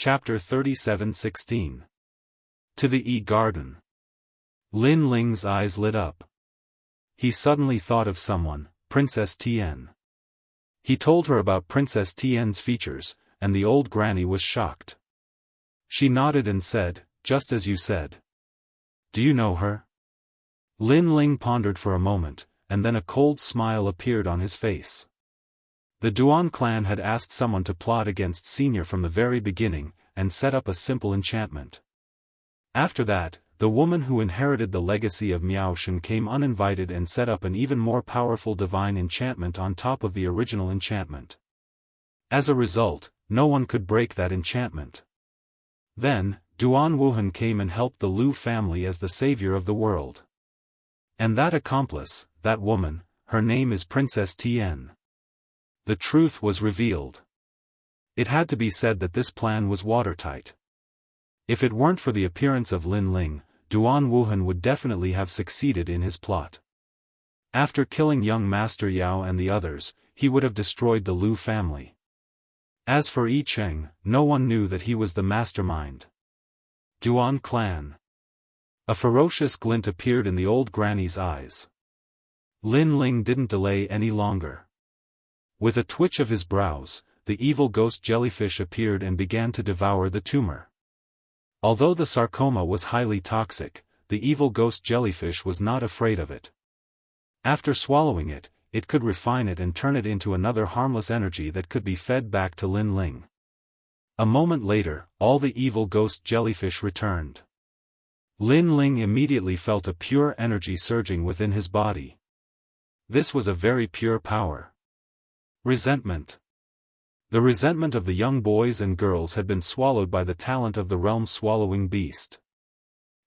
Chapter 37:16. To the E-Garden. Lin Ling's eyes lit up. He suddenly thought of someone, Princess Tian. He told her about Princess Tian's features, and the old granny was shocked. She nodded and said, "Just as you said." "Do you know her?" Lin Ling pondered for a moment, and then a cold smile appeared on his face. The Duan clan had asked someone to plot against Senior from the very beginning, and set up a simple enchantment. After that, the woman who inherited the legacy of Miao Shen came uninvited and set up an even more powerful divine enchantment on top of the original enchantment. As a result, no one could break that enchantment. Then, Duan Wuhan came and helped the Lu family as the savior of the world. And that accomplice, that woman, her name is Princess Tian. The truth was revealed. It had to be said that this plan was watertight. If it weren't for the appearance of Lin Ling, Duan Wuhan would definitely have succeeded in his plot. After killing young Master Yao and the others, he would have destroyed the Lu family. As for Yi Cheng, no one knew that he was the mastermind. Duan clan. A ferocious glint appeared in the old granny's eyes. Lin Ling didn't delay any longer. With a twitch of his brows, the evil ghost jellyfish appeared and began to devour the tumor. Although the sarcoma was highly toxic, the evil ghost jellyfish was not afraid of it. After swallowing it, it could refine it and turn it into another harmless energy that could be fed back to Lin Ling. A moment later, all the evil ghost jellyfish returned. Lin Ling immediately felt a pure energy surging within his body. This was a very pure power. Resentment. The resentment of the young boys and girls had been swallowed by the talent of the realm-swallowing beast.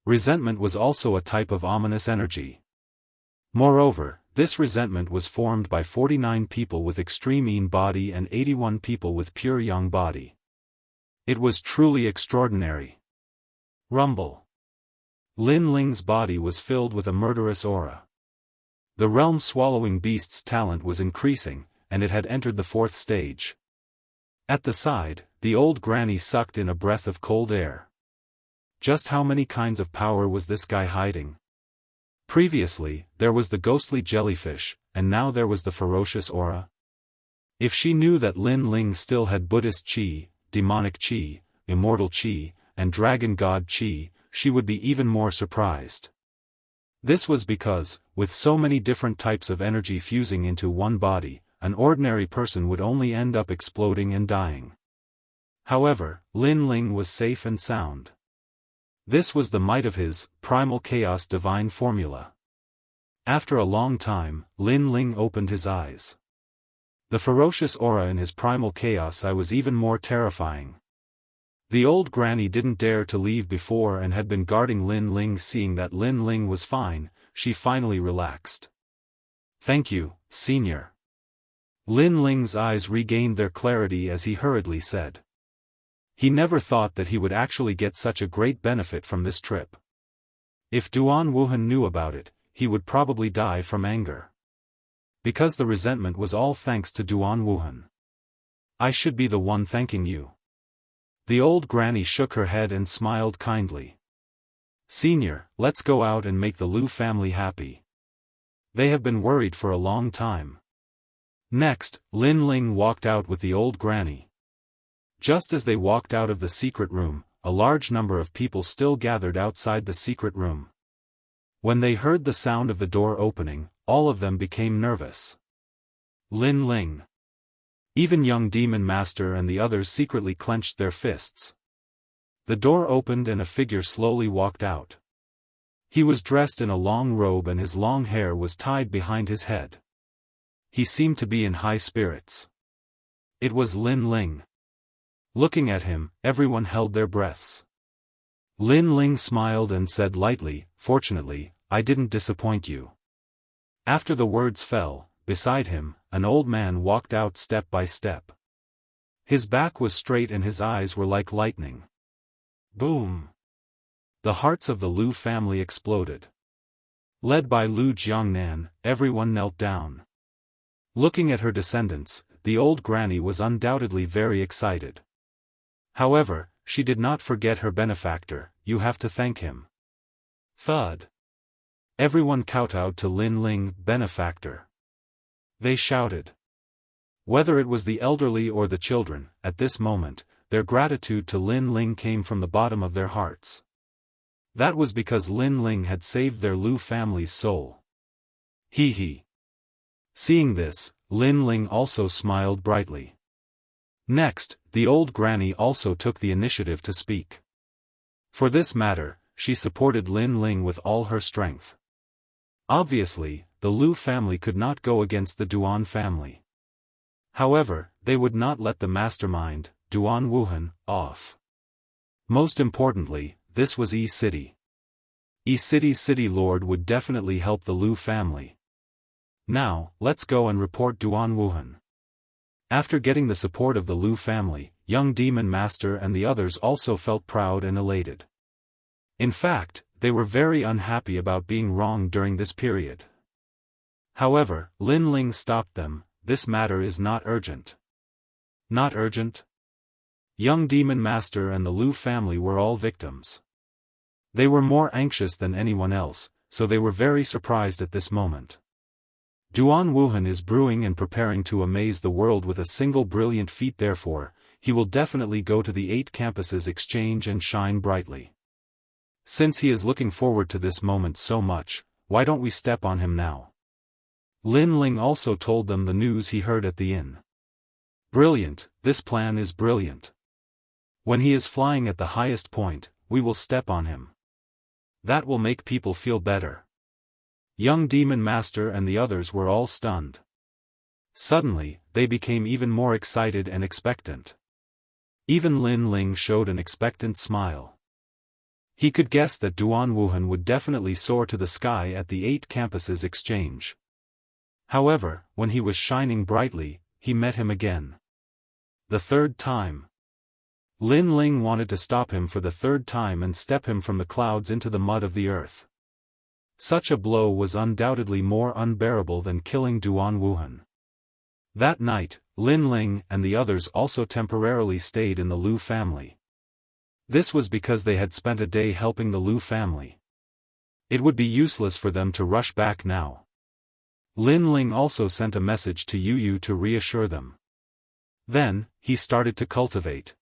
Resentment was also a type of ominous energy. Moreover, this resentment was formed by 49 people with extreme yin body and 81 people with pure yang body. It was truly extraordinary. Rumble. Lin Ling's body was filled with a murderous aura. The realm-swallowing beast's talent was increasing, and it had entered the 4th stage. At the side, the old granny sucked in a breath of cold air. Just how many kinds of power was this guy hiding? Previously, there was the ghostly jellyfish, and now there was the ferocious aura. If she knew that Lin Ling still had Buddhist chi, demonic chi, immortal chi, and dragon god chi, she would be even more surprised. This was because, with so many different types of energy fusing into one body, an ordinary person would only end up exploding and dying. However, Lin Ling was safe and sound. This was the might of his primal chaos divine formula. After a long time, Lin Ling opened his eyes. The ferocious aura in his primal chaos was even more terrifying. The old granny didn't dare to leave before and had been guarding Lin Ling. Seeing that Lin Ling was fine, she finally relaxed. "Thank you, Senior." Lin Ling's eyes regained their clarity as he hurriedly said. He never thought that he would actually get such a great benefit from this trip. If Duan Wuhan knew about it, he would probably die from anger. Because the resentment was all thanks to Duan Wuhan. "I should be the one thanking you." The old granny shook her head and smiled kindly. "Senior, let's go out and make the Lu family happy. They have been worried for a long time." Next, Lin Ling walked out with the old granny. Just as they walked out of the secret room, a large number of people still gathered outside the secret room. When they heard the sound of the door opening, all of them became nervous. Lin Ling. Even young Demon Master and the others secretly clenched their fists. The door opened and a figure slowly walked out. He was dressed in a long robe and his long hair was tied behind his head. He seemed to be in high spirits. It was Lin Ling. Looking at him, everyone held their breaths. Lin Ling smiled and said lightly, "Fortunately, I didn't disappoint you." After the words fell, beside him, an old man walked out step by step. His back was straight and his eyes were like lightning. Boom! The hearts of the Lu family exploded. Led by Lu Jiangnan, everyone knelt down. Looking at her descendants, the old granny was undoubtedly very excited. However, she did not forget her benefactor. You have to thank him. Thud. Everyone kowtowed to Lin Ling, benefactor. They shouted. Whether it was the elderly or the children, at this moment, their gratitude to Lin Ling came from the bottom of their hearts. That was because Lin Ling had saved their Lu family's soul. Hee hee. Seeing this, Lin Ling also smiled brightly. Next, the old granny also took the initiative to speak. For this matter, she supported Lin Ling with all her strength. Obviously, the Lu family could not go against the Duan family. However, they would not let the mastermind, Duan Wuhan, off. Most importantly, this was E-City. E-City's city lord would definitely help the Lu family. Now, let's go and report Duan Wuhan. After getting the support of the Lu family, young demon master and the others also felt proud and elated. In fact, they were very unhappy about being wrong during this period. However, Lin Ling stopped them. This matter is not urgent. Not urgent? Young demon master and the Lu family were all victims. They were more anxious than anyone else, so they were very surprised at this moment. Duan Wuhan is brewing and preparing to amaze the world with a single brilliant feat, therefore, he will definitely go to the 8 campuses exchange and shine brightly. Since he is looking forward to this moment so much, why don't we step on him now? Lin Ling also told them the news he heard at the inn. Brilliant, this plan is brilliant. When he is flying at the highest point, we will step on him. That will make people feel better. Young demon master and the others were all stunned. Suddenly, they became even more excited and expectant. Even Lin Ling showed an expectant smile. He could guess that Duan Wuhan would definitely soar to the sky at the 8 campuses exchange. However, when he was shining brightly, he met him again. The 3rd time. Lin Ling wanted to stop him for the 3rd time and step him from the clouds into the mud of the earth. Such a blow was undoubtedly more unbearable than killing Duan Wuhan. That night, Lin Ling and the others also temporarily stayed in the Lu family. This was because they had spent a day helping the Lu family. It would be useless for them to rush back now. Lin Ling also sent a message to Yu to reassure them. Then, he started to cultivate.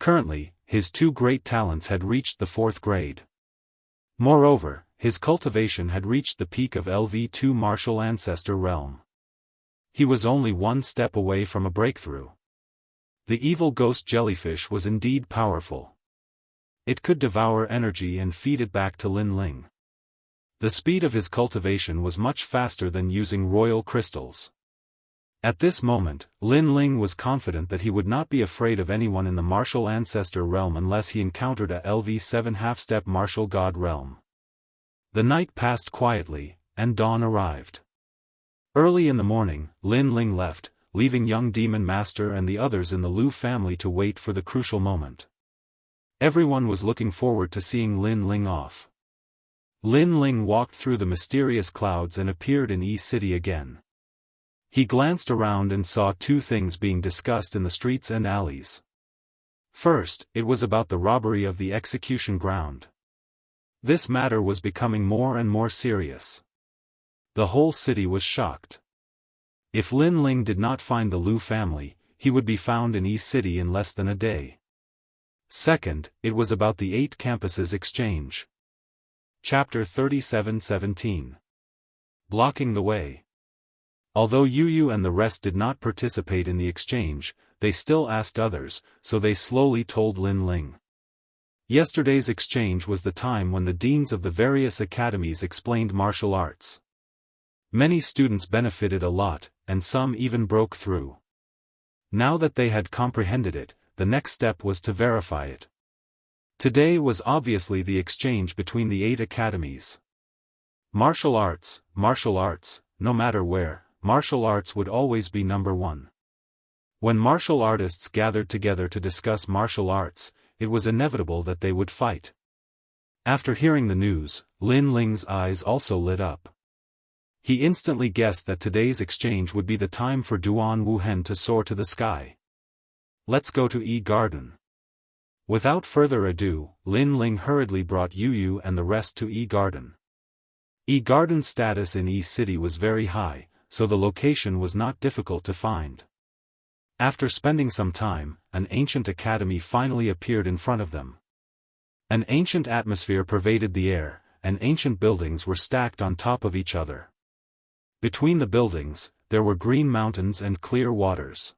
Currently, his 2 great talents had reached the 4th grade. Moreover, his cultivation had reached the peak of LV2 martial ancestor realm. He was only 1 step away from a breakthrough. The evil ghost jellyfish was indeed powerful. It could devour energy and feed it back to Lin Ling. The speed of his cultivation was much faster than using royal crystals. At this moment, Lin Ling was confident that he would not be afraid of anyone in the martial ancestor realm unless he encountered a LV7 half-step martial god realm. The night passed quietly, and dawn arrived. Early in the morning, Lin Ling left, leaving young demon master and the others in the Lu family to wait for the crucial moment. Everyone was looking forward to seeing Lin Ling off. Lin Ling walked through the mysterious clouds and appeared in E-City again. He glanced around and saw 2 things being discussed in the streets and alleys. First, it was about the robbery of the execution ground. This matter was becoming more and more serious. The whole city was shocked. If Lin Ling did not find the Lu family, he would be found in E-City in less than a day. Second, it was about the 8 campuses exchange. Chapter 37:17. Blocking the way. Although Yu and the rest did not participate in the exchange, they still asked others, so they slowly told Lin Ling. Yesterday's exchange was the time when the deans of the various academies explained martial arts. Many students benefited a lot, and some even broke through. Now that they had comprehended it, the next step was to verify it. Today was obviously the exchange between the 8 academies. Martial arts, no matter where, martial arts would always be number 1. When martial artists gathered together to discuss martial arts, it was inevitable that they would fight. After hearing the news, Lin Ling's eyes also lit up. He instantly guessed that today's exchange would be the time for Duan Wuhan to soar to the sky. Let's go to E Garden. Without further ado, Lin Ling hurriedly brought Yu Yu and the rest to Yi Garden. Yi Garden's status in Yi City was very high, so the location was not difficult to find. After spending some time, an ancient academy finally appeared in front of them. An ancient atmosphere pervaded the air, and ancient buildings were stacked on top of each other. Between the buildings, there were green mountains and clear waters.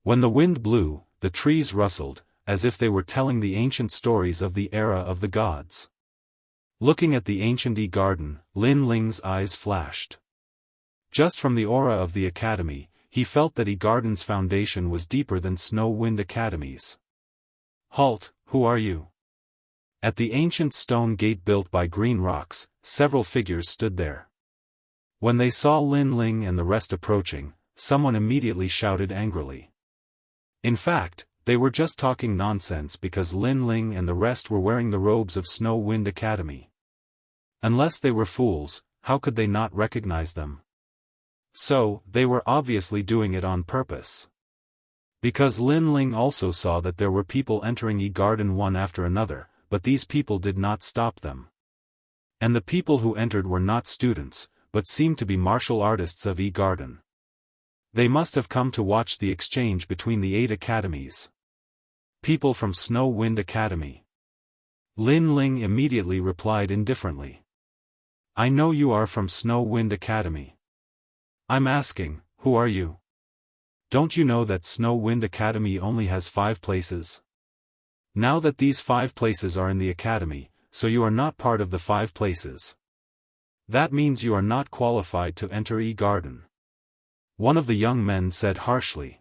When the wind blew, the trees rustled, as if they were telling the ancient stories of the era of the gods. Looking at the ancient Yi Garden, Lin Ling's eyes flashed. Just from the aura of the academy, he felt that Yi Garden's foundation was deeper than Snow Wind Academy's. Halt, who are you? At the ancient stone gate built by green rocks, several figures stood there. When they saw Lin Ling and the rest approaching, someone immediately shouted angrily. In fact, they were just talking nonsense because Lin Ling and the rest were wearing the robes of Snow Wind Academy. Unless they were fools, how could they not recognize them? So, they were obviously doing it on purpose. Because Lin Ling also saw that there were people entering Yi Garden one after another, but these people did not stop them. And the people who entered were not students, but seemed to be martial artists of Yi Garden. They must have come to watch the exchange between the 8 academies. People from Snow Wind Academy. Lin Ling immediately replied indifferently. I know you are from Snow Wind Academy. I'm asking, who are you? Don't you know that Snow Wind Academy only has 5 places? Now that these 5 places are in the academy, so you are not part of the 5 places. That means you are not qualified to enter Yi Garden. One of the young men said harshly.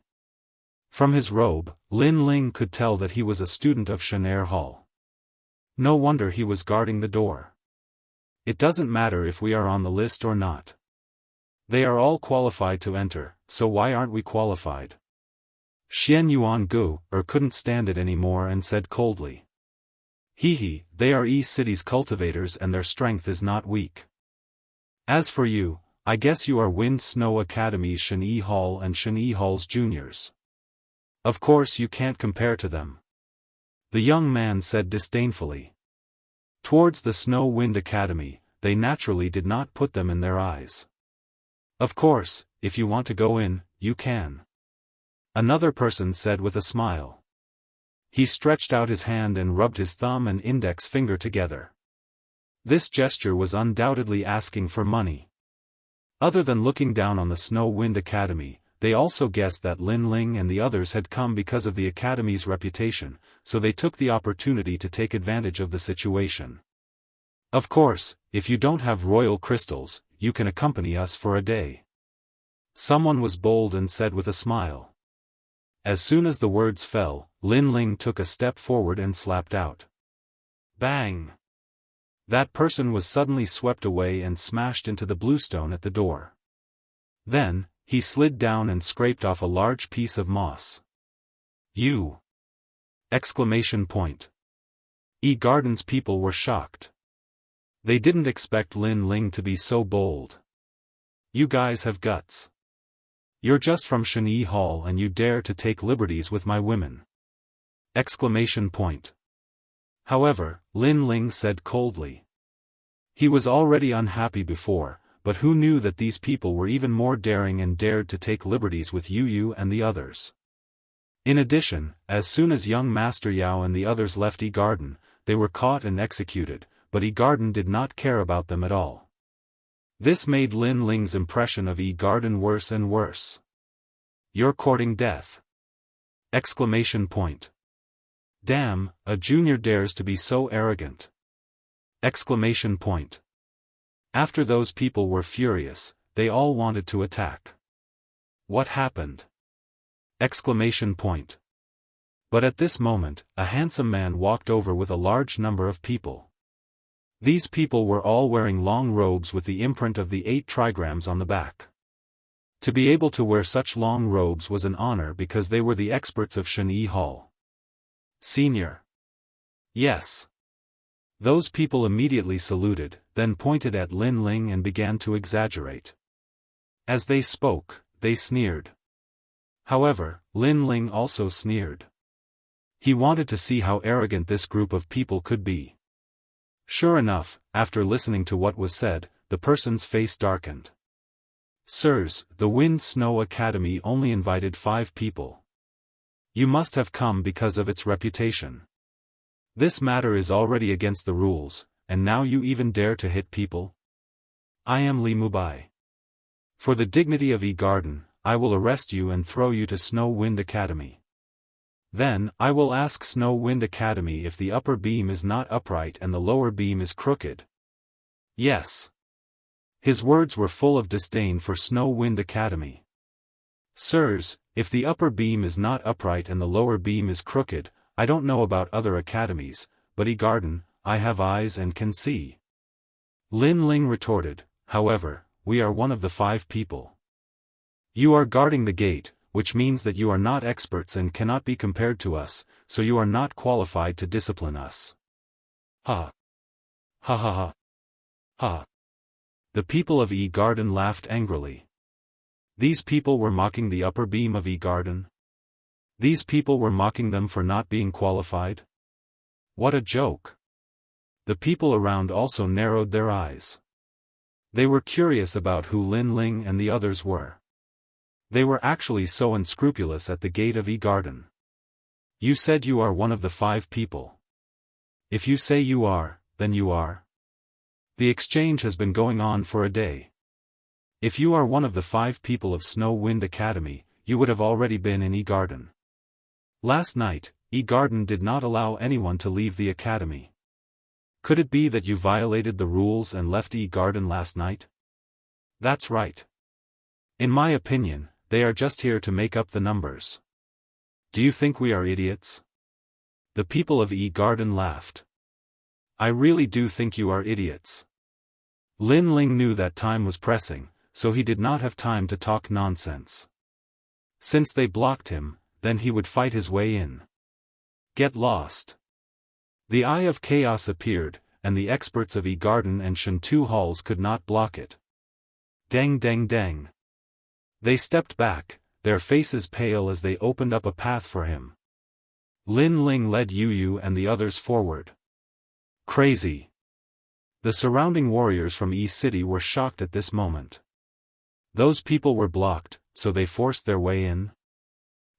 From his robe, Lin Ling could tell that he was a student of Shenair Hall. No wonder he was guarding the door. It doesn't matter if we are on the list or not. They are all qualified to enter, so why aren't we qualified? Xian Yuan Gu couldn't stand it anymore and said coldly. He, they are Yi City's cultivators and their strength is not weak. As for you, I guess you are Wind Snow Academy's Shenyi Hall and Shenyi Hall's juniors. Of course you can't compare to them. The young man said disdainfully. Towards the Snow Wind Academy, they naturally did not put them in their eyes. Of course, if you want to go in, you can. Another person said with a smile. He stretched out his hand and rubbed his thumb and index finger together. This gesture was undoubtedly asking for money. Other than looking down on the Snow Wind Academy, they also guessed that Lin Ling and the others had come because of the academy's reputation, so they took the opportunity to take advantage of the situation. Of course, if you don't have royal crystals, you can accompany us for a day. Someone was bold and said with a smile. As soon as the words fell, Lin Ling took a step forward and slapped out. Bang! That person was suddenly swept away and smashed into the bluestone at the door. Then, he slid down and scraped off a large piece of moss. You! Exclamation point. Yi Garden's people were shocked. They didn't expect Lin Ling to be so bold. You guys have guts. You're just from Shenyi Hall and you dare to take liberties with my women. Exclamation point. However, Lin Ling said coldly. He was already unhappy before, but who knew that these people were even more daring and dared to take liberties with Yu Yu and the others. In addition, as soon as young Master Yao and the others left Yi Garden, they were caught and executed, but Yi Garden did not care about them at all. This made Lin Ling's impression of Yi Garden worse and worse. You're courting death! Exclamation point. Damn, a junior dares to be so arrogant! Exclamation point. After those people were furious, they all wanted to attack. What happened? Exclamation point. But at this moment, a handsome man walked over with a large number of people. These people were all wearing long robes with the imprint of the 8 trigrams on the back. To be able to wear such long robes was an honor because they were the experts of Shenyi Hall. Senior. Yes. Those people immediately saluted, then pointed at Lin Ling and began to exaggerate. As they spoke, they sneered. However, Lin Ling also sneered. He wanted to see how arrogant this group of people could be. Sure enough, after listening to what was said, the person's face darkened. Sirs, the Wind Snow Academy only invited 5 people. You must have come because of its reputation. This matter is already against the rules, and now you even dare to hit people? I am Li Mubai. For the dignity of Garden, I will arrest you and throw you to Snow Wind Academy. Then, I will ask Snow Wind Academy if the upper beam is not upright and the lower beam is crooked. Yes. His words were full of disdain for Snow Wind Academy. Sirs, if the upper beam is not upright and the lower beam is crooked, I don't know about other academies, but Garden, I have eyes and can see. Lin Ling retorted, however, we are one of the 5 people. You are guarding the gate, which means that you are not experts and cannot be compared to us, so you are not qualified to discipline us. Ha! Ha ha ha! Ha! The people of Garden laughed angrily. These people were mocking the upper beam of Garden. These people were mocking them for not being qualified. What a joke! The people around also narrowed their eyes. They were curious about who Lin Ling and the others were. They were actually so unscrupulous at the gate of Garden. You said you are one of the 5 people. If you say you are, then you are. The exchange has been going on for a day. If you are one of the 5 people of Snow Wind Academy, you would have already been in Garden. Last night, Garden did not allow anyone to leave the academy. Could it be that you violated the rules and left Garden last night? That's right. In my opinion, they are just here to make up the numbers. Do you think we are idiots? The people of Garden laughed. I really do think you are idiots. Lin Ling knew that time was pressing, so he did not have time to talk nonsense. Since they blocked him, then he would fight his way in. Get lost. The Eye of Chaos appeared, and the experts of Garden and Shantu halls could not block it. Deng deng deng. They stepped back, their faces pale as they opened up a path for him. Lin Ling led Yu and the others forward. Crazy. The surrounding warriors from City were shocked at this moment. Those people were blocked, so they forced their way in?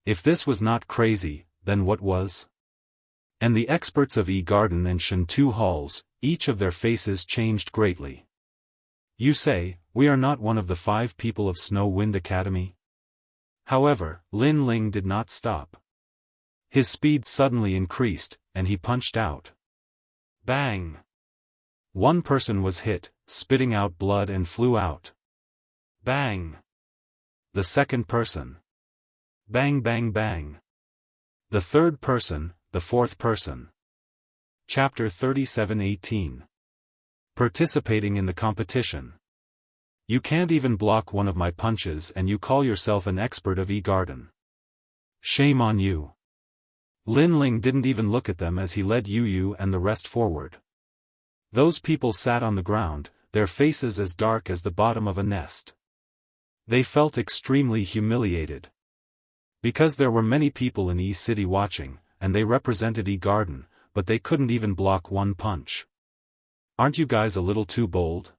If this was not crazy, then what was? And the experts of Garden and Shantu halls, each of their faces changed greatly. You say, we are not one of the 5 people of Snow Wind Academy? However, Lin Ling did not stop. His speed suddenly increased, and he punched out. Bang! One person was hit, spitting out blood and flew out. Bang! The second person. Bang bang bang. The third person, the fourth person. Chapter 37:18. Participating in the competition. You can't even block one of my punches and you call yourself an expert of Garden. Shame on you. Lin Ling didn't even look at them as he led Yu and the rest forward. Those people sat on the ground, their faces as dark as the bottom of a nest. They felt extremely humiliated. Because there were many people in City watching, and they represented Garden, but they couldn't even block one punch. Aren't you guys a little too bold?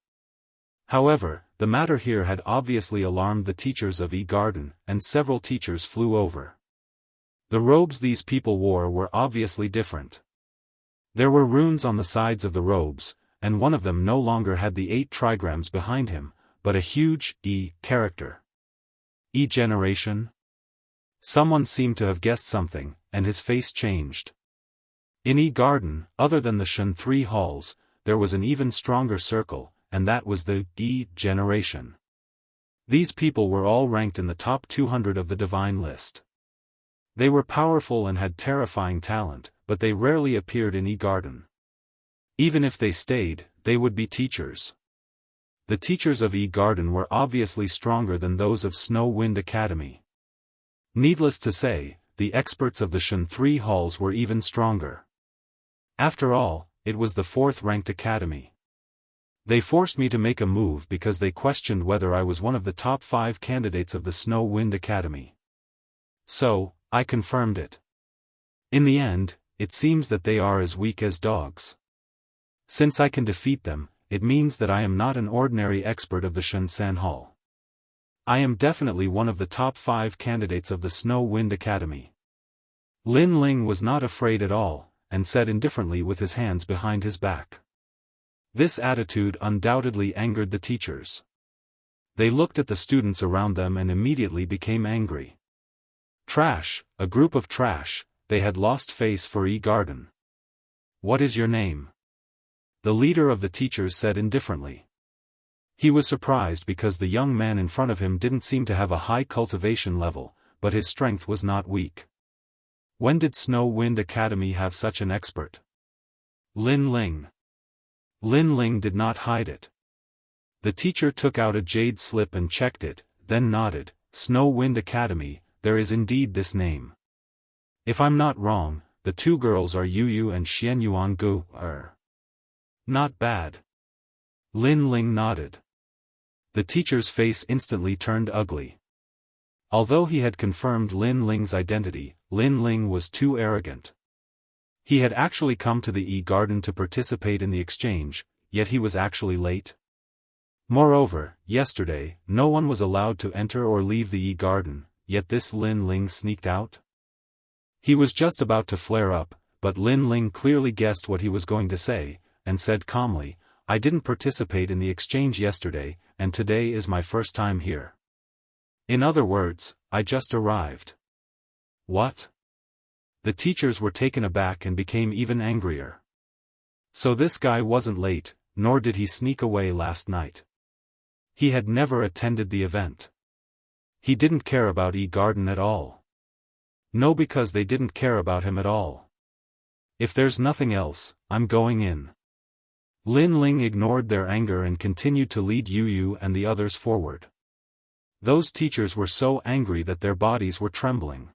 However, the matter here had obviously alarmed the teachers of Garden, and several teachers flew over. The robes these people wore were obviously different. There were runes on the sides of the robes, and one of them no longer had the 8 trigrams behind him, but a huge character. Generation? Someone seemed to have guessed something, and his face changed. In Garden, other than the Shan 3 halls, there was an even stronger circle, and that was the generation. These people were all ranked in the top 200 of the divine list. They were powerful and had terrifying talent, but they rarely appeared in Garden. Even if they stayed, they would be teachers. The teachers of Garden were obviously stronger than those of Snow Wind Academy. Needless to say, the experts of the Shan 3 halls were even stronger. After all, it was the 4th-ranked academy. They forced me to make a move because they questioned whether I was one of the top 5 candidates of the Snow Wind Academy. So, I confirmed it. In the end, it seems that they are as weak as dogs. Since I can defeat them, it means that I am not an ordinary expert of the Xianxia Hall. I am definitely one of the top 5 candidates of the Snow Wind Academy. Lin Ling was not afraid at all, and said indifferently with his hands behind his back. This attitude undoubtedly angered the teachers. They looked at the students around them and immediately became angry. Trash, a group of trash, they had lost face for Garden. What is your name? The leader of the teachers said indifferently. He was surprised because the young man in front of him didn't seem to have a high cultivation level, but his strength was not weak. When did Snow Wind Academy have such an expert? Lin Ling. Lin Ling did not hide it. The teacher took out a jade slip and checked it, then nodded. Snow Wind Academy, there is indeed this name. If I'm not wrong, the 2 girls are Yu and Xianyuan. Not bad. Lin Ling nodded. The teacher's face instantly turned ugly. Although he had confirmed Lin Ling's identity, Lin Ling was too arrogant. He had actually come to the Garden to participate in the exchange, yet he was actually late. Moreover, yesterday, no one was allowed to enter or leave the Garden, yet this Lin Ling sneaked out? He was just about to flare up, but Lin Ling clearly guessed what he was going to say, and said calmly, I didn't participate in the exchange yesterday, and today is my first time here. In other words, I just arrived. What? The teachers were taken aback and became even angrier. So this guy wasn't late, nor did he sneak away last night. He had never attended the event. He didn't care about Garden at all. No, because they didn't care about him at all. If there's nothing else, I'm going in. Lin Ling ignored their anger and continued to lead Yu and the others forward. Those teachers were so angry that their bodies were trembling.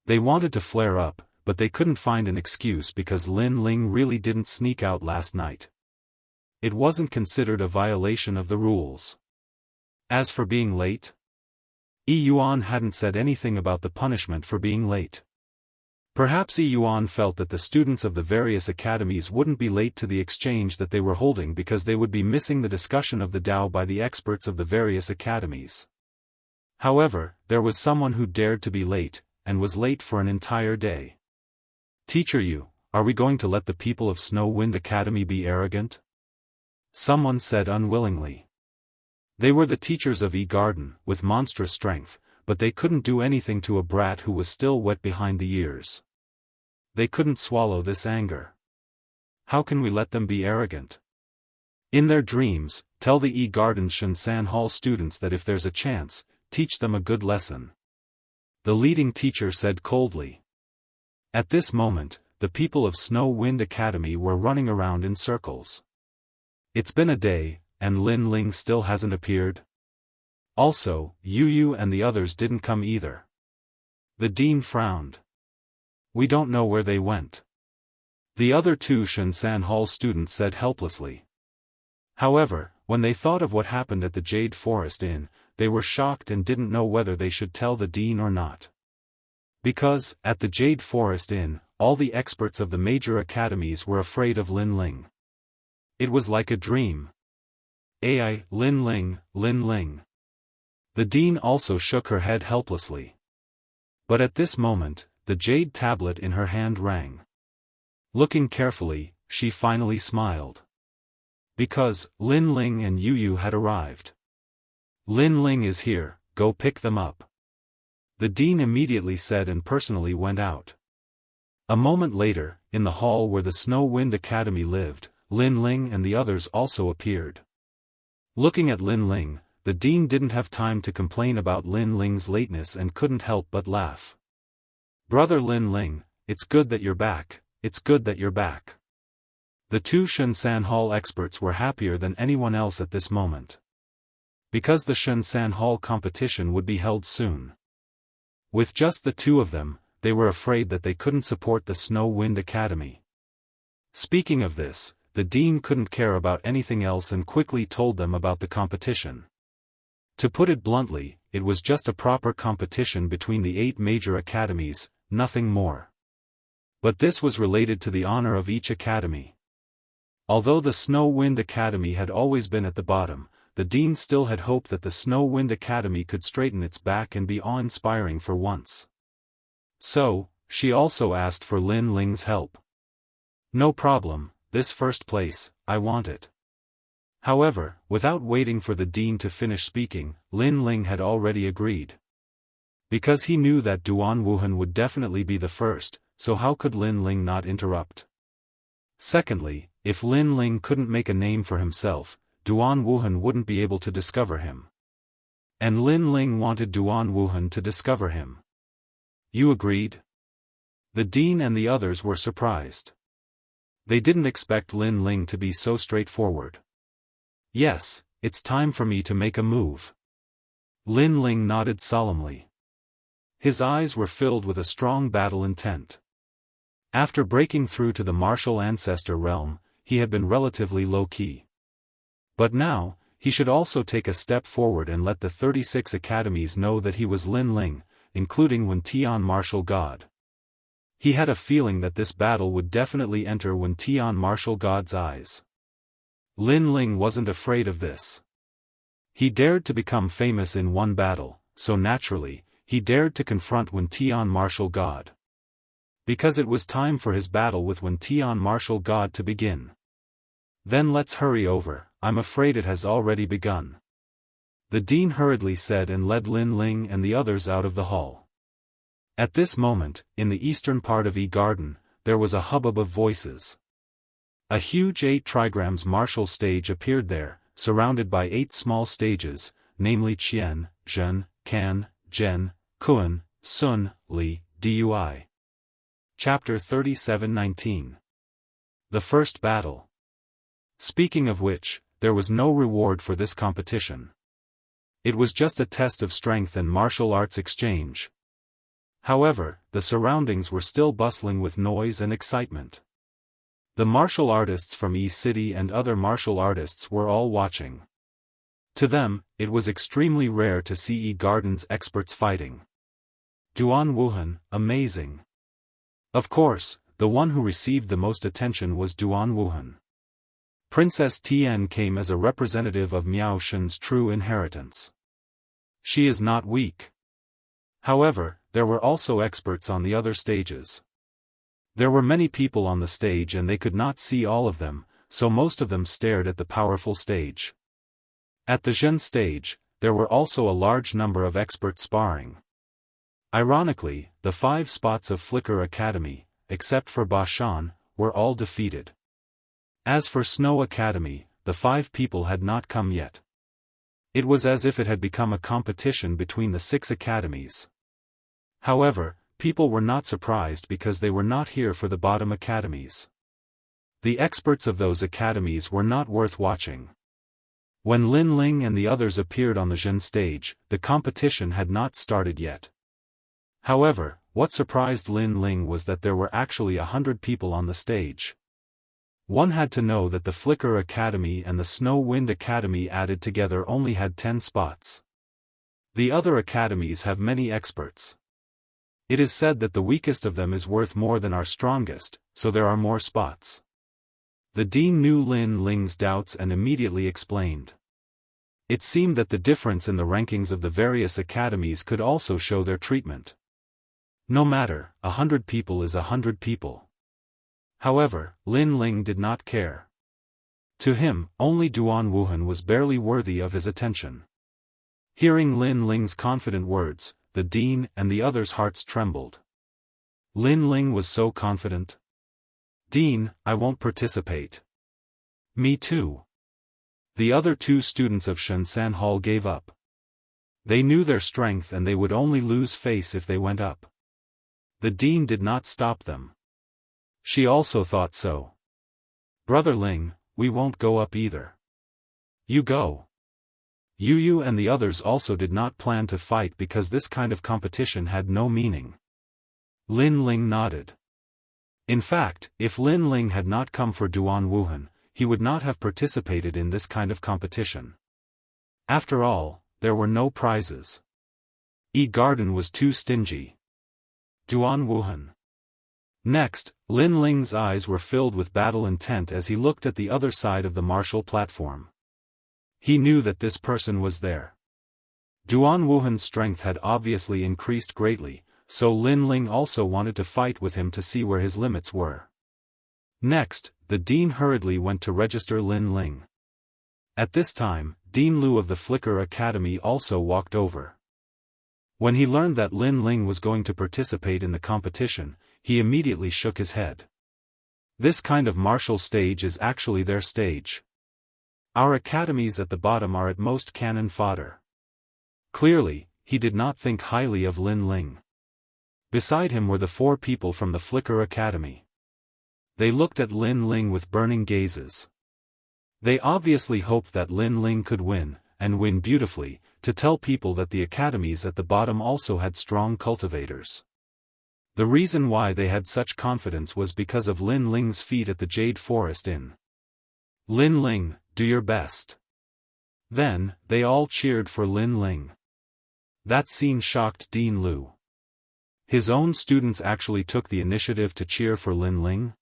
They wanted to flare up, but they couldn't find an excuse because Lin Ling really didn't sneak out last night. It wasn't considered a violation of the rules. As for being late, Yuan hadn't said anything about the punishment for being late. Perhaps Yuan felt that the students of the various academies wouldn't be late to the exchange that they were holding because they would be missing the discussion of the Tao by the experts of the various academies. However, there was someone who dared to be late, and was late for an entire day. Teacher Yu, are we going to let the people of Snow Wind Academy be arrogant? Someone said unwillingly. They were the teachers of Garden, with monstrous strength, but they couldn't do anything to a brat who was still wet behind the ears. They couldn't swallow this anger. How can we let them be arrogant? In their dreams, tell the Garden Xianxia Hall students that if there's a chance, teach them a good lesson. The leading teacher said coldly. At this moment, the people of Snow Wind Academy were running around in circles. It's been a day, and Lin Ling still hasn't appeared. Also, Yu and the others didn't come either. The dean frowned. We don't know where they went. The other 2 Xianxia Hall students said helplessly. However, when they thought of what happened at the Jade Forest Inn, they were shocked and didn't know whether they should tell the dean or not. Because, at the Jade Forest Inn, all the experts of the major academies were afraid of Lin Ling. It was like a dream. Ai, Lin Ling, Lin Ling. The dean also shook her head helplessly. But at this moment, the jade tablet in her hand rang. Looking carefully, she finally smiled. Because, Lin Ling and Yu had arrived. Lin Ling is here, go pick them up. The dean immediately said and personally went out. A moment later, in the hall where the Snow Wind Academy lived, Lin Ling and the others also appeared. Looking at Lin Ling, the dean didn't have time to complain about Lin Ling's lateness and couldn't help but laugh. Brother Lin Ling, it's good that you're back, it's good that you're back. The 2 Xianxia Hall experts were happier than anyone else at this moment. Because the Xianxia Hall competition would be held soon. With just the 2 of them, they were afraid that they couldn't support the Snow Wind Academy. Speaking of this, the dean couldn't care about anything else and quickly told them about the competition. To put it bluntly, it was just a proper competition between the 8 major academies, nothing more. But this was related to the honor of each academy. Although the Snow Wind Academy had always been at the bottom, the dean still had hoped that the Snow Wind Academy could straighten its back and be awe-inspiring for once. So, she also asked for Lin Ling's help. "No problem, this first place, I want it." However, without waiting for the dean to finish speaking, Lin Ling had already agreed. Because he knew that Duan Wuhan would definitely be the first, so how could Lin Ling not interrupt? Secondly, if Lin Ling couldn't make a name for himself, Duan Wuhan wouldn't be able to discover him. And Lin Ling wanted Duan Wuhan to discover him. "You agreed?" The dean and the others were surprised. They didn't expect Lin Ling to be so straightforward. "Yes, it's time for me to make a move." Lin Ling nodded solemnly. His eyes were filled with a strong battle intent. After breaking through to the martial ancestor realm, he had been relatively low-key. But now, he should also take a step forward and let the 36 academies know that he was Lin Ling, including Wen Tian Martial God. He had a feeling that this battle would definitely enter Wen Tian Martial God's eyes. Lin Ling wasn't afraid of this. He dared to become famous in one battle, so naturally, he dared to confront Wen Tian Martial God. Because it was time for his battle with Wen Tian Martial God to begin. "Then let's hurry over, I'm afraid it has already begun." The dean hurriedly said and led Lin Ling and the others out of the hall. At this moment, in the eastern part of Garden, there was a hubbub of voices. A huge 8 trigrams martial stage appeared there, surrounded by 8 small stages, namely Qian, Zhen, Can, Zhen, Kun, Sun, Li, Dui. Chapter 37-19. The First Battle. Speaking of which, there was no reward for this competition. It was just a test of strength and martial arts exchange. However, the surroundings were still bustling with noise and excitement. The martial artists from E-City and other martial artists were all watching. To them, it was extremely rare to see E-Garden's experts fighting. Duan Wuhan, amazing. Of course, the one who received the most attention was Duan Wuhan. Princess Tian came as a representative of Miao Shen's true inheritance. She is not weak. However, there were also experts on the other stages. There were many people on the stage and they could not see all of them, so most of them stared at the powerful stage. At the Zhen stage, there were also a large number of experts sparring. Ironically, the 5 spots of Flicker Academy, except for Ba Shan, were all defeated. As for Snow Academy, the 5 people had not come yet. It was as if it had become a competition between the 6 academies. However, people were not surprised because they were not here for the bottom academies. The experts of those academies were not worth watching. When Lin Ling and the others appeared on the Zhen stage, the competition had not started yet. However, what surprised Lin Ling was that there were actually 100 people on the stage. One had to know that the Flicker Academy and the Snow Wind Academy added together only had 10 spots. The other academies have many experts. It is said that the weakest of them is worth more than our strongest, so there are more spots. The dean knew Lin Ling's doubts and immediately explained. It seemed that the difference in the rankings of the various academies could also show their treatment. No matter, 100 people is 100 people. However, Lin Ling did not care. To him, only Duan Wuhan was barely worthy of his attention. Hearing Lin Ling's confident words, the dean and the others' hearts trembled. Lin Ling was so confident. "Dean, I won't participate." "Me too." The other 2 students of Shenzhen Hall gave up. They knew their strength and they would only lose face if they went up. The dean did not stop them. She also thought so. "Brother Ling, we won't go up either." "You go." Yu and the others also did not plan to fight because this kind of competition had no meaning. Lin Ling nodded. In fact, if Lin Ling had not come for Duan Wuhan, he would not have participated in this kind of competition. After all, there were no prizes. E-Garden was too stingy. Duan Wuhan. Next, Lin Ling's eyes were filled with battle intent as he looked at the other side of the martial platform. He knew that this person was there. Duan Wuhan's strength had obviously increased greatly, so Lin Ling also wanted to fight with him to see where his limits were. Next, the dean hurriedly went to register Lin Ling. At this time, Dean Liu of the Flicker Academy also walked over. When he learned that Lin Ling was going to participate in the competition, he immediately shook his head. This kind of martial stage is actually their stage. Our academies at the bottom are at most cannon fodder. Clearly, he did not think highly of Lin Ling. Beside him were the 4 people from the Flicker Academy. They looked at Lin Ling with burning gazes. They obviously hoped that Lin Ling could win, and win beautifully, to tell people that the academies at the bottom also had strong cultivators. The reason why they had such confidence was because of Lin Ling's feat at the Jade Forest Inn. Lin Ling, do your best. Then, they all cheered for Lin Ling. That scene shocked Dean Liu. His own students actually took the initiative to cheer for Lin Ling?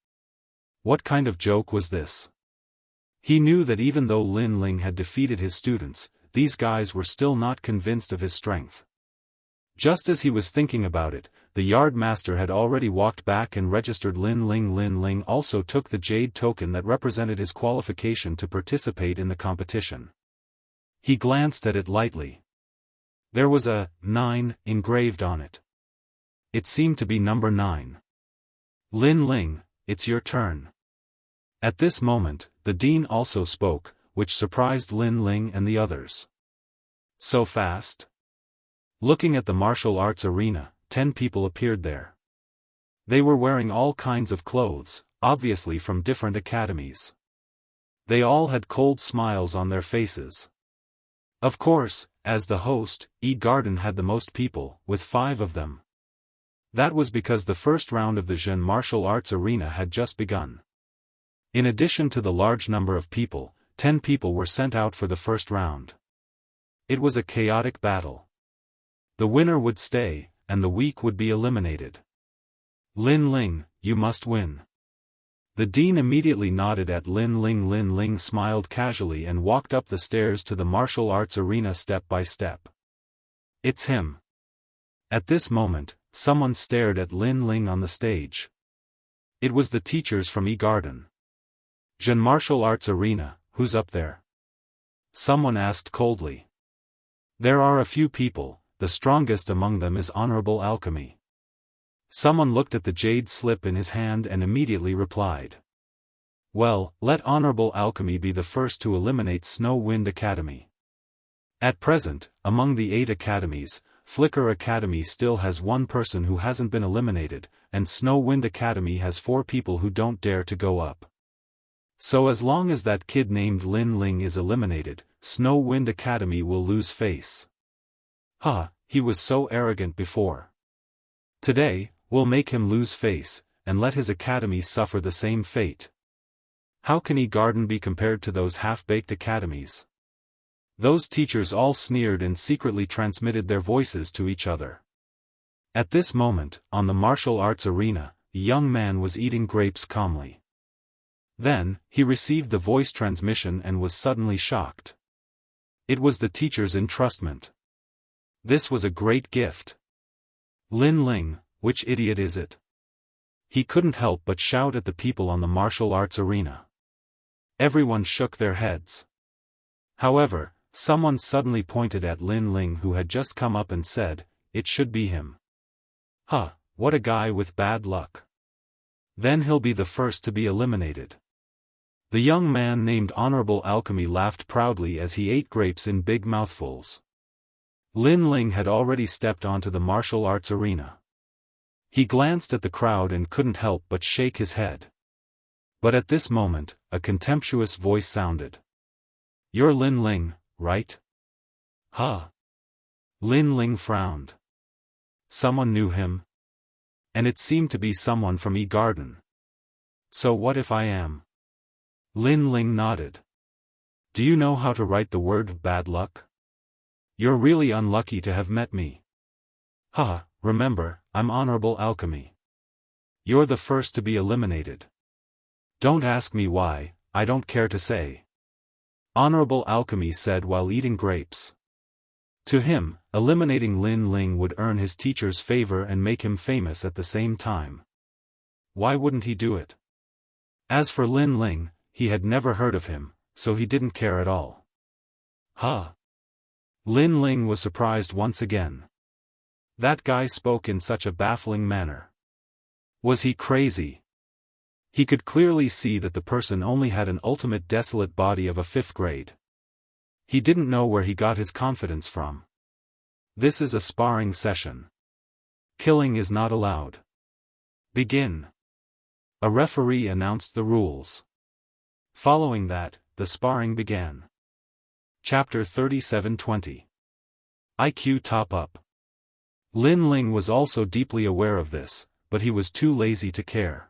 What kind of joke was this? He knew that even though Lin Ling had defeated his students, these guys were still not convinced of his strength. Just as he was thinking about it, the yard master had already walked back and registered Lin Ling. Lin Ling also took the jade token that represented his qualification to participate in the competition. He glanced at it lightly. There was a 9 engraved on it. It seemed to be number 9. Lin Ling, it's your turn. At this moment, the dean also spoke, which surprised Lin Ling and the others. So fast? Looking at the martial arts arena, 10 people appeared there. They were wearing all kinds of clothes, obviously from different academies. They all had cold smiles on their faces. Of course, as the host, Garden had the most people, with 5 of them. That was because the first round of the Zhen martial arts arena had just begun. In addition to the large number of people, 10 people were sent out for the first round. It was a chaotic battle. The winner would stay, and the weak would be eliminated. Lin Ling, you must win. The dean immediately nodded at Lin Ling. Lin Ling smiled casually and walked up the stairs to the martial arts arena step by step. It's him. At this moment, someone stared at Lin Ling on the stage. It was the teachers from Garden. Zhen martial arts arena, who's up there? Someone asked coldly. There are a few people, the strongest among them is Honorable Alchemy. Someone looked at the jade slip in his hand and immediately replied. Well, let Honorable Alchemy be the first to eliminate Snow Wind Academy. At present, among the 8 academies, Flicker Academy still has 1 person who hasn't been eliminated, and Snow Wind Academy has 4 people who don't dare to go up. So as long as that kid named Lin Ling is eliminated, Snow Wind Academy will lose face. He was so arrogant before. Today, we'll make him lose face, and let his academy suffer the same fate. How can Garden be compared to those half-baked academies? Those teachers all sneered and secretly transmitted their voices to each other. At this moment, on the martial arts arena, the young man was eating grapes calmly. Then, he received the voice transmission and was suddenly shocked. It was the teacher's entrustment. This was a great gift. Lin Ling, which idiot is it? He couldn't help but shout at the people on the martial arts arena. Everyone shook their heads. However, someone suddenly pointed at Lin Ling who had just come up and said, it should be him. What a guy with bad luck. Then he'll be the first to be eliminated. The young man named Honorable Alchemy laughed proudly as he ate grapes in big mouthfuls. Lin Ling had already stepped onto the martial arts arena. He glanced at the crowd and couldn't help but shake his head. But at this moment, a contemptuous voice sounded. You're Lin Ling, right? Lin Ling frowned. Someone knew him? And it seemed to be someone from Garden. So what if I am? Lin Ling nodded. Do you know how to write the word bad luck? You're really unlucky to have met me. Remember, I'm Honorable Alchemy. You're the first to be eliminated. Don't ask me why, I don't care to say. Honorable Alchemy said while eating grapes. To him, eliminating Lin Ling would earn his teacher's favor and make him famous at the same time. Why wouldn't he do it? As for Lin Ling, he had never heard of him, so he didn't care at all. Huh? Lin Ling was surprised once again. That guy spoke in such a baffling manner. Was he crazy? He could clearly see that the person only had an ultimate desolate body of a 5th grade. He didn't know where he got his confidence from. This is a sparring session. Killing is not allowed. Begin. A referee announced the rules. Following that, the sparring began. Chapter 37:20. IQ Top Up. Lin Ling was also deeply aware of this, but he was too lazy to care.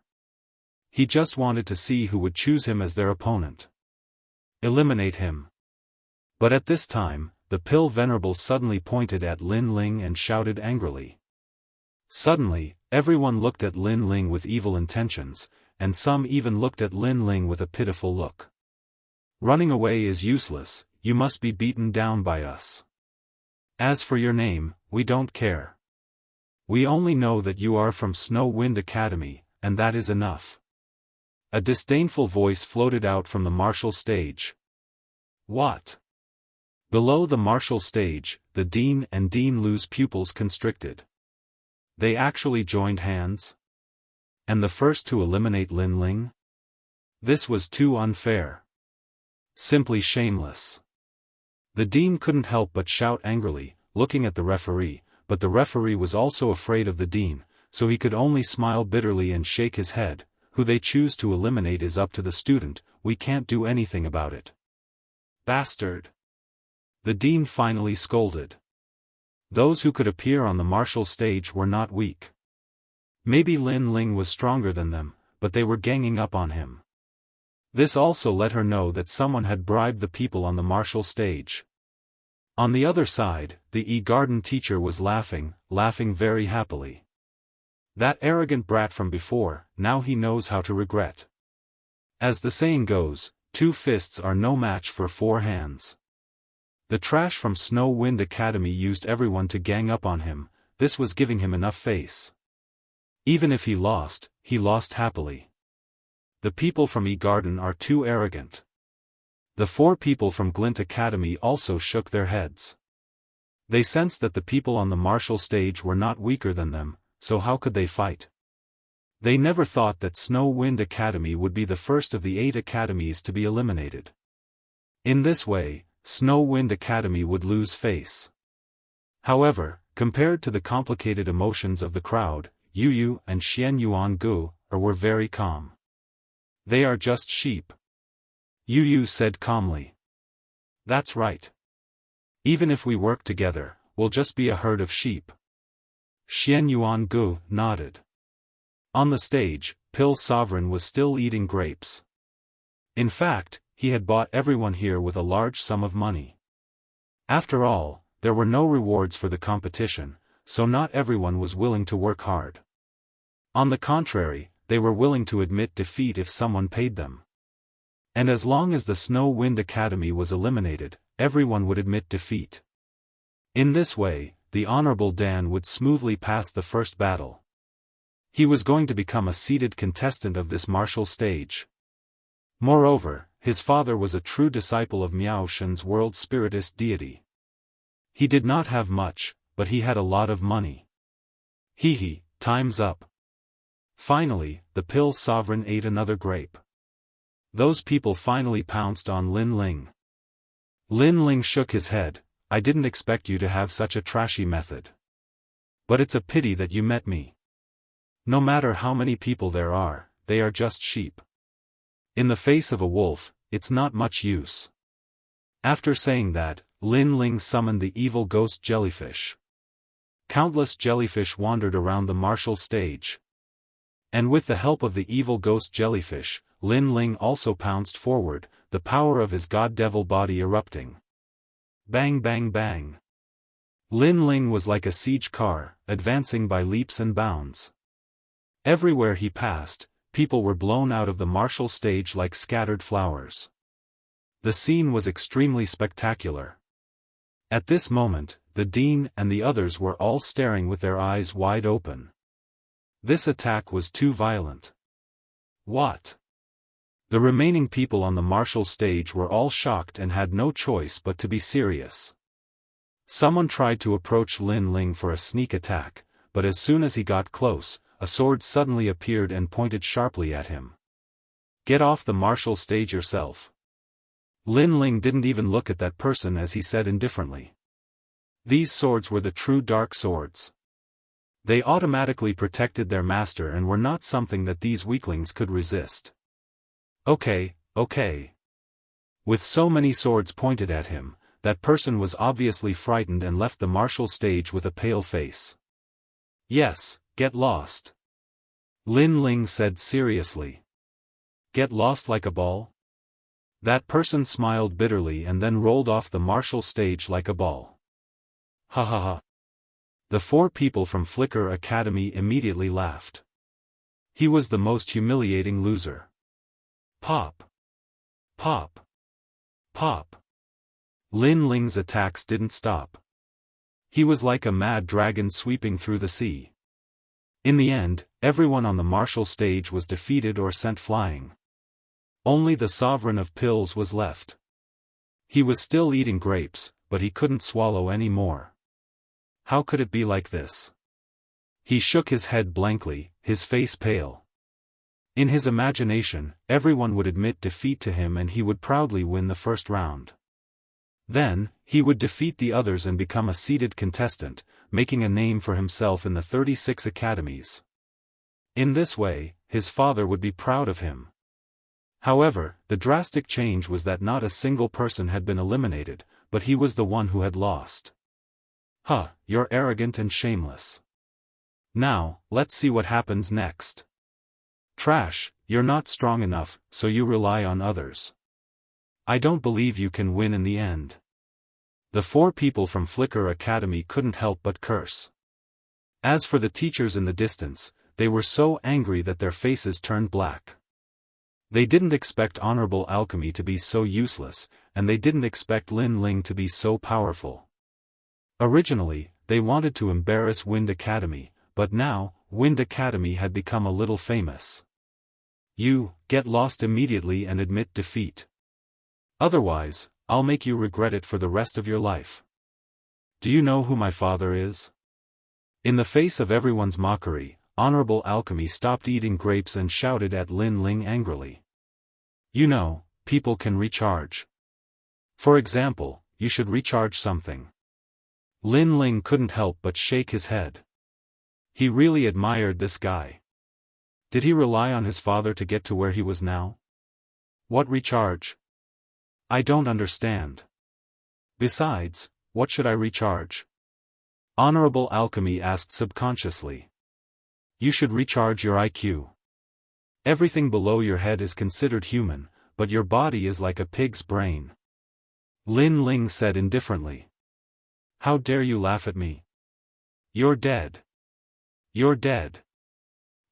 He just wanted to see who would choose him as their opponent. Eliminate him. But at this time, the Pill Venerable suddenly pointed at Lin Ling and shouted angrily. Suddenly, everyone looked at Lin Ling with evil intentions, and some even looked at Lin Ling with a pitiful look. Running away is useless, you must be beaten down by us. As for your name, we don't care. We only know that you are from Snow Wind Academy, and that is enough. A disdainful voice floated out from the martial stage. What? Below the martial stage, the Dean and Dean Lu's pupils constricted. They actually joined hands? And the first to eliminate Lin Ling? This was too unfair. Simply shameless. The Dean couldn't help but shout angrily, looking at the referee, but the referee was also afraid of the Dean, so he could only smile bitterly and shake his head. Who they choose to eliminate is up to the student, we can't do anything about it. Bastard! The Dean finally scolded. Those who could appear on the martial stage were not weak. Maybe Lin Ling was stronger than them, but they were ganging up on him. This also let her know that someone had bribed the people on the martial stage. On the other side, the E-Garden teacher was laughing very happily. That arrogant brat from before, now he knows how to regret. As the saying goes, 2 fists are no match for 4 hands. The trash from Snow Wind Academy used everyone to gang up on him, this was giving him enough face. Even if he lost happily. The people from E-Garden are too arrogant. The 4 people from Glint Academy also shook their heads. They sensed that the people on the martial stage were not weaker than them, so how could they fight? They never thought that Snow Wind Academy would be the first of the 8 academies to be eliminated. In this way, Snow Wind Academy would lose face. However, compared to the complicated emotions of the crowd, Yu Yu and Xian Yuangu were very calm. They are just sheep. Yu Yu said calmly. That's right. Even if we work together, we'll just be a herd of sheep. Xian Yuangu nodded. On the stage, Pill Sovereign was still eating grapes. In fact, he had bought everyone here with a large sum of money. After all, there were no rewards for the competition, so not everyone was willing to work hard. On the contrary, they were willing to admit defeat if someone paid them. And as long as the Snow Wind Academy was eliminated, everyone would admit defeat. In this way, the Honorable Dan would smoothly pass the first battle. He was going to become a seated contestant of this martial stage. Moreover, his father was a true disciple of Miao Shen's world spiritist deity. He did not have much, but he had a lot of money. Hee, time's up. Finally, the Pill Sovereign ate another grape. Those people finally pounced on Lin Ling. Lin Ling shook his head. I didn't expect you to have such a trashy method. But it's a pity that you met me. No matter how many people there are, they are just sheep. In the face of a wolf, it's not much use. After saying that, Lin Ling summoned the evil ghost jellyfish. Countless jellyfish wandered around the martial stage. And with the help of the evil ghost jellyfish, Lin Ling also pounced forward, the power of his god-devil body erupting. Bang bang bang. Lin Ling was like a siege car, advancing by leaps and bounds. Everywhere he passed, people were blown out of the martial stage like scattered flowers. The scene was extremely spectacular. At this moment, the dean and the others were all staring with their eyes wide open. This attack was too violent. What? The remaining people on the martial stage were all shocked and had no choice but to be serious. Someone tried to approach Lin Ling for a sneak attack, but as soon as he got close, a sword suddenly appeared and pointed sharply at him. Get off the martial stage yourself. Lin Ling didn't even look at that person as he said indifferently. These swords were the true dark swords. They automatically protected their master and were not something that these weaklings could resist. Okay. With so many swords pointed at him, that person was obviously frightened and left the martial stage with a pale face. Yes, get lost. Lin Ling said seriously. Get lost like a ball? That person smiled bitterly and then rolled off the martial stage like a ball. Ha ha ha. The 4 people from Flicker Academy immediately laughed. He was the most humiliating loser. Pop. Pop. Pop. Lin Ling's attacks didn't stop. He was like a mad dragon sweeping through the sea. In the end, everyone on the martial stage was defeated or sent flying. Only the Sovereign of Pills was left. He was still eating grapes, but he couldn't swallow any more. How could it be like this? He shook his head blankly, his face pale. In his imagination, everyone would admit defeat to him and he would proudly win the first round. Then, he would defeat the others and become a seated contestant, making a name for himself in the 36 academies. In this way, his father would be proud of him. However, the drastic change was that not a single person had been eliminated, but he was the one who had lost. Huh, you're arrogant and shameless. Now, let's see what happens next. Trash, you're not strong enough, so you rely on others. I don't believe you can win in the end. The 4 people from Flicker Academy couldn't help but curse. As for the teachers in the distance, they were so angry that their faces turned black. They didn't expect Honorable Alchemy to be so useless, and they didn't expect Lin Ling to be so powerful. Originally, they wanted to embarrass Wind Academy, but now, Wind Academy had become a little famous. You, get lost immediately and admit defeat. Otherwise, I'll make you regret it for the rest of your life. Do you know who my father is? In the face of everyone's mockery, Honorable Alchemy stopped eating grapes and shouted at Lin Ling angrily. You know, people can recharge. For example, you should recharge something. Lin Ling couldn't help but shake his head. He really admired this guy. Did he rely on his father to get to where he was now? What recharge? I don't understand. Besides, what should I recharge? Honorable Alchemy asked subconsciously. You should recharge your IQ. Everything below your head is considered human, but your body is like a pig's brain. Lin Ling said indifferently. How dare you laugh at me? You're dead. You're dead.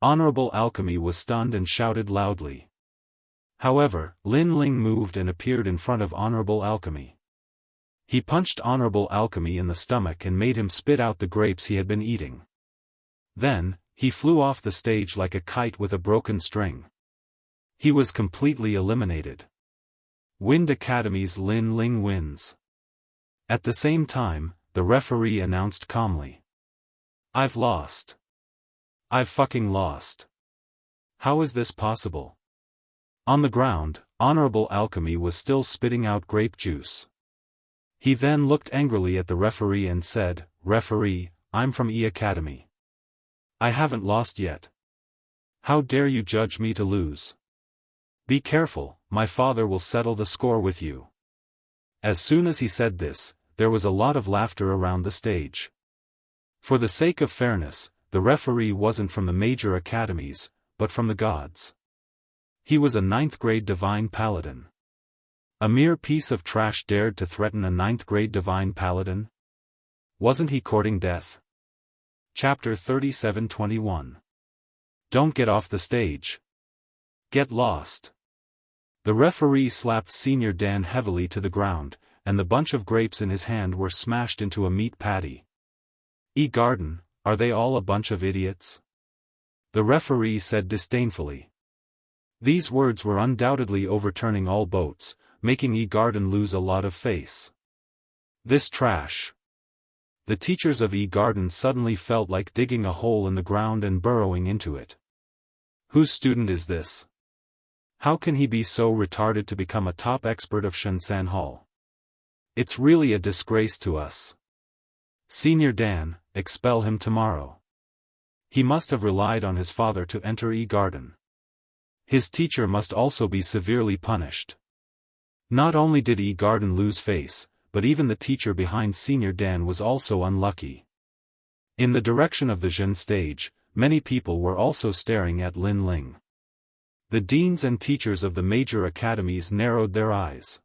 Honorable Alchemy was stunned and shouted loudly. However, Lin Ling moved and appeared in front of Honorable Alchemy. He punched Honorable Alchemy in the stomach and made him spit out the grapes he had been eating. Then, he flew off the stage like a kite with a broken string. He was completely eliminated. Wind Academy's Lin Ling wins. At the same time, the referee announced calmly. I've lost. I've fucking lost. How is this possible? On the ground, Honorable Alchemy was still spitting out grape juice. He then looked angrily at the referee and said, Referee, I'm from E Academy. I haven't lost yet. How dare you judge me to lose? Be careful, my father will settle the score with you. As soon as he said this, there was a lot of laughter around the stage. For the sake of fairness, the referee wasn't from the major academies, but from the gods. He was a 9th grade divine paladin. A mere piece of trash dared to threaten a 9th grade divine paladin? Wasn't he courting death? Chapter 37:21 Don't get off the stage. Get lost. The referee slapped Senior Dan heavily to the ground, and the bunch of grapes in his hand were smashed into a meat patty. Garden, are they all a bunch of idiots? The referee said disdainfully. These words were undoubtedly overturning all boats, making Garden lose a lot of face. This trash. The teachers of Garden suddenly felt like digging a hole in the ground and burrowing into it. Whose student is this? How can he be so retarded to become a top expert of Shenzhen Hall? It's really a disgrace to us. Senior Dan, expel him tomorrow. He must have relied on his father to enter Garden. His teacher must also be severely punished. Not only did Garden lose face, but even the teacher behind Senior Dan was also unlucky. In the direction of the Zhen stage, many people were also staring at Lin Ling. The deans and teachers of the major academies narrowed their eyes.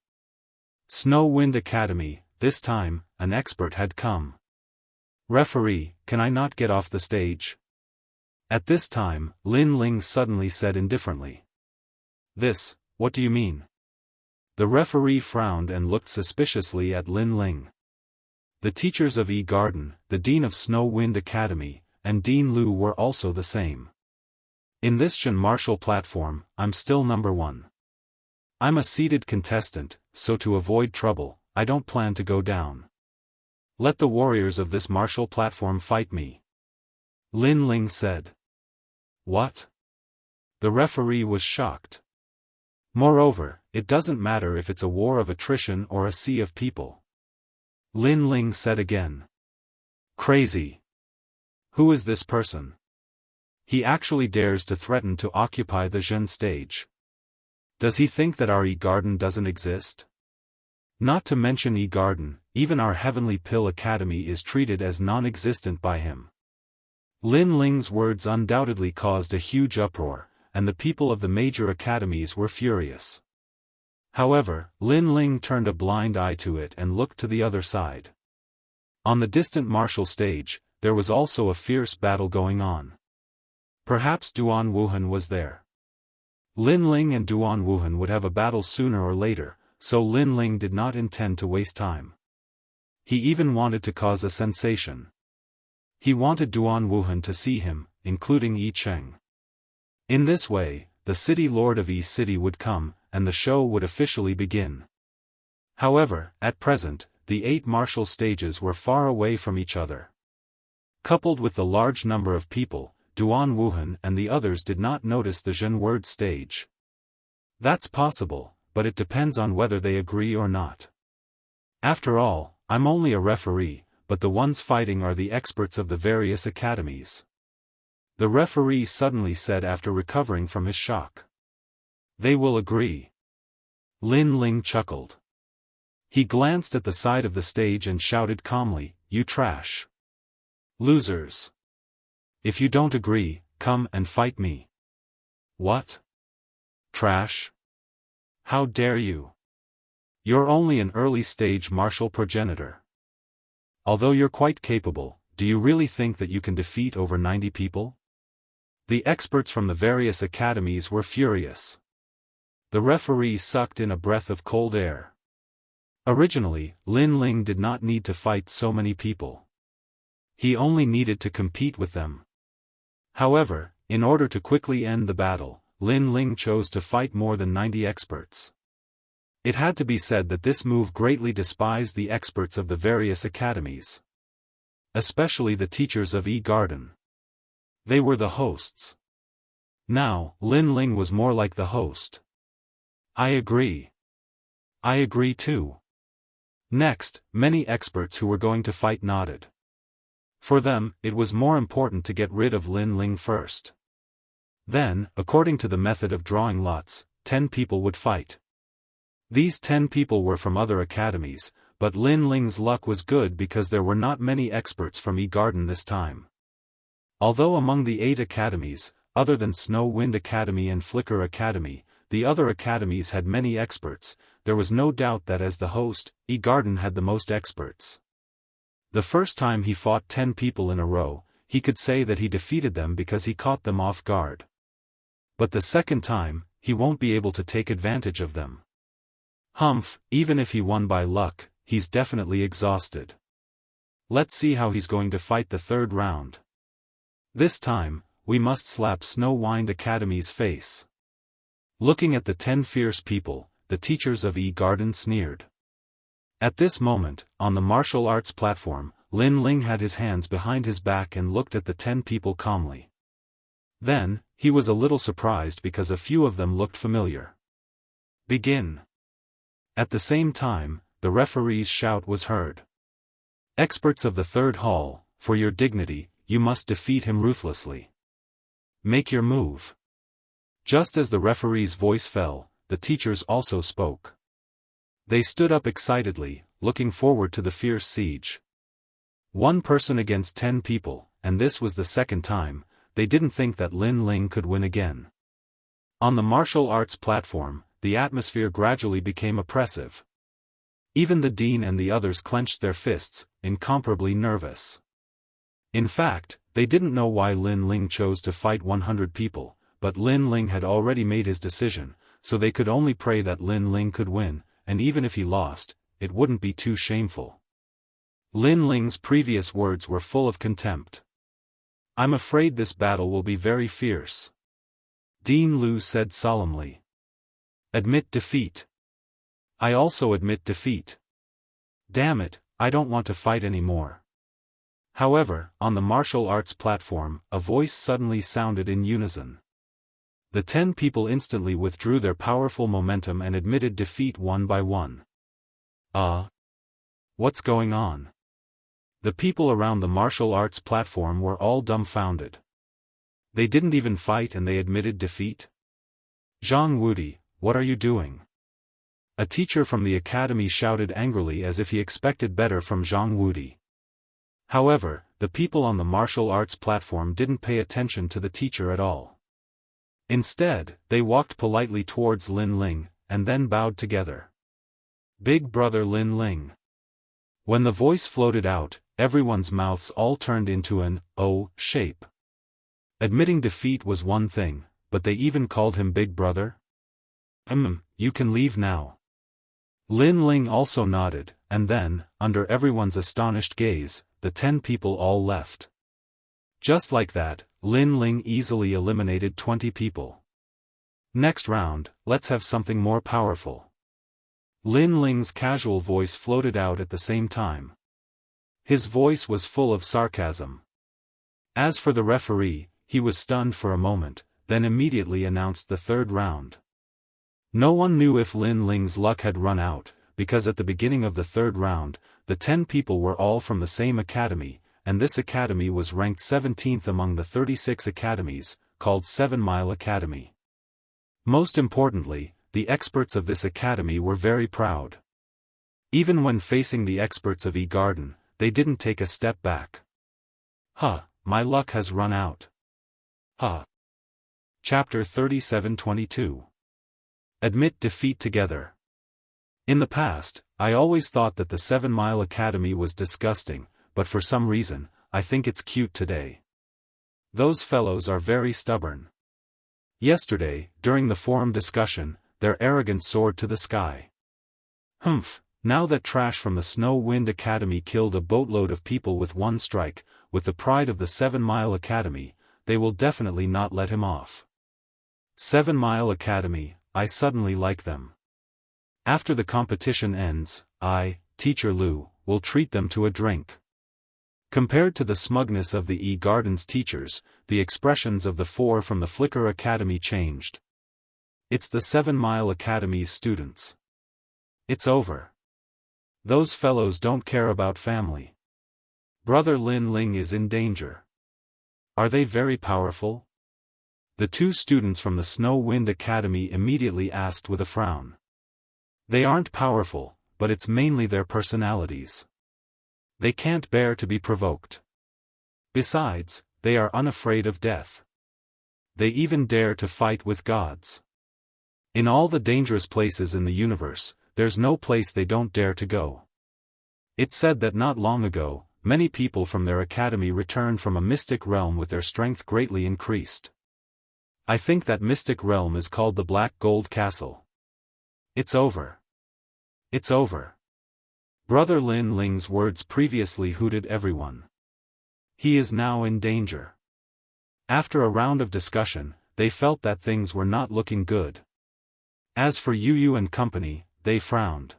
Snow Wind Academy, this time, an expert had come. Referee, can I not get off the stage? At this time, Lin Ling suddenly said indifferently. This, what do you mean? The referee frowned and looked suspiciously at Lin Ling. The teachers of Garden, the dean of Snow Wind Academy, and Dean Lu were also the same. In this Zhen martial platform, I'm still number one. I'm a seated contestant, so to avoid trouble, I don't plan to go down. Let the warriors of this martial platform fight me. Lin Ling said. What? The referee was shocked. Moreover, it doesn't matter if it's a war of attrition or a sea of people. Lin Ling said again. Crazy. Who is this person? He actually dares to threaten to occupy the Zhen stage. Does he think that our Garden doesn't exist? Not to mention Garden, even our Heavenly Pill Academy is treated as non-existent by him. Lin Ling's words undoubtedly caused a huge uproar, and the people of the major academies were furious. However, Lin Ling turned a blind eye to it and looked to the other side. On the distant martial stage, there was also a fierce battle going on. Perhaps Duan Wuhan was there. Lin Ling and Duan Wuhan would have a battle sooner or later, so Lin Ling did not intend to waste time. He even wanted to cause a sensation. He wanted Duan Wuhan to see him, including Yi Cheng. In this way, the city lord of Yi City would come, and the show would officially begin. However, at present, the 8 martial stages were far away from each other. Coupled with the large number of people, Duan Wuhan and the others did not notice the Zhen word stage. That's possible, but it depends on whether they agree or not. After all, I'm only a referee, but the ones fighting are the experts of the various academies. The referee suddenly said after recovering from his shock. They will agree. Lin Ling chuckled. He glanced at the side of the stage and shouted calmly, "You trash. Losers. If you don't agree, come and fight me." What? Trash? How dare you? You're only an early-stage martial progenitor. Although you're quite capable, do you really think that you can defeat over 90 people? The experts from the various academies were furious. The referee sucked in a breath of cold air. Originally, Lin Ling did not need to fight so many people. He only needed to compete with them. However, in order to quickly end the battle, Lin Ling chose to fight more than 90 experts. It had to be said that this move greatly despised the experts of the various academies. Especially the teachers of Garden. They were the hosts. Now, Lin Ling was more like the host. I agree. I agree too. Next, many experts who were going to fight nodded. For them, it was more important to get rid of Lin Ling first. Then, according to the method of drawing lots, 10 people would fight. These 10 people were from other academies, but Lin Ling's luck was good because there were not many experts from Garden this time. Although among the 8 academies, other than Snow Wind Academy and Flicker Academy, the other academies had many experts, there was no doubt that as the host, Garden had the most experts. The first time he fought 10 people in a row, he could say that he defeated them because he caught them off guard. But the second time, he won't be able to take advantage of them. Humph, even if he won by luck, he's definitely exhausted. Let's see how he's going to fight the third round. This time, we must slap Snow Wind Academy's face. Looking at the 10 fierce people, the teachers of E-Garden sneered. At this moment, on the martial arts platform, Lin Ling had his hands behind his back and looked at the 10 people calmly. Then, he was a little surprised because a few of them looked familiar. Begin. At the same time, the referee's shout was heard. Experts of the third hall, for your dignity, you must defeat him ruthlessly. Make your move. Just as the referee's voice fell, the teachers also spoke. They stood up excitedly, looking forward to the fierce siege. 1 person against 10 people, and this was the second time. They didn't think that Lin Ling could win again. On the martial arts platform, the atmosphere gradually became oppressive. Even the dean and the others clenched their fists, incomparably nervous. In fact, they didn't know why Lin Ling chose to fight 100 people, but Lin Ling had already made his decision, so they could only pray that Lin Ling could win, and even if he lost, it wouldn't be too shameful. Lin Ling's previous words were full of contempt. I'm afraid this battle will be very fierce. Dean Lu said solemnly. Admit defeat. I also admit defeat. Damn it, I don't want to fight anymore. However, on the martial arts platform, a voice suddenly sounded in unison. The 10 people instantly withdrew their powerful momentum and admitted defeat one by one. What's going on? The people around the martial arts platform were all dumbfounded. They didn't even fight and they admitted defeat? Zhang Wudi, what are you doing? A teacher from the academy shouted angrily as if he expected better from Zhang Wudi. However, the people on the martial arts platform didn't pay attention to the teacher at all. Instead, they walked politely towards Lin Ling, and then bowed together. Big brother Lin Ling. When the voice floated out, everyone's mouths all turned into an O shape. Admitting defeat was one thing, but they even called him Big Brother? You can leave now. Lin Ling also nodded, and then, under everyone's astonished gaze, the 10 people all left. Just like that, Lin Ling easily eliminated 20 people. Next round, let's have something more powerful. Lin Ling's casual voice floated out at the same time. His voice was full of sarcasm. As for the referee, he was stunned for a moment, then immediately announced the third round. No one knew if Lin Ling's luck had run out, because at the beginning of the third round, the 10 people were all from the same academy, and this academy was ranked 17th among the 36 academies, called 7 Mile Academy. Most importantly, the experts of this academy were very proud. Even when facing the experts of E-Garden, they didn't take a step back. My luck has run out. Chapter 37:22. Admit defeat together. In the past, I always thought that the 7 Mile Academy was disgusting, but for some reason, I think it's cute today. Those fellows are very stubborn. Yesterday, during the forum discussion, their arrogance soared to the sky. Now that trash from the Snow Wind Academy killed a boatload of people with one strike, with the pride of the 7 Mile Academy, they will definitely not let him off. 7 Mile Academy, I suddenly like them. After the competition ends, I, Teacher Lu, will treat them to a drink. Compared to the smugness of the E-Garden's teachers, the expressions of the 4 from the Flicker Academy changed. It's the 7 Mile Academy's students. It's over. Those fellows don't care about family. Brother Lin Ling is in danger. Are they very powerful? The 2 students from the Snow Wind Academy immediately asked with a frown. They aren't powerful, but it's mainly their personalities. They can't bear to be provoked. Besides, they are unafraid of death. They even dare to fight with gods. In all the dangerous places in the universe, there's no place they don't dare to go. It's said that not long ago, many people from their academy returned from a mystic realm with their strength greatly increased. I think that mystic realm is called the Black Gold Castle. It's over. It's over. Brother Lin Ling's words previously hooted everyone. He is now in danger. After a round of discussion, they felt that things were not looking good. As for Yu and company, they frowned.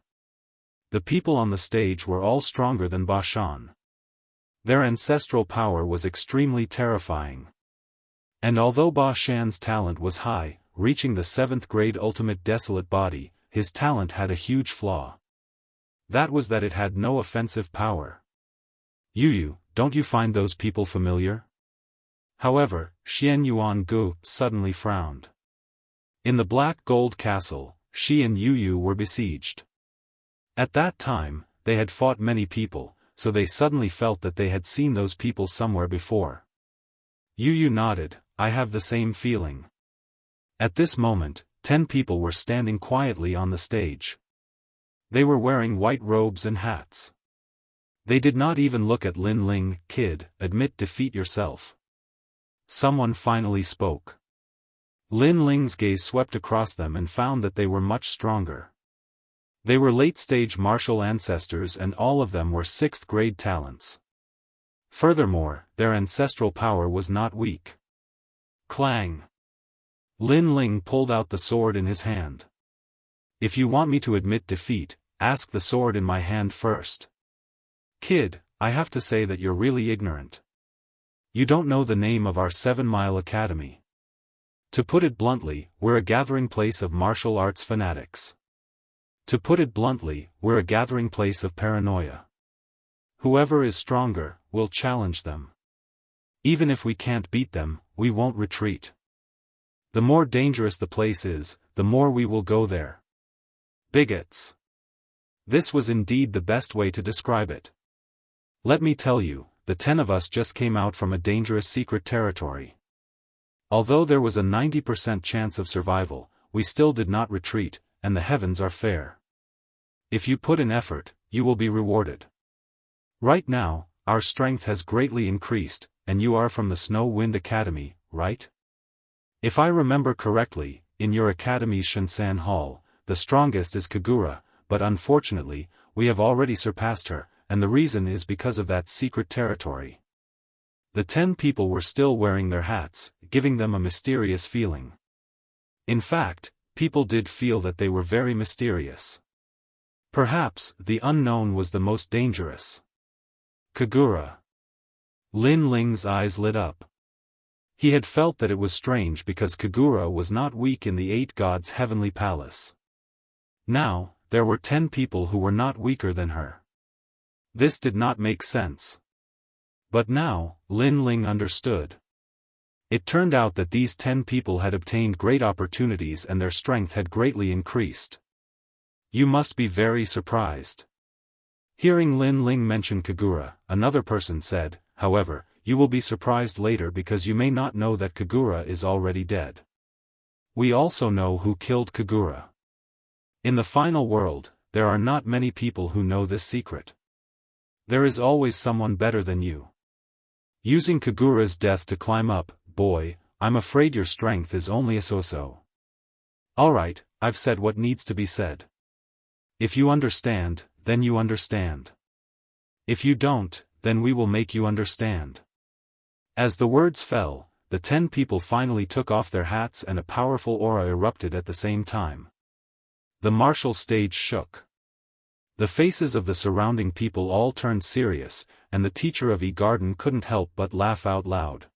The people on the stage were all stronger than Ba Shan. Their ancestral power was extremely terrifying. And although Ba Shan's talent was high, reaching the 7th grade ultimate desolate body, his talent had a huge flaw. That was that it had no offensive power. Yu, don't you find those people familiar? However, Xian Yuan Gu suddenly frowned. In the Black Gold Castle, she and Yu were besieged. At that time, they had fought many people, so they suddenly felt that they had seen those people somewhere before. Yu nodded, I have the same feeling. At this moment, 10 people were standing quietly on the stage. They were wearing white robes and hats. They did not even look at Lin Ling. Kid, admit defeat yourself. Someone finally spoke. Lin Ling's gaze swept across them and found that they were much stronger. They were late-stage martial ancestors and all of them were 6th grade talents. Furthermore, their ancestral power was not weak. Clang! Lin Ling pulled out the sword in his hand. If you want me to admit defeat, ask the sword in my hand first. Kid, I have to say that you're really ignorant. You don't know the name of our 7-Mile Academy. To put it bluntly, we're a gathering place of martial arts fanatics. To put it bluntly, we're a gathering place of paranoia. Whoever is stronger, will challenge them. Even if we can't beat them, we won't retreat. The more dangerous the place is, the more we will go there. Bigots. This was indeed the best way to describe it. Let me tell you, the 10 of us just came out from a dangerous secret territory. Although there was a 90% chance of survival, we still did not retreat, and the heavens are fair. If you put in effort, you will be rewarded. Right now, our strength has greatly increased, and you are from the Snow Wind Academy, right? If I remember correctly, in your academy's Shinsan Hall, the strongest is Kagura, but unfortunately, we have already surpassed her, and the reason is because of that secret territory. The 10 people were still wearing their hats, giving them a mysterious feeling. In fact, people did feel that they were very mysterious. Perhaps, the unknown was the most dangerous. Kagura. Lin Ling's eyes lit up. He had felt that it was strange because Kagura was not weak in the 8 gods' heavenly palace. Now, there were 10 people who were not weaker than her. This did not make sense. But now, Lin Ling understood. It turned out that these 10 people had obtained great opportunities and their strength had greatly increased. You must be very surprised. Hearing Lin Ling mention Kagura, another person said, however, you will be surprised later because you may not know that Kagura is already dead. We also know who killed Kagura. In the final world, there are not many people who know this secret. There is always someone better than you. Using Kagura's death to climb up, boy, I'm afraid your strength is only a so-so. Alright, I've said what needs to be said. If you understand, then you understand. If you don't, then we will make you understand. As the words fell, the 10 people finally took off their hats and a powerful aura erupted at the same time. The martial stage shook. The faces of the surrounding people all turned serious, and the teacher of E-Garden couldn't help but laugh out loud.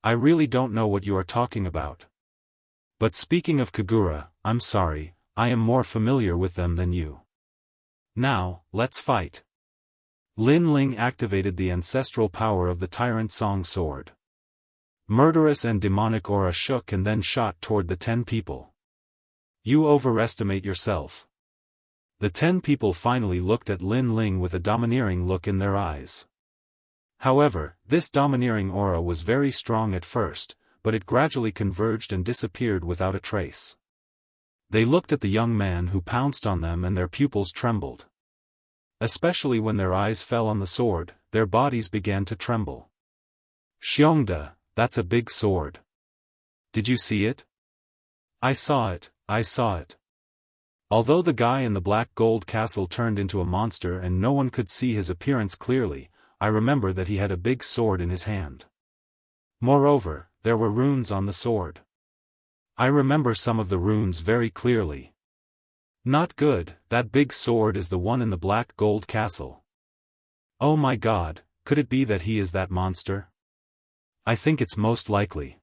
I really don't know what you are talking about. But speaking of Kagura, I'm sorry, I am more familiar with them than you. Now, let's fight. Lin Ling activated the ancestral power of the Tyrant Song Sword. Murderous and demonic aura shook and then shot toward the 10 people. You overestimate yourself. The 10 people finally looked at Lin Ling with a domineering look in their eyes. However, this domineering aura was very strong at first, but it gradually converged and disappeared without a trace. They looked at the young man who pounced on them and their pupils trembled. Especially when their eyes fell on the sword, their bodies began to tremble. Xiongda, that's a big sword. Did you see it? I saw it, I saw it. Although the guy in the black gold castle turned into a monster and no one could see his appearance clearly, I remember that he had a big sword in his hand. Moreover, there were runes on the sword. I remember some of the runes very clearly. Not good, that big sword is the one in the black gold castle. Oh my god, could it be that he is that monster? I think it's most likely.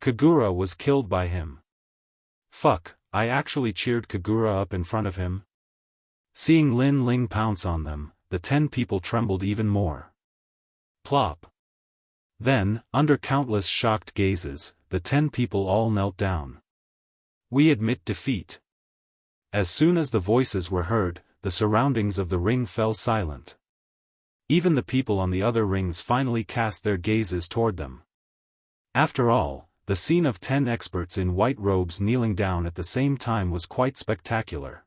Kagura was killed by him. Fuck, I actually cheered Kagura up in front of him. Seeing Lin Ling pounce on them, the 10 people trembled even more. Plop. Then, under countless shocked gazes, the 10 people all knelt down. We admit defeat. As soon as the voices were heard, the surroundings of the ring fell silent. Even the people on the other rings finally cast their gazes toward them. After all, the scene of 10 experts in white robes kneeling down at the same time was quite spectacular.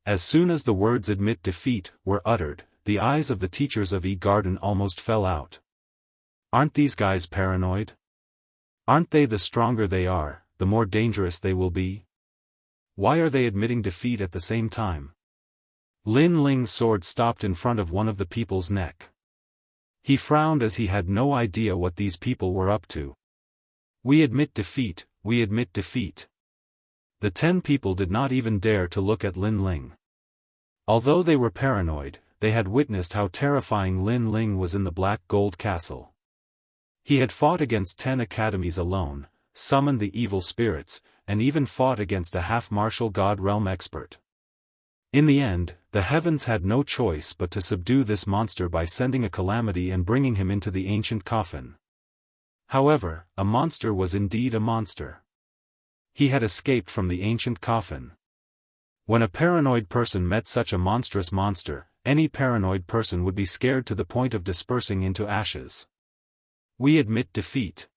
As soon as the words "admit defeat" were uttered, the eyes of the teachers of E-Garden almost fell out. Aren't these guys paranoid? Aren't they the stronger they are, the more dangerous they will be? Why are they admitting defeat at the same time? Lin Ling's sword stopped in front of one of the people's neck. He frowned as he had no idea what these people were up to. We admit defeat, we admit defeat. The 10 people did not even dare to look at Lin Ling. Although they were paranoid, they had witnessed how terrifying Lin Ling was in the Black Gold Castle. He had fought against 10 academies alone, summoned the evil spirits, and even fought against a half-martial god realm expert. In the end, the heavens had no choice but to subdue this monster by sending a calamity and bringing him into the ancient coffin. However, a monster was indeed a monster. He had escaped from the ancient coffin. When a paranoid person met such a monstrous monster, any paranoid person would be scared to the point of dispersing into ashes. We admit defeat.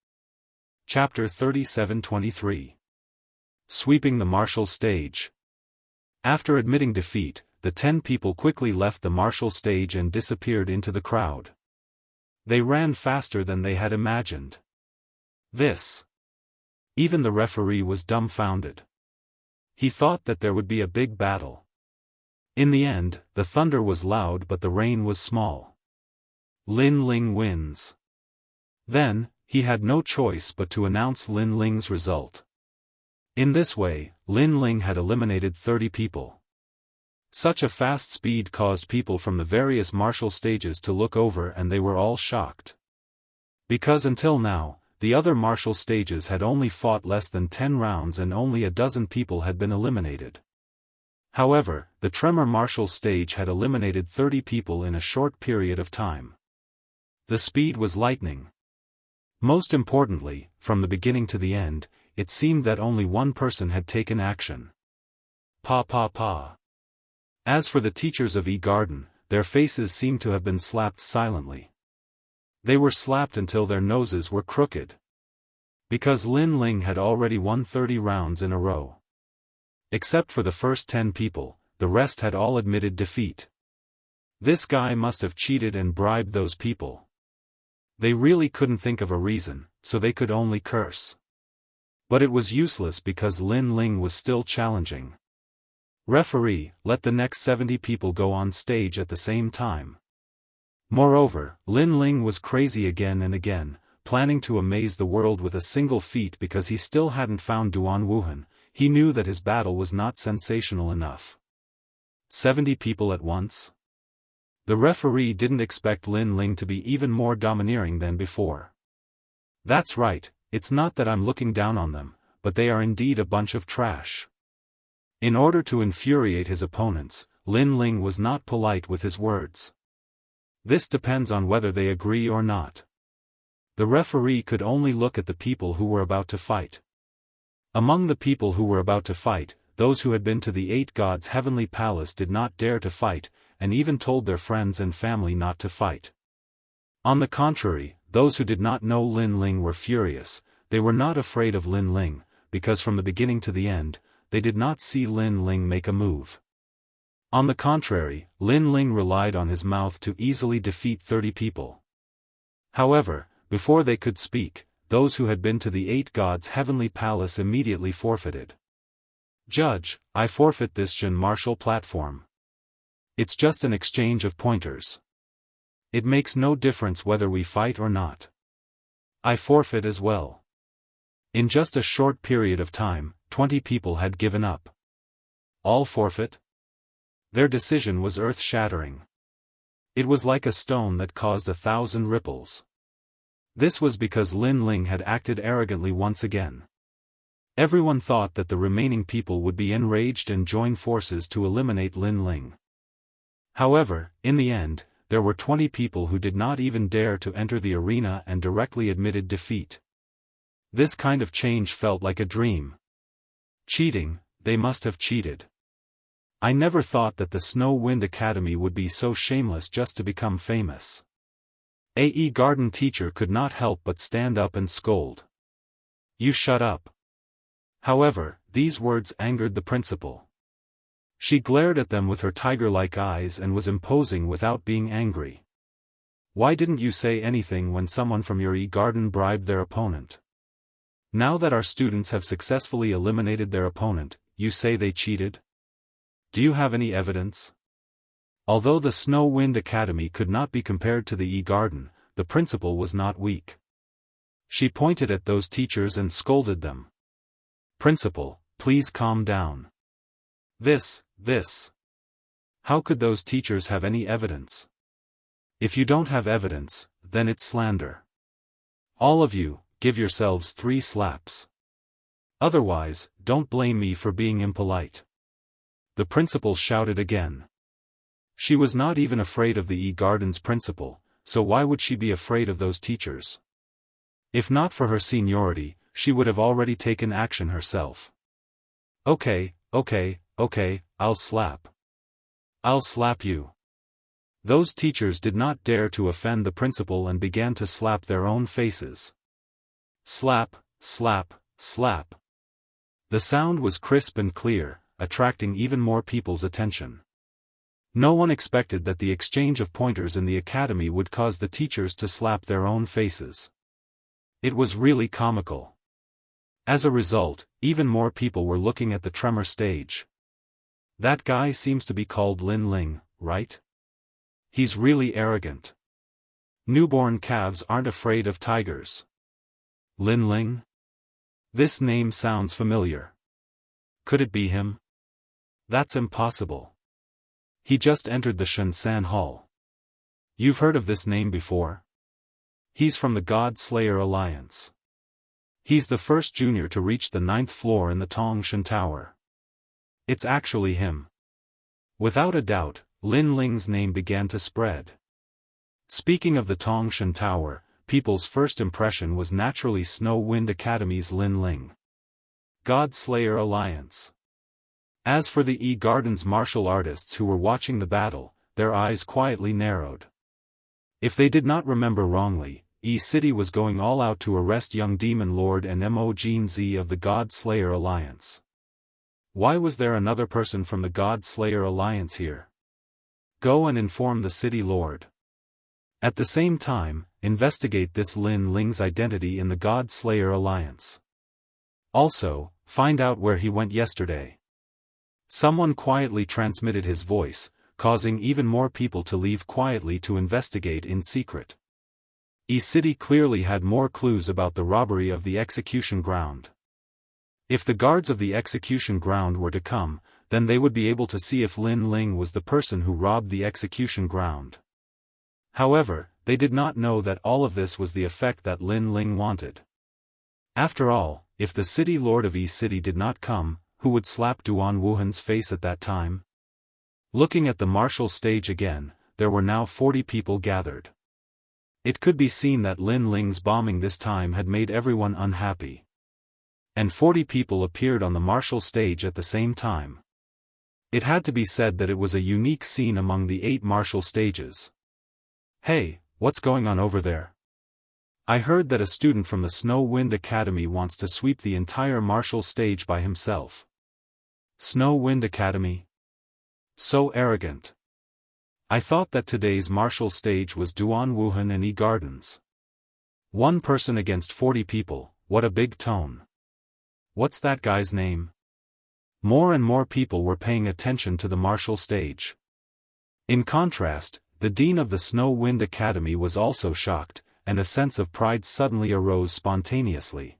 Chapter 37-23. Sweeping the martial stage. After admitting defeat, the 10 people quickly left the martial stage and disappeared into the crowd. They ran faster than they had imagined. Even the referee was dumbfounded. He thought that there would be a big battle. In the end, the thunder was loud but the rain was small. Lin Ling wins. Then, he had no choice but to announce Lin Ling's result. In this way, Lin Ling had eliminated 30 people. Such a fast speed caused people from the various martial stages to look over and they were all shocked. Because until now, the other martial stages had only fought less than 10 rounds and only a dozen people had been eliminated. However, the Tremor martial stage had eliminated 30 people in a short period of time. The speed was lightning. Most importantly, from the beginning to the end, it seemed that only one person had taken action. Pa. As for the teachers of E-Garden, their faces seemed to have been slapped silently. They were slapped until their noses were crooked. Because Lin Ling had already won 30 rounds in a row. Except for the first 10 people, the rest had all admitted defeat. This guy must have cheated and bribed those people. They really couldn't think of a reason, so they could only curse. But it was useless because Lin Ling was still challenging. Referee, let the next 70 people go on stage at the same time. Moreover, Lin Ling was crazy again and again, planning to amaze the world with a single feat because he still hadn't found Duan Wuhan. He knew that his battle was not sensational enough. 70 people at once? The referee didn't expect Lin Ling to be even more domineering than before. That's right, it's not that I'm looking down on them, but they are indeed a bunch of trash. In order to infuriate his opponents, Lin Ling was not polite with his words. This depends on whether they agree or not. The referee could only look at the people who were about to fight. Among the people who were about to fight, those who had been to the 8 gods' heavenly palace did not dare to fight, and even told their friends and family not to fight. On the contrary, those who did not know Lin Ling were furious. They were not afraid of Lin Ling, because from the beginning to the end, they did not see Lin Ling make a move. On the contrary, Lin Ling relied on his mouth to easily defeat 30 people. However, before they could speak, those who had been to the 8 gods' heavenly palace immediately forfeited. Judge, I forfeit this Jin martial platform. It's just an exchange of pointers. It makes no difference whether we fight or not. I forfeit as well. In just a short period of time, 20 people had given up. All forfeit? Their decision was earth-shattering. It was like a stone that caused 1,000 ripples. This was because Lin Ling had acted arrogantly once again. Everyone thought that the remaining people would be enraged and join forces to eliminate Lin Ling. However, in the end, there were 20 people who did not even dare to enter the arena and directly admitted defeat. This kind of change felt like a dream. Cheating, they must have cheated. I never thought that the Snow Wind Academy would be so shameless just to become famous. A garden teacher could not help but stand up and scold. You shut up. However, these words angered the principal. She glared at them with her tiger-like eyes and was imposing without being angry. Why didn't you say anything when someone from your garden bribed their opponent? Now that our students have successfully eliminated their opponent, you say they cheated? Do you have any evidence? Although the Snow Wind Academy could not be compared to the garden, the principal was not weak. She pointed at those teachers and scolded them. Principal, please calm down. This. How could those teachers have any evidence? If you don't have evidence, then it's slander. All of you, give yourselves 3 slaps. Otherwise, don't blame me for being impolite. The principal shouted again. She was not even afraid of the garden's principal, so why would she be afraid of those teachers? If not for her seniority, she would have already taken action herself. Okay, I'll slap. I'll slap you. Those teachers did not dare to offend the principal and began to slap their own faces. Slap, slap, slap. The sound was crisp and clear, attracting even more people's attention. No one expected that the exchange of pointers in the academy would cause the teachers to slap their own faces. It was really comical. As a result, even more people were looking at the tremor stage. That guy seems to be called Lin Ling, right? He's really arrogant. Newborn calves aren't afraid of tigers. Lin Ling? This name sounds familiar. Could it be him? That's impossible. He just entered the Shensan Hall. You've heard of this name before? He's from the God Slayer Alliance. He's the first junior to reach the 9th floor in the Tongshan Tower. It's actually him. Without a doubt, Lin Ling's name began to spread. Speaking of the Tongshan Tower, people's first impression was naturally Snow Wind Academy's Lin Ling. God Slayer Alliance. As for the Garden's martial artists who were watching the battle, their eyes quietly narrowed. If they did not remember wrongly, City was going all out to arrest young Demon Lord and Mo Jinzi of the God Slayer Alliance. Why was there another person from the God Slayer Alliance here? Go and inform the City Lord. At the same time, investigate this Lin Ling's identity in the God Slayer Alliance. Also, find out where he went yesterday. Someone quietly transmitted his voice, causing even more people to leave quietly to investigate in secret. City clearly had more clues about the robbery of the execution ground. If the guards of the execution ground were to come, then they would be able to see if Lin Ling was the person who robbed the execution ground. However, they did not know that all of this was the effect that Lin Ling wanted. After all, if the City Lord of City did not come, who would slap Duan Wuhan's face at that time? Looking at the martial stage again, there were now 40 people gathered. It could be seen that Lin Ling's bombing this time had made everyone unhappy. And 40 people appeared on the martial stage at the same time. It had to be said that it was a unique scene among the 8 martial stages. Hey, what's going on over there? I heard that a student from the Snow Wind Academy wants to sweep the entire martial stage by himself. Snow Wind Academy? So arrogant. I thought that today's martial stage was Duan Wuhan and E Gardens. One person against 40 people, what a big tone. What's that guy's name? More and more people were paying attention to the martial stage. In contrast, the dean of the Snow Wind Academy was also shocked, and a sense of pride suddenly arose spontaneously.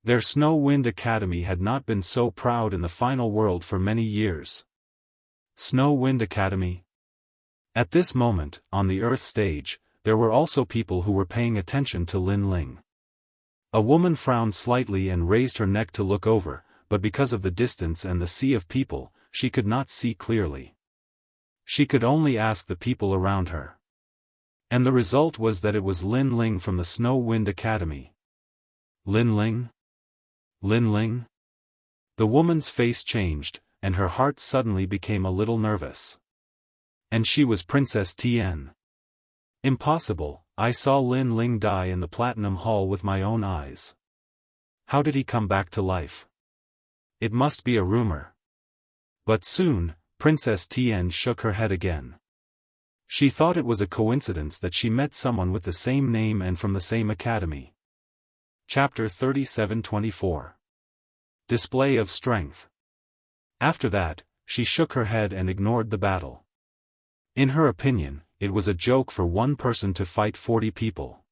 Their Snow Wind Academy had not been so proud in the final world for many years. Snow Wind Academy? At this moment, on the Earth stage, there were also people who were paying attention to Lin Ling. A woman frowned slightly and raised her neck to look over, but because of the distance and the sea of people, she could not see clearly. She could only ask the people around her. And the result was that it was Lin Ling from the Snow Wind Academy. Lin Ling? Lin Ling? The woman's face changed, and her heart suddenly became a little nervous. And she was Princess Tian. Impossible, I saw Lin Ling die in the Platinum Hall with my own eyes. How did he come back to life? It must be a rumor. But soon, Princess Tian shook her head again. She thought it was a coincidence that she met someone with the same name and from the same academy. Chapter 37-24. Display of Strength. After that, she shook her head and ignored the battle. In her opinion, it was a joke for one person to fight 40 people.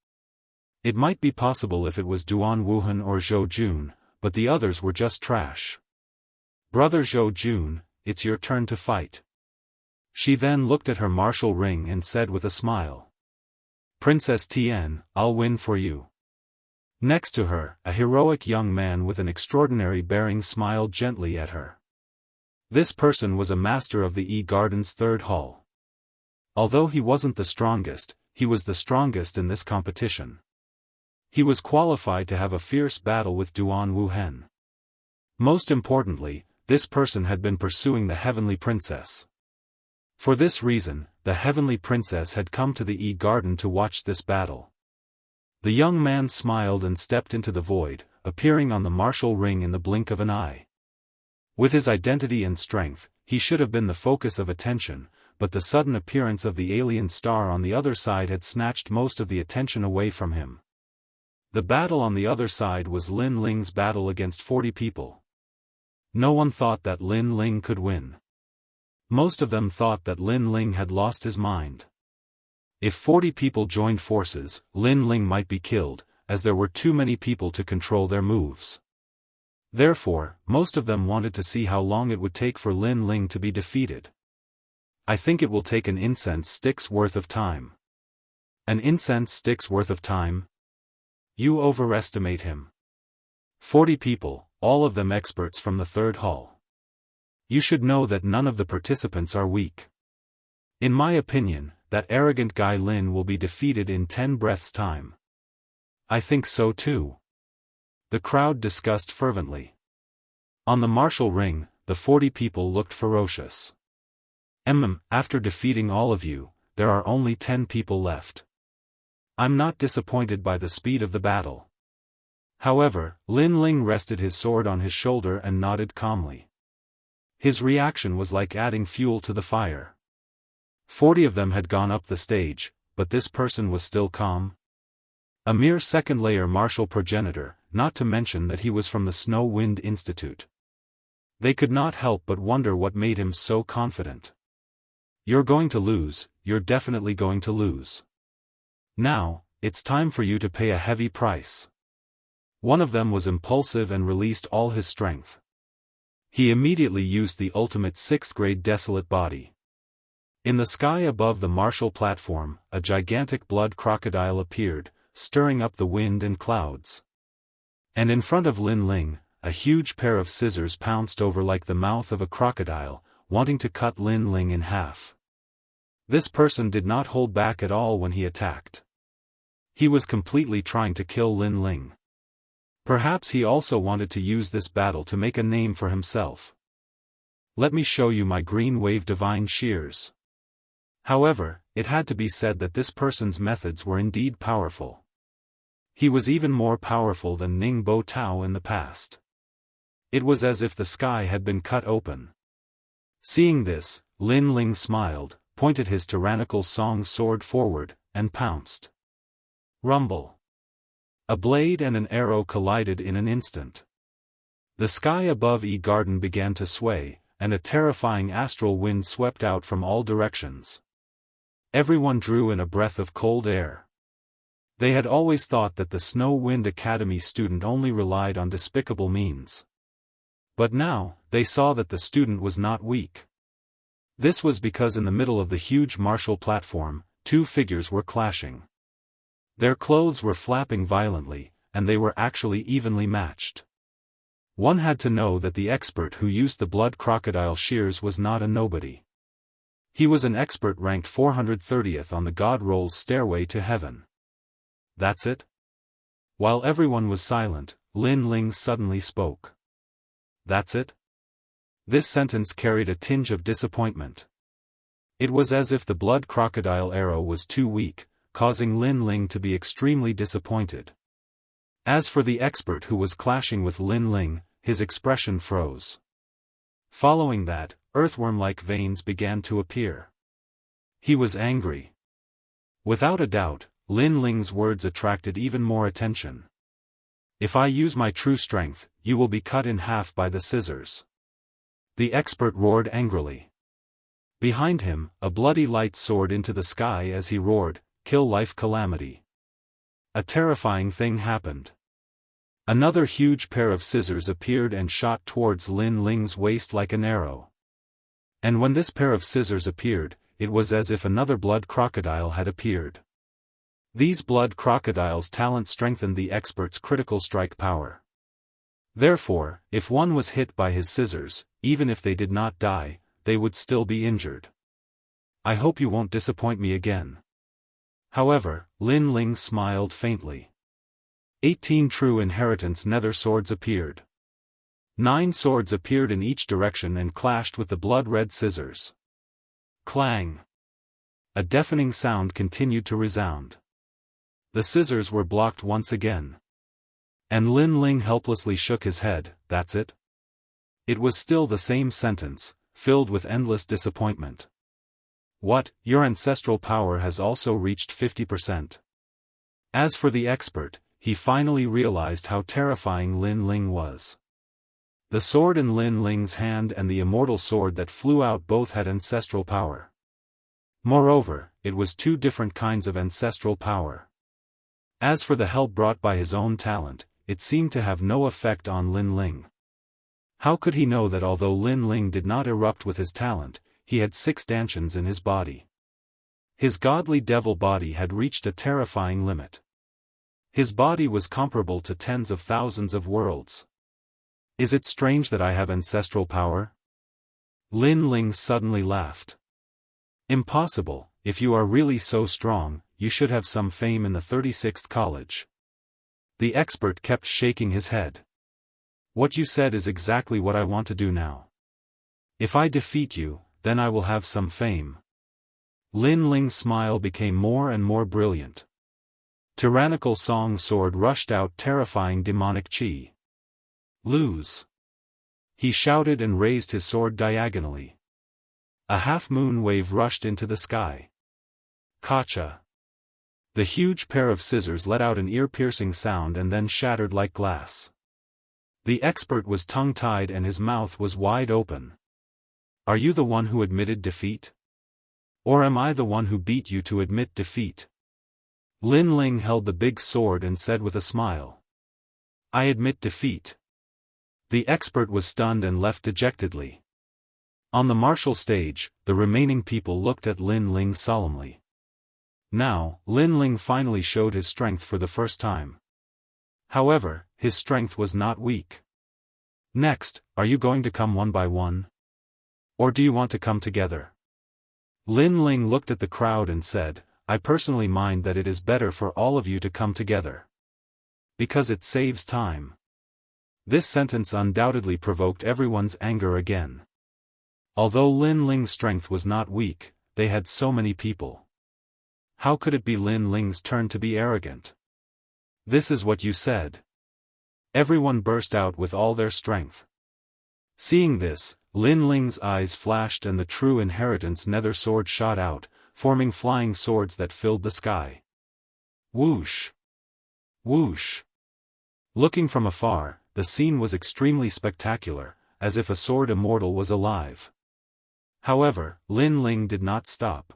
It might be possible if it was Duan Wuhan or Zhou Jun, but the others were just trash. Brother Zhou Jun, it's your turn to fight. She then looked at her martial ring and said with a smile. Princess Tian, I'll win for you. Next to her, a heroic young man with an extraordinary bearing smiled gently at her. This person was a master of the E Garden's third hall. Although he wasn't the strongest, he was the strongest in this competition. He was qualified to have a fierce battle with Duan Wuhan. Most importantly, this person had been pursuing the Heavenly Princess. For this reason, the Heavenly Princess had come to the E Garden to watch this battle. The young man smiled and stepped into the void, appearing on the martial ring in the blink of an eye. With his identity and strength, he should have been the focus of attention, but the sudden appearance of the alien star on the other side had snatched most of the attention away from him. The battle on the other side was Lin Ling's battle against 40 people. No one thought that Lin Ling could win. Most of them thought that Lin Ling had lost his mind. If 40 people joined forces, Lin Ling might be killed, as there were too many people to control their moves. Therefore, most of them wanted to see how long it would take for Lin Ling to be defeated. I think it will take an incense stick's worth of time. An incense stick's worth of time? You overestimate him. 40 people, all of them experts from the third hall. You should know that none of the participants are weak. In my opinion, that arrogant guy Lin will be defeated in 10 breaths' time. I think so too. The crowd discussed fervently. On the martial ring, the 40 people looked ferocious. After defeating all of you, there are only 10 people left. I'm not disappointed by the speed of the battle. However, Lin Ling rested his sword on his shoulder and nodded calmly. His reaction was like adding fuel to the fire. 40 of them had gone up the stage, but this person was still calm. A mere second-layer martial progenitor, not to mention that he was from the Snow Wind Institute. They could not help but wonder what made him so confident. You're going to lose, you're definitely going to lose. Now, it's time for you to pay a heavy price. One of them was impulsive and released all his strength. He immediately used the ultimate 6th grade desolate body. In the sky above the martial platform, a gigantic blood crocodile appeared, stirring up the wind and clouds. And in front of Lin Ling, a huge pair of scissors pounced over like the mouth of a crocodile, wanting to cut Lin Ling in half. This person did not hold back at all when he attacked. He was completely trying to kill Lin Ling. Perhaps he also wanted to use this battle to make a name for himself. Let me show you my green wave divine shears. However, it had to be said that this person's methods were indeed powerful. He was even more powerful than Ning Bo Tao in the past. It was as if the sky had been cut open. Seeing this, Lin Ling smiled, pointed his tyrannical song sword forward, and pounced. Rumble. A blade and an arrow collided in an instant. The sky above E Garden began to sway, and a terrifying astral wind swept out from all directions. Everyone drew in a breath of cold air. They had always thought that the Snow Wind Academy student only relied on despicable means. But now, they saw that the student was not weak. This was because in the middle of the huge martial platform, two figures were clashing. Their clothes were flapping violently, and they were actually evenly matched. One had to know that the expert who used the blood crocodile shears was not a nobody. He was an expert ranked 430th on the God Roll's stairway to heaven. That's it? While everyone was silent, Lin Ling suddenly spoke. That's it? This sentence carried a tinge of disappointment. It was as if the blood crocodile arrow was too weak, causing Lin Ling to be extremely disappointed. As for the expert who was clashing with Lin Ling, his expression froze. Following that, earthworm-like veins began to appear. He was angry. Without a doubt, Lin Ling's words attracted even more attention. If I use my true strength, you will be cut in half by the scissors. The expert roared angrily. Behind him, a bloody light soared into the sky as he roared, "Kill life calamity." A terrifying thing happened. Another huge pair of scissors appeared and shot towards Lin Ling's waist like an arrow. And when this pair of scissors appeared, it was as if another blood crocodile had appeared. These blood crocodiles' talent strengthened the expert's critical strike power. Therefore, if one was hit by his scissors, even if they did not die, they would still be injured. I hope you won't disappoint me again. However, Lin Ling smiled faintly. 18 true inheritance nether swords appeared. 9 swords appeared in each direction and clashed with the blood-red scissors. Clang! A deafening sound continued to resound. The scissors were blocked once again. And Lin Ling helplessly shook his head. That's it? It was still the same sentence, filled with endless disappointment. What, your ancestral power has also reached 50%. As for the expert, he finally realized how terrifying Lin Ling was. The sword in Lin Ling's hand and the immortal sword that flew out both had ancestral power. Moreover, it was two different kinds of ancestral power. As for the help brought by his own talent, it seemed to have no effect on Lin Ling. How could he know that although Lin Ling did not erupt with his talent, he had 6 stanchions in his body? His godly devil body had reached a terrifying limit. His body was comparable to tens of thousands of worlds. Is it strange that I have ancestral power? Lin Ling suddenly laughed. Impossible, if you are really so strong, you should have some fame in the 36th college. The expert kept shaking his head. What you said is exactly what I want to do now. If I defeat you, then I will have some fame. Lin Ling's smile became more and more brilliant. Tyrannical song sword rushed out terrifying demonic chi. Lose! He shouted and raised his sword diagonally. A half-moon wave rushed into the sky. Kacha! The huge pair of scissors let out an ear-piercing sound and then shattered like glass. The expert was tongue-tied and his mouth was wide open. Are you the one who admitted defeat? Or am I the one who beat you to admit defeat? Lin Ling held the big sword and said with a smile. I admit defeat. The expert was stunned and left dejectedly. On the martial stage, the remaining people looked at Lin Ling solemnly. Now, Lin Ling finally showed his strength for the first time. However, his strength was not weak. Next, are you going to come one by one? Or do you want to come together? Lin Ling looked at the crowd and said, I personally mind that it is better for all of you to come together. Because it saves time. This sentence undoubtedly provoked everyone's anger again. Although Lin Ling's strength was not weak, they had so many people. How could it be Lin Ling's turn to be arrogant? This is what you said. Everyone burst out with all their strength. Seeing this, Lin Ling's eyes flashed and the true inheritance nether sword shot out, forming flying swords that filled the sky. Whoosh! Whoosh! Looking from afar, the scene was extremely spectacular, as if a sword immortal was alive. However, Lin Ling did not stop.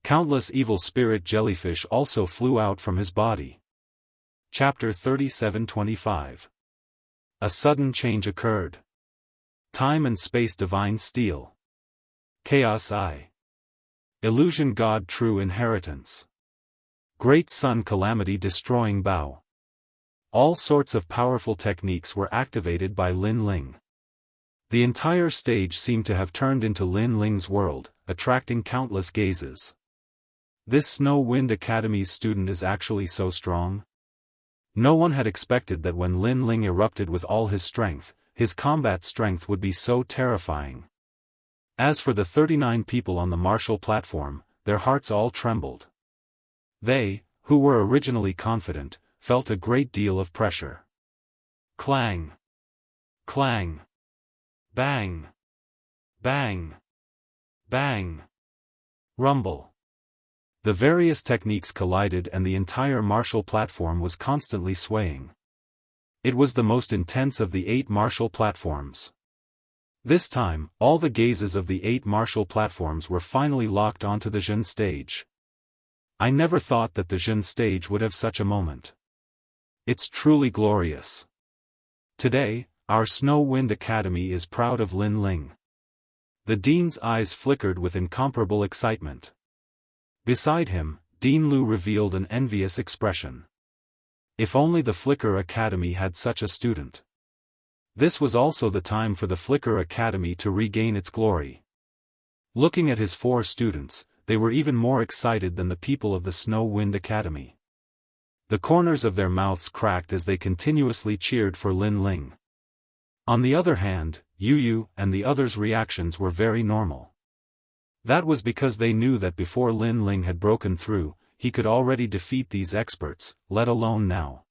Countless evil spirit jellyfish also flew out from his body. Chapter 37:25. A sudden change occurred. Time and space divine steel. Chaos eye. Illusion god true inheritance. Great sun calamity destroying bow. All sorts of powerful techniques were activated by Lin Ling. The entire stage seemed to have turned into Lin Ling's world, attracting countless gazes. This Snow Wind Academy's student is actually so strong? No one had expected that when Lin Ling erupted with all his strength, his combat strength would be so terrifying. As for the 39 people on the martial platform, their hearts all trembled. They, who were originally confident, felt a great deal of pressure. Clang! Clang! Bang! Bang! Bang! Rumble! The various techniques collided and the entire martial platform was constantly swaying. It was the most intense of the 8 martial platforms. This time, all the gazes of the 8 martial platforms were finally locked onto the Jin stage. I never thought that the Jin stage would have such a moment. It's truly glorious. Today, our Snow Wind Academy is proud of Lin Ling. The dean's eyes flickered with incomparable excitement. Beside him, Dean Lu revealed an envious expression. If only the Flicker Academy had such a student. This was also the time for the Flicker Academy to regain its glory. Looking at his 4 students, they were even more excited than the people of the Snow Wind Academy. The corners of their mouths cracked as they continuously cheered for Lin Ling. On the other hand, Yu Yu and the others' reactions were very normal. That was because they knew that before Lin Ling had broken through, he could already defeat these experts, let alone now.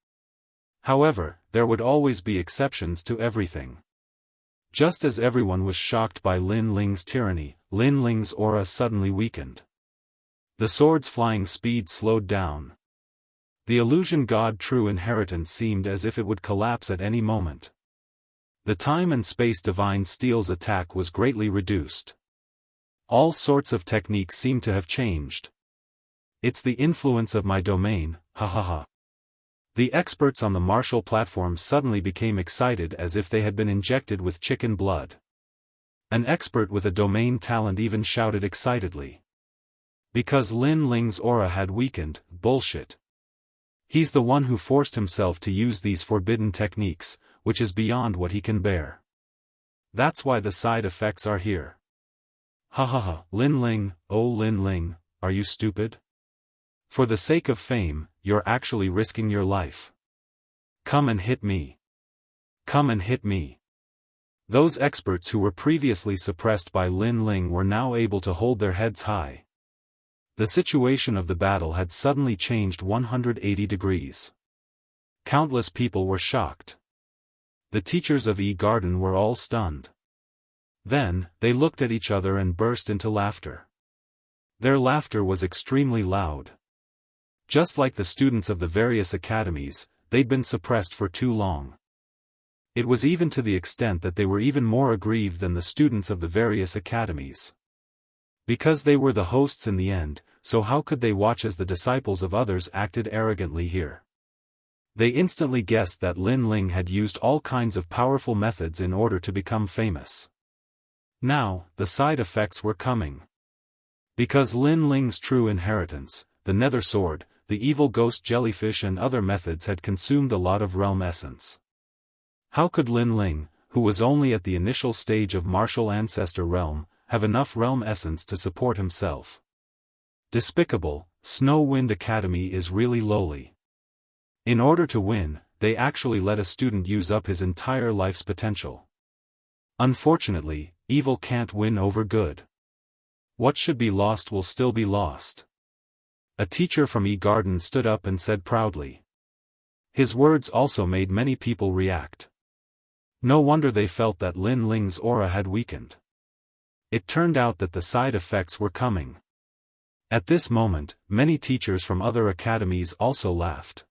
However, there would always be exceptions to everything. Just as everyone was shocked by Lin Ling's tyranny, Lin Ling's aura suddenly weakened. The sword's flying speed slowed down. The illusion god true inheritance seemed as if it would collapse at any moment. The time and space divine steel's attack was greatly reduced. All sorts of techniques seem to have changed. It's the influence of my domain, ha ha ha. The experts on the martial platform suddenly became excited as if they had been injected with chicken blood. An expert with a domain talent even shouted excitedly. Because Lin Ling's aura had weakened, bullshit. He's the one who forced himself to use these forbidden techniques, which is beyond what he can bear. That's why the side effects are here. Ha ha ha, Lin Ling, oh Lin Ling, are you stupid? For the sake of fame, you're actually risking your life. Come and hit me. Come and hit me. Those experts who were previously suppressed by Lin Ling were now able to hold their heads high. The situation of the battle had suddenly changed 180 degrees. Countless people were shocked. The teachers of E-Garden were all stunned. Then, they looked at each other and burst into laughter. Their laughter was extremely loud. Just like the students of the various academies, they'd been suppressed for too long. It was even to the extent that they were even more aggrieved than the students of the various academies. Because they were the hosts in the end, so how could they watch as the disciples of others acted arrogantly here? They instantly guessed that Lin Ling had used all kinds of powerful methods in order to become famous. Now, the side effects were coming. Because Lin Ling's true inheritance, the nether sword, the evil ghost jellyfish and other methods had consumed a lot of realm essence. How could Lin Ling, who was only at the initial stage of martial ancestor realm, have enough realm essence to support himself? Despicable, Snow Wind Academy is really lowly. In order to win, they actually let a student use up his entire life's potential. Unfortunately, evil can't win over good. What should be lost will still be lost. A teacher from E-Garden stood up and said proudly. His words also made many people react. No wonder they felt that Lin Ling's aura had weakened. It turned out that the side effects were coming. At this moment, many teachers from other academies also laughed.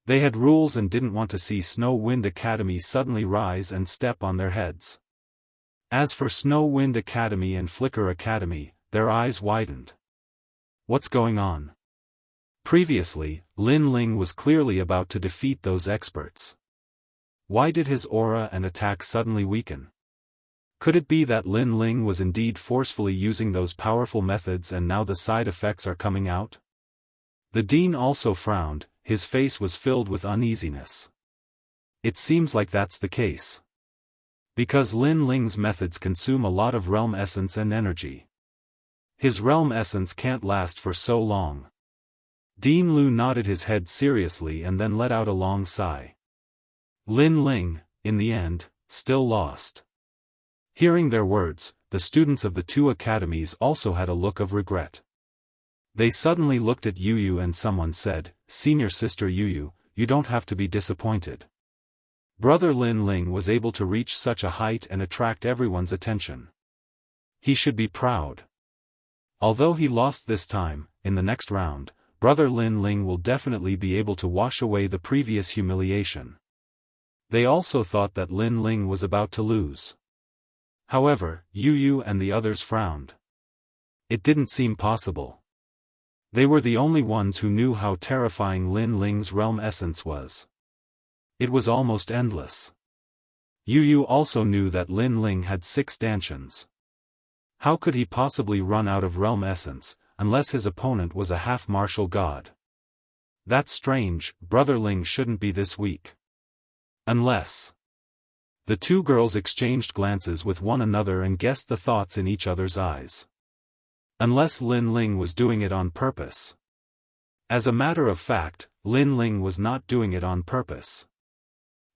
They had rules and didn't want to see Snow Wind Academy suddenly rise and step on their heads. As for Snow Wind Academy and Flicker Academy, their eyes widened. What's going on? Previously, Lin Ling was clearly about to defeat those experts. Why did his aura and attack suddenly weaken? Could it be that Lin Ling was indeed forcefully using those powerful methods and now the side effects are coming out? The dean also frowned, his face was filled with uneasiness. It seems like that's the case. Because Lin Ling's methods consume a lot of realm essence and energy. His realm essence can't last for so long. Dean Lu nodded his head seriously and then let out a long sigh. Lin Ling, in the end, still lost. Hearing their words, the students of the two academies also had a look of regret. They suddenly looked at Yu Yu and someone said, "Senior sister Yu Yu, you don't have to be disappointed. Brother Lin Ling was able to reach such a height and attract everyone's attention. He should be proud. Although he lost this time, in the next round, Brother Lin Ling will definitely be able to wash away the previous humiliation." They also thought that Lin Ling was about to lose. However, Yu Yu and the others frowned. It didn't seem possible. They were the only ones who knew how terrifying Lin Ling's realm essence was. It was almost endless. Yu Yu also knew that Lin Ling had 6 stanchions. How could he possibly run out of realm essence, unless his opponent was a half-martial god? That's strange, Brother Ling shouldn't be this weak. Unless... The two girls exchanged glances with one another and guessed the thoughts in each other's eyes. Unless Lin Ling was doing it on purpose. As a matter of fact, Lin Ling was not doing it on purpose.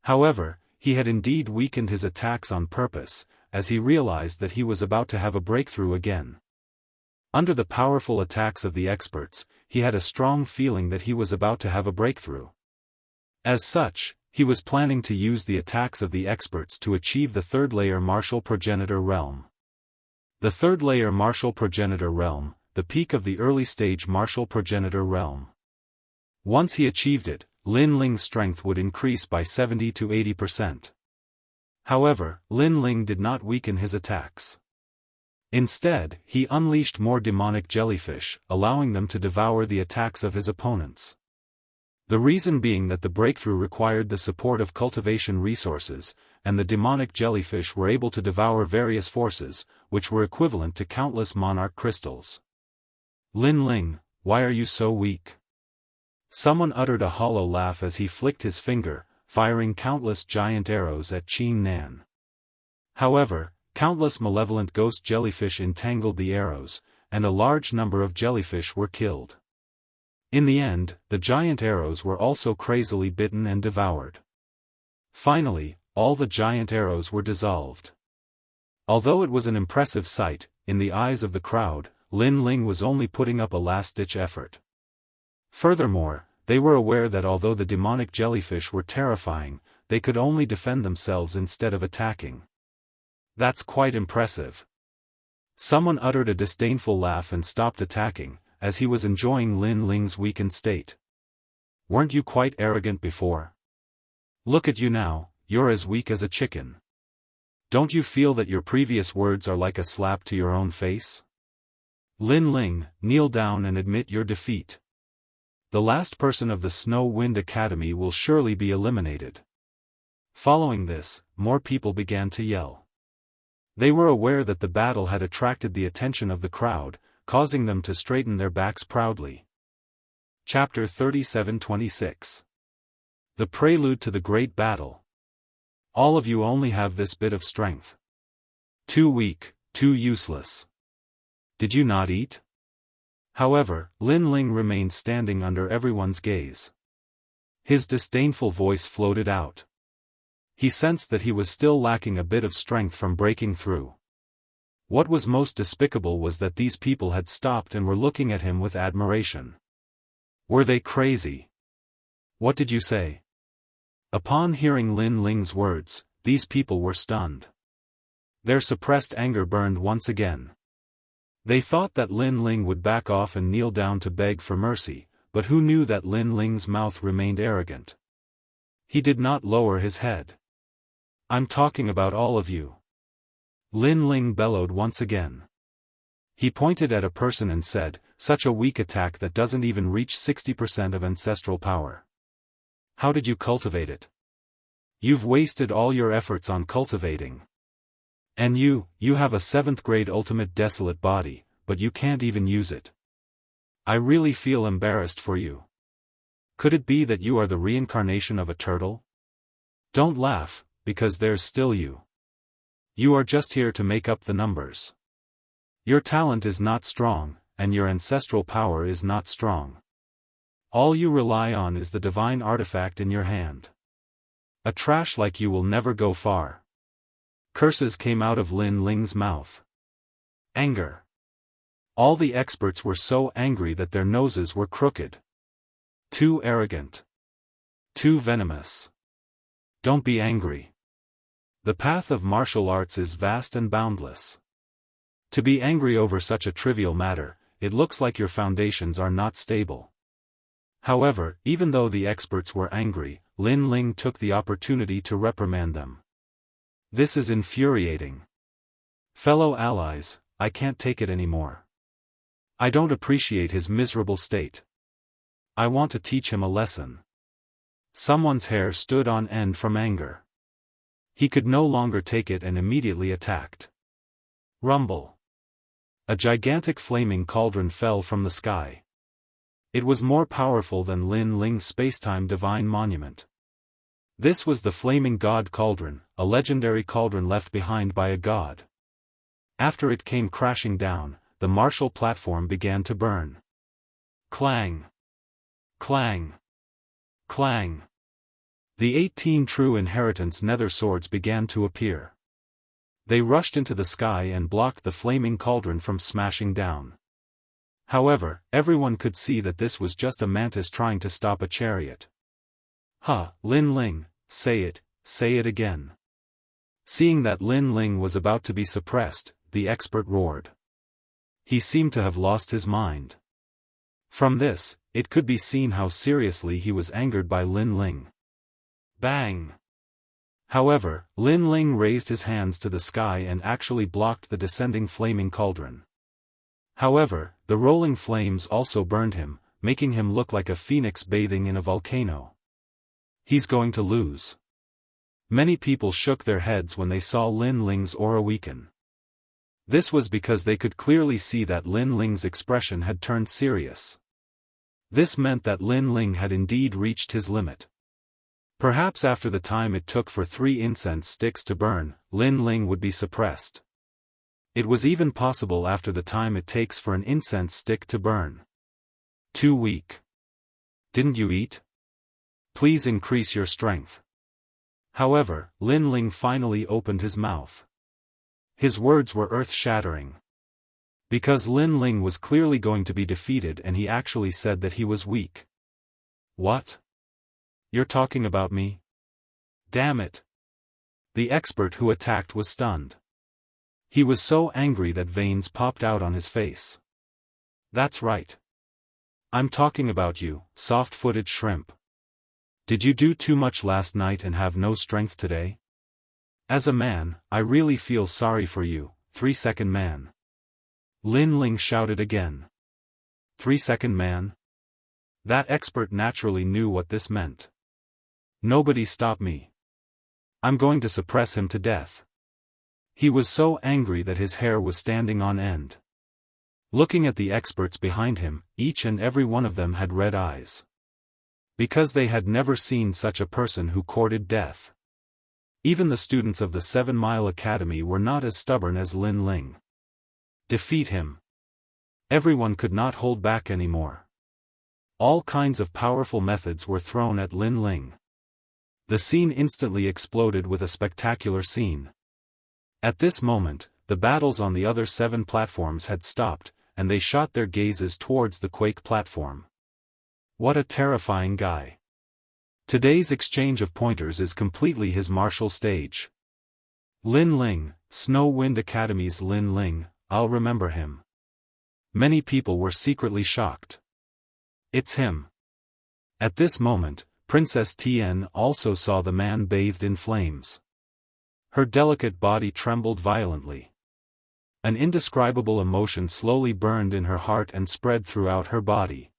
However, he had indeed weakened his attacks on purpose, as he realized that he was about to have a breakthrough again. Under the powerful attacks of the experts, he had a strong feeling that he was about to have a breakthrough. As such, he was planning to use the attacks of the experts to achieve the third-layer martial progenitor realm. The third-layer martial progenitor realm, the peak of the early-stage martial progenitor realm. Once he achieved it, Lin Ling's strength would increase by 70 to 80%. However, Lin Ling did not weaken his attacks. Instead, he unleashed more demonic jellyfish, allowing them to devour the attacks of his opponents. The reason being that the breakthrough required the support of cultivation resources, and the demonic jellyfish were able to devour various forces, which were equivalent to countless monarch crystals. Lin Ling, why are you so weak? Someone uttered a hollow laugh as he flicked his finger, firing countless giant arrows at Qin Nan. However, countless malevolent ghost jellyfish entangled the arrows, and a large number of jellyfish were killed. In the end, the giant arrows were also crazily bitten and devoured. Finally, all the giant arrows were dissolved. Although it was an impressive sight, in the eyes of the crowd, Lin Ling was only putting up a last-ditch effort. Furthermore, they were aware that although the demonic jellyfish were terrifying, they could only defend themselves instead of attacking. That's quite impressive. Someone uttered a disdainful laugh and stopped attacking, as he was enjoying Lin Ling's weakened state. Weren't you quite arrogant before? Look at you now, you're as weak as a chicken. Don't you feel that your previous words are like a slap to your own face? Lin Ling, kneel down and admit your defeat. The last person of the Snow Wind Academy will surely be eliminated. Following this, more people began to yell. They were aware that the battle had attracted the attention of the crowd, causing them to straighten their backs proudly. Chapter 37-26. The Prelude to the Great Battle. All of you only have this bit of strength. Too weak, too useless. Did you not eat? However, Lin Ling remained standing under everyone's gaze. His disdainful voice floated out. He sensed that he was still lacking a bit of strength from breaking through. What was most despicable was that these people had stopped and were looking at him with admiration. Were they crazy? What did you say? Upon hearing Lin Ling's words, these people were stunned. Their suppressed anger burned once again. They thought that Lin Ling would back off and kneel down to beg for mercy, but who knew that Lin Ling's mouth remained arrogant. He did not lower his head. "I'm talking about all of you," Lin Ling bellowed once again. He pointed at a person and said, "Such a weak attack that doesn't even reach 60% of ancestral power. How did you cultivate it? You've wasted all your efforts on cultivating. And you have a 7th grade ultimate desolate body, but you can't even use it. I really feel embarrassed for you. Could it be that you are the reincarnation of a turtle? Don't laugh, because there's still you. You are just here to make up the numbers. Your talent is not strong, and your ancestral power is not strong. All you rely on is the divine artifact in your hand. A trash like you will never go far." Curses came out of Lin Ling's mouth. Anger. All the experts were so angry that their noses were crooked. Too arrogant. Too venomous. Don't be angry. The path of martial arts is vast and boundless. To be angry over such a trivial matter, it looks like your foundations are not stable. However, even though the experts were angry, Lin Ling took the opportunity to reprimand them. "This is infuriating. Fellow allies, I can't take it anymore. I don't appreciate his miserable state. I want to teach him a lesson." Someone's hair stood on end from anger. He could no longer take it and immediately attacked. Rumble. A gigantic flaming cauldron fell from the sky. It was more powerful than Lin Ling's spacetime divine monument. This was the Flaming God Cauldron, a legendary cauldron left behind by a god. After it came crashing down, the martial platform began to burn. Clang! Clang! Clang! The 18 true inheritance nether swords began to appear. They rushed into the sky and blocked the flaming cauldron from smashing down. However, everyone could see that this was just a mantis trying to stop a chariot. Lin Ling, say it again. Seeing that Lin Ling was about to be suppressed, the expert roared. He seemed to have lost his mind. From this, it could be seen how seriously he was angered by Lin Ling. Bang! However, Lin Ling raised his hands to the sky and actually blocked the descending flaming cauldron. However, the rolling flames also burned him, making him look like a phoenix bathing in a volcano. He's going to lose. Many people shook their heads when they saw Lin Ling's aura weaken. This was because they could clearly see that Lin Ling's expression had turned serious. This meant that Lin Ling had indeed reached his limit. Perhaps after the time it took for 3 incense sticks to burn, Lin Ling would be suppressed. It was even possible after the time it takes for an incense stick to burn. Too weak. Didn't you eat? Please increase your strength. However, Lin Ling finally opened his mouth. His words were earth-shattering. Because Lin Ling was clearly going to be defeated and he actually said that he was weak. What? You're talking about me? Damn it. The expert who attacked was stunned. He was so angry that veins popped out on his face. That's right. I'm talking about you, soft-footed shrimp. Did you do too much last night and have no strength today? As a man, I really feel sorry for you, 3-second man. Lin Ling shouted again. 3-second man? That expert naturally knew what this meant. Nobody stop me. I'm going to suppress him to death. He was so angry that his hair was standing on end. Looking at the experts behind him, each and every one of them had red eyes. Because they had never seen such a person who courted death. Even the students of the 7 Mile Academy were not as stubborn as Lin Ling. Defeat him. Everyone could not hold back anymore. All kinds of powerful methods were thrown at Lin Ling. The scene instantly exploded with a spectacular scene. At this moment, the battles on the other 7 platforms had stopped, and they shot their gazes towards the Quake platform. What a terrifying guy. Today's exchange of pointers is completely his martial stage. Lin Ling, Snow Wind Academy's Lin Ling, I'll remember him. Many people were secretly shocked. It's him. At this moment, Princess Tian also saw the man bathed in flames. Her delicate body trembled violently. An indescribable emotion slowly burned in her heart and spread throughout her body.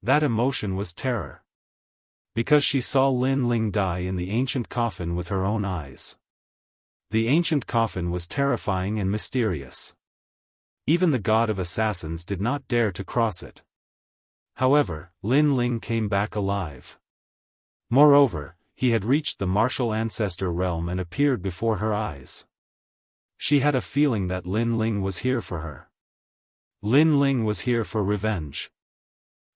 That emotion was terror. Because she saw Lin Ling die in the ancient coffin with her own eyes. The ancient coffin was terrifying and mysterious. Even the god of assassins did not dare to cross it. However, Lin Ling came back alive. Moreover, he had reached the martial ancestor realm and appeared before her eyes. She had a feeling that Lin Ling was here for her. Lin Ling was here for revenge.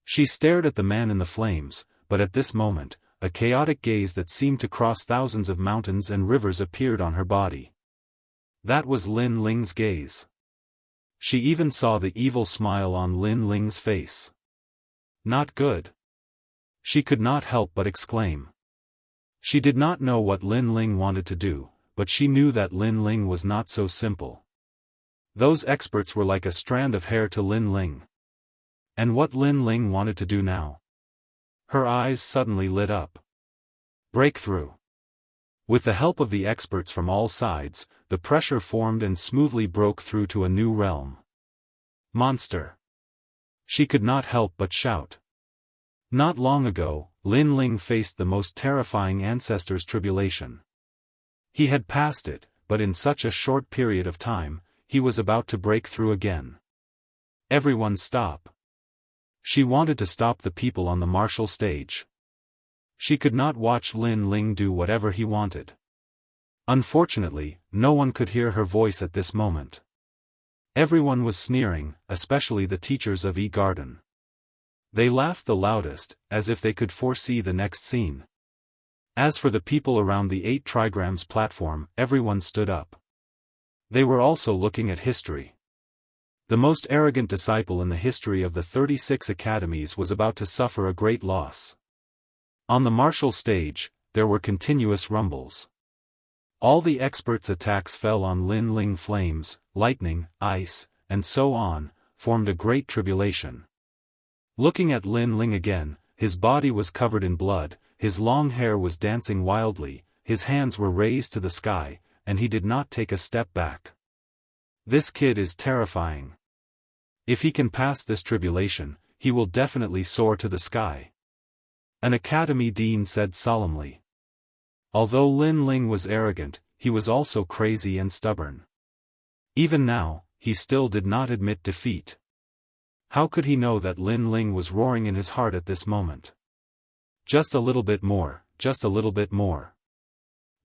She stared at the man in the flames, but at this moment, a chaotic gaze that seemed to cross thousands of mountains and rivers appeared on her body. That was Lin Ling's gaze. She even saw the evil smile on Lin Ling's face. Not good. She could not help but exclaim. She did not know what Lin Ling wanted to do, but she knew that Lin Ling was not so simple. Those experts were like a strand of hair to Lin Ling. And what Lin Ling wanted to do now? Her eyes suddenly lit up. Breakthrough. With the help of the experts from all sides, the pressure formed and smoothly broke through to a new realm. Monster. She could not help but shout. Not long ago, Lin Ling faced the most terrifying ancestor's tribulation. He had passed it, but in such a short period of time, he was about to break through again. Everyone stop. She wanted to stop the people on the martial stage. She could not watch Lin Ling do whatever he wanted. Unfortunately, no one could hear her voice at this moment. Everyone was sneering, especially the teachers of E-Garden. They laughed the loudest, as if they could foresee the next scene. As for the people around the 8 trigrams platform, everyone stood up. They were also looking at history. The most arrogant disciple in the history of the 36 academies was about to suffer a great loss. On the martial stage, there were continuous rumbles. All the experts' attacks fell on Lin Ling. Flames, lightning, ice, and so on, formed a great tribulation. Looking at Lin Ling again, his body was covered in blood, his long hair was dancing wildly, his hands were raised to the sky, and he did not take a step back. This kid is terrifying. If he can pass this tribulation, he will definitely soar to the sky. An academy dean said solemnly. Although Lin Ling was arrogant, he was also crazy and stubborn. Even now, he still did not admit defeat. How could he know that Lin Ling was roaring in his heart at this moment? Just a little bit more, just a little bit more.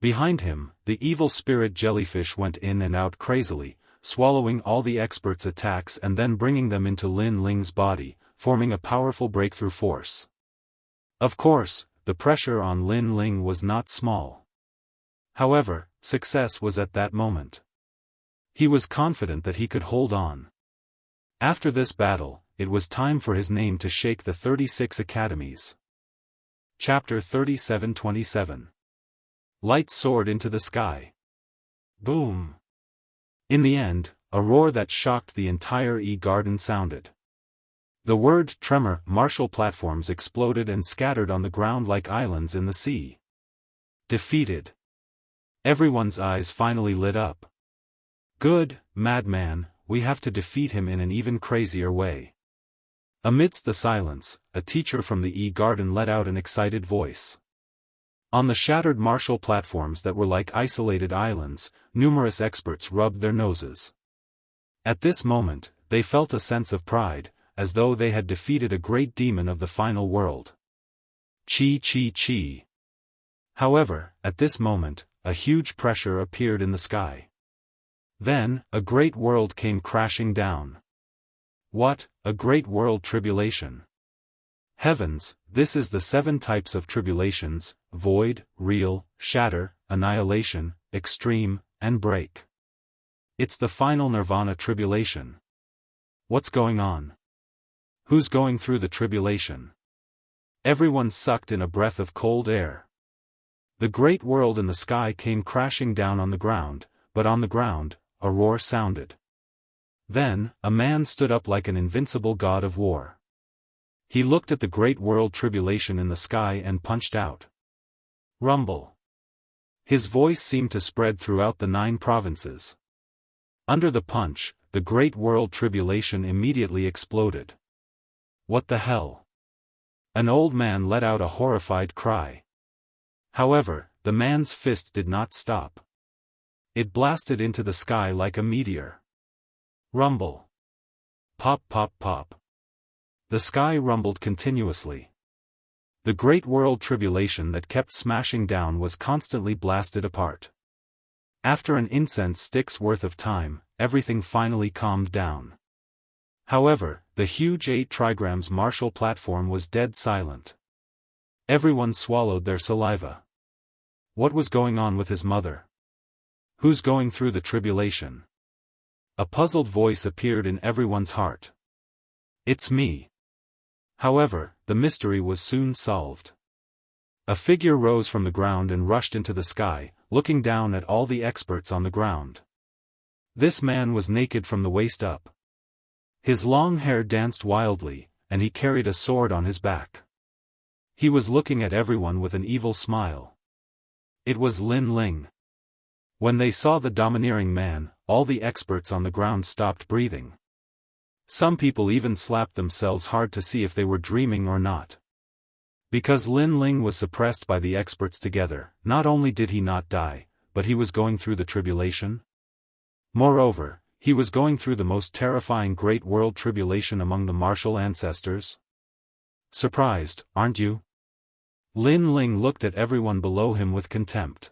Behind him, the evil spirit jellyfish went in and out crazily, swallowing all the experts' attacks and then bringing them into Lin Ling's body, forming a powerful breakthrough force. Of course, the pressure on Lin Ling was not small. However, success was at that moment. He was confident that he could hold on. After this battle, it was time for his name to shake the 36 academies. Chapter 37-27. Light soared into the sky. Boom! In the end, a roar that shocked the entire E-Garden sounded. The word tremor, martial platforms exploded and scattered on the ground like islands in the sea. Defeated. Everyone's eyes finally lit up. Good, madman, we have to defeat him in an even crazier way. Amidst the silence, a teacher from the E-Garden let out an excited voice. On the shattered martial platforms that were like isolated islands, numerous experts rubbed their noses. At this moment, they felt a sense of pride, as though they had defeated a great demon of the final world. Chi chi chi. However, at this moment, a huge pressure appeared in the sky. Then, a great world came crashing down. What, a great world tribulation! Heavens, this is the 7 types of tribulations: void, real, shatter, annihilation, extreme, and break. It's the final nirvana tribulation. What's going on? Who's going through the tribulation? Everyone sucked in a breath of cold air. The great world in the sky came crashing down on the ground, but on the ground, a roar sounded. Then, a man stood up like an invincible god of war. He looked at the great world tribulation in the sky and punched out. Rumble. His voice seemed to spread throughout the 9 provinces. Under the punch, the great world tribulation immediately exploded. What the hell? An old man let out a horrified cry. However, the man's fist did not stop. It blasted into the sky like a meteor. Rumble. Pop pop pop. The sky rumbled continuously. The great world tribulation that kept smashing down was constantly blasted apart. After an incense stick's worth of time, everything finally calmed down. However, the huge 8 trigrams martial platform was dead silent. Everyone swallowed their saliva. What was going on with his mother? Who's going through the tribulation? A puzzled voice appeared in everyone's heart. It's me. However, the mystery was soon solved. A figure rose from the ground and rushed into the sky, looking down at all the experts on the ground. This man was naked from the waist up. His long hair danced wildly, and he carried a sword on his back. He was looking at everyone with an evil smile. It was Lin Ling. When they saw the domineering man, all the experts on the ground stopped breathing. Some people even slapped themselves hard to see if they were dreaming or not. Because Lin Ling was suppressed by the experts together, not only did he not die, but he was going through the tribulation. Moreover, he was going through the most terrifying great world tribulation among the martial ancestors. Surprised, aren't you? Lin Ling looked at everyone below him with contempt.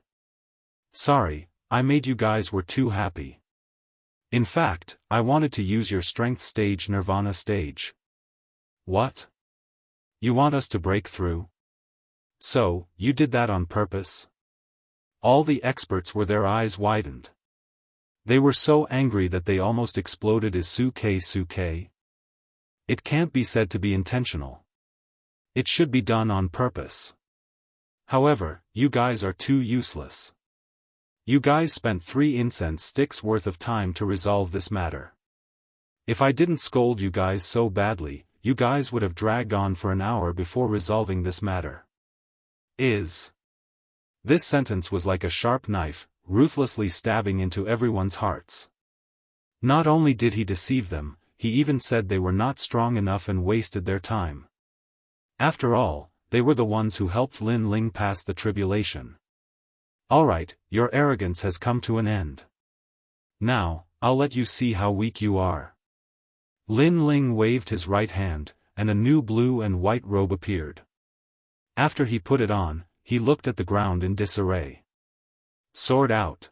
Sorry, I made you guys were too happy. In fact, I wanted to use your strength stage Nirvana stage. What? You want us to break through? So, you did that on purpose? All the experts were their eyes widened. They were so angry that they almost exploded. Is Suke? It can't be said to be intentional. It should be done on purpose. However, you guys are too useless. You guys spent 3 incense sticks worth of time to resolve this matter. If I didn't scold you guys so badly, you guys would have dragged on for an hour before resolving this matter. This sentence was like a sharp knife, ruthlessly stabbing into everyone's hearts. Not only did he deceive them, he even said they were not strong enough and wasted their time. After all, they were the ones who helped Lin Ling pass the tribulation. Alright, your arrogance has come to an end. Now, I'll let you see how weak you are. Lin Ling waved his right hand, and a new blue and white robe appeared. After he put it on, he looked at the ground in disarray. Sword out.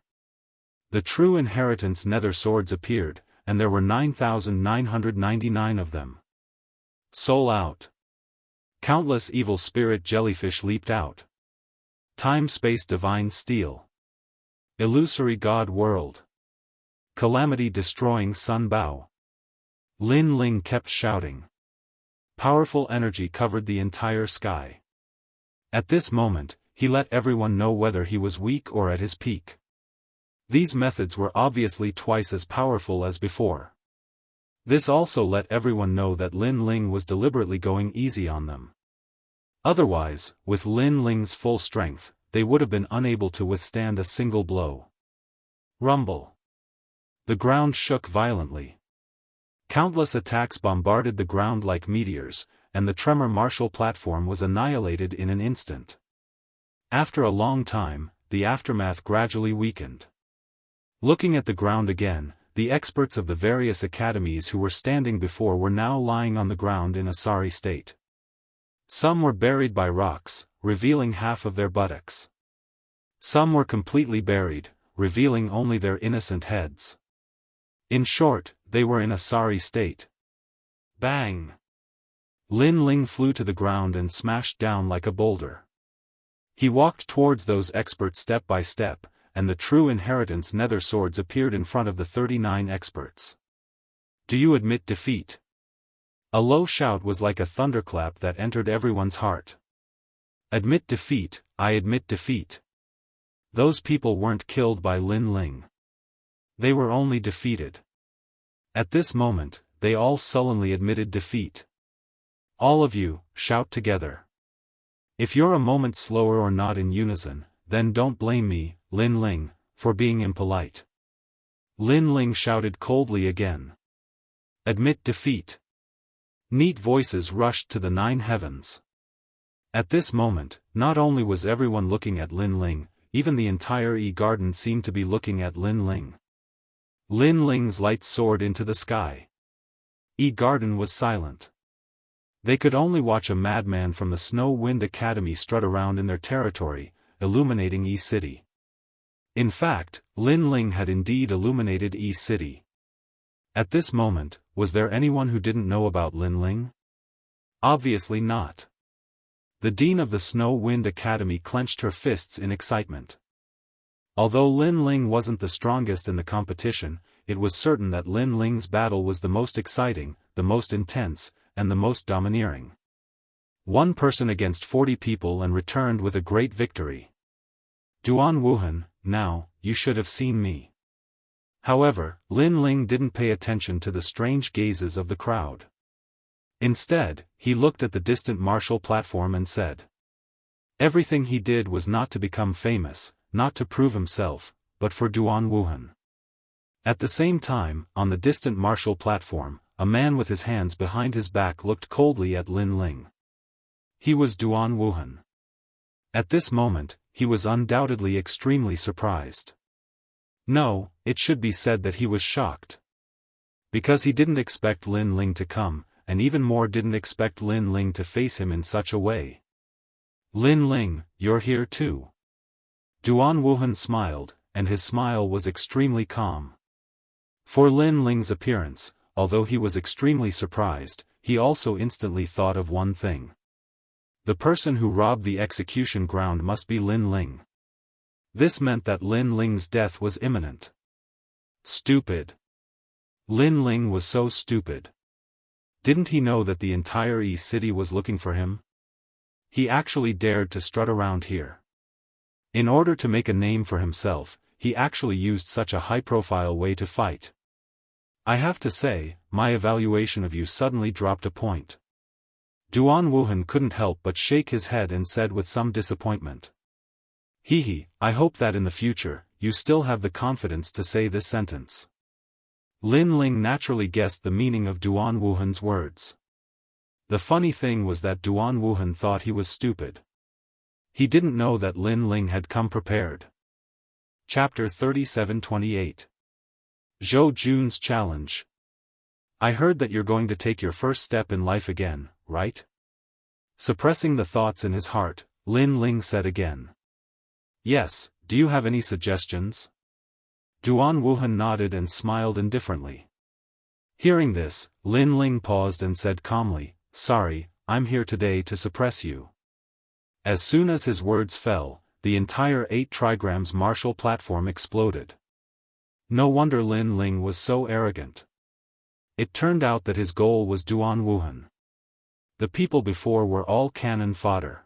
The true inheritance nether swords appeared, and there were 9,999 of them. Soul out. Countless evil spirit jellyfish leaped out. Time-space divine steel. Illusory god world. Calamity-destroying sun bow. Lin Ling kept shouting. Powerful energy covered the entire sky. At this moment, he let everyone know whether he was weak or at his peak. These methods were obviously twice as powerful as before. This also let everyone know that Lin Ling was deliberately going easy on them. Otherwise, with Lin Ling's full strength, they would have been unable to withstand a single blow. Rumble. The ground shook violently. Countless attacks bombarded the ground like meteors, and the tremor martial platform was annihilated in an instant. After a long time, the aftermath gradually weakened. Looking at the ground again, the experts of the various academies who were standing before were now lying on the ground in a sorry state. Some were buried by rocks, revealing half of their buttocks. Some were completely buried, revealing only their innocent heads. In short, they were in a sorry state. Bang! Lin Ling flew to the ground and smashed down like a boulder. He walked towards those experts step by step, and the true inheritance nether swords appeared in front of the 39 experts. Do you admit defeat? A low shout was like a thunderclap that entered everyone's heart. Admit defeat, I admit defeat. Those people weren't killed by Lin Ling. They were only defeated. At this moment, they all sullenly admitted defeat. All of you, shout together. If you're a moment slower or not in unison, then don't blame me, Lin Ling, for being impolite. Lin Ling shouted coldly again. Admit defeat. Neat voices rushed to the 9 heavens. At this moment, not only was everyone looking at Lin Ling, even the entire garden seemed to be looking at Lin Ling. Lin Ling's light soared into the sky. Garden was silent. They could only watch a madman from the Snow Wind Academy strut around in their territory, illuminating City. In fact, Lin Ling had indeed illuminated City. At this moment, was there anyone who didn't know about Lin Ling? Obviously not. The dean of the Snow Wind Academy clenched her fists in excitement. Although Lin Ling wasn't the strongest in the competition, it was certain that Lin Ling's battle was the most exciting, the most intense, and the most domineering. One person against 40 people and returned with a great victory. Duan Wuhan, now, you should have seen me. However, Lin Ling didn't pay attention to the strange gazes of the crowd. Instead, he looked at the distant martial platform and said. Everything he did was not to become famous, not to prove himself, but for Duan Wuhan. At the same time, on the distant martial platform, a man with his hands behind his back looked coldly at Lin Ling. He was Duan Wuhan. At this moment, he was undoubtedly extremely surprised. No, it should be said that he was shocked. Because he didn't expect Lin Ling to come, and even more didn't expect Lin Ling to face him in such a way. Lin Ling, you're here too. Duan Wuhan smiled, and his smile was extremely calm. For Lin Ling's appearance, although he was extremely surprised, he also instantly thought of one thing. The person who robbed the execution ground must be Lin Ling. This meant that Lin Ling's death was imminent. Stupid. Lin Ling was so stupid. Didn't he know that the entire City was looking for him? He actually dared to strut around here. In order to make a name for himself, he actually used such a high-profile way to fight. I have to say, my evaluation of you suddenly dropped a point. Duan Wuhan couldn't help but shake his head and said with some disappointment. I hope that in the future, you still have the confidence to say this sentence. Lin Ling naturally guessed the meaning of Duan Wuhan's words. The funny thing was that Duan Wuhan thought he was stupid. He didn't know that Lin Ling had come prepared. Chapter 37-28. Zhou Jun's Challenge. I heard that you're going to take your first step in life again, right? Suppressing the thoughts in his heart, Lin Ling said again. Yes, do you have any suggestions? Duan Wuhan nodded and smiled indifferently. Hearing this, Lin Ling paused and said calmly, Sorry, I'm here today to suppress you. As soon as his words fell, the entire 8 trigrams martial platform exploded. No wonder Lin Ling was so arrogant. It turned out that his goal was Duan Wuhan. The people before were all cannon fodder.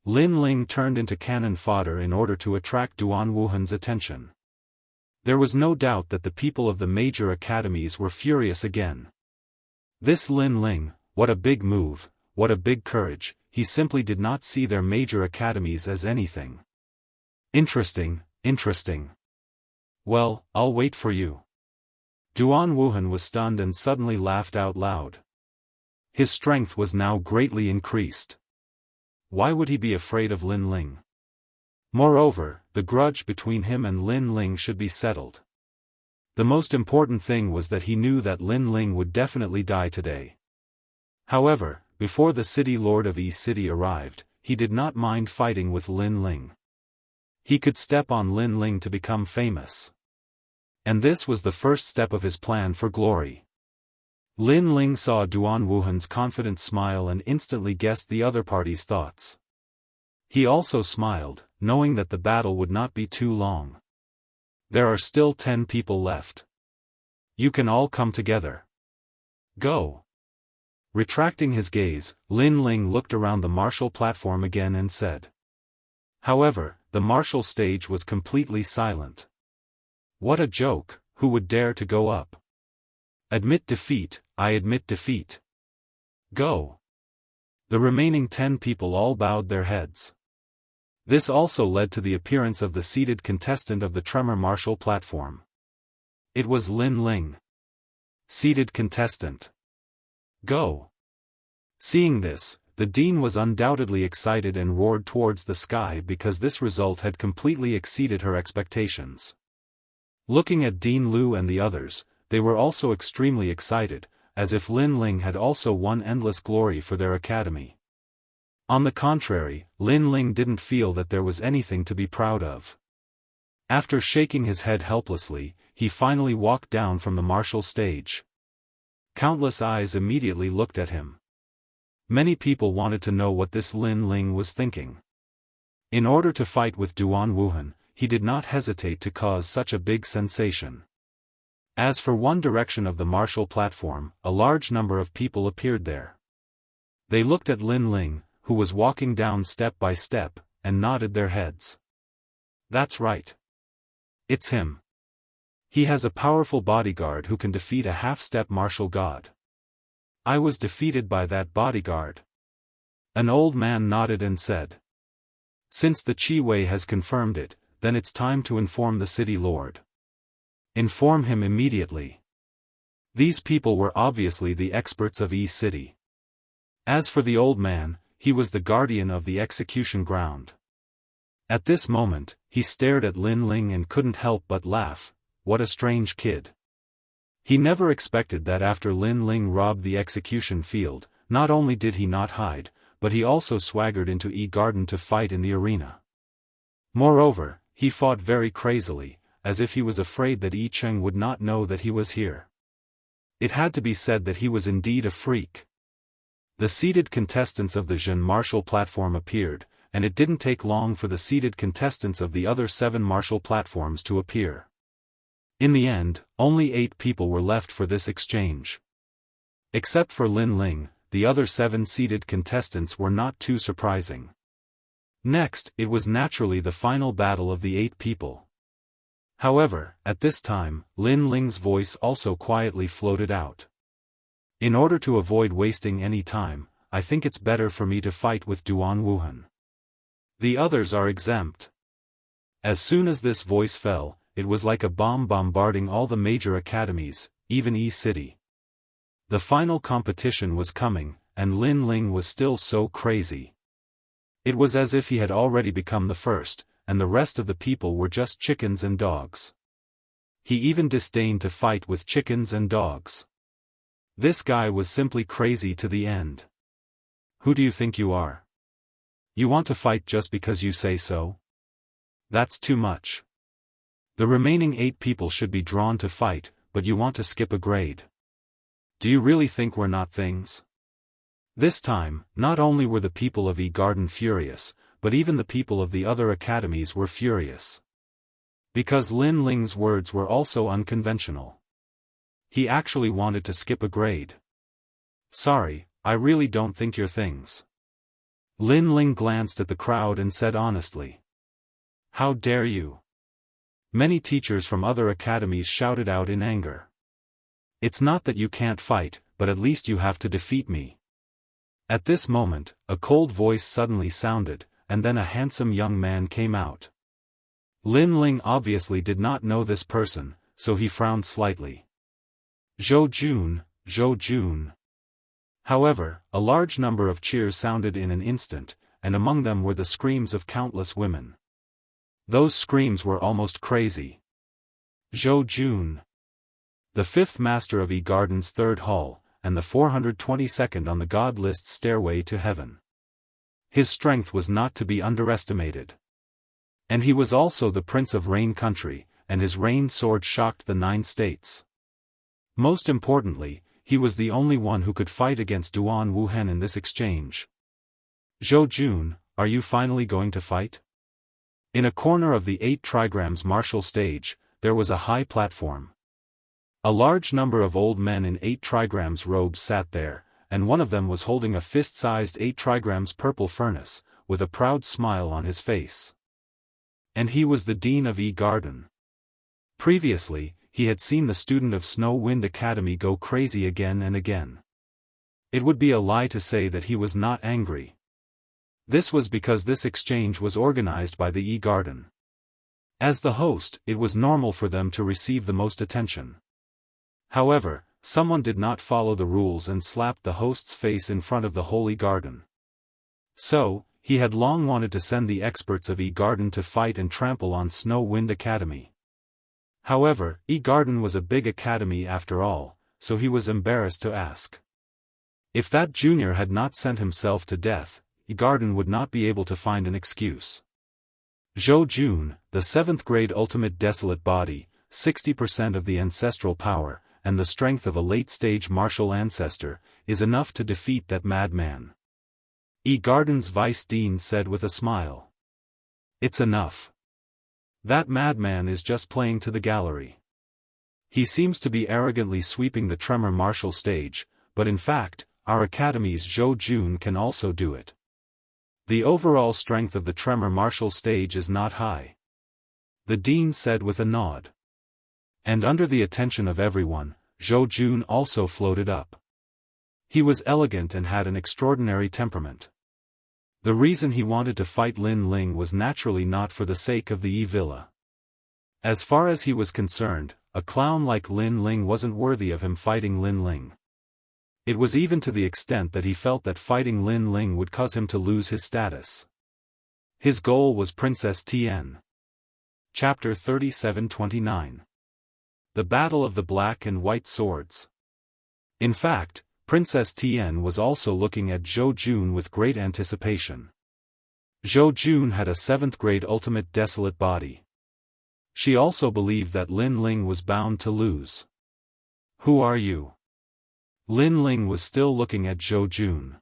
Lin Ling turned into cannon fodder in order to attract Duan Wuhan's attention. There was no doubt that the people of the major academies were furious again. This Lin Ling, what a big move, what a big courage, he simply did not see their major academies as anything. Interesting. Well, I'll wait for you. Duan Wuhan was stunned and suddenly laughed out loud. His strength was now greatly increased. Why would he be afraid of Lin Ling? Moreover, the grudge between him and Lin Ling should be settled. The most important thing was that he knew that Lin Ling would definitely die today. However, before the city lord of City arrived, he did not mind fighting with Lin Ling. He could step on Lin Ling to become famous. And this was the first step of his plan for glory. Lin Ling saw Duan Wuhan's confident smile and instantly guessed the other party's thoughts. He also smiled, knowing that the battle would not be too long. There are still 10 people left. You can all come together. Go. Retracting his gaze, Lin Ling looked around the martial platform again and said. However, the martial stage was completely silent. What a joke, who would dare to go up? Admit defeat, I admit defeat. Go. The remaining 10 people all bowed their heads. This also led to the appearance of the seated contestant of the tremor martial platform. It was Lin Ling. Seated contestant. Go. Seeing this, the dean was undoubtedly excited and roared towards the sky because this result had completely exceeded her expectations. Looking at Dean Liu and the others, they were also extremely excited, as if Lin Ling had also won endless glory for their academy. On the contrary, Lin Ling didn't feel that there was anything to be proud of. After shaking his head helplessly, he finally walked down from the martial stage. Countless eyes immediately looked at him. Many people wanted to know what this Lin Ling was thinking. In order to fight with Duan Wuhan, he did not hesitate to cause such a big sensation. As for one direction of the martial platform, a large number of people appeared there. They looked at Lin Ling, who was walking down step by step, and nodded their heads. That's right. It's him. He has a powerful bodyguard who can defeat a half-step martial god. I was defeated by that bodyguard. An old man nodded and said. Since the Qi Wei has confirmed it, then it's time to inform the city lord. Inform him immediately. These people were obviously the experts of Yi City. As for the old man, he was the guardian of the execution ground. At this moment, he stared at Lin Ling and couldn't help but laugh. What a strange kid. He never expected that after Lin Ling robbed the execution field, not only did he not hide, but he also swaggered into Yi Garden to fight in the arena. Moreover, he fought very crazily, as if he was afraid that Yi Cheng would not know that he was here. It had to be said that he was indeed a freak. The seated contestants of the Zhen martial platform appeared, and it didn't take long for the seated contestants of the other 7 martial platforms to appear. In the end, only 8 people were left for this exchange. Except for Lin Ling, the other 7 seated contestants were not too surprising. Next, it was naturally the final battle of the 8 people. However, at this time, Lin Ling's voice also quietly floated out. In order to avoid wasting any time, I think it's better for me to fight with Duan Wuhan. The others are exempt. As soon as this voice fell, it was like a bomb bombarding all the major academies, even Yi City. The final competition was coming, and Lin Ling was still so crazy. It was as if he had already become the first, and the rest of the people were just chickens and dogs. He even disdained to fight with chickens and dogs. This guy was simply crazy to the end. Who do you think you are? You want to fight just because you say so? That's too much. The remaining 8 people should be drawn to fight, but you want to skip a grade. Do you really think we're not things? This time, not only were the people of Yi Garden furious, but even the people of the other academies were furious. Because Lin Ling's words were also unconventional. He actually wanted to skip a grade. Sorry, I really don't think you're things. Lin Ling glanced at the crowd and said honestly. How dare you? Many teachers from other academies shouted out in anger. It's not that you can't fight, but at least you have to defeat me. At this moment, a cold voice suddenly sounded, and then a handsome young man came out. Lin Ling obviously did not know this person, so he frowned slightly. Zhou Jun, Zhou Jun. However, a large number of cheers sounded in an instant, and among them were the screams of countless women. Those screams were almost crazy. Zhou Jun. The 5th master of Yi Garden's 3rd hall, and the 422nd on the god list's stairway to heaven. His strength was not to be underestimated. And he was also the prince of Rain Country, and his rain sword shocked the 9 states. Most importantly, he was the only one who could fight against Duan Wuhan in this exchange. Zhou Jun, are you finally going to fight? In a corner of the 8 trigrams martial stage, there was a high platform. A large number of old men in 8 trigrams robes sat there, and one of them was holding a fist-sized 8 trigrams purple furnace, with a proud smile on his face. And he was the dean of Garden. Previously, he had seen the student of Snow Wind Academy go crazy again and again. It would be a lie to say that he was not angry. This was because this exchange was organized by the Garden. As the host, it was normal for them to receive the most attention. However, someone did not follow the rules and slapped the host's face in front of the whole Garden. So, he had long wanted to send the experts of Garden to fight and trample on Snow Wind Academy. However, Garden was a big academy after all, so he was embarrassed to ask. If that junior had not sent himself to death, Garden would not be able to find an excuse. Zhou Jun, the 7th grade ultimate desolate body, 60% of the ancestral power, and the strength of a late-stage martial ancestor, is enough to defeat that madman. Garden's vice dean said with a smile. It's enough. That madman is just playing to the gallery. He seems to be arrogantly sweeping the tremor martial stage, but in fact, our academy's Zhou Jun can also do it. The overall strength of the tremor martial stage is not high. The dean said with a nod. And under the attention of everyone, Zhou Jun also floated up. He was elegant and had an extraordinary temperament. The reason he wanted to fight Lin Ling was naturally not for the sake of the villa. As far as he was concerned, a clown like Lin Ling wasn't worthy of him fighting Lin Ling. It was even to the extent that he felt that fighting Lin Ling would cause him to lose his status. His goal was Princess Tian. Chapter 37-29. The Battle of the Black and White Swords. In fact, Princess Tian was also looking at Zhou Jun with great anticipation. Zhou Jun had a 7th grade ultimate desolate body. She also believed that Lin Ling was bound to lose. Who are you? Lin Ling was still looking at Zhou Jun.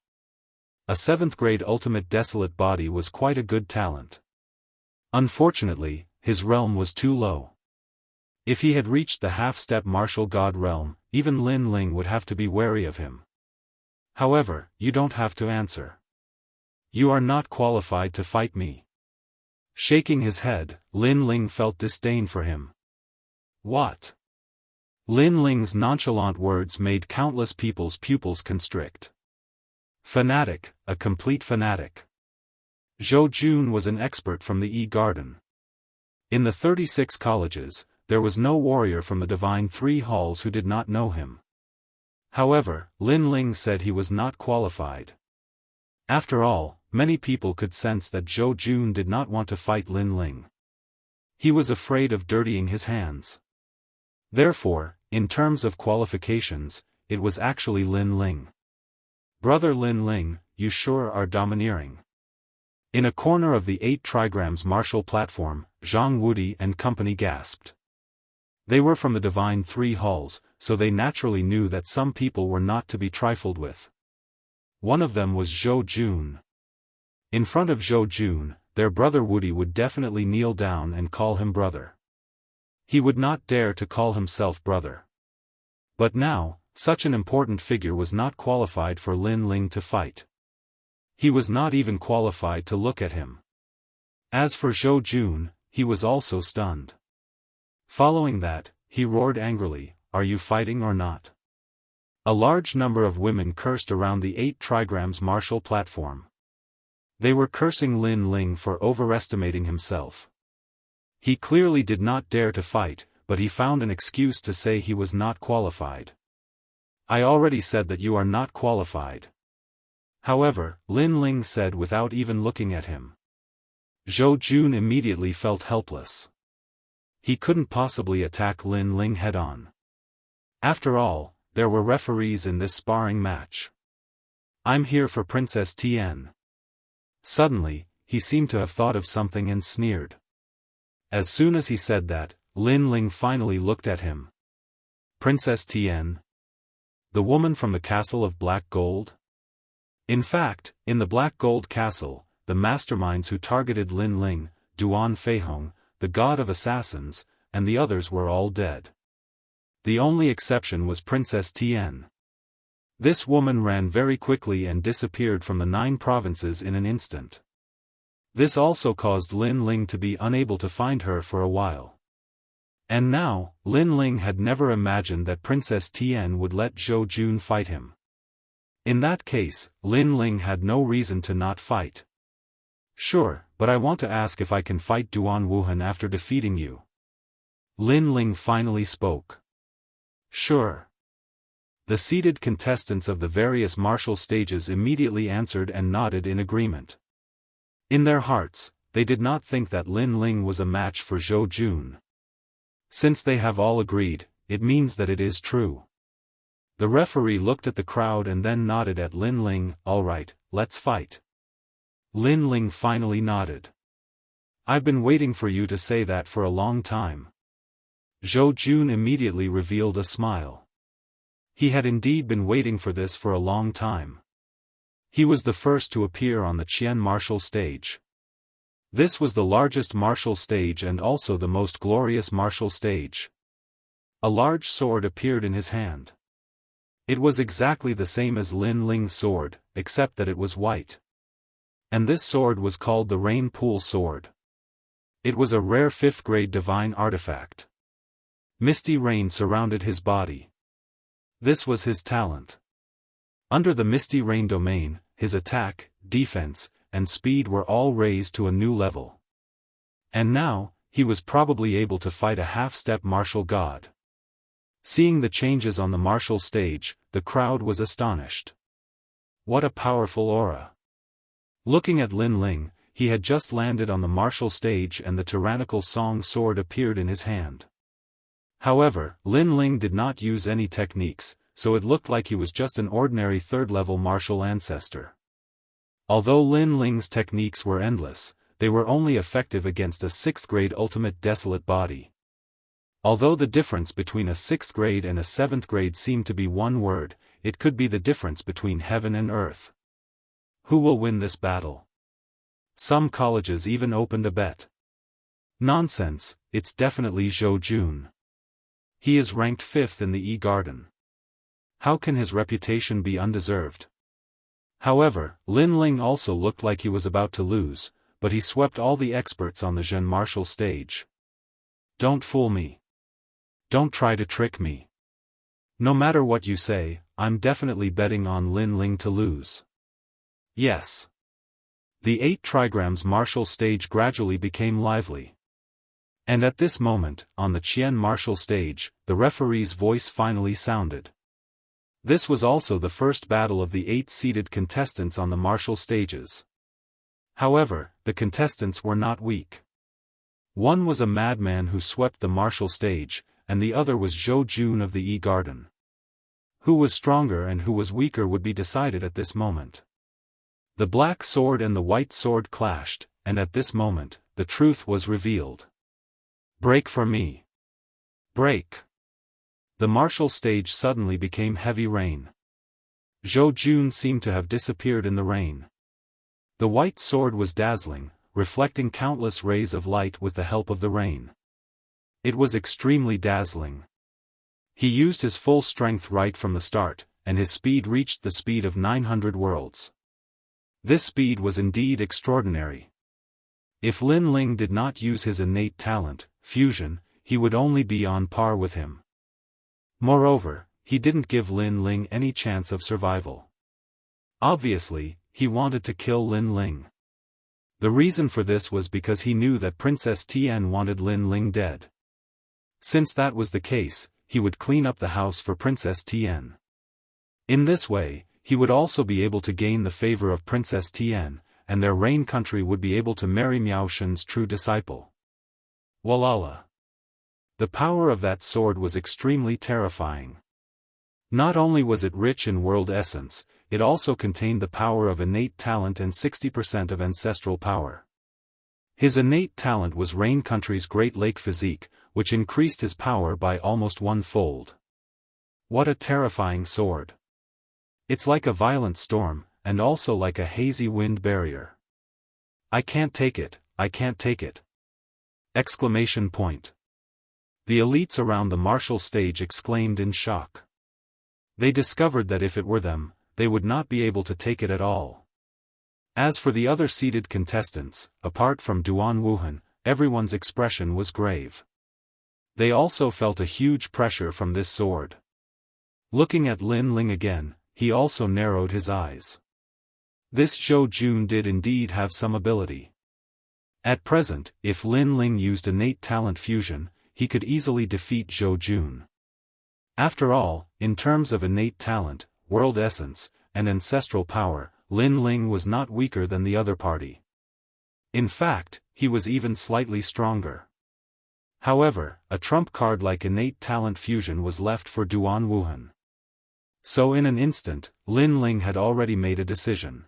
A 7th grade ultimate desolate body was quite a good talent. Unfortunately, his realm was too low. If he had reached the half-step martial god realm, even Lin Ling would have to be wary of him. However, you don't have to answer. You are not qualified to fight me. Shaking his head, Lin Ling felt disdain for him. What? Lin Ling's nonchalant words made countless people's pupils constrict. Fanatic, a complete fanatic. Zhou Jun was an expert from the Garden. In the 36 colleges, there was no warrior from the Divine Three Halls who did not know him. However, Lin Ling said he was not qualified. After all, many people could sense that Zhou Jun did not want to fight Lin Ling. He was afraid of dirtying his hands. Therefore, in terms of qualifications, it was actually Lin Ling. Brother Lin Ling, you sure are domineering. In a corner of the 8 trigrams martial platform, Zhang Wudi and company gasped. They were from the Divine Three Halls, so they naturally knew that some people were not to be trifled with. One of them was Zhou Jun. In front of Zhou Jun, their brother Wudi would definitely kneel down and call him brother. He would not dare to call himself brother. But now, such an important figure was not qualified for Lin Ling to fight. He was not even qualified to look at him. As for Zhou Jun, he was also stunned. Following that, he roared angrily, "Are you fighting or not?" A large number of women cursed around the 8 trigrams martial platform. They were cursing Lin Ling for overestimating himself. He clearly did not dare to fight, but he found an excuse to say he was not qualified. I already said that you are not qualified. However, Lin Ling said without even looking at him. Zhou Jun immediately felt helpless. He couldn't possibly attack Lin Ling head-on. After all, there were referees in this sparring match. I'm here for Princess Tian. Suddenly, he seemed to have thought of something and sneered. As soon as he said that, Lin Ling finally looked at him. Princess Tian? The woman from the castle of black gold? In fact, in the black gold castle, the masterminds who targeted Lin Ling, Duan Feihong, the god of assassins, and the others were all dead. The only exception was Princess Tian. This woman ran very quickly and disappeared from the 9 provinces in an instant. This also caused Lin Ling to be unable to find her for a while. And now, Lin Ling had never imagined that Princess Tian would let Zhou Jun fight him. In that case, Lin Ling had no reason to not fight. Sure, but I want to ask if I can fight Duan Wuhan after defeating you. Lin Ling finally spoke. Sure. The seated contestants of the various martial stages immediately answered and nodded in agreement. In their hearts, they did not think that Lin Ling was a match for Zhou Jun. Since they have all agreed, it means that it is true. The referee looked at the crowd and then nodded at Lin Ling. All right, let's fight. Lin Ling finally nodded. I've been waiting for you to say that for a long time. Zhou Jun immediately revealed a smile. He had indeed been waiting for this for a long time. He was the first to appear on the Qian martial stage. This was the largest martial stage and also the most glorious martial stage. A large sword appeared in his hand. It was exactly the same as Lin Ling's sword, except that it was white. And this sword was called the Rain Pool Sword. It was a rare 5th-grade divine artifact. Misty rain surrounded his body. This was his talent. Under the Misty Rain domain, his attack, defense, and speed were all raised to a new level. And now, he was probably able to fight a half-step martial god. Seeing the changes on the martial stage, the crowd was astonished. What a powerful aura! Looking at Lin Ling, he had just landed on the martial stage and the tyrannical song sword appeared in his hand. However, Lin Ling did not use any techniques, so it looked like he was just an ordinary 3rd-level martial ancestor. Although Lin Ling's techniques were endless, they were only effective against a 6th-grade ultimate desolate body. Although the difference between a 6th grade and a 7th grade seemed to be one word, it could be the difference between heaven and earth. Who will win this battle? Some colleges even opened a bet. Nonsense, it's definitely Zhou Jun. He is ranked 5th in the E-Garden. How can his reputation be undeserved? However, Lin Ling also looked like he was about to lose, but he swept all the experts on the Zhen martial stage. Don't fool me. Don't try to trick me. No matter what you say, I'm definitely betting on Lin Ling to lose. Yes. The 8 trigrams martial stage gradually became lively. And at this moment, on the Qian martial stage, the referee's voice finally sounded. This was also the first battle of the 8 seated contestants on the martial stages. However, the contestants were not weak. One was a madman who swept the martial stage, and the other was Zhou Jun of the E-Garden. Who was stronger and who was weaker would be decided at this moment. The black sword and the white sword clashed, and at this moment, the truth was revealed. Break for me. Break. The martial stage suddenly became heavy rain. Zhou Jun seemed to have disappeared in the rain. The white sword was dazzling, reflecting countless rays of light with the help of the rain. It was extremely dazzling. He used his full strength right from the start, and his speed reached the speed of 900 worlds. This speed was indeed extraordinary. If Lin Ling did not use his innate talent, fusion, he would only be on par with him. Moreover, he didn't give Lin Ling any chance of survival. Obviously, he wanted to kill Lin Ling. The reason for this was because he knew that Princess Tian wanted Lin Ling dead. Since that was the case, he would clean up the house for Princess Tian. In this way, he would also be able to gain the favor of Princess Tian, and their reign country would be able to marry Miao Shen's true disciple. Walala. The power of that sword was extremely terrifying. Not only was it rich in world essence, it also contained the power of innate talent and 60% of ancestral power. His innate talent was Rain Country's Great Lake physique, which increased his power by almost 1-fold. What a terrifying sword. It's like a violent storm, and also like a hazy wind barrier. I can't take it, I can't take it. Exclamation point. The elites around the martial stage exclaimed in shock. They discovered that if it were them, they would not be able to take it at all. As for the other seated contestants, apart from Duan Wuhan, everyone's expression was grave. They also felt a huge pressure from this sword. Looking at Lin Ling again, he also narrowed his eyes. This Zhou Jun did indeed have some ability. At present, if Lin Ling used innate talent fusion, he could easily defeat Zhou Jun. After all, in terms of innate talent, world essence, and ancestral power, Lin Ling was not weaker than the other party. In fact, he was even slightly stronger. However, a trump card like innate talent fusion was left for Duan Wuhan. So in an instant, Lin Ling had already made a decision.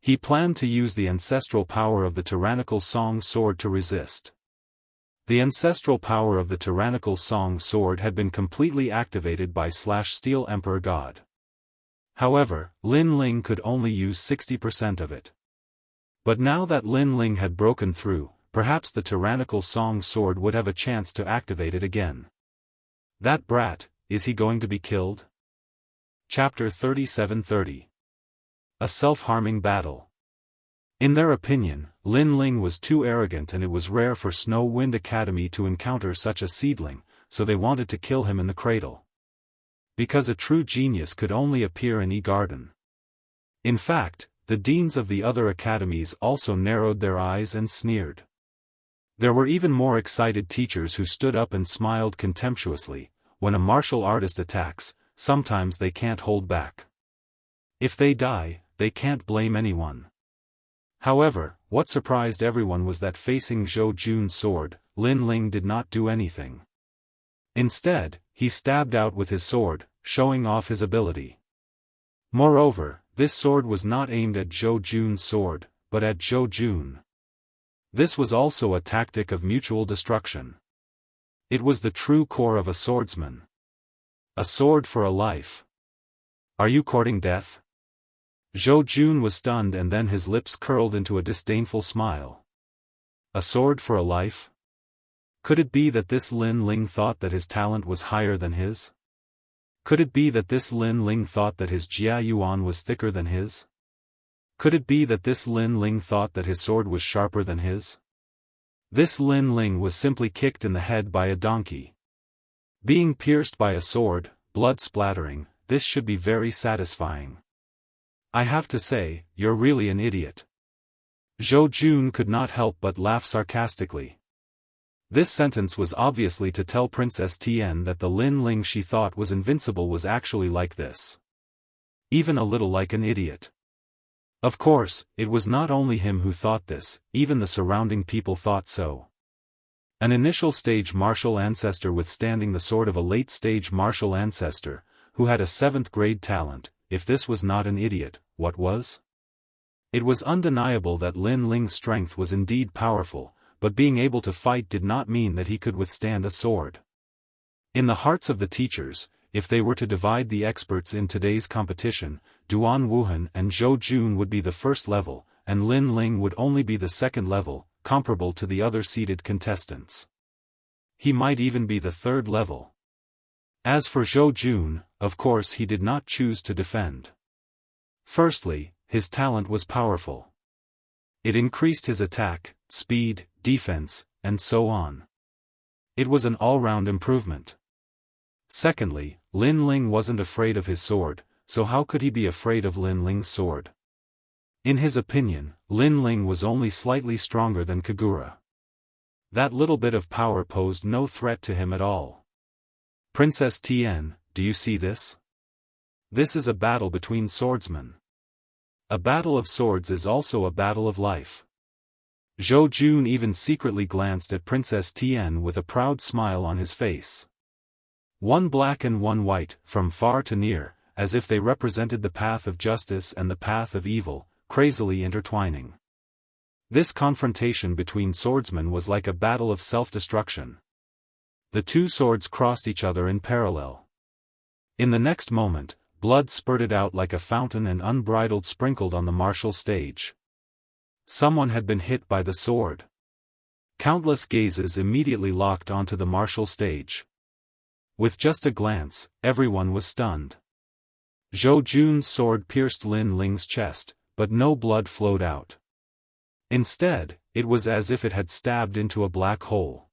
He planned to use the ancestral power of the tyrannical Song sword to resist. The ancestral power of the tyrannical Song sword had been completely activated by Steel Emperor God. However, Lin Ling could only use 60% of it. But now that Lin Ling had broken through, perhaps the tyrannical Song sword would have a chance to activate it again. That brat, is he going to be killed? Chapter 3730. A self-harming battle. In their opinion, Lin Ling was too arrogant and it was rare for Snow Wind Academy to encounter such a seedling, so they wanted to kill him in the cradle. Because a true genius could only appear in E-Garden. In fact, the deans of the other academies also narrowed their eyes and sneered. There were even more excited teachers who stood up and smiled contemptuously. When a martial artist attacks, sometimes they can't hold back. If they die, they can't blame anyone. However, what surprised everyone was that facing Zhou Jun's sword, Lin Ling did not do anything. Instead, he stabbed out with his sword, showing off his ability. Moreover, this sword was not aimed at Zhou Jun's sword, but at Zhou Jun. This was also a tactic of mutual destruction. It was the true core of a swordsman. A sword for a life. Are you courting death? Zhou Jun was stunned and then his lips curled into a disdainful smile. A sword for a life? Could it be that this Lin Ling thought that his talent was higher than his? Could it be that this Lin Ling thought that his Jia Yuan was thicker than his? Could it be that this Lin Ling thought that his sword was sharper than his? This Lin Ling was simply kicked in the head by a donkey. Being pierced by a sword, blood splattering, this should be very satisfying. I have to say, you're really an idiot. Zhou Jun could not help but laugh sarcastically. This sentence was obviously to tell Princess Tian that the Lin Ling she thought was invincible was actually like this. Even a little like an idiot. Of course, it was not only him who thought this, even the surrounding people thought so. An initial stage martial ancestor withstanding the sword of a late stage martial ancestor, who had a 7th grade talent, if this was not an idiot, what was? It was undeniable that Lin Ling's strength was indeed powerful, but being able to fight did not mean that he could withstand a sword. In the hearts of the teachers, if they were to divide the experts in today's competition, Duan Wuhan and Zhou Jun would be the first level, and Lin Ling would only be the second level, comparable to the other seeded contestants. He might even be the third level. As for Zhou Jun, of course he did not choose to defend. Firstly, his talent was powerful. It increased his attack, speed, defense, and so on. It was an all-round improvement. Secondly, Lin Ling wasn't afraid of his sword, so how could he be afraid of Lin Ling's sword? In his opinion, Lin Ling was only slightly stronger than Kagura. That little bit of power posed no threat to him at all. Princess Tian, do you see this? This is a battle between swordsmen. A battle of swords is also a battle of life. Zhou Jun even secretly glanced at Princess Tian with a proud smile on his face. One black and one white, from far to near, as if they represented the path of justice and the path of evil, crazily intertwining. This confrontation between swordsmen was like a battle of self-destruction. The two swords crossed each other in parallel. In the next moment, blood spurted out like a fountain and unbridled sprinkled on the martial stage. Someone had been hit by the sword. Countless gazes immediately locked onto the martial stage. With just a glance, everyone was stunned. Zhou Jun's sword pierced Lin Ling's chest, but no blood flowed out. Instead, it was as if it had stabbed into a black hole.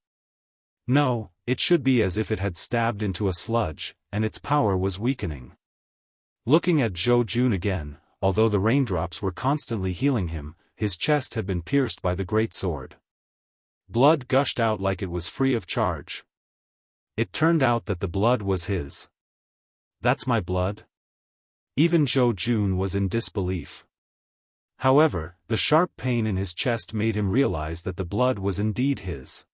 No, it should be as if it had stabbed into a sludge, and its power was weakening. Looking at Zhou Jun again, although the raindrops were constantly healing him, his chest had been pierced by the great sword. Blood gushed out like it was free of charge. It turned out that the blood was his. That's my blood? Even Zhou Jun was in disbelief. However, the sharp pain in his chest made him realize that the blood was indeed his.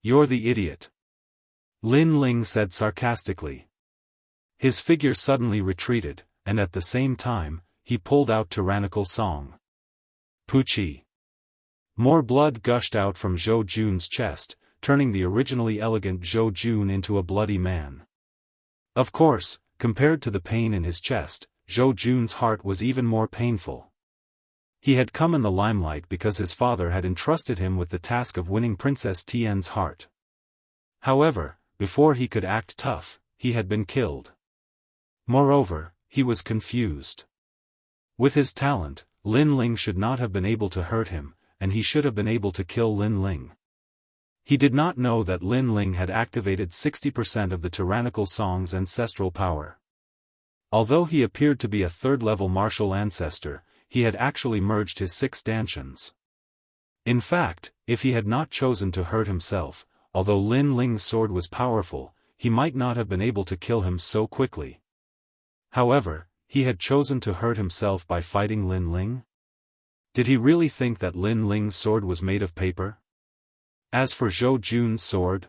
You're the idiot. Lin Ling said sarcastically. His figure suddenly retreated, and at the same time, he pulled out tyrannical song. Puchi. More blood gushed out from Zhou Jun's chest, turning the originally elegant Zhou Jun into a bloody man. Of course, compared to the pain in his chest, Zhou Jun's heart was even more painful. He had come in the limelight because his father had entrusted him with the task of winning Princess Tian's heart. However, before he could act tough, he had been killed. Moreover, he was confused. With his talent, Lin Ling should not have been able to hurt him, and he should have been able to kill Lin Ling. He did not know that Lin Ling had activated 60% of the tyrannical song's ancestral power. Although he appeared to be a third-level martial ancestor, he had actually merged his 6 dantians. In fact, if he had not chosen to hurt himself, although Lin Ling's sword was powerful, he might not have been able to kill him so quickly. However, he had chosen to hurt himself by fighting Lin Ling? Did he really think that Lin Ling's sword was made of paper? As for Zhou Jun's sword,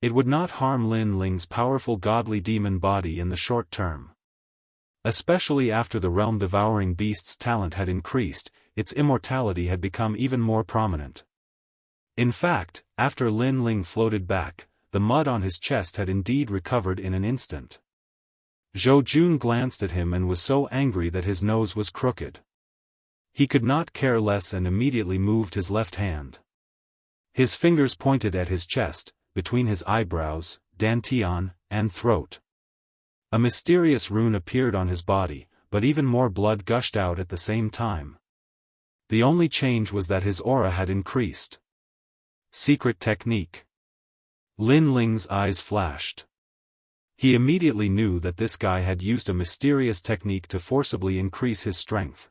it would not harm Lin Ling's powerful godly demon body in the short term. Especially after the realm-devouring beast's talent had increased, its immortality had become even more prominent. In fact, after Lin Ling floated back, the mud on his chest had indeed recovered in an instant. Zhou Jun glanced at him and was so angry that his nose was crooked. He could not care less and immediately moved his left hand. His fingers pointed at his chest, between his eyebrows, dantian, and throat. A mysterious rune appeared on his body, but even more blood gushed out at the same time. The only change was that his aura had increased. Secret technique. Lin Ling's eyes flashed. He immediately knew that this guy had used a mysterious technique to forcibly increase his strength.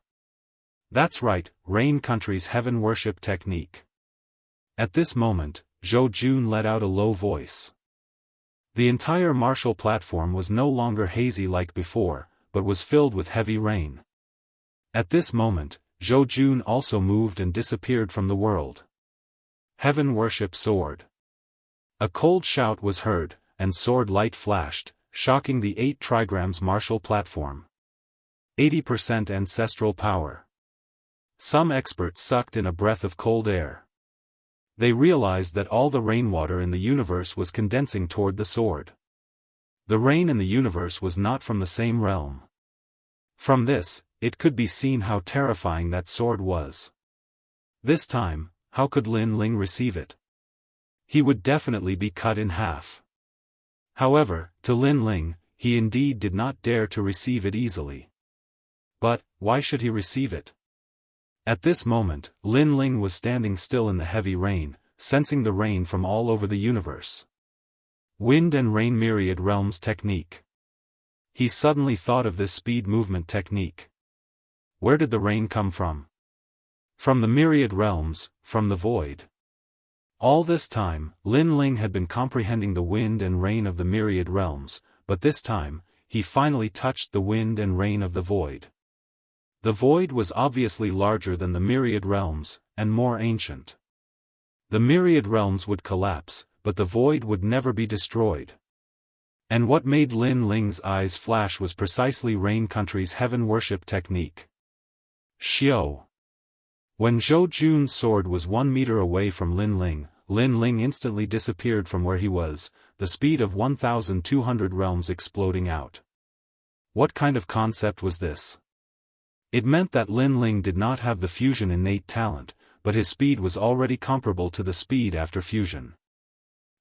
That's right, Rain Country's heaven worship technique. At this moment, Zhou Jun let out a low voice. The entire martial platform was no longer hazy like before, but was filled with heavy rain. At this moment, Zhou Jun also moved and disappeared from the world. Heaven worship sword. A cold shout was heard, and sword light flashed, shocking the 8 trigrams martial platform. 80% ancestral power. Some experts sucked in a breath of cold air. They realized that all the rainwater in the universe was condensing toward the sword. The rain in the universe was not from the same realm. From this, it could be seen how terrifying that sword was. This time, how could Lin Ling receive it? He would definitely be cut in half. However, to Lin Ling, he indeed did not dare to receive it easily. But, why should he receive it? At this moment, Lin Ling was standing still in the heavy rain, sensing the rain from all over the universe. Wind and rain myriad realms technique. He suddenly thought of this speed movement technique. Where did the rain come from? From the myriad realms, from the void. All this time, Lin Ling had been comprehending the wind and rain of the myriad realms, but this time, he finally touched the wind and rain of the void. The void was obviously larger than the myriad realms, and more ancient. The myriad realms would collapse, but the void would never be destroyed. And what made Lin Ling's eyes flash was precisely Rain Country's heaven worship technique. Xiao. When Zhou Jun's sword was 1 meter away from Lin Ling instantly disappeared from where he was, the speed of 1,200 realms exploding out. What kind of concept was this? It meant that Lin Ling did not have the fusion innate talent, but his speed was already comparable to the speed after fusion.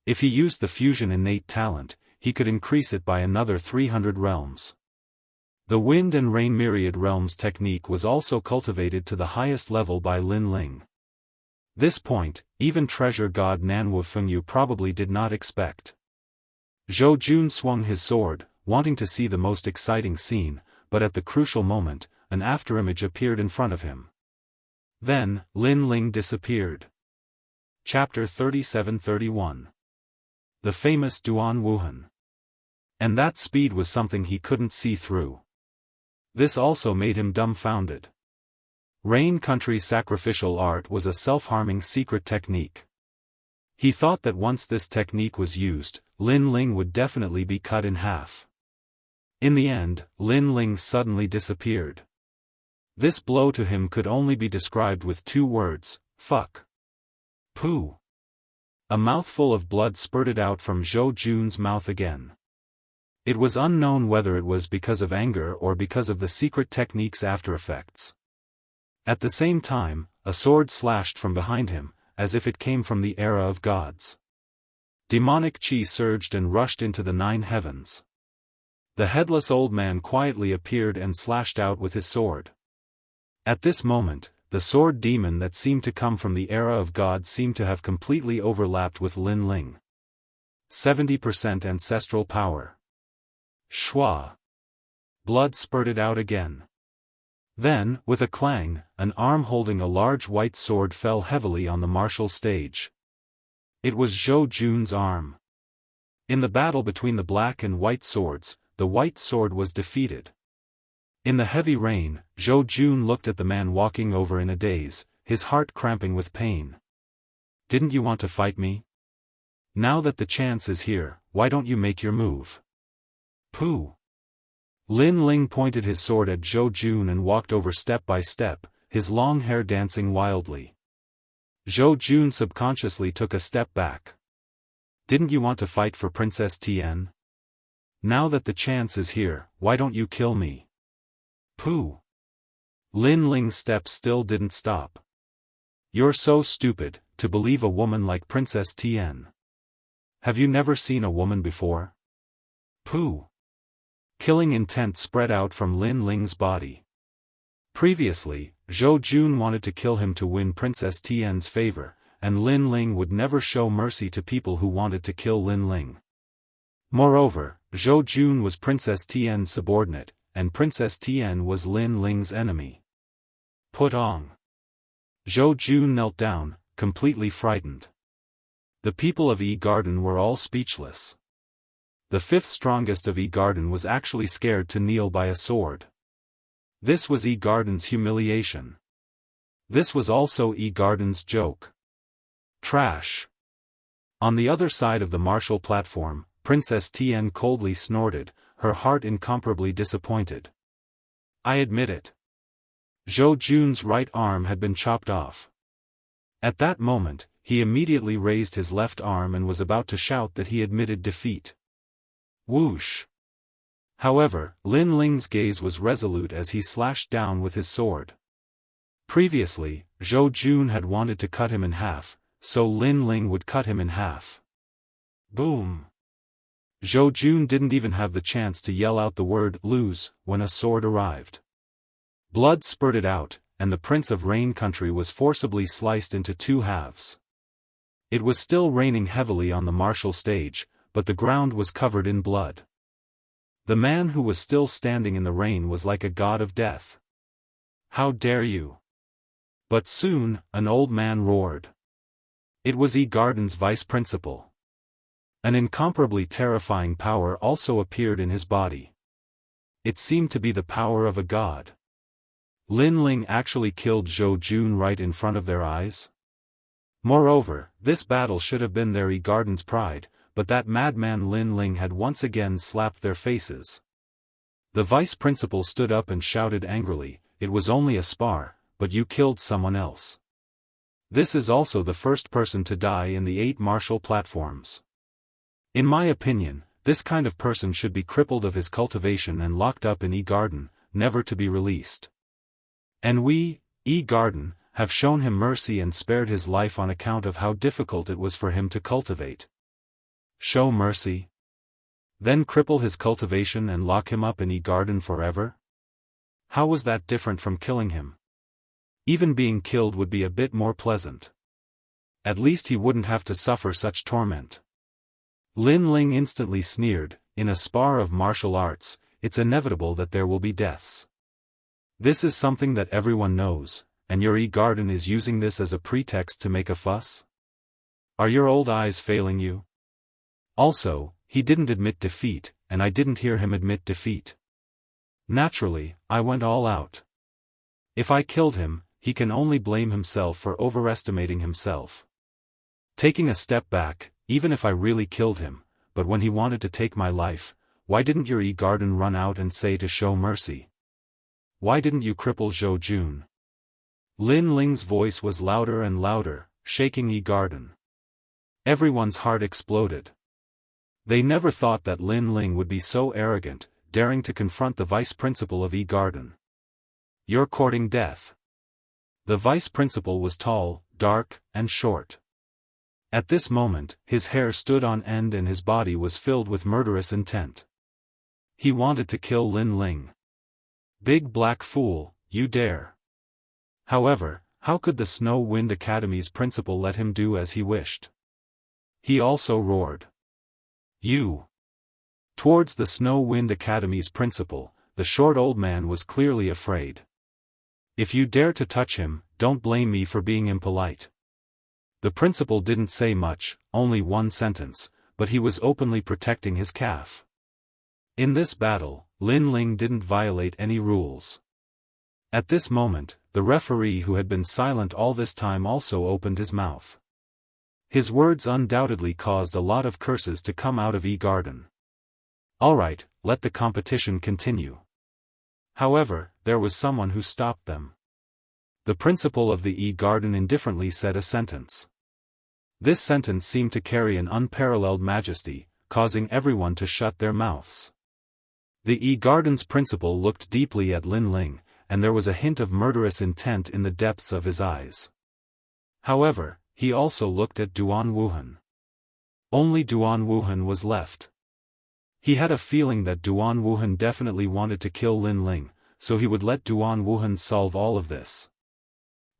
If he used the fusion innate talent, he could increase it by another 300 realms. The wind and rain myriad realms technique was also cultivated to the highest level by Lin Ling. This point, even treasure god Nanwu Fengyu probably did not expect. Zhou Jun swung his sword, wanting to see the most exciting scene, but at the crucial moment, an afterimage appeared in front of him. Then, Lin Ling disappeared. Chapter 37-31. The famous Duan Wuhan. And that speed was something he couldn't see through. This also made him dumbfounded. Rain Country's sacrificial art was a self-harming secret technique. He thought that once this technique was used, Lin Ling would definitely be cut in half. In the end, Lin Ling suddenly disappeared. This blow to him could only be described with two words: fuck. Pooh. A mouthful of blood spurted out from Zhou Jun's mouth again. It was unknown whether it was because of anger or because of the secret technique's aftereffects. At the same time, a sword slashed from behind him, as if it came from the era of gods. Demonic chi surged and rushed into the 9 heavens. The headless old man quietly appeared and slashed out with his sword. At this moment, the sword demon that seemed to come from the era of gods seemed to have completely overlapped with Lin Ling. 70% ancestral power. Shwa. Blood spurted out again. Then, with a clang, an arm holding a large white sword fell heavily on the martial stage. It was Zhou Jun's arm. In the battle between the black and white swords, the white sword was defeated. In the heavy rain, Zhou Jun looked at the man walking over in a daze, his heart cramping with pain. Didn't you want to fight me? Now that the chance is here, why don't you make your move? Pooh. Lin Ling pointed his sword at Zhou Jun and walked over step by step, his long hair dancing wildly. Zhou Jun subconsciously took a step back. Didn't you want to fight for Princess Tian? Now that the chance is here, why don't you kill me? Pooh. Lin Ling's steps still didn't stop. You're so stupid, to believe a woman like Princess Tian. Have you never seen a woman before? Pooh. Killing intent spread out from Lin Ling's body. Previously, Zhou Jun wanted to kill him to win Princess Tian's favor, and Lin Ling would never show mercy to people who wanted to kill Lin Ling. Moreover, Zhou Jun was Princess Tian's subordinate, and Princess Tian was Lin Ling's enemy. Put on. Zhou Jun knelt down, completely frightened. The people of Yi Garden were all speechless. The 5th strongest of Yi Garden was actually scared to kneel by a sword. This was Yi Garden's humiliation. This was also Yi Garden's joke. Trash. On the other side of the martial platform, Princess Tian coldly snorted, her heart incomparably disappointed. I admit it. Zhou Jun's right arm had been chopped off. At that moment, he immediately raised his left arm and was about to shout that he admitted defeat. Whoosh. However, Lin Ling's gaze was resolute as he slashed down with his sword. Previously, Zhou Jun had wanted to cut him in half, so Lin Ling would cut him in half. Boom. Zhou Jun didn't even have the chance to yell out the word lose when a sword arrived. Blood spurted out, and the Prince of Rain Country was forcibly sliced into 2 halves. It was still raining heavily on the martial stage, but the ground was covered in blood. The man who was still standing in the rain was like a god of death. How dare you? But soon, an old man roared. It was Yi Garden's vice principal. An incomparably terrifying power also appeared in his body. It seemed to be the power of a god. Lin Ling actually killed Zhou Jun right in front of their eyes. Moreover, this battle should have been their Yi Garden's pride, but that madman Lin Ling had once again slapped their faces. The vice principal stood up and shouted angrily, "It was only a spar, but you killed someone else. This is also the first person to die in the 8 martial platforms. In my opinion, this kind of person should be crippled of his cultivation and locked up in Yi Garden, never to be released. And we, Yi Garden, have shown him mercy and spared his life on account of how difficult it was for him to cultivate. Show mercy? Then cripple his cultivation and lock him up in Yi Garden forever?" How was that different from killing him? Even being killed would be a bit more pleasant. At least he wouldn't have to suffer such torment. Lin Ling instantly sneered, in a spar of martial arts, it's inevitable that there will be deaths. This is something that everyone knows, and your E-Garden is using this as a pretext to make a fuss? Are your old eyes failing you? Also, he didn't admit defeat, and I didn't hear him admit defeat. Naturally, I went all out. If I killed him, he can only blame himself for overestimating himself. Taking a step back, even if I really killed him, but when he wanted to take my life, why didn't your E-Garden run out and say to show mercy? Why didn't you cripple Zhou Jun? Lin Ling's voice was louder and louder, shaking E-Garden. Everyone's heart exploded. They never thought that Lin Ling would be so arrogant, daring to confront the vice principal of E-Garden. You're courting death. The vice principal was tall, dark, and short. At this moment, his hair stood on end and his body was filled with murderous intent. He wanted to kill Lin Ling. Big black fool, you dare. However, how could the Snow Wind Academy's principal let him do as he wished? He also roared. You! Towards the Snow Wind Academy's principal, the short old man was clearly afraid. If you dare to touch him, don't blame me for being impolite. The principal didn't say much, only one sentence, but he was openly protecting his calf. In this battle, Lin Ling didn't violate any rules. At this moment, the referee who had been silent all this time also opened his mouth. His words undoubtedly caused a lot of curses to come out of E-Garden. Alright, let the competition continue. However, there was someone who stopped them. The principal of the E-Garden indifferently said a sentence. This sentence seemed to carry an unparalleled majesty, causing everyone to shut their mouths. The E-Garden's principal looked deeply at Lin Ling, and there was a hint of murderous intent in the depths of his eyes. However, he also looked at Duan Wuhan. Only Duan Wuhan was left. He had a feeling that Duan Wuhan definitely wanted to kill Lin Ling, so he would let Duan Wuhan solve all of this.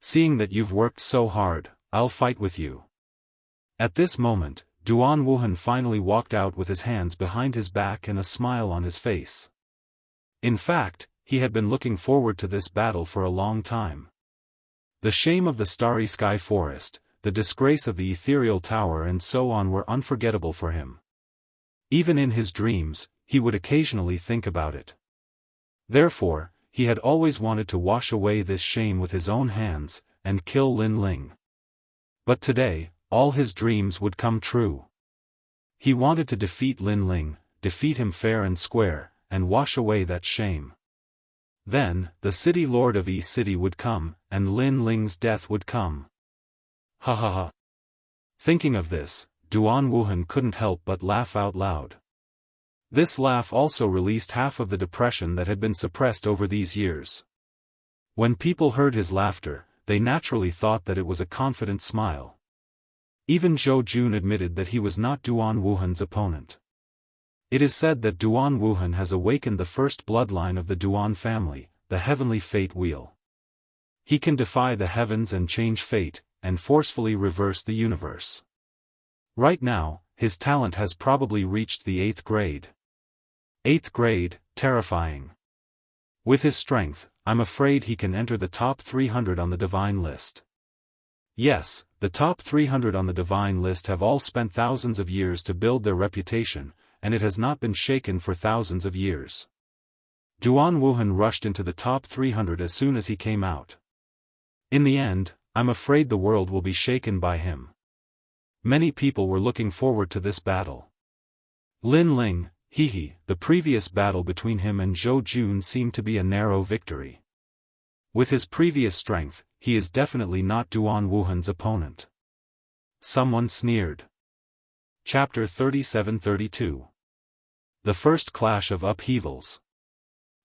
Seeing that you've worked so hard, I'll fight with you. At this moment, Duan Wuhan finally walked out with his hands behind his back and a smile on his face. In fact, he had been looking forward to this battle for a long time. The shame of the starry sky forest, the disgrace of the ethereal tower and so on were unforgettable for him. Even in his dreams, he would occasionally think about it. Therefore, he had always wanted to wash away this shame with his own hands, and kill Lin Ling. But today, all his dreams would come true. He wanted to defeat Lin Ling, defeat him fair and square, and wash away that shame. Then, the city lord of East City would come, and Lin Ling's death would come. Ha ha ha. Thinking of this, Duan Wuhan couldn't help but laugh out loud. This laugh also released half of the depression that had been suppressed over these years. When people heard his laughter, they naturally thought that it was a confident smile. Even Zhou Jun admitted that he was not Duan Wuhan's opponent. It is said that Duan Wuhan has awakened the first bloodline of the Duan family, the heavenly fate wheel. He can defy the heavens and change fate, and forcefully reverse the universe. Right now, his talent has probably reached the 8th grade. 8th grade, terrifying. With his strength, I'm afraid he can enter the top 300 on the divine list. Yes, the top 300 on the divine list have all spent thousands of years to build their reputation, and it has not been shaken for thousands of years. Duan Wuhan rushed into the top 300 as soon as he came out. In the end, I'm afraid the world will be shaken by him. Many people were looking forward to this battle. Lin Ling, the previous battle between him and Zhou Jun seemed to be a narrow victory. With his previous strength, he is definitely not Duan Wuhan's opponent. Someone sneered. Chapter 37-32. The First Clash of Upheavals.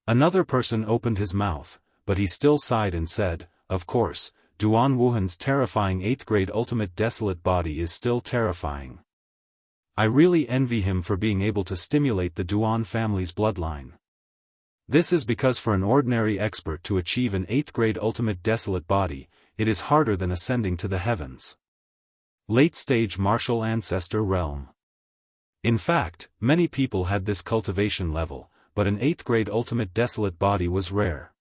Another person opened his mouth, but he still sighed and said, of course, Duan Wuhan's terrifying 8th grade ultimate desolate body is still terrifying. I really envy him for being able to stimulate the Duan family's bloodline. This is because for an ordinary expert to achieve an 8th grade ultimate desolate body, it is harder than ascending to the heavens. Late-stage martial ancestor realm. In fact, many people had this cultivation level, but an 8th grade ultimate desolate body was rare.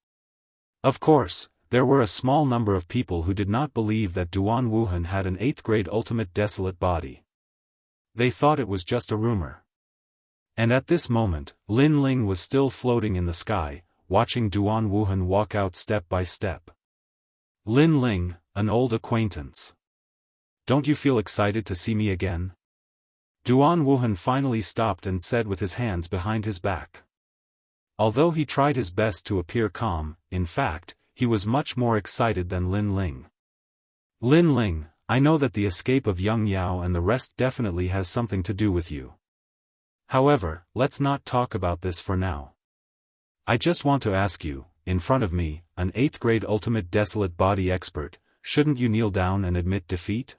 Of course, there were a small number of people who did not believe that Duan Wuhan had an 8th grade ultimate desolate body. They thought it was just a rumor. And at this moment, Lin Ling was still floating in the sky, watching Duan Wuhan walk out step by step. Lin Ling, an old acquaintance. Don't you feel excited to see me again? Duan Wuhan finally stopped and said with his hands behind his back. Although he tried his best to appear calm, in fact, he was much more excited than Lin Ling. Lin Ling, I know that the escape of Young Yao and the rest definitely has something to do with you. However, let's not talk about this for now. I just want to ask you, in front of me, an 8th grade ultimate desolate body expert, shouldn't you kneel down and admit defeat?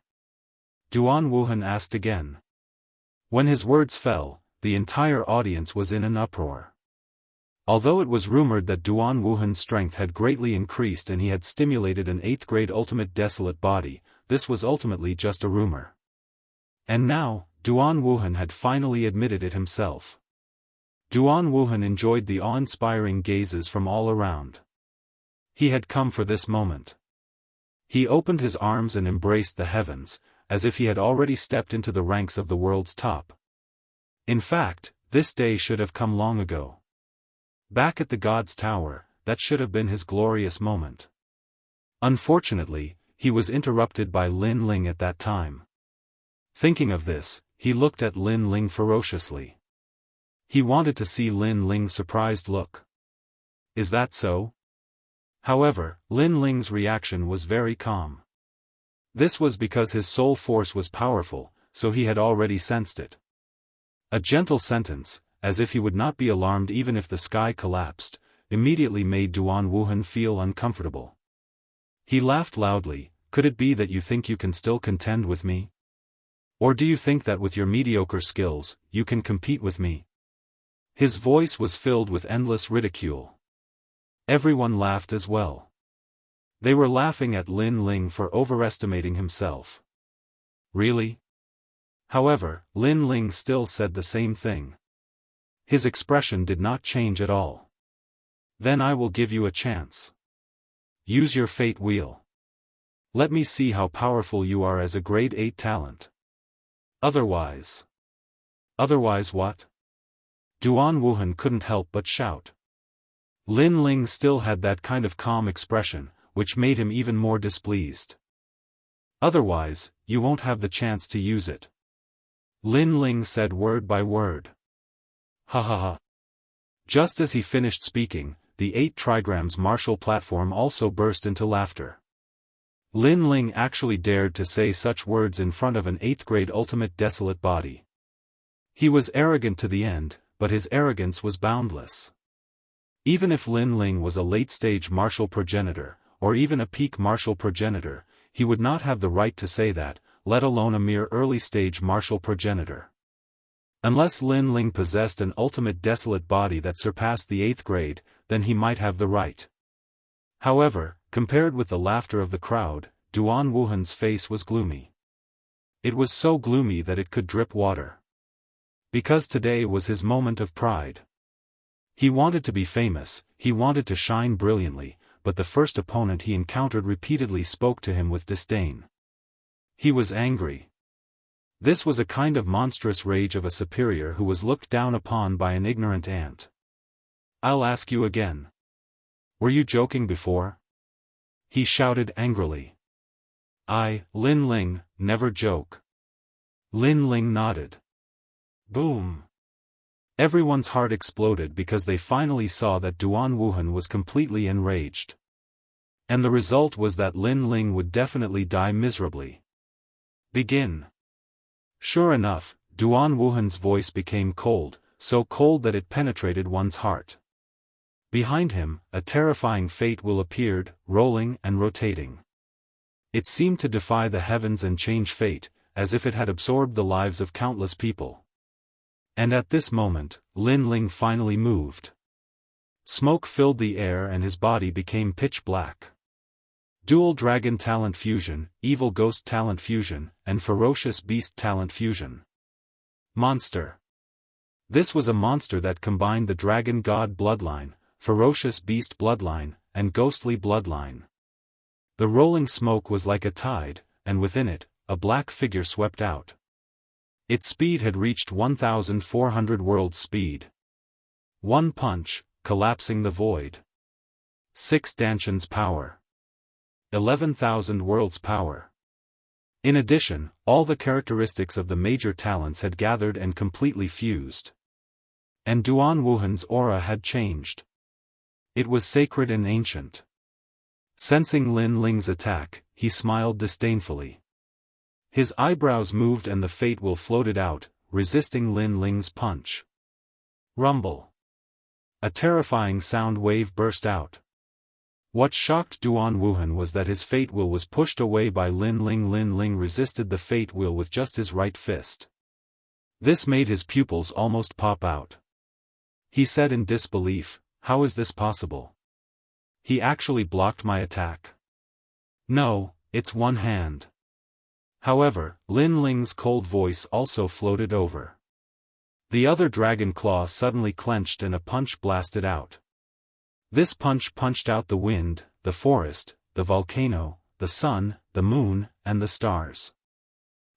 Duan Wuhan asked again. When his words fell, the entire audience was in an uproar. Although it was rumored that Duan Wuhan's strength had greatly increased and he had stimulated an 8th grade ultimate desolate body, this was ultimately just a rumor. And now, Duan Wuhan had finally admitted it himself. Duan Wuhan enjoyed the awe-inspiring gazes from all around. He had come for this moment. He opened his arms and embraced the heavens, as if he had already stepped into the ranks of the world's top. In fact, this day should have come long ago. Back at the God's Tower, that should have been his glorious moment. Unfortunately, he was interrupted by Lin Ling at that time. Thinking of this, he looked at Lin Ling ferociously. He wanted to see Lin Ling's surprised look. Is that so? However, Lin Ling's reaction was very calm. This was because his soul force was powerful, so he had already sensed it. A gentle sentence, as if he would not be alarmed even if the sky collapsed, immediately made Duan Wuhan feel uncomfortable. He laughed loudly. Could it be that you think you can still contend with me? Or do you think that with your mediocre skills, you can compete with me? His voice was filled with endless ridicule. Everyone laughed as well. They were laughing at Lin Ling for overestimating himself. Really? However, Lin Ling still said the same thing. His expression did not change at all. Then I will give you a chance. Use your fate wheel. Let me see how powerful you are as a grade 8 talent. Otherwise what? Duan Wuhan couldn't help but shout. Lin Ling still had that kind of calm expression, which made him even more displeased. Otherwise, you won't have the chance to use it. Lin Ling said word by word. Ha ha ha. Just as he finished speaking, the 8 trigrams martial platform also burst into laughter. Lin Ling actually dared to say such words in front of an 8th grade ultimate desolate body. He was arrogant to the end, but his arrogance was boundless. Even if Lin Ling was a late-stage martial progenitor, or even a peak martial progenitor, he would not have the right to say that, let alone a mere early-stage martial progenitor. Unless Lin Ling possessed an ultimate desolate body that surpassed the 8th grade, then he might have the right. However, compared with the laughter of the crowd, Duan Wuhan's face was gloomy. It was so gloomy that it could drip water. Because today was his moment of pride. He wanted to be famous, he wanted to shine brilliantly, but the first opponent he encountered repeatedly spoke to him with disdain. He was angry. This was a kind of monstrous rage of a superior who was looked down upon by an ignorant ant. I'll ask you again. Were you joking before? He shouted angrily. I, Lin Ling, never joke. Lin Ling nodded. Boom. Everyone's heart exploded because they finally saw that Duan Wuhan was completely enraged. And the result was that Lin Ling would definitely die miserably. Begin. Sure enough, Duan Wuhan's voice became cold, so cold that it penetrated one's heart. Behind him, a terrifying fate wheel appeared, rolling and rotating. It seemed to defy the heavens and change fate, as if it had absorbed the lives of countless people. And at this moment, Lin Ling finally moved. Smoke filled the air and his body became pitch black. Dual Dragon Talent Fusion, Evil Ghost Talent Fusion, and Ferocious Beast Talent Fusion. Monster. This was a monster that combined the Dragon God bloodline, Ferocious Beast bloodline, and Ghostly bloodline. The rolling smoke was like a tide, and within it, a black figure swept out. Its speed had reached 1,400 worlds speed. One punch, collapsing the void. 6 Danshan's power. 11,000 worlds power. In addition, all the characteristics of the major talents had gathered and completely fused. And Duan Wuhan's aura had changed. It was sacred and ancient. Sensing Lin Ling's attack, he smiled disdainfully. His eyebrows moved and the fate will floated out, resisting Lin Ling's punch. Rumble. A terrifying sound wave burst out. What shocked Duan Wuhan was that his fate will was pushed away by Lin Ling. Lin Ling resisted the fate will with just his right fist. This made his pupils almost pop out. He said in disbelief, "How is this possible? He actually blocked my attack." "No, it's one hand." However, Lin Ling's cold voice also floated over. The other dragon claw suddenly clenched and a punch blasted out. This punch punched out the wind, the forest, the volcano, the sun, the moon, and the stars.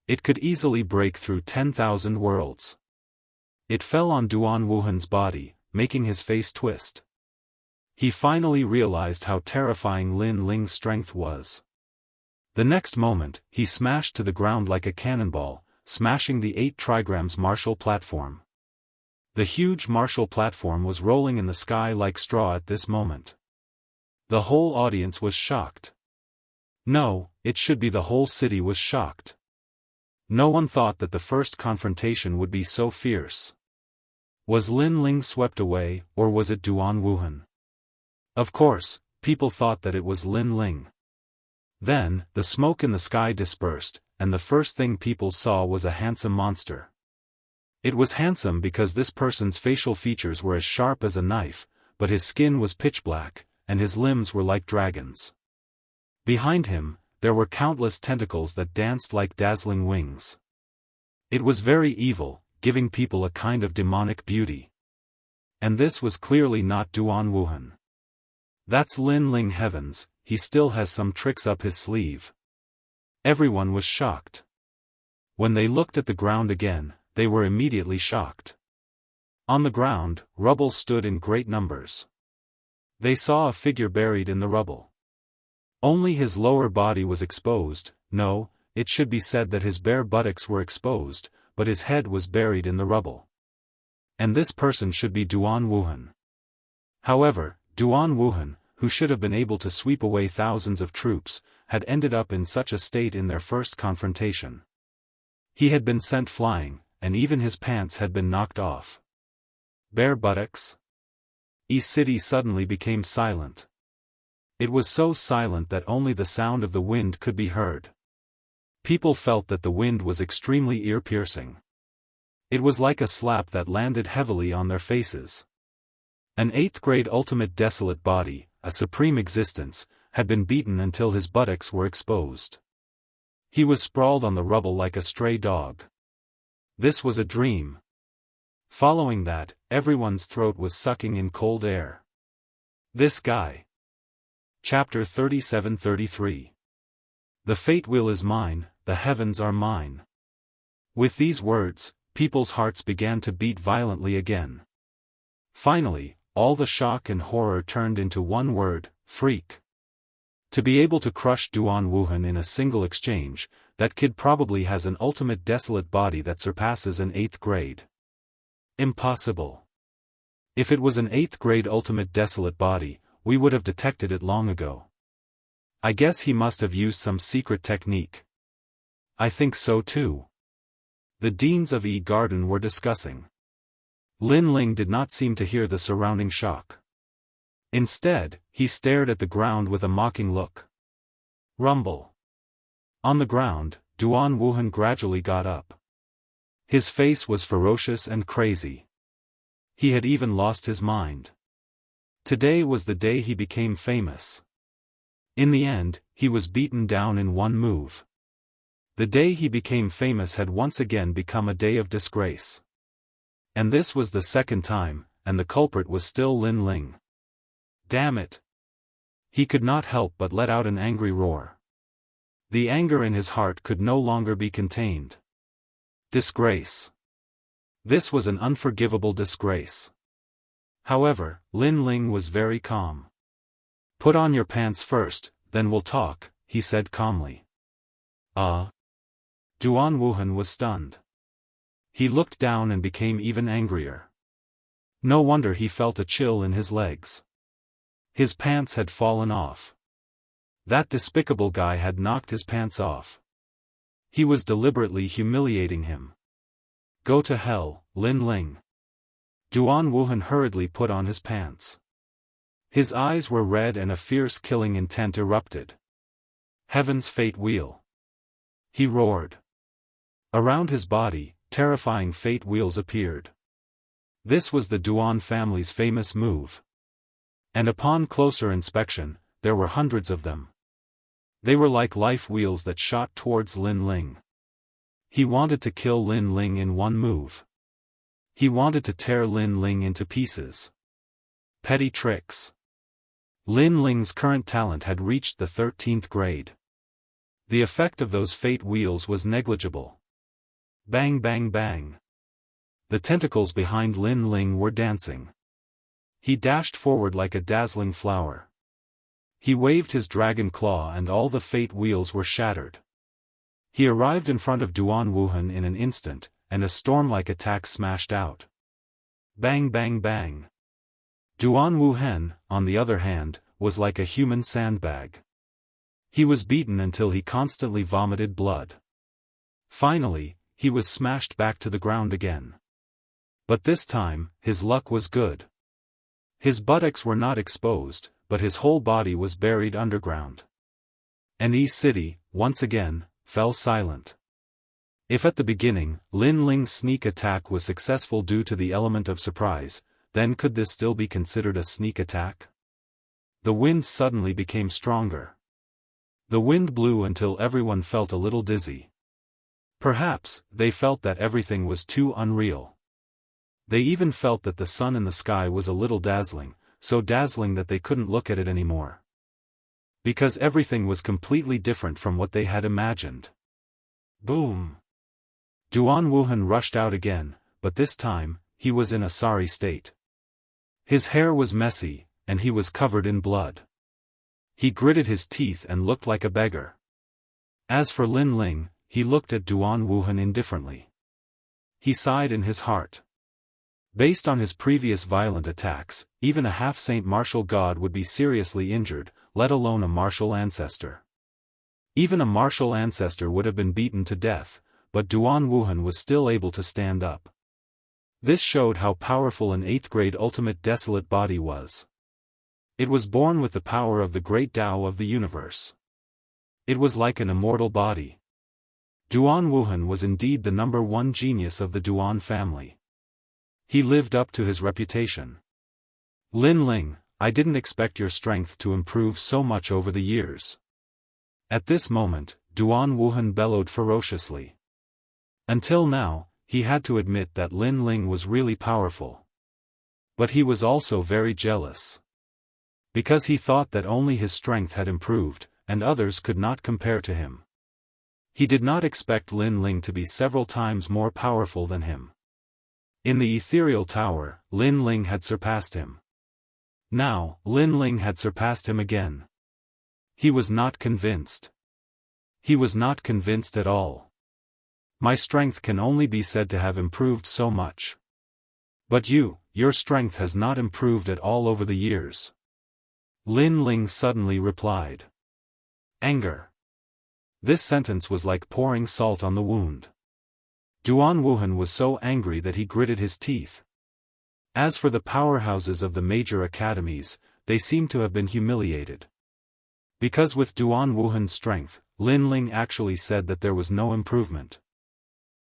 It could easily break through 10,000 worlds. It fell on Duan Wuhan's body, making his face twist. He finally realized how terrifying Lin Ling's strength was. The next moment, he smashed to the ground like a cannonball, smashing the 8 trigrams martial platform. The huge martial platform was rolling in the sky like straw at this moment. The whole audience was shocked. No, it should be the whole city was shocked. No one thought that the first confrontation would be so fierce. Was Lin Ling swept away, or was it Duan Wuhan? Of course, people thought that it was Lin Ling. Then, the smoke in the sky dispersed, and the first thing people saw was a handsome monster. It was handsome because this person's facial features were as sharp as a knife, but his skin was pitch black, and his limbs were like dragons. Behind him, there were countless tentacles that danced like dazzling wings. It was very evil, giving people a kind of demonic beauty. And this was clearly not Duan Wuhan. That's Lin Ling. Heavens, he still has some tricks up his sleeve. Everyone was shocked. When they looked at the ground again, they were immediately shocked. On the ground, rubble stood in great numbers. They saw a figure buried in the rubble. Only his lower body was exposed. No, it should be said that his bare buttocks were exposed, but his head was buried in the rubble. And this person should be Duan Wuhan. However, Duan Wuhan, who should have been able to sweep away thousands of troops, had ended up in such a state in their first confrontation. He had been sent flying, and even his pants had been knocked off. Bare buttocks? E-City suddenly became silent. It was so silent that only the sound of the wind could be heard. People felt that the wind was extremely ear-piercing. It was like a slap that landed heavily on their faces. An 8th grade ultimate desolate body, a supreme existence, had been beaten until his buttocks were exposed. He was sprawled on the rubble like a stray dog. This was a dream. Following that, everyone's throat was sucking in cold air. This guy. Chapter 37-33. The fate wheel is mine, the heavens are mine. With these words, people's hearts began to beat violently again. Finally, all the shock and horror turned into one word, freak. To be able to crush Duan Wuhan in a single exchange, that kid probably has an ultimate desolate body that surpasses an 8th grade. Impossible. If it was an 8th grade ultimate desolate body, we would have detected it long ago. I guess he must have used some secret technique. I think so too. The deans of E-Garden were discussing. Lin Ling did not seem to hear the surrounding shock. Instead, he stared at the ground with a mocking look. Rumble. On the ground, Duan Wuhan gradually got up. His face was ferocious and crazy. He had even lost his mind. Today was the day he became famous. In the end, he was beaten down in one move. The day he became famous had once again become a day of disgrace. And this was the second time, and the culprit was still Lin Ling. Damn it! He could not help but let out an angry roar. The anger in his heart could no longer be contained. Disgrace. This was an unforgivable disgrace. However, Lin Ling was very calm. Put on your pants first, then we'll talk, he said calmly. Duan Wuhan was stunned. He looked down and became even angrier. No wonder he felt a chill in his legs. His pants had fallen off. That despicable guy had knocked his pants off. He was deliberately humiliating him. Go to hell, Lin Ling. Duan Wuhan hurriedly put on his pants. His eyes were red and a fierce killing intent erupted. Heaven's fate wheel. He roared. Around his body, terrifying fate wheels appeared. This was the Duan family's famous move. And upon closer inspection, there were hundreds of them. They were like life wheels that shot towards Lin Ling. He wanted to kill Lin Ling in one move. He wanted to tear Lin Ling into pieces. Petty tricks. Lin Ling's current talent had reached the 13th grade. The effect of those fate wheels was negligible. Bang bang bang. The tentacles behind Lin Ling were dancing. He dashed forward like a dazzling flower. He waved his dragon claw and all the fate wheels were shattered. He arrived in front of Duan Wuhan in an instant, and a storm-like attack smashed out. Bang bang bang. Duan Wuhan, on the other hand, was like a human sandbag. He was beaten until he constantly vomited blood. Finally, he was smashed back to the ground again. But this time, his luck was good. His buttocks were not exposed, but his whole body was buried underground. And East City, once again, fell silent. If at the beginning, Lin Ling's sneak attack was successful due to the element of surprise, then could this still be considered a sneak attack? The wind suddenly became stronger. The wind blew until everyone felt a little dizzy. Perhaps, they felt that everything was too unreal. They even felt that the sun in the sky was a little dazzling, so dazzling that they couldn't look at it anymore. Because everything was completely different from what they had imagined. Boom! Duan Wuhan rushed out again, but this time, he was in a sorry state. His hair was messy, and he was covered in blood. He gritted his teeth and looked like a beggar. As for Lin Ling, he looked at Duan Wuhan indifferently. He sighed in his heart. Based on his previous violent attacks, even a half-saint martial god would be seriously injured, let alone a martial ancestor. Even a martial ancestor would have been beaten to death, but Duan Wuhan was still able to stand up. This showed how powerful an 8th-grade ultimate desolate body was. It was born with the power of the great Tao of the universe. It was like an immortal body. Duan Wuhan was indeed the #1 genius of the Duan family. He lived up to his reputation. Lin Ling, I didn't expect your strength to improve so much over the years. At this moment, Duan Wuhan bellowed ferociously. Until now, he had to admit that Lin Ling was really powerful. But he was also very jealous. Because he thought that only his strength had improved, and others could not compare to him. He did not expect Lin Ling to be several times more powerful than him. In the ethereal tower, Lin Ling had surpassed him. Now, Lin Ling had surpassed him again. He was not convinced. He was not convinced at all. My strength can only be said to have improved so much. But your strength has not improved at all over the years. Lin Ling suddenly replied. Anger. This sentence was like pouring salt on the wound. Duan Wuhan was so angry that he gritted his teeth. As for the powerhouses of the major academies, they seemed to have been humiliated. Because with Duan Wuhan's strength, Lin Ling actually said that there was no improvement.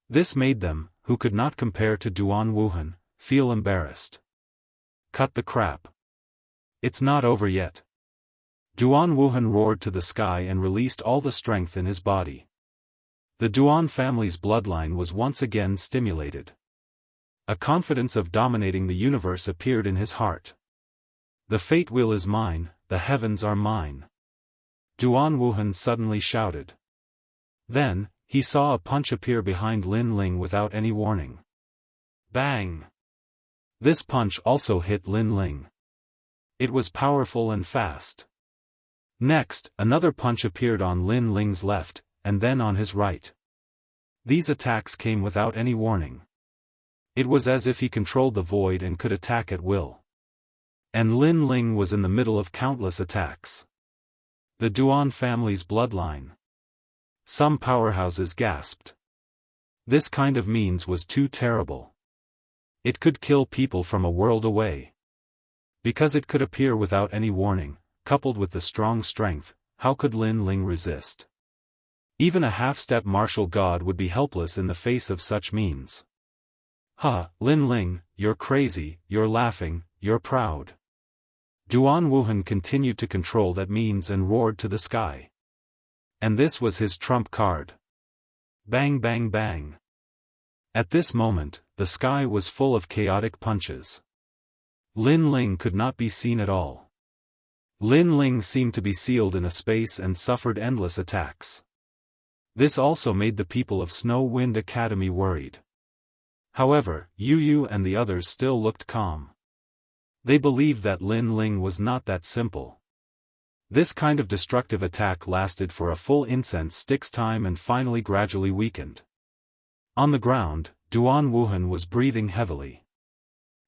This made them, who could not compare to Duan Wuhan, feel embarrassed. Cut the crap. It's not over yet. Duan Wuhan roared to the sky and released all the strength in his body. The Duan family's bloodline was once again stimulated. A confidence of dominating the universe appeared in his heart. The fate wheel is mine, the heavens are mine. Duan Wuhan suddenly shouted. Then, he saw a punch appear behind Lin Ling without any warning. Bang! This punch also hit Lin Ling. It was powerful and fast. Next, another punch appeared on Lin Ling's left, and then on his right. These attacks came without any warning. It was as if he controlled the void and could attack at will. And Lin Ling was in the middle of countless attacks. The Duan family's bloodline. Some powerhouses gasped. This kind of means was too terrible. It could kill people from a world away. Because it could appear without any warning, coupled with the strong strength, how could Lin Ling resist? Even a half-step martial god would be helpless in the face of such means. Lin Ling, you're crazy, you're laughing, you're proud. Duan Wuhan continued to control that means and roared to the sky. And this was his trump card. Bang bang bang. At this moment, the sky was full of chaotic punches. Lin Ling could not be seen at all. Lin Ling seemed to be sealed in a space and suffered endless attacks. This also made the people of Snow Wind Academy worried. However, Yu Yu and the others still looked calm. They believed that Lin Ling was not that simple. This kind of destructive attack lasted for a full incense stick's time and finally gradually weakened. On the ground, Duan Wuhan was breathing heavily.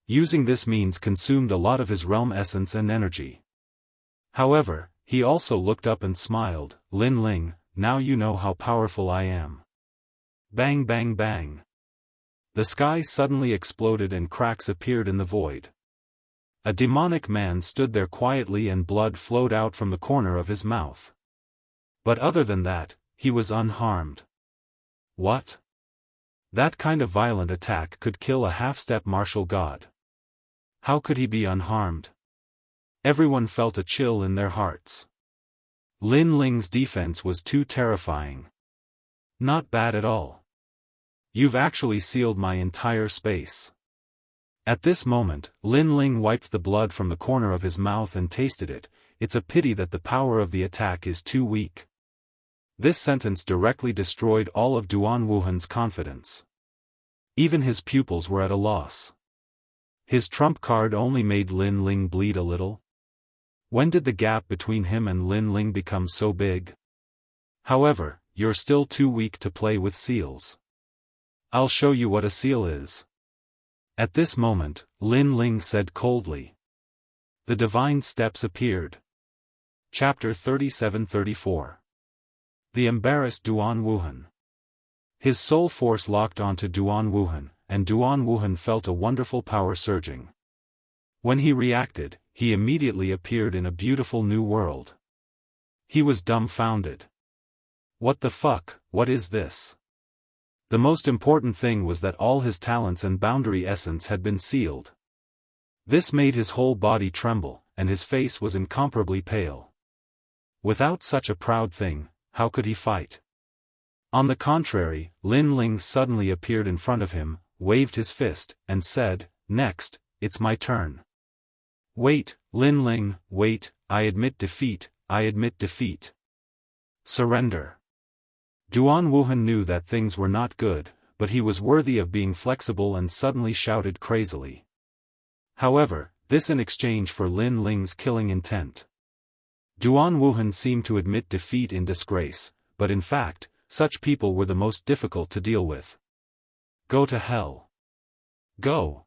Using this means consumed a lot of his realm essence and energy. However, he also looked up and smiled. Lin Ling, now you know how powerful I am. Bang bang bang. The sky suddenly exploded and cracks appeared in the void. A demonic man stood there quietly and blood flowed out from the corner of his mouth. But other than that, he was unharmed. What? That kind of violent attack could kill a half-step martial god. How could he be unharmed? Everyone felt a chill in their hearts. Lin Ling's defense was too terrifying. Not bad at all. You've actually sealed my entire space. At this moment, Lin Ling wiped the blood from the corner of his mouth and tasted it. It's a pity that the power of the attack is too weak. This sentence directly destroyed all of Duan Wuhan's confidence. Even his pupils were at a loss. His trump card only made Lin Ling bleed a little. When did the gap between him and Lin Ling become so big? However, you're still too weak to play with seals. I'll show you what a seal is. At this moment, Lin Ling said coldly. The divine steps appeared. Chapter 37-34. The embarrassed Duan Wuhan. His soul force locked onto Duan Wuhan, and Duan Wuhan felt a wonderful power surging. When he reacted, he immediately appeared in a beautiful new world. He was dumbfounded. What the fuck, what is this? The most important thing was that all his talents and boundary essence had been sealed. This made his whole body tremble, and his face was incomparably pale. Without such a proud thing, how could he fight? On the contrary, Lin Ling suddenly appeared in front of him, waved his fist, and said, "Next, it's my turn." "Wait, Lin Ling, wait, I admit defeat, I admit defeat. Surrender." Duan Wuhan knew that things were not good, but he was worthy of being flexible and suddenly shouted crazily. However, this in exchange for Lin Ling's killing intent. Duan Wuhan seemed to admit defeat in disgrace, but in fact, such people were the most difficult to deal with. Go to hell. Go.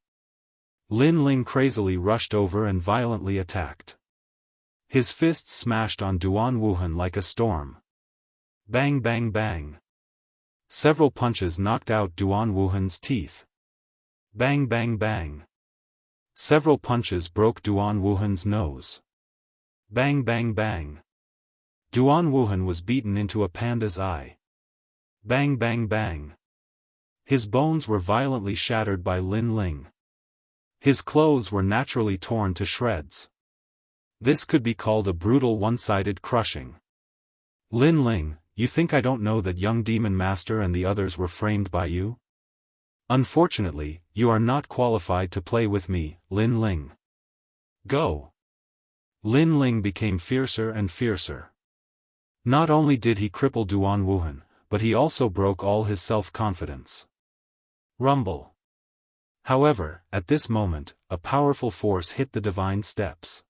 Lin Ling crazily rushed over and violently attacked. His fists smashed on Duan Wuhan like a storm. Bang bang bang. Several punches knocked out Duan Wuhan's teeth. Bang bang bang. Several punches broke Duan Wuhan's nose. Bang bang bang. Duan Wuhan was beaten into a panda's eye. Bang bang bang. His bones were violently shattered by Lin Ling. His clothes were naturally torn to shreds. This could be called a brutal one-sided crushing. Lin Ling, you think I don't know that young Demon Master and the others were framed by you? Unfortunately, you are not qualified to play with me, Lin Ling. Go! Lin Ling became fiercer and fiercer. Not only did he cripple Duan Wuhan, but he also broke all his self-confidence. Rumble. However, at this moment, a powerful force hit the divine steps.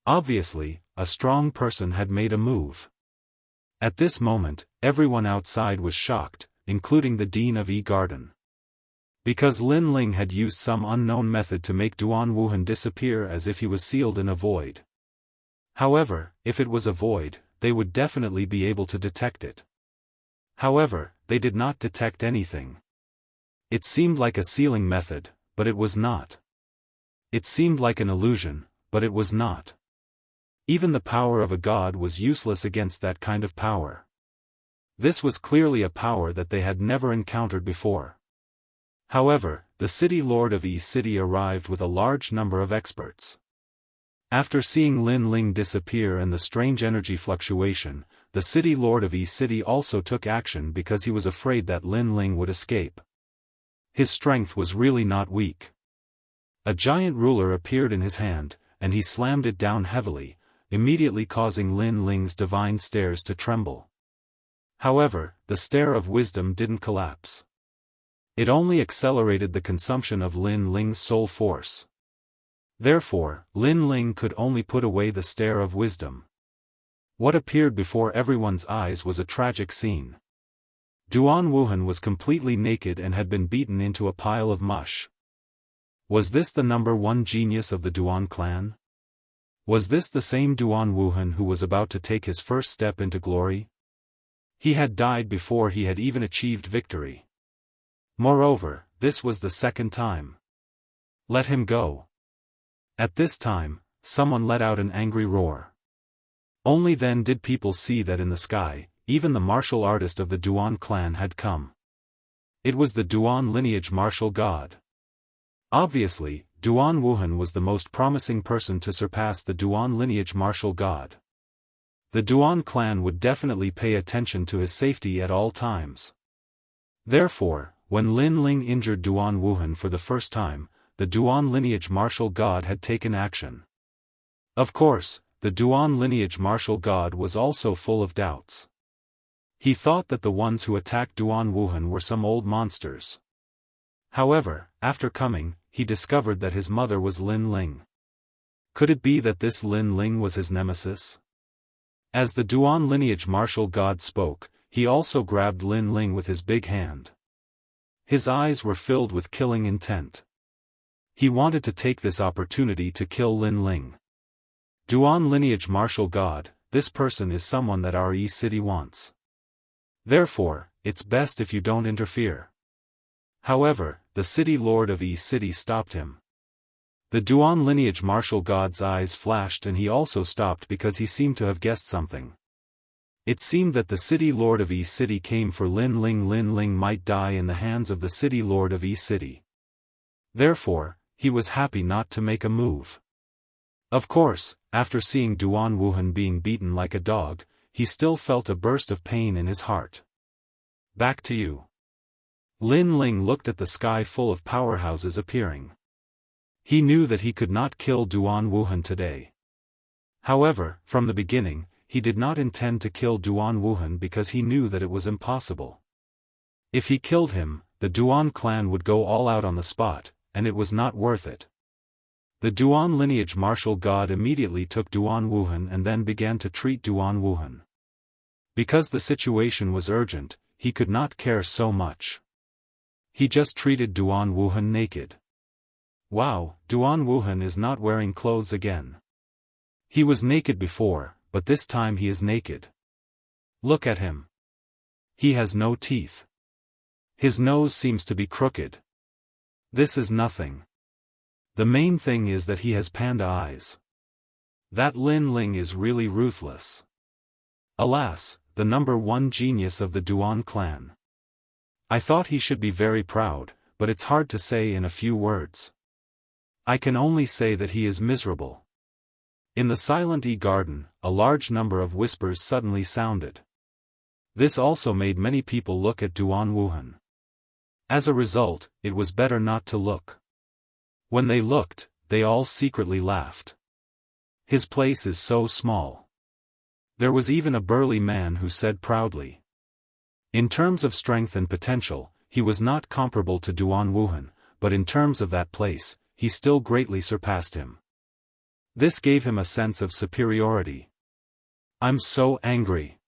Obviously, a strong person had made a move. At this moment, everyone outside was shocked, including the Dean of E Garden. Because Lin Ling had used some unknown method to make Duan Wuhan disappear as if he was sealed in a void. However, if it was a void, they would definitely be able to detect it. However, they did not detect anything. It seemed like a sealing method, but it was not. It seemed like an illusion, but it was not. Even the power of a god was useless against that kind of power. This was clearly a power that they had never encountered before. However, the city lord of E City arrived with a large number of experts. After seeing Lin Ling disappear and the strange energy fluctuation, the city lord of E City also took action because he was afraid that Lin Ling would escape. His strength was really not weak. A giant ruler appeared in his hand, and he slammed it down heavily, immediately causing Lin Ling's divine stairs to tremble. However, the stair of wisdom didn't collapse. It only accelerated the consumption of Lin Ling's soul force. Therefore, Lin Ling could only put away the stair of wisdom. What appeared before everyone's eyes was a tragic scene. Duan Wuhan was completely naked and had been beaten into a pile of mush. Was this the number one genius of the Duan clan? Was this the same Duan Wuhan who was about to take his first step into glory? He had died before he had even achieved victory. Moreover, this was the second time. Let him go. At this time, someone let out an angry roar. Only then did people see that in the sky, even the martial artist of the Duan clan had come. It was the Duan lineage martial god. Obviously, Duan Wuhan was the most promising person to surpass the Duan lineage martial god. The Duan clan would definitely pay attention to his safety at all times. Therefore, when Lin Ling injured Duan Wuhan for the first time, the Duan lineage martial god had taken action. Of course, the Duan lineage martial god was also full of doubts. He thought that the ones who attacked Duan Wuhan were some old monsters. However, after coming, he discovered that his mother was Lin Ling. Could it be that this Lin Ling was his nemesis? As the Duan lineage martial god spoke, he also grabbed Lin Ling with his big hand. His eyes were filled with killing intent. He wanted to take this opportunity to kill Lin Ling. Duan lineage martial god, this person is someone that our E City wants. Therefore, it's best if you don't interfere. However, the city lord of E City stopped him. The Duan lineage martial god's eyes flashed and he also stopped because he seemed to have guessed something. It seemed that the city lord of E City came for Lin Ling. Lin Ling might die in the hands of the city lord of E City. Therefore, he was happy not to make a move. Of course, after seeing Duan Wuhan being beaten like a dog, he still felt a burst of pain in his heart. Back to you. Lin Ling looked at the sky full of powerhouses appearing. He knew that he could not kill Duan Wuhan today. However, from the beginning, he did not intend to kill Duan Wuhan because he knew that it was impossible. If he killed him, the Duan clan would go all out on the spot, and it was not worth it. The Duan lineage martial god immediately took Duan Wuhan and then began to treat Duan Wuhan. Because the situation was urgent, he could not care so much. He just treated Duan Wuhan naked. Wow, Duan Wuhan is not wearing clothes again. He was naked before, but this time he is naked. Look at him. He has no teeth. His nose seems to be crooked. This is nothing. The main thing is that he has panda eyes. That Lin Ling is really ruthless. Alas, the number one genius of the Duan clan. I thought he should be very proud, but it's hard to say in a few words. I can only say that he is miserable. In the silent garden, a large number of whispers suddenly sounded. This also made many people look at Duan Wuhan. As a result, it was better not to look. When they looked, they all secretly laughed. His place is so small. There was even a burly man who said proudly. In terms of strength and potential, he was not comparable to Duan Wuhan, but in terms of that place, he still greatly surpassed him. This gave him a sense of superiority. I'm so angry.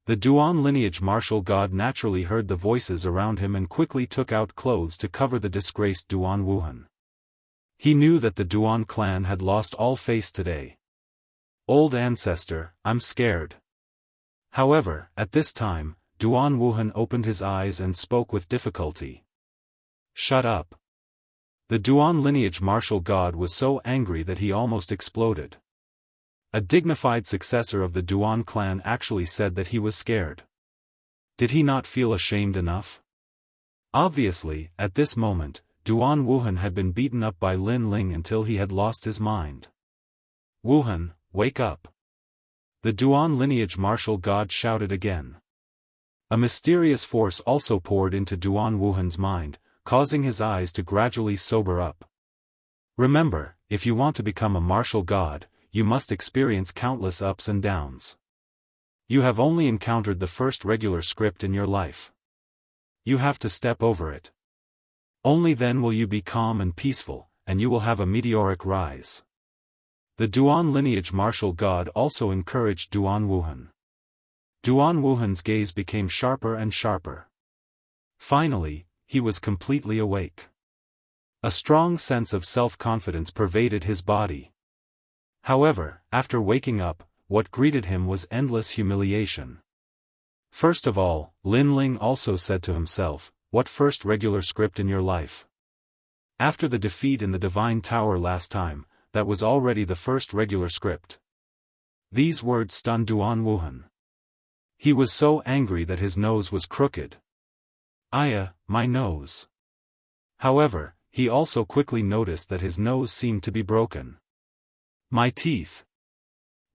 The Duan lineage martial god naturally heard the voices around him and quickly took out clothes to cover the disgraced Duan Wuhan. He knew that the Duan clan had lost all face today. Old ancestor, I'm scared. However, at this time, Duan Wuhan opened his eyes and spoke with difficulty. Shut up. The Duan lineage martial god was so angry that he almost exploded. A dignified successor of the Duan clan actually said that he was scared. Did he not feel ashamed enough? Obviously, at this moment, Duan Wuhan had been beaten up by Lin Ling until he had lost his mind. Wuhan, wake up. The Duan lineage martial god shouted again. A mysterious force also poured into Duan Wuhan's mind, causing his eyes to gradually sober up. Remember, if you want to become a martial god, you must experience countless ups and downs. You have only encountered the first regular script in your life. You have to step over it. Only then will you be calm and peaceful, and you will have a meteoric rise. The Duan lineage martial god also encouraged Duan Wuhan. Duan Wuhan's gaze became sharper and sharper. Finally, he was completely awake. A strong sense of self-confidence pervaded his body. However, after waking up, what greeted him was endless humiliation. First of all, Lin Ling also said to himself, what first regular script in your life? After the defeat in the Divine Tower last time, that was already the first regular script. These words stunned Duan Wuhan. He was so angry that his nose was crooked. My nose. However, he also quickly noticed that his nose seemed to be broken. My teeth.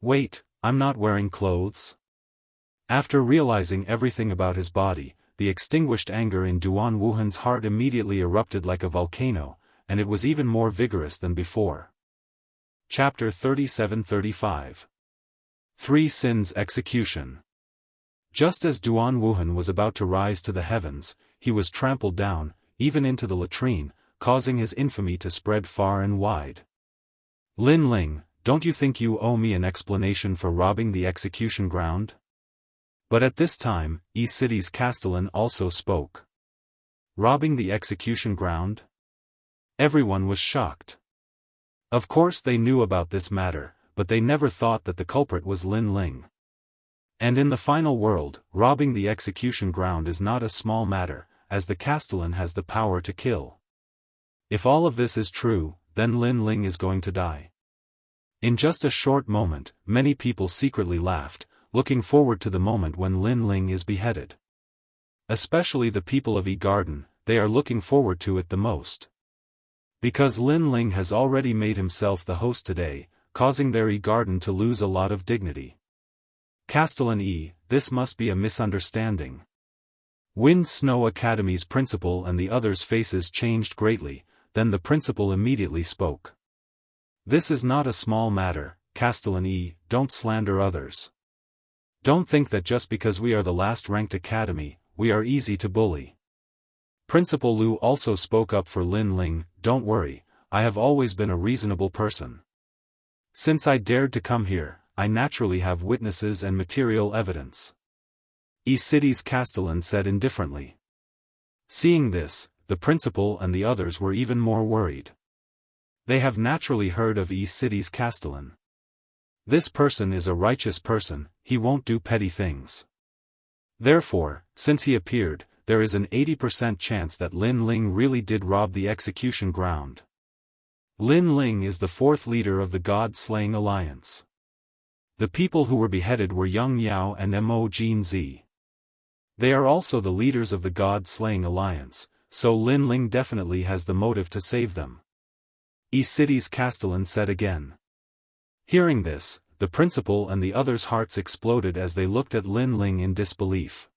Wait, I'm not wearing clothes? After realizing everything about his body, the extinguished anger in Duan Wuhan's heart immediately erupted like a volcano, and it was even more vigorous than before. Chapter 37-35. Three Sins Execution. Just as Duan Wuhan was about to rise to the heavens, he was trampled down, even into the latrine, causing his infamy to spread far and wide. Lin Ling, don't you think you owe me an explanation for robbing the execution ground? But at this time, City's castellan also spoke. Robbing the execution ground? Everyone was shocked. Of course they knew about this matter, but they never thought that the culprit was Lin Ling. And in the final world, robbing the execution ground is not a small matter, as the castellan has the power to kill. If all of this is true, then Lin Ling is going to die. In just a short moment, many people secretly laughed, looking forward to the moment when Lin Ling is beheaded. Especially the people of Garden, they are looking forward to it the most. Because Lin Ling has already made himself the host today, causing their Garden to lose a lot of dignity. Castellan this must be a misunderstanding. Wind Snow Academy's principal and the others' faces changed greatly, then the principal immediately spoke. This is not a small matter, Castellan don't slander others. Don't think that just because we are the last-ranked academy, we are easy to bully. Principal Lu also spoke up for Lin Ling, don't worry, I have always been a reasonable person. Since I dared to come here, I naturally have witnesses and material evidence. City's castellan said indifferently. Seeing this, the principal and the others were even more worried. They have naturally heard of City's castellan. This person is a righteous person, he won't do petty things. Therefore, since he appeared, there is an 80% chance that Lin Ling really did rob the execution ground. Lin Ling is the fourth leader of the God-Slaying Alliance. The people who were beheaded were Yang Yao and Mo Jinzi. They are also the leaders of the God-Slaying Alliance, so Lin Ling definitely has the motive to save them. City's castellan said again. Hearing this, the principal and the others' hearts exploded as they looked at Lin Ling in disbelief.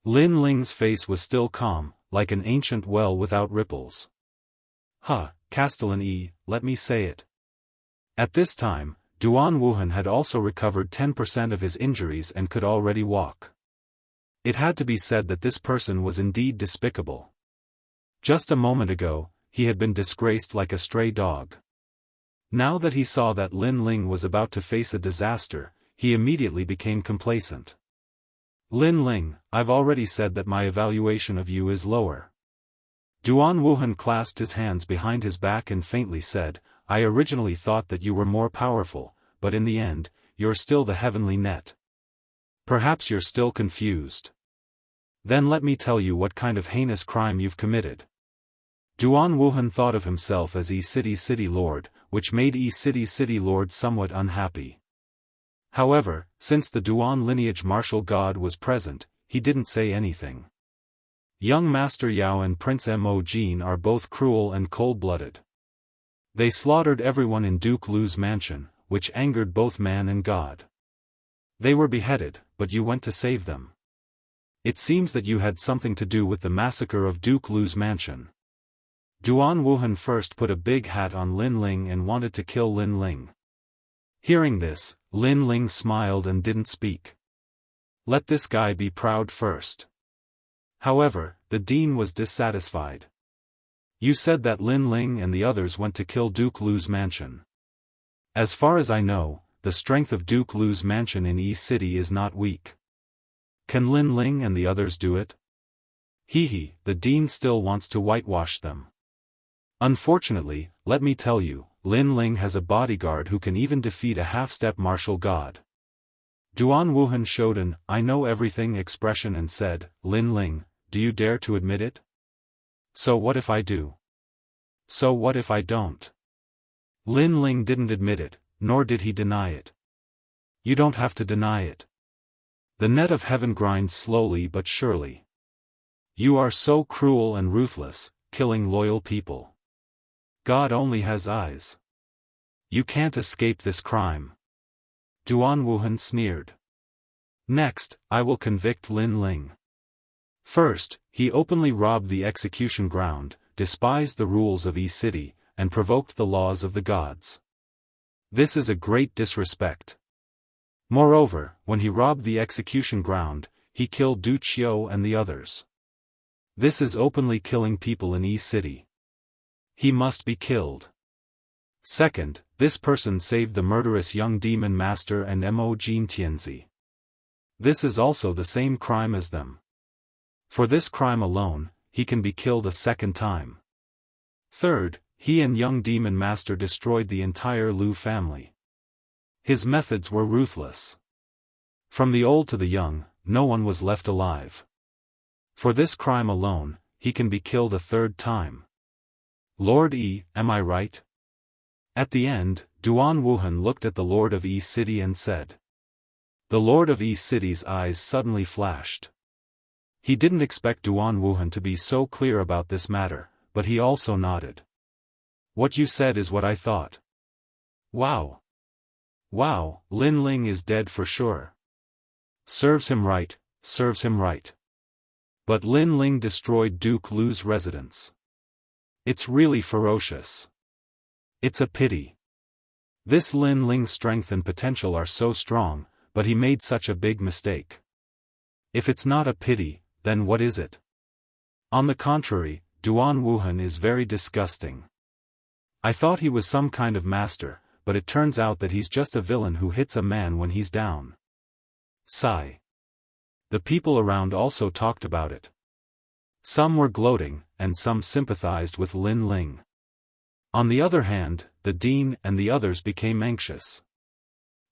Lin Ling's face was still calm, like an ancient well without ripples. Castellan let me say it. At this time, Duan Wuhan had also recovered 10% of his injuries and could already walk. It had to be said that this person was indeed despicable. Just a moment ago, he had been disgraced like a stray dog. Now that he saw that Lin Ling was about to face a disaster, he immediately became complacent. Lin Ling, I've already said that my evaluation of you is lower. Duan Wuhan clasped his hands behind his back and faintly said, I originally thought that you were more powerful, but in the end, you're still the heavenly net. Perhaps you're still confused. Then let me tell you what kind of heinous crime you've committed. Duan Wuhan thought of himself as City Lord, which made City Lord somewhat unhappy. However, since the Duan lineage martial god was present, he didn't say anything. Young Master Yao and Prince Mo Jin are both cruel and cold-blooded. They slaughtered everyone in Duke Lu's mansion, which angered both man and god. They were beheaded, but you went to save them. It seems that you had something to do with the massacre of Duke Lu's mansion. Duan Wuhan first put a big hat on Lin Ling and wanted to kill Lin Ling. Hearing this, Lin Ling smiled and didn't speak. Let this guy be proud first. However, the dean was dissatisfied. You said that Lin Ling and the others went to kill Duke Lu's mansion. As far as I know, the strength of Duke Lu's mansion in Yi City is not weak. Can Lin Ling and the others do it? The dean still wants to whitewash them. Unfortunately, let me tell you, Lin Ling has a bodyguard who can even defeat a half-step martial god. Duan Wuhan showed an I know everything expression and said, Lin Ling, do you dare to admit it? So what if I do? So what if I don't? Lin Ling didn't admit it, nor did he deny it. You don't have to deny it. The net of heaven grinds slowly but surely. You are so cruel and ruthless, killing loyal people. God only has eyes. You can't escape this crime. Duan Wuhan sneered. Next, I will convict Lin Ling. First, he openly robbed the execution ground, despised the rules of Yi City, and provoked the laws of the gods. This is a great disrespect. Moreover, when he robbed the execution ground, he killed Du Qiu and the others. This is openly killing people in Yi City. He must be killed. Second, this person saved the murderous young demon master and Mo Jin Tianzi. This is also the same crime as them. For this crime alone, he can be killed a second time. Third, he and young demon master destroyed the entire Lu family. His methods were ruthless. From the old to the young, no one was left alive. For this crime alone, he can be killed a third time. Lord Yi, am I right? At the end, Duan Wuhan looked at the Lord of Yi City and said. The Lord of Yi City's eyes suddenly flashed. He didn't expect Duan Wuhan to be so clear about this matter, but he also nodded. What you said is what I thought. Wow. Wow, Lin Ling is dead for sure. Serves him right, serves him right. But Lin Ling destroyed Duke Lu's residence. It's really ferocious. It's a pity. This Lin Ling's strength and potential are so strong, but he made such a big mistake. If it's not a pity, then what is it? On the contrary, Duan Wuhan is very disgusting. I thought he was some kind of master, but it turns out that he's just a villain who hits a man when he's down. Sigh. The people around also talked about it. Some were gloating, and some sympathized with Lin Ling. On the other hand, the dean and the others became anxious.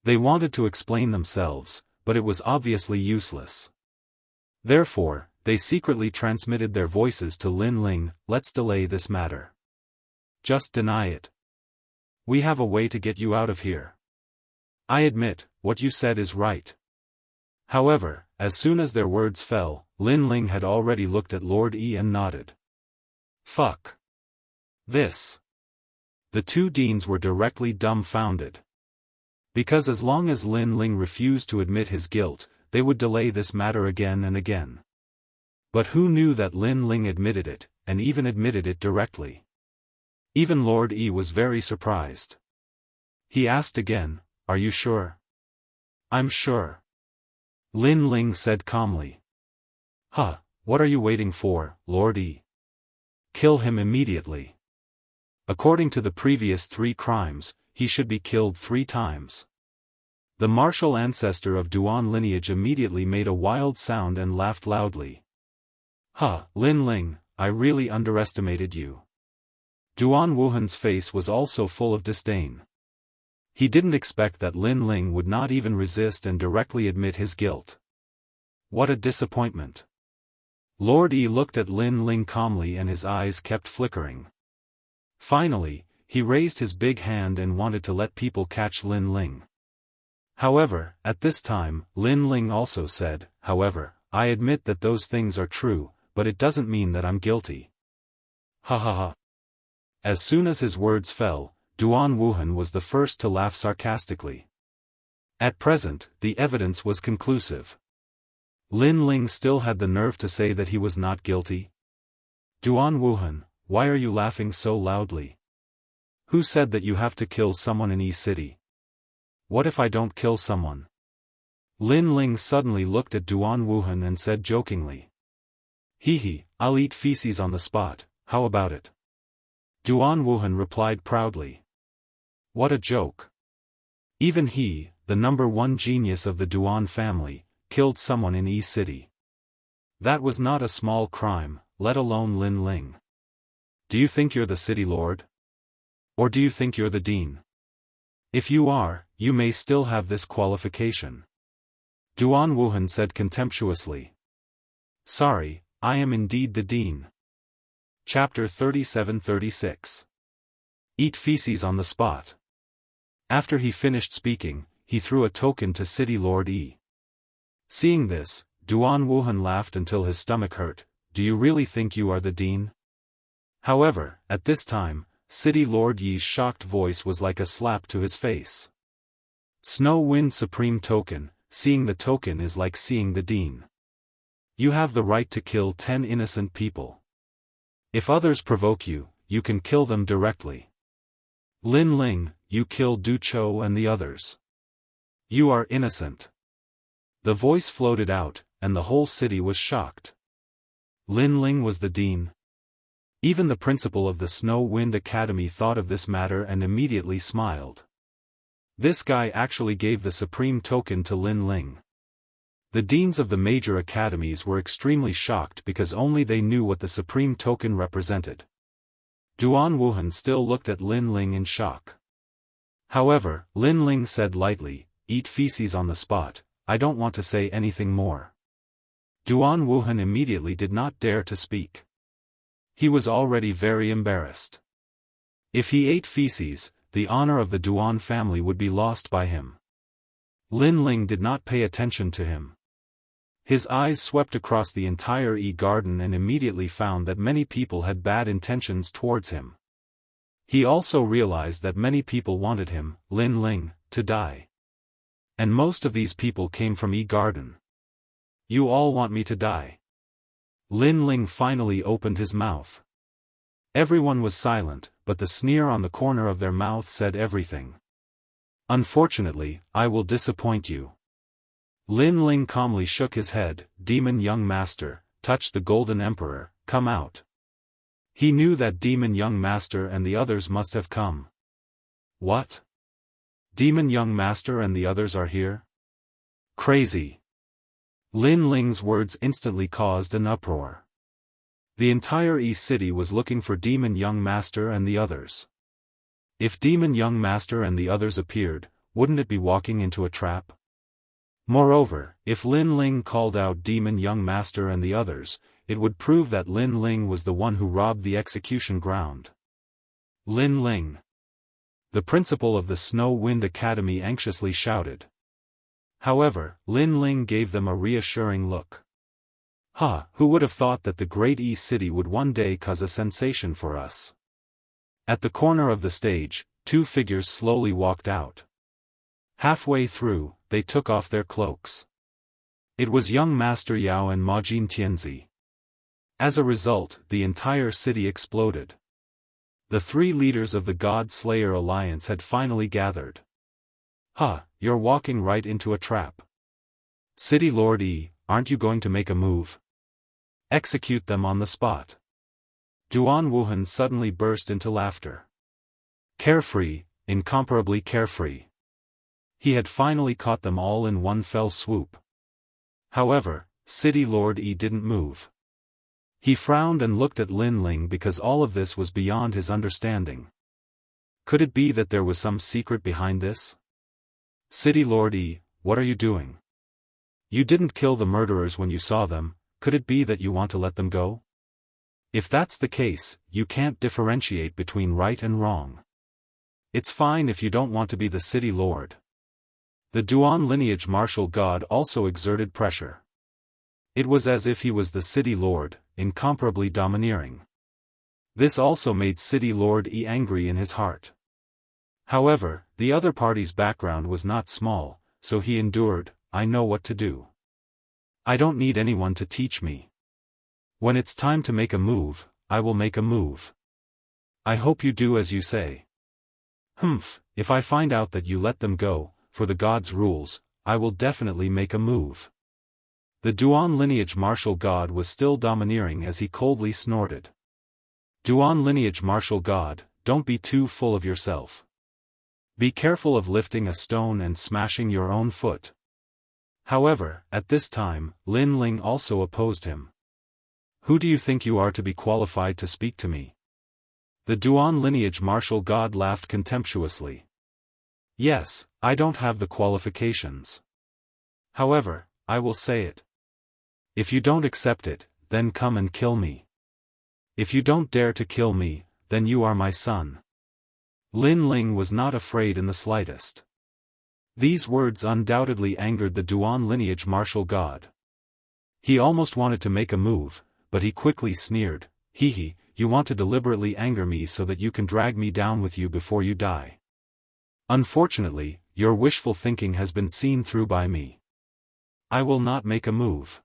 They wanted to explain themselves, but it was obviously useless. Therefore, they secretly transmitted their voices to Lin Ling, let's delay this matter. Just deny it. We have a way to get you out of here. I admit, what you said is right. However, as soon as their words fell, Lin Ling had already looked at Lord Yi and nodded. Fuck. This. The two deans were directly dumbfounded. Because as long as Lin Ling refused to admit his guilt, they would delay this matter again and again. But who knew that Lin Ling admitted it, and even admitted it directly? Even Lord Yi was very surprised. He asked again, "Are you sure?" "I'm sure," Lin Ling said calmly. "Huh, what are you waiting for, Lord Yi? Kill him immediately. According to the previous 3 crimes, he should be killed 3 times. The martial ancestor of Duan lineage immediately made a wild sound and laughed loudly. "Huh, Lin Ling, I really underestimated you." Duan Wuhan's face was also full of disdain. He didn't expect that Lin Ling would not even resist and directly admit his guilt. What a disappointment. Lord Yi looked at Lin Ling calmly and his eyes kept flickering. Finally, he raised his big hand and wanted to let people catch Lin Ling. However, at this time, Lin Ling also said, "However, I admit that those things are true, but it doesn't mean that I'm guilty." Ha ha ha. As soon as his words fell, Duan Wuhan was the first to laugh sarcastically. At present, the evidence was conclusive. Lin Ling still had the nerve to say that he was not guilty. "Duan Wuhan, why are you laughing so loudly? Who said that you have to kill someone in City? What if I don't kill someone?" Lin Ling suddenly looked at Duan Wuhan and said jokingly. "Hee, I'll eat feces on the spot, how about it?" Duan Wuhan replied proudly. What a joke. Even he, the #1 genius of the Duan family, killed someone in City. That was not a small crime, let alone Lin Ling. Do you think you're the city lord? Or do you think you're the dean? If you are, you may still have this qualification. Duan Wuhan said contemptuously. Sorry, I am indeed the dean. Chapter 37-36. Eat feces on the spot. After he finished speaking, he threw a token to City Lord Yi. Seeing this, Duan Wuhan laughed until his stomach hurt. Do you really think you are the dean? However, at this time, City Lord Yi's shocked voice was like a slap to his face. Snow Wind Supreme Token, seeing the token is like seeing the dean. You have the right to kill 10 innocent people. If others provoke you, you can kill them directly. Lin Ling, you killed Du Chou and the others. You are innocent. The voice floated out, and the whole city was shocked. Lin Ling was the dean. Even the principal of the Snow Wind Academy thought of this matter and immediately smiled. This guy actually gave the supreme token to Lin Ling. The deans of the major academies were extremely shocked because only they knew what the supreme token represented. Duan Wuhan still looked at Lin Ling in shock. However, Lin Ling said lightly, eat feces on the spot, I don't want to say anything more. Duan Wuhan immediately did not dare to speak. He was already very embarrassed. If he ate feces, the honor of the Duan family would be lost by him. Lin Ling did not pay attention to him. His eyes swept across the entire garden and immediately found that many people had bad intentions towards him. He also realized that many people wanted him, Lin Ling, to die. And most of these people came from garden. You all want me to die. Lin Ling finally opened his mouth. Everyone was silent, but the sneer on the corner of their mouth said everything. Unfortunately, I will disappoint you. Lin Ling calmly shook his head. Demon Young Master, touch the Golden Emperor, come out. He knew that Demon Young Master and the others must have come. What? Demon Young Master and the others are here? Crazy. Lin Ling's words instantly caused an uproar. The entire City was looking for Demon Young Master and the others. If Demon Young Master and the others appeared, wouldn't it be walking into a trap? Moreover, if Lin Ling called out Demon Young Master and the others, it would prove that Lin Ling was the one who robbed the execution ground. Lin Ling. The principal of the Snow Wind Academy anxiously shouted. However, Lin Ling gave them a reassuring look. Who would have thought that the great City would one day cause a sensation for us? At the corner of the stage, 2 figures slowly walked out. Halfway through, they took off their cloaks. It was young Master Yao and Majin Tianzi. As a result, the entire city exploded. The three leaders of the God Slayer Alliance had finally gathered. Huh, you're walking right into a trap. City Lord Yi, aren't you going to make a move? Execute them on the spot. Duan Wuhan suddenly burst into laughter. Carefree, incomparably carefree. He had finally caught them all in one fell swoop. However, City Lord Yi didn't move. He frowned and looked at Lin Ling because all of this was beyond his understanding. Could it be that there was some secret behind this? City Lord Yi, what are you doing? You didn't kill the murderers when you saw them, could it be that you want to let them go? If that's the case, you can't differentiate between right and wrong. It's fine if you don't want to be the city lord. The Duan lineage martial god also exerted pressure. It was as if he was the city lord, incomparably domineering. This also made City Lord Yi angry in his heart. However, the other party's background was not small, so he endured. I know what to do. I don't need anyone to teach me. When it's time to make a move, I will make a move. I hope you do as you say. Humph, if I find out that you let them go, for the god's rules, I will definitely make a move. The Duan lineage martial god was still domineering as he coldly snorted. Duan lineage martial god, don't be too full of yourself. Be careful of lifting a stone and smashing your own foot. However, at this time, Lin Ling also opposed him. Who do you think you are to be qualified to speak to me? The Duan lineage martial god laughed contemptuously. Yes, I don't have the qualifications. However, I will say it. If you don't accept it, then come and kill me. If you don't dare to kill me, then you are my son. Lin Ling was not afraid in the slightest. These words undoubtedly angered the Duan lineage martial god. He almost wanted to make a move, but he quickly sneered, "Hee, you want to deliberately anger me so that you can drag me down with you before you die. Unfortunately, your wishful thinking has been seen through by me. I will not make a move.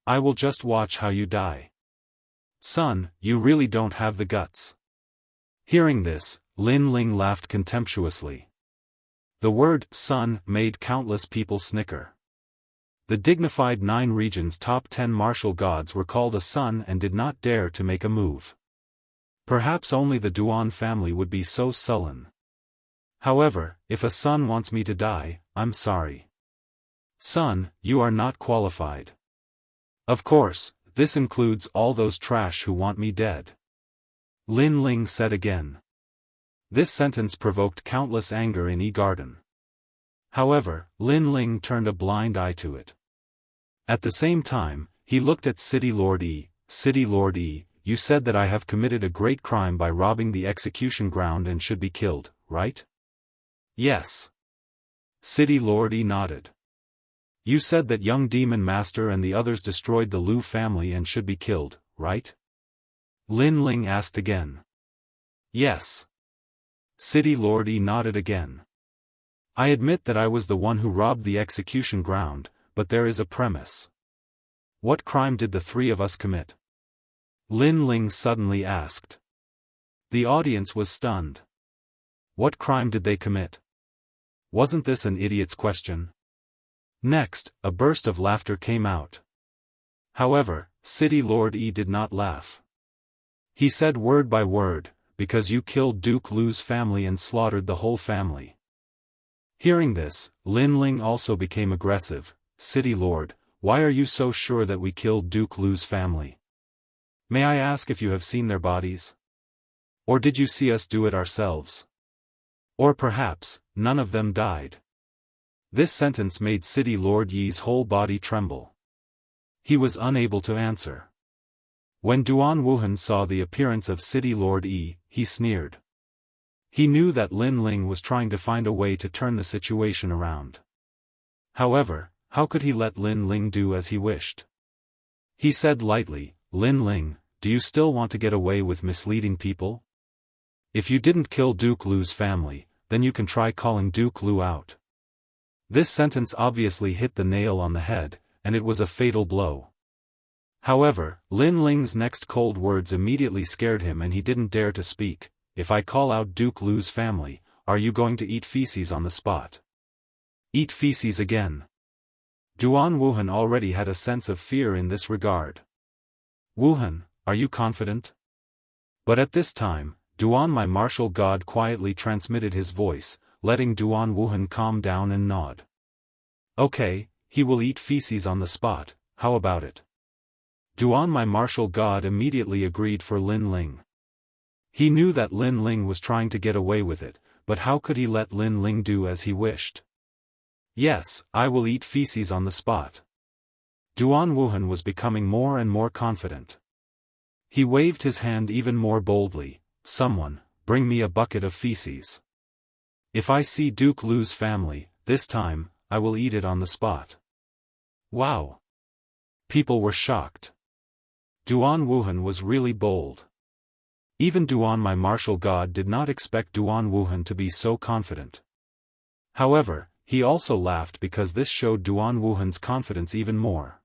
I will just watch how you die. Son, you really don't have the guts." Hearing this, Lin Ling laughed contemptuously. The word son made countless people snicker. The dignified 9 regions' top 10 martial gods were called a son and did not dare to make a move. Perhaps only the Duan family would be so sullen. However, if a son wants me to die, I'm sorry. Son, you are not qualified. Of course, this includes all those trash who want me dead. Lin Ling said again. This sentence provoked countless anger in Yi Garden. However, Lin Ling turned a blind eye to it. At the same time, he looked at City Lord Yi. City Lord Yi, you said that I have committed a great crime by robbing the execution ground and should be killed, right? Yes. City Lord Yi nodded. You said that young Demon Master and the others destroyed the Lu family and should be killed, right? Lin Ling asked again. Yes. City Lord Yi nodded again. I admit that I was the one who robbed the execution ground, but there is a premise. What crime did the 3 of us commit? Lin Ling suddenly asked. The audience was stunned. What crime did they commit? Wasn't this an idiot's question? Next, a burst of laughter came out. However, City Lord Yi did not laugh. He said word by word, because you killed Duke Lu's family and slaughtered the whole family. Hearing this, Lin Ling also became aggressive. City Lord, why are you so sure that we killed Duke Lu's family? May I ask if you have seen their bodies? Or did you see us do it ourselves? Or perhaps, none of them died. This sentence made City Lord Yi's whole body tremble. He was unable to answer. When Duan Wuhan saw the appearance of City Lord Yi, he sneered. He knew that Lin Ling was trying to find a way to turn the situation around. However, how could he let Lin Ling do as he wished? He said lightly, Lin Ling, do you still want to get away with misleading people? If you didn't kill Duke Lu's family, then you can try calling Duke Lu out. This sentence obviously hit the nail on the head, and it was a fatal blow. However, Lin Ling's next cold words immediately scared him and he didn't dare to speak. If I call out Duke Lu's family, are you going to eat feces on the spot? Eat feces again. Duan Wuhan already had a sense of fear in this regard. Wuhan, are you confident? But at this time, Duan my martial god quietly transmitted his voice, letting Duan Wuhan calm down and nod. Okay, he will eat feces on the spot, how about it? Duan my martial god immediately agreed for Lin Ling. He knew that Lin Ling was trying to get away with it, but how could he let Lin Ling do as he wished? Yes, I will eat feces on the spot. Duan Wuhan was becoming more and more confident. He waved his hand even more boldly. Someone, bring me a bucket of feces. If I see Duke Lu's family, this time, I will eat it on the spot. Wow! People were shocked. Duan Wuhan was really bold. Even Duan my martial god did not expect Duan Wuhan to be so confident. However, he also laughed because this showed Duan Wuhan's confidence even more.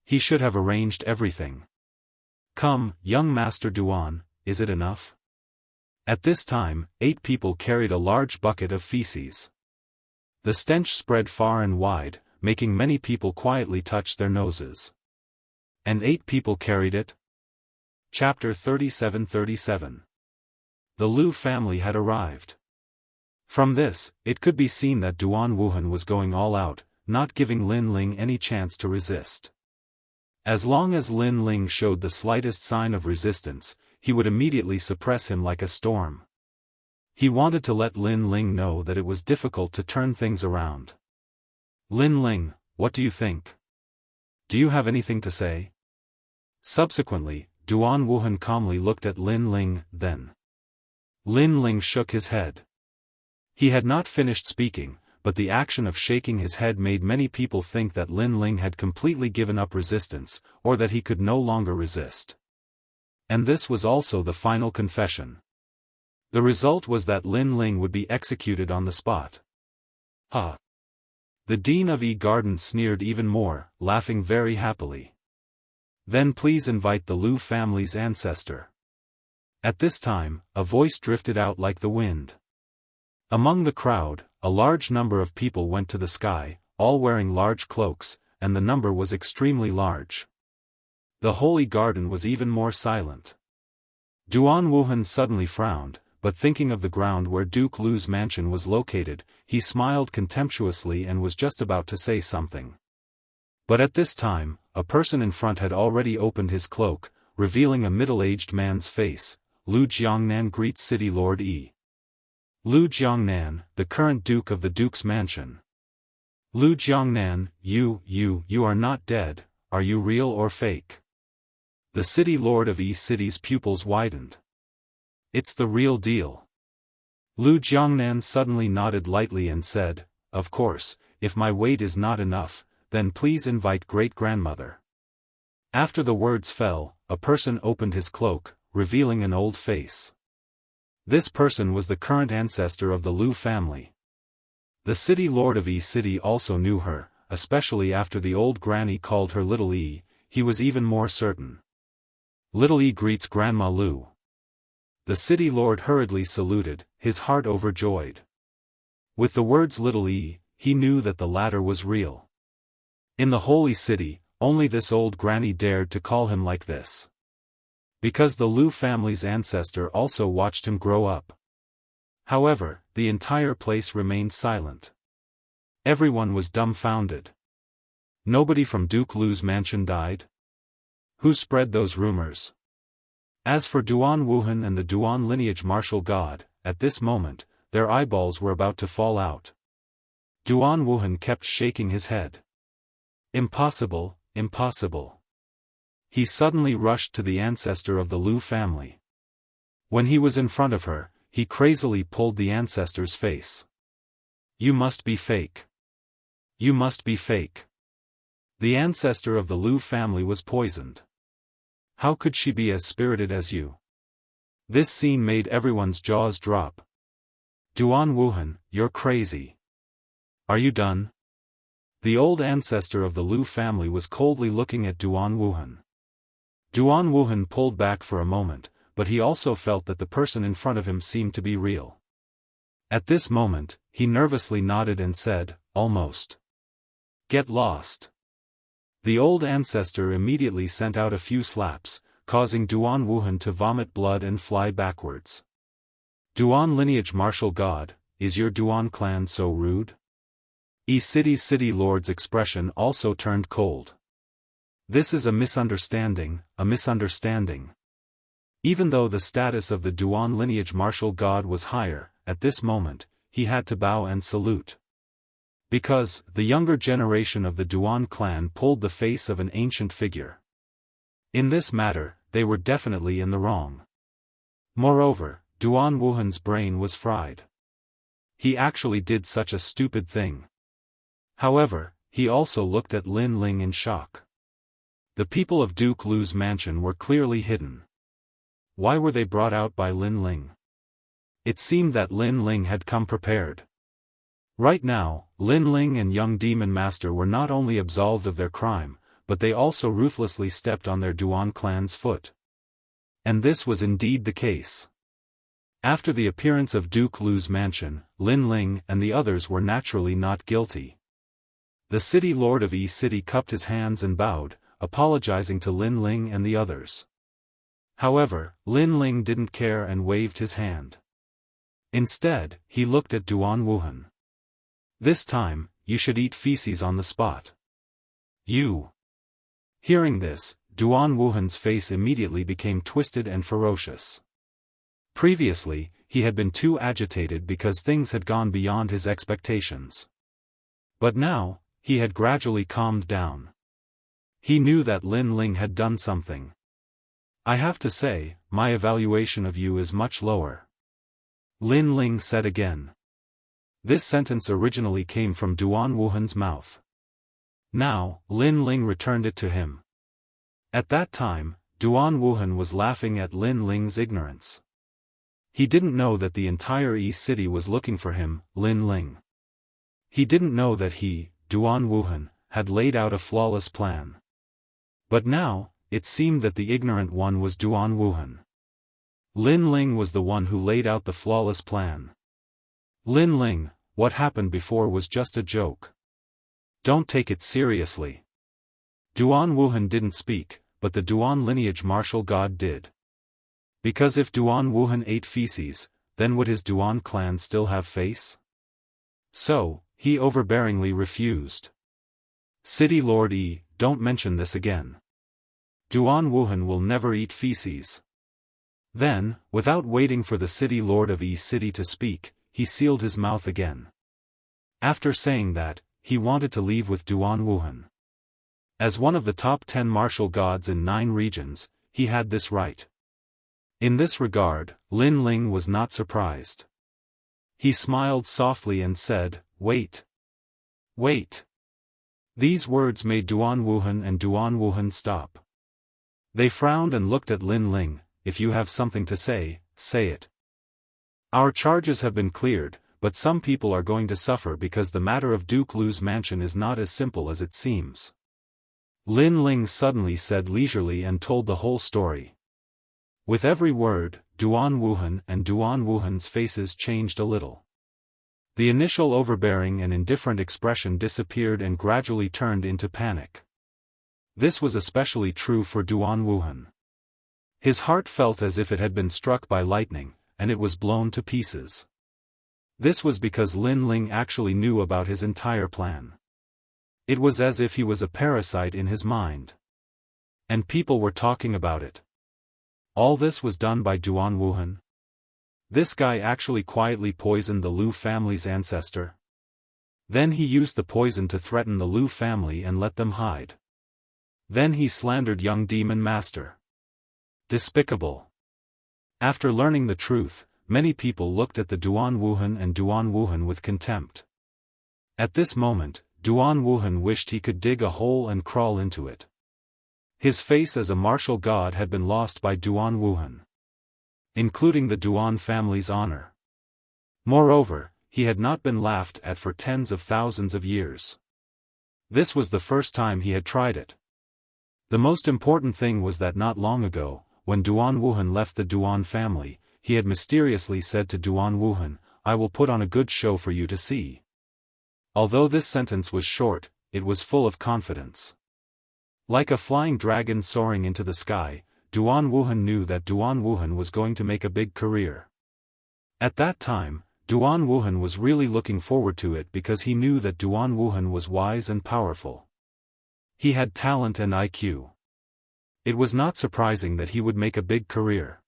He should have arranged everything. Come, young Master Duan, is it enough? At this time, 8 people carried a large bucket of feces. The stench spread far and wide, making many people quietly touch their noses. And 8 people carried it? Chapter 37:37. The Lu family had arrived. From this, it could be seen that Duan Wuhan was going all out, not giving Lin Ling any chance to resist. As long as Lin Ling showed the slightest sign of resistance, he would immediately suppress him like a storm. He wanted to let Lin Ling know that it was difficult to turn things around. Lin Ling, what do you think? Do you have anything to say? Subsequently, Duan Wuhan calmly looked at Lin Ling, then. Lin Ling shook his head. He had not finished speaking, but the action of shaking his head made many people think that Lin Ling had completely given up resistance, or that he could no longer resist. And this was also the final confession. The result was that Lin Ling would be executed on the spot. Ha! The Dean of Garden sneered even more, laughing very happily. Then please invite the Lu family's ancestor. At this time, a voice drifted out like the wind. Among the crowd, a large number of people went to the sky, all wearing large cloaks, and the number was extremely large. The holy garden was even more silent. Duan Wuhan suddenly frowned, but thinking of the ground where Duke Lu's mansion was located, he smiled contemptuously and was just about to say something. But at this time, a person in front had already opened his cloak, revealing a middle-aged man's face. Lu Jiangnan greets City Lord Yi. Lu Jiangnan, the current Duke of the Duke's mansion. Lu Jiangnan, you are not dead, are you real or fake? The City Lord of Yi City's pupils widened. It's the real deal. Lu Jiangnan suddenly nodded lightly and said, of course, if my weight is not enough, then please invite great-grandmother. After the words fell, a person opened his cloak, revealing an old face. This person was the current ancestor of the Lu family. The City Lord of Yi City also knew her, especially after the old granny called her Little Yi, he was even more certain. Little Yi greets Grandma Lu. The City Lord hurriedly saluted, his heart overjoyed. With the words Little Yi, he knew that the latter was real. In the holy city, only this old granny dared to call him like this. Because the Lu family's ancestor also watched him grow up. However, the entire place remained silent. Everyone was dumbfounded. Nobody from Duke Lu's mansion died? Who spread those rumors? As for Duan Wuhan and the Duan lineage martial god, at this moment, their eyeballs were about to fall out. Duan Wuhan kept shaking his head. Impossible, impossible. He suddenly rushed to the ancestor of the Lu family. When he was in front of her, he crazily pulled the ancestor's face. You must be fake. You must be fake. The ancestor of the Lu family was poisoned. How could she be as spirited as you? This scene made everyone's jaws drop. Duan Wuhan, you're crazy. Are you done? The old ancestor of the Lu family was coldly looking at Duan Wuhan. Duan Wuhan pulled back for a moment, but he also felt that the person in front of him seemed to be real. At this moment, he nervously nodded and said, "Almost. Get lost." The old ancestor immediately sent out a few slaps, causing Duan Wuhan to vomit blood and fly backwards. Duan lineage martial god, is your Duan clan so rude? City's city lord's expression also turned cold. This is a misunderstanding, a misunderstanding. Even though the status of the Duan lineage martial god was higher, at this moment, he had to bow and salute. Because, the younger generation of the Duan clan pulled the face of an ancient figure. In this matter, they were definitely in the wrong. Moreover, Duan Wuhan's brain was fried. He actually did such a stupid thing. However, he also looked at Lin Ling in shock. The people of Duke Lu's mansion were clearly hidden. Why were they brought out by Lin Ling? It seemed that Lin Ling had come prepared. Right now, Lin Ling and young Demon Master were not only absolved of their crime, but they also ruthlessly stepped on their Duan clan's foot. And this was indeed the case. After the appearance of Duke Lu's mansion, Lin Ling and the others were naturally not guilty. The city lord of City cupped his hands and bowed, apologizing to Lin Ling and the others. However, Lin Ling didn't care and waved his hand. Instead, he looked at Duan Wuhan. This time, you should eat feces on the spot. You. Hearing this, Duan Wuhan's face immediately became twisted and ferocious. Previously, he had been too agitated because things had gone beyond his expectations. But now, he had gradually calmed down. He knew that Lin Ling had done something. I have to say, my evaluation of you is much lower. Lin Ling said again. This sentence originally came from Duan Wuhan's mouth. Now, Lin Ling returned it to him. At that time, Duan Wuhan was laughing at Lin Ling's ignorance. He didn't know that the entire City was looking for him, Lin Ling. He didn't know that he, Duan Wuhan, had laid out a flawless plan. But now, it seemed that the ignorant one was Duan Wuhan. Lin Ling was the one who laid out the flawless plan. Lin Ling, what happened before was just a joke. Don't take it seriously. Duan Wuhan didn't speak, but the Duan lineage martial god did. Because if Duan Wuhan ate feces, then would his Duan clan still have face? So, he overbearingly refused. City Lord don't mention this again. Duan Wuhan will never eat feces. Then, without waiting for the city lord of City to speak, he sealed his mouth again. After saying that, he wanted to leave with Duan Wuhan. As one of the top 10 martial gods in 9 regions, he had this right. In this regard, Lin Ling was not surprised. He smiled softly and said, "Wait. Wait." These words made Duan Wuhan and Duan Wuhan stop. They frowned and looked at Lin Ling. If you have something to say, say it. Our charges have been cleared, but some people are going to suffer because the matter of Duke Lu's mansion is not as simple as it seems. Lin Ling suddenly said leisurely and told the whole story. With every word, Duan Wuhan and Duan Wuhan's faces changed a little. The initial overbearing and indifferent expression disappeared and gradually turned into panic. This was especially true for Duan Wuhan. His heart felt as if it had been struck by lightning, and it was blown to pieces. This was because Lin Ling actually knew about his entire plan. It was as if he was a parasite in his mind. And people were talking about it. All this was done by Duan Wuhan? This guy actually quietly poisoned the Lu family's ancestor? Then he used the poison to threaten the Lu family and let them hide. Then he slandered young Demon Master. Despicable. After learning the truth, many people looked at the Duan Wuhan and Duan Wuhan with contempt. At this moment, Duan Wuhan wished he could dig a hole and crawl into it. His face as a martial god had been lost by Duan Wuhan, including the Duan family's honor. Moreover, he had not been laughed at for tens of thousands of years. This was the first time he had tried it. The most important thing was that not long ago, when Duan Wuhan left the Duan family, he had mysteriously said to Duan Wuhan, "I will put on a good show for you to see." Although this sentence was short, it was full of confidence. Like a flying dragon soaring into the sky, Duan Wuhan knew that Duan Wuhan was going to make a big career. At that time, Duan Wuhan was really looking forward to it because he knew that Duan Wuhan was wise and powerful. He had talent and IQ. It was not surprising that he would make a big career.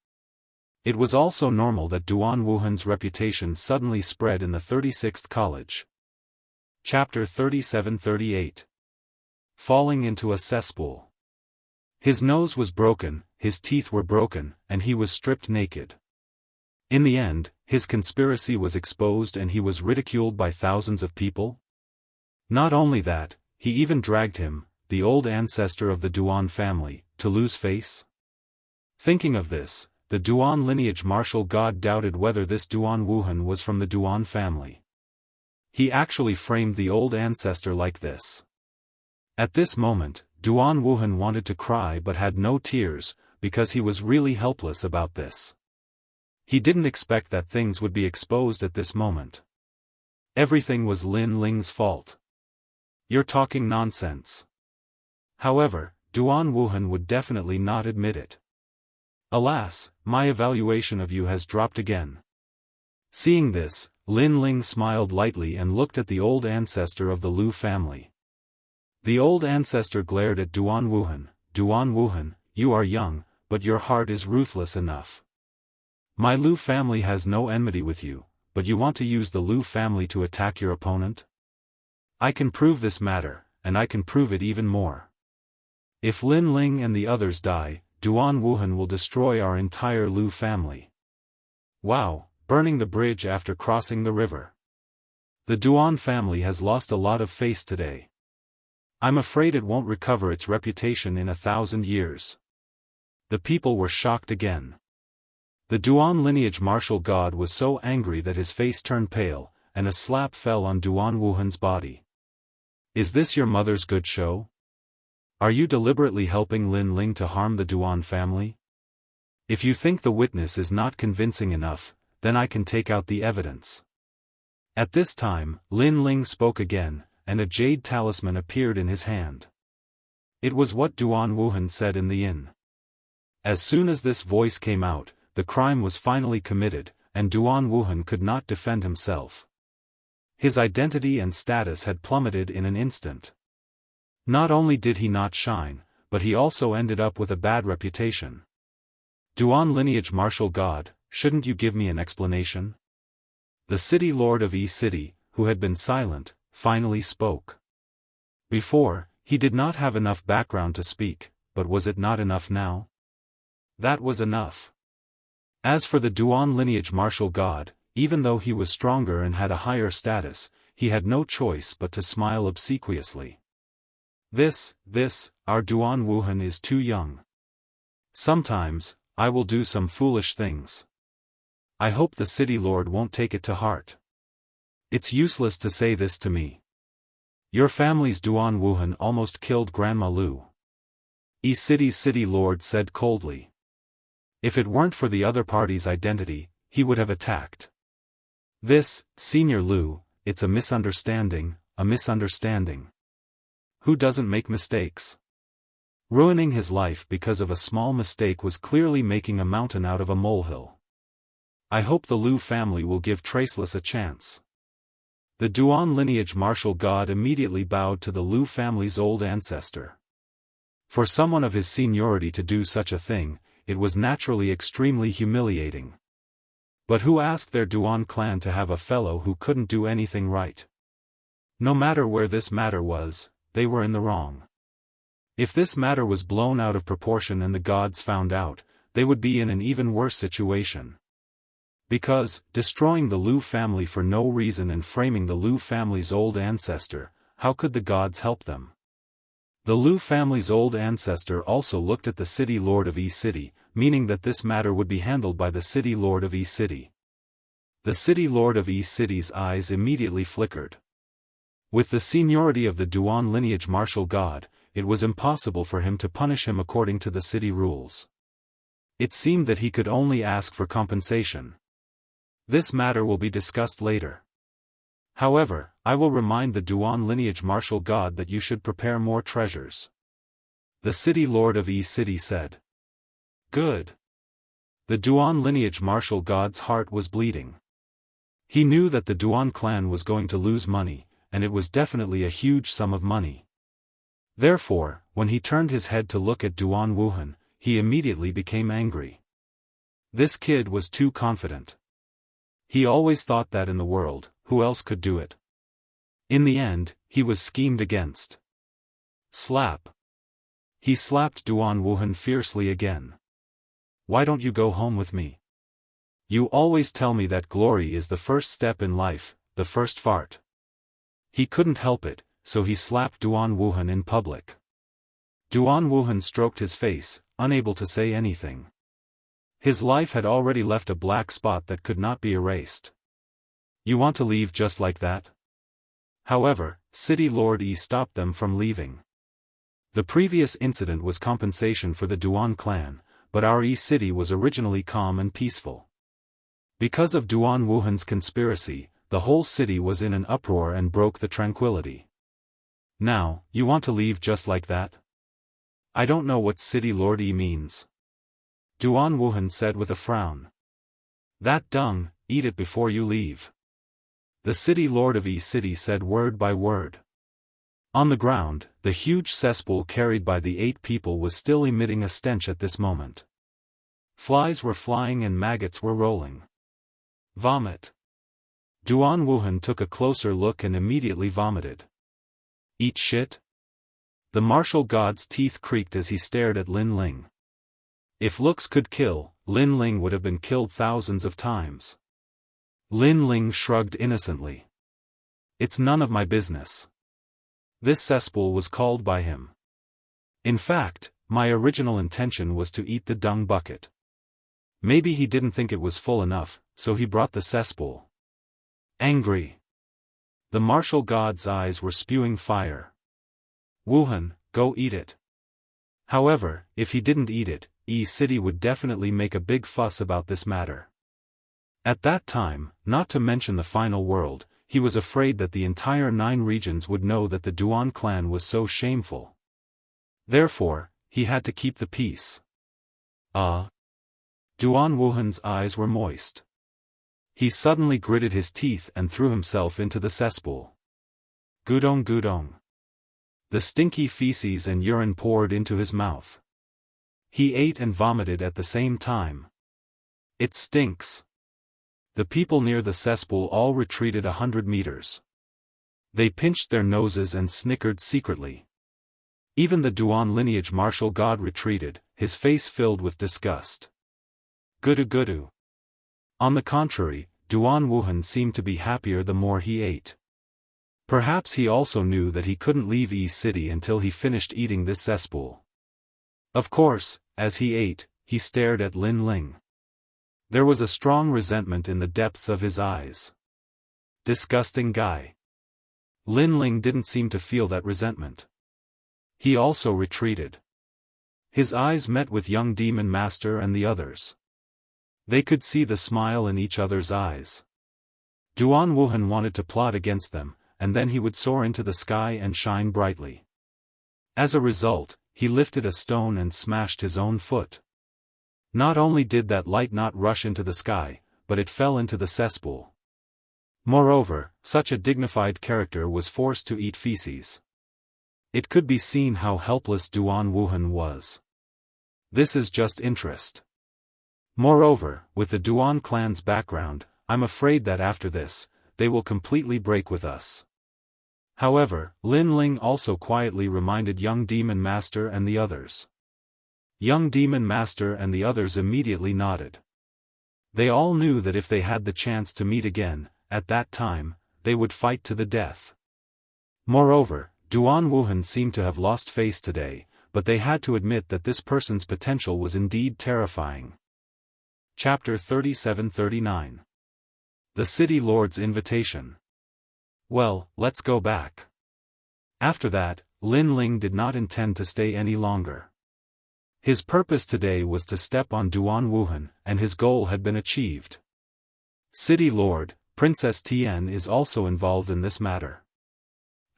It was also normal that Duan Wuhan's reputation suddenly spread in the 36th college. Chapter 37-38. Falling into a cesspool. His nose was broken, his teeth were broken, and he was stripped naked. In the end, his conspiracy was exposed and he was ridiculed by thousands of people. Not only that, he even dragged him, the old ancestor of the Duan family, to lose face. Thinking of this, the Duan lineage martial god doubted whether this Duan Wuhan was from the Duan family. He actually framed the old ancestor like this. At this moment, Duan Wuhan wanted to cry but had no tears, because he was really helpless about this. He didn't expect that things would be exposed at this moment. Everything was Lin Ling's fault. "You're talking nonsense." However, Duan Wuhan would definitely not admit it. "Alas, my evaluation of you has dropped again." Seeing this, Lin Ling smiled lightly and looked at the old ancestor of the Lu family. The old ancestor glared at Duan Wuhan. "Duan Wuhan, you are young, but your heart is ruthless enough. My Lu family has no enmity with you, but you want to use the Lu family to attack your opponent? I can prove this matter, and I can prove it even more. If Lin Ling and the others die, Duan Wuhan will destroy our entire Lu family." Wow, burning the bridge after crossing the river. The Duan family has lost a lot of face today. I'm afraid it won't recover its reputation in 1,000 years. The people were shocked again. The Duan lineage martial god was so angry that his face turned pale, and a slap fell on Duan Wuhan's body. "Is this your mother's good show? Are you deliberately helping Lin Ling to harm the Duan family? If you think the witness is not convincing enough, then I can take out the evidence." At this time, Lin Ling spoke again, and a jade talisman appeared in his hand. It was what Duan Wuhan said in the inn. As soon as this voice came out, the crime was finally committed, and Duan Wuhan could not defend himself. His identity and status had plummeted in an instant. Not only did he not shine, but he also ended up with a bad reputation. "Duan lineage martial god, shouldn't you give me an explanation?" The city lord of E-City, who had been silent, finally spoke. Before, he did not have enough background to speak, but was it not enough now? That was enough. As for the Duan lineage martial god, even though he was stronger and had a higher status, he had no choice but to smile obsequiously. Our Duan Wuhan is too young. Sometimes, I will do some foolish things. I hope the city lord won't take it to heart. It's useless to say this to me. Your family's Duan Wuhan almost killed Grandma Lu. E-City's city lord said coldly. If it weren't for the other party's identity, he would have attacked. Senior Lu, it's a misunderstanding, a misunderstanding. Who doesn't make mistakes? Ruining his life because of a small mistake was clearly making a mountain out of a molehill. I hope the Lu family will give Traceless a chance. The Duan lineage martial god immediately bowed to the Lu family's old ancestor. For someone of his seniority to do such a thing, it was naturally extremely humiliating. But who asked their Duan clan to have a fellow who couldn't do anything right? No matter where this matter was, they were in the wrong. If this matter was blown out of proportion and the gods found out, they would be in an even worse situation. Because, destroying the Lu family for no reason and framing the Lu family's old ancestor, how could the gods help them? The Lu family's old ancestor also looked at the city lord of E-City, meaning that this matter would be handled by the city lord of E-City. The city lord of East City's eyes immediately flickered. With the seniority of the Duan lineage martial god, it was impossible for him to punish him according to the city rules. It seemed that he could only ask for compensation. This matter will be discussed later. However, I will remind the Duan lineage martial god that you should prepare more treasures. The city lord of East City said. Good. The Duan lineage martial god's heart was bleeding. He knew that the Duan clan was going to lose money, and it was definitely a huge sum of money. Therefore, when he turned his head to look at Duan Wuhan, he immediately became angry. This kid was too confident. He always thought that in the world, who else could do it? In the end, he was schemed against. Slap. He slapped Duan Wuhan fiercely again. Why don't you go home with me? You always tell me that glory is the first step in life, the first fart. He couldn't help it, so he slapped Duan Wuhan in public. Duan Wuhan stroked his face, unable to say anything. His life had already left a black spot that could not be erased. You want to leave just like that? However, City Lord Yi stopped them from leaving. The previous incident was compensation for the Duan clan, but our Yi city was originally calm and peaceful. Because of Duan Wuhan's conspiracy, the whole city was in an uproar and broke the tranquility. Now, you want to leave just like that? I don't know what City Lord Yi means. Duan Wuhan said with a frown. That dung, eat it before you leave. The City Lord of Yi City said word by word. On the ground, the huge cesspool carried by the 8 people was still emitting a stench at this moment. Flies were flying and maggots were rolling. Vomit. Duan Wuhan took a closer look and immediately vomited. Eat shit? The martial god's teeth creaked as he stared at Lin Ling. If looks could kill, Lin Ling would have been killed thousands of times. Lin Ling shrugged innocently. It's none of my business. This cesspool was called by him. In fact, my original intention was to eat the dung bucket. Maybe he didn't think it was full enough, so he brought the cesspool. Angry. The martial god's eyes were spewing fire. Wuhan, go eat it. However, if he didn't eat it, Yi City would definitely make a big fuss about this matter. At that time, not to mention the final world, he was afraid that the entire 9 regions would know that the Duan clan was so shameful. Therefore, he had to keep the peace. Duan Wuhan's eyes were moist. He suddenly gritted his teeth and threw himself into the cesspool. Gudong gudong. The stinky feces and urine poured into his mouth. He ate and vomited at the same time. It stinks. The people near the cesspool all retreated 100 meters. They pinched their noses and snickered secretly. Even the Duan lineage martial god retreated, his face filled with disgust. Gudu gudu. On the contrary, Duan Wuhan seemed to be happier the more he ate. Perhaps he also knew that he couldn't leave Yi City until he finished eating this cesspool. Of course, as he ate, he stared at Lin Ling. There was a strong resentment in the depths of his eyes. Disgusting guy. Lin Ling didn't seem to feel that resentment. He also retreated. His eyes met with young demon master and the others. They could see the smile in each other's eyes. Duan Wuhan wanted to plot against them, and then he would soar into the sky and shine brightly. As a result, he lifted a stone and smashed his own foot. Not only did that light not rush into the sky, but it fell into the cesspool. Moreover, such a dignified character was forced to eat feces. It could be seen how helpless Duan Wuhan was. This is just interest. Moreover, with the Duan clan's background, I'm afraid that after this, they will completely break with us. However, Lin Ling also quietly reminded young demon master and the others. Young demon master and the others immediately nodded. They all knew that if they had the chance to meet again, at that time, they would fight to the death. Moreover, Duan Wuhan seemed to have lost face today, but they had to admit that this person's potential was indeed terrifying. Chapter 37-39. The City Lord's invitation. Well, let's go back. After that, Lin Ling did not intend to stay any longer. His purpose today was to step on Duan Wuhan, and his goal had been achieved. City Lord, Princess Tian is also involved in this matter.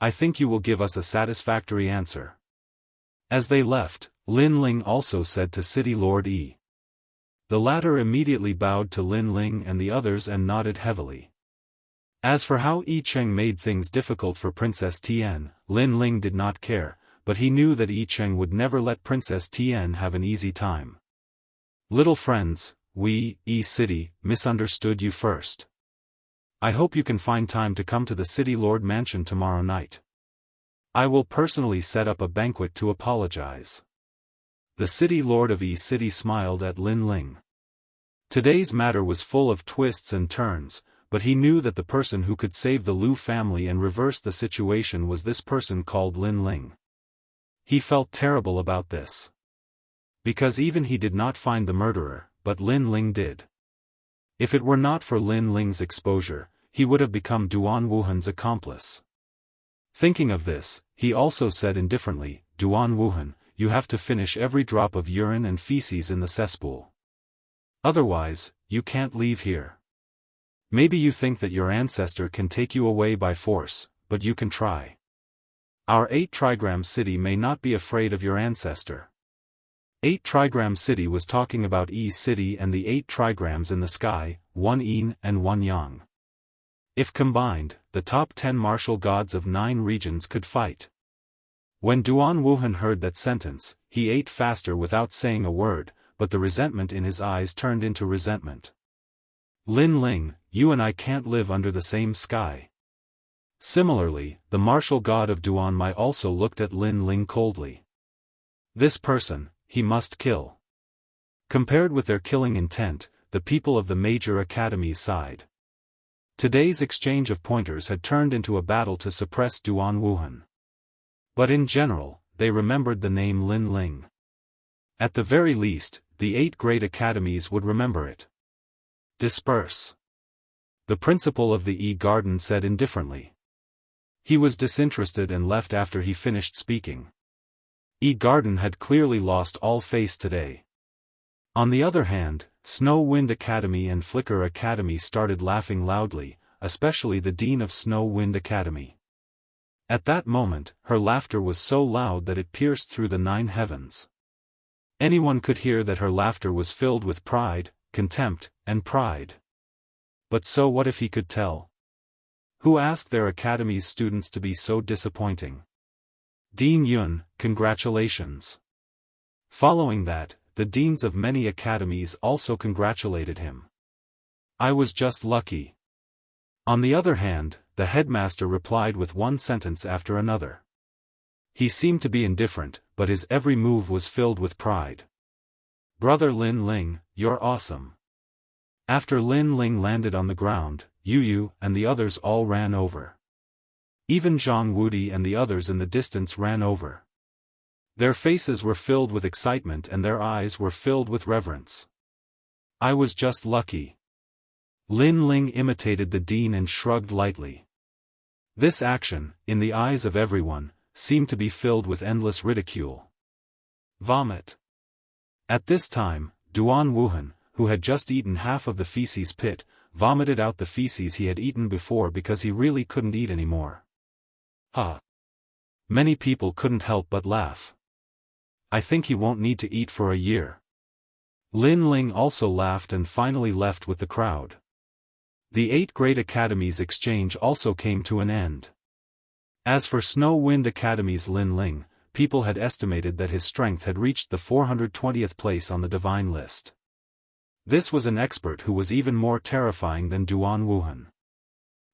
I think you will give us a satisfactory answer. As they left, Lin Ling also said to City Lord Yi. The latter immediately bowed to Lin Ling and the others and nodded heavily. As for how Yi Cheng made things difficult for Princess Tian, Lin Ling did not care, but he knew that Yi Cheng would never let Princess Tian have an easy time. Little friends, we, Yi City, misunderstood you first. I hope you can find time to come to the City Lord Mansion tomorrow night. I will personally set up a banquet to apologize. The City Lord of Yi City smiled at Lin Ling. Today's matter was full of twists and turns, but he knew that the person who could save the Liu family and reverse the situation was this person called Lin Ling. He felt terrible about this. Because even he did not find the murderer, but Lin Ling did. If it were not for Lin Ling's exposure, he would have become Duan Wuhan's accomplice. Thinking of this, he also said indifferently, Duan Wuhan, you have to finish every drop of urine and feces in the cesspool. Otherwise, you can't leave here. Maybe you think that your ancestor can take you away by force, but you can try. Our 8 trigram city may not be afraid of your ancestor. 8 trigram city was talking about Yi City and the 8 trigrams in the sky, 1 yin and 1 yang. If combined, the top 10 martial gods of 9 regions could fight. When Duan Wuhan heard that sentence, he ate faster without saying a word, but the resentment in his eyes turned into resentment. Lin Ling, you and I can't live under the same sky. Similarly, the martial god of Duan Mai also looked at Lin Ling coldly. This person, he must kill. Compared with their killing intent, the people of the major academies sighed. Today's exchange of pointers had turned into a battle to suppress Duan Wuhan. But in general, they remembered the name Lin Ling. At the very least, the 8 great academies would remember it. Disperse. The principal of the Yi Garden said indifferently. He was disinterested and left after he finished speaking. Yi Garden had clearly lost all face today. On the other hand, Snow Wind Academy and Flicker Academy started laughing loudly, especially the Dean of Snow Wind Academy. At that moment, her laughter was so loud that it pierced through the 9 heavens. Anyone could hear that her laughter was filled with pride, contempt, and pride. But so what if he could tell? Who asked their academy's students to be so disappointing? Dean Yun, congratulations. Following that, the deans of many academies also congratulated him. I was just lucky. On the other hand, the headmaster replied with one sentence after another. He seemed to be indifferent, but his every move was filled with pride. Brother Lin Ling, you're awesome. After Lin Ling landed on the ground, Yu Yu and the others all ran over. Even Zhang Wudi and the others in the distance ran over. Their faces were filled with excitement and their eyes were filled with reverence. I was just lucky. Lin Ling imitated the dean and shrugged lightly. This action, in the eyes of everyone, seemed to be filled with endless ridicule. Vomit. At this time, Duan Wuhan, who had just eaten half of the feces pit, vomited out the feces he had eaten before because he really couldn't eat anymore. Ha! Many people couldn't help but laugh. I think he won't need to eat for a year. Lin Ling also laughed and finally left with the crowd. The 8 great academies exchange also came to an end. As for Snow Wind Academy's Lin Ling, people had estimated that his strength had reached the 420th place on the divine list. This was an expert who was even more terrifying than Duan Wuhan.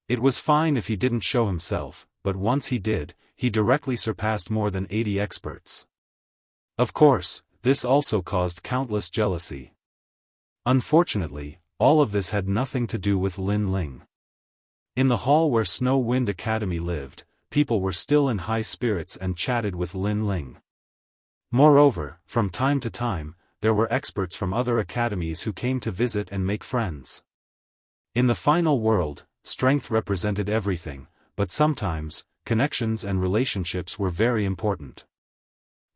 It was fine if he didn't show himself, but once he did, he directly surpassed more than 80 experts. Of course, this also caused countless jealousy. Unfortunately, all of this had nothing to do with Lin Ling. In the hall where Snow Wind Academy lived, people were still in high spirits and chatted with Lin Ling. Moreover, from time to time, there were experts from other academies who came to visit and make friends. In the final world, strength represented everything, but sometimes, connections and relationships were very important.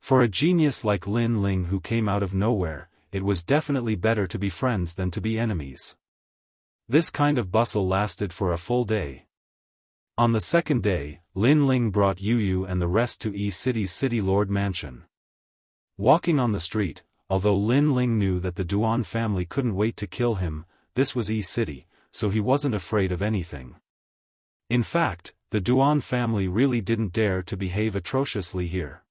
For a genius like Lin Ling who came out of nowhere, it was definitely better to be friends than to be enemies. This kind of bustle lasted for a full day. On the second day, Lin Ling brought Yu and the rest to City's City Lord Mansion. Walking on the street, although Lin Ling knew that the Duan family couldn't wait to kill him, this was City, so he wasn't afraid of anything. In fact, the Duan family really didn't dare to behave atrociously here.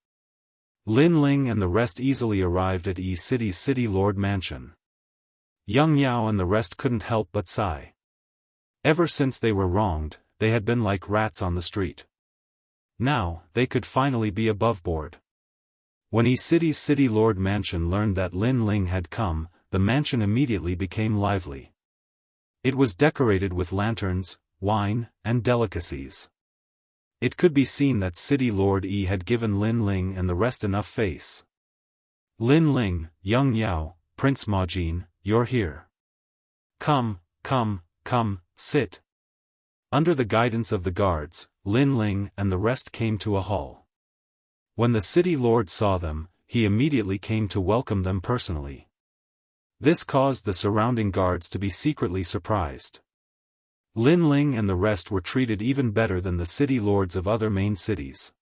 Lin Ling and the rest easily arrived at City's City Lord Mansion. Yang Yao and the rest couldn't help but sigh. Ever since they were wronged, they had been like rats on the street. Now, they could finally be above board. When City's City Lord Mansion learned that Lin Ling had come, the mansion immediately became lively. It was decorated with lanterns, wine, and delicacies. It could be seen that City Lord had given Lin Ling and the rest enough face. Lin Ling, Yang Yao, Prince Majin, you're here. Come, sit. Under the guidance of the guards, Lin Ling and the rest came to a hall. When the city lord saw them, he immediately came to welcome them personally. This caused the surrounding guards to be secretly surprised. Lin Ling and the rest were treated even better than the city lords of other main cities.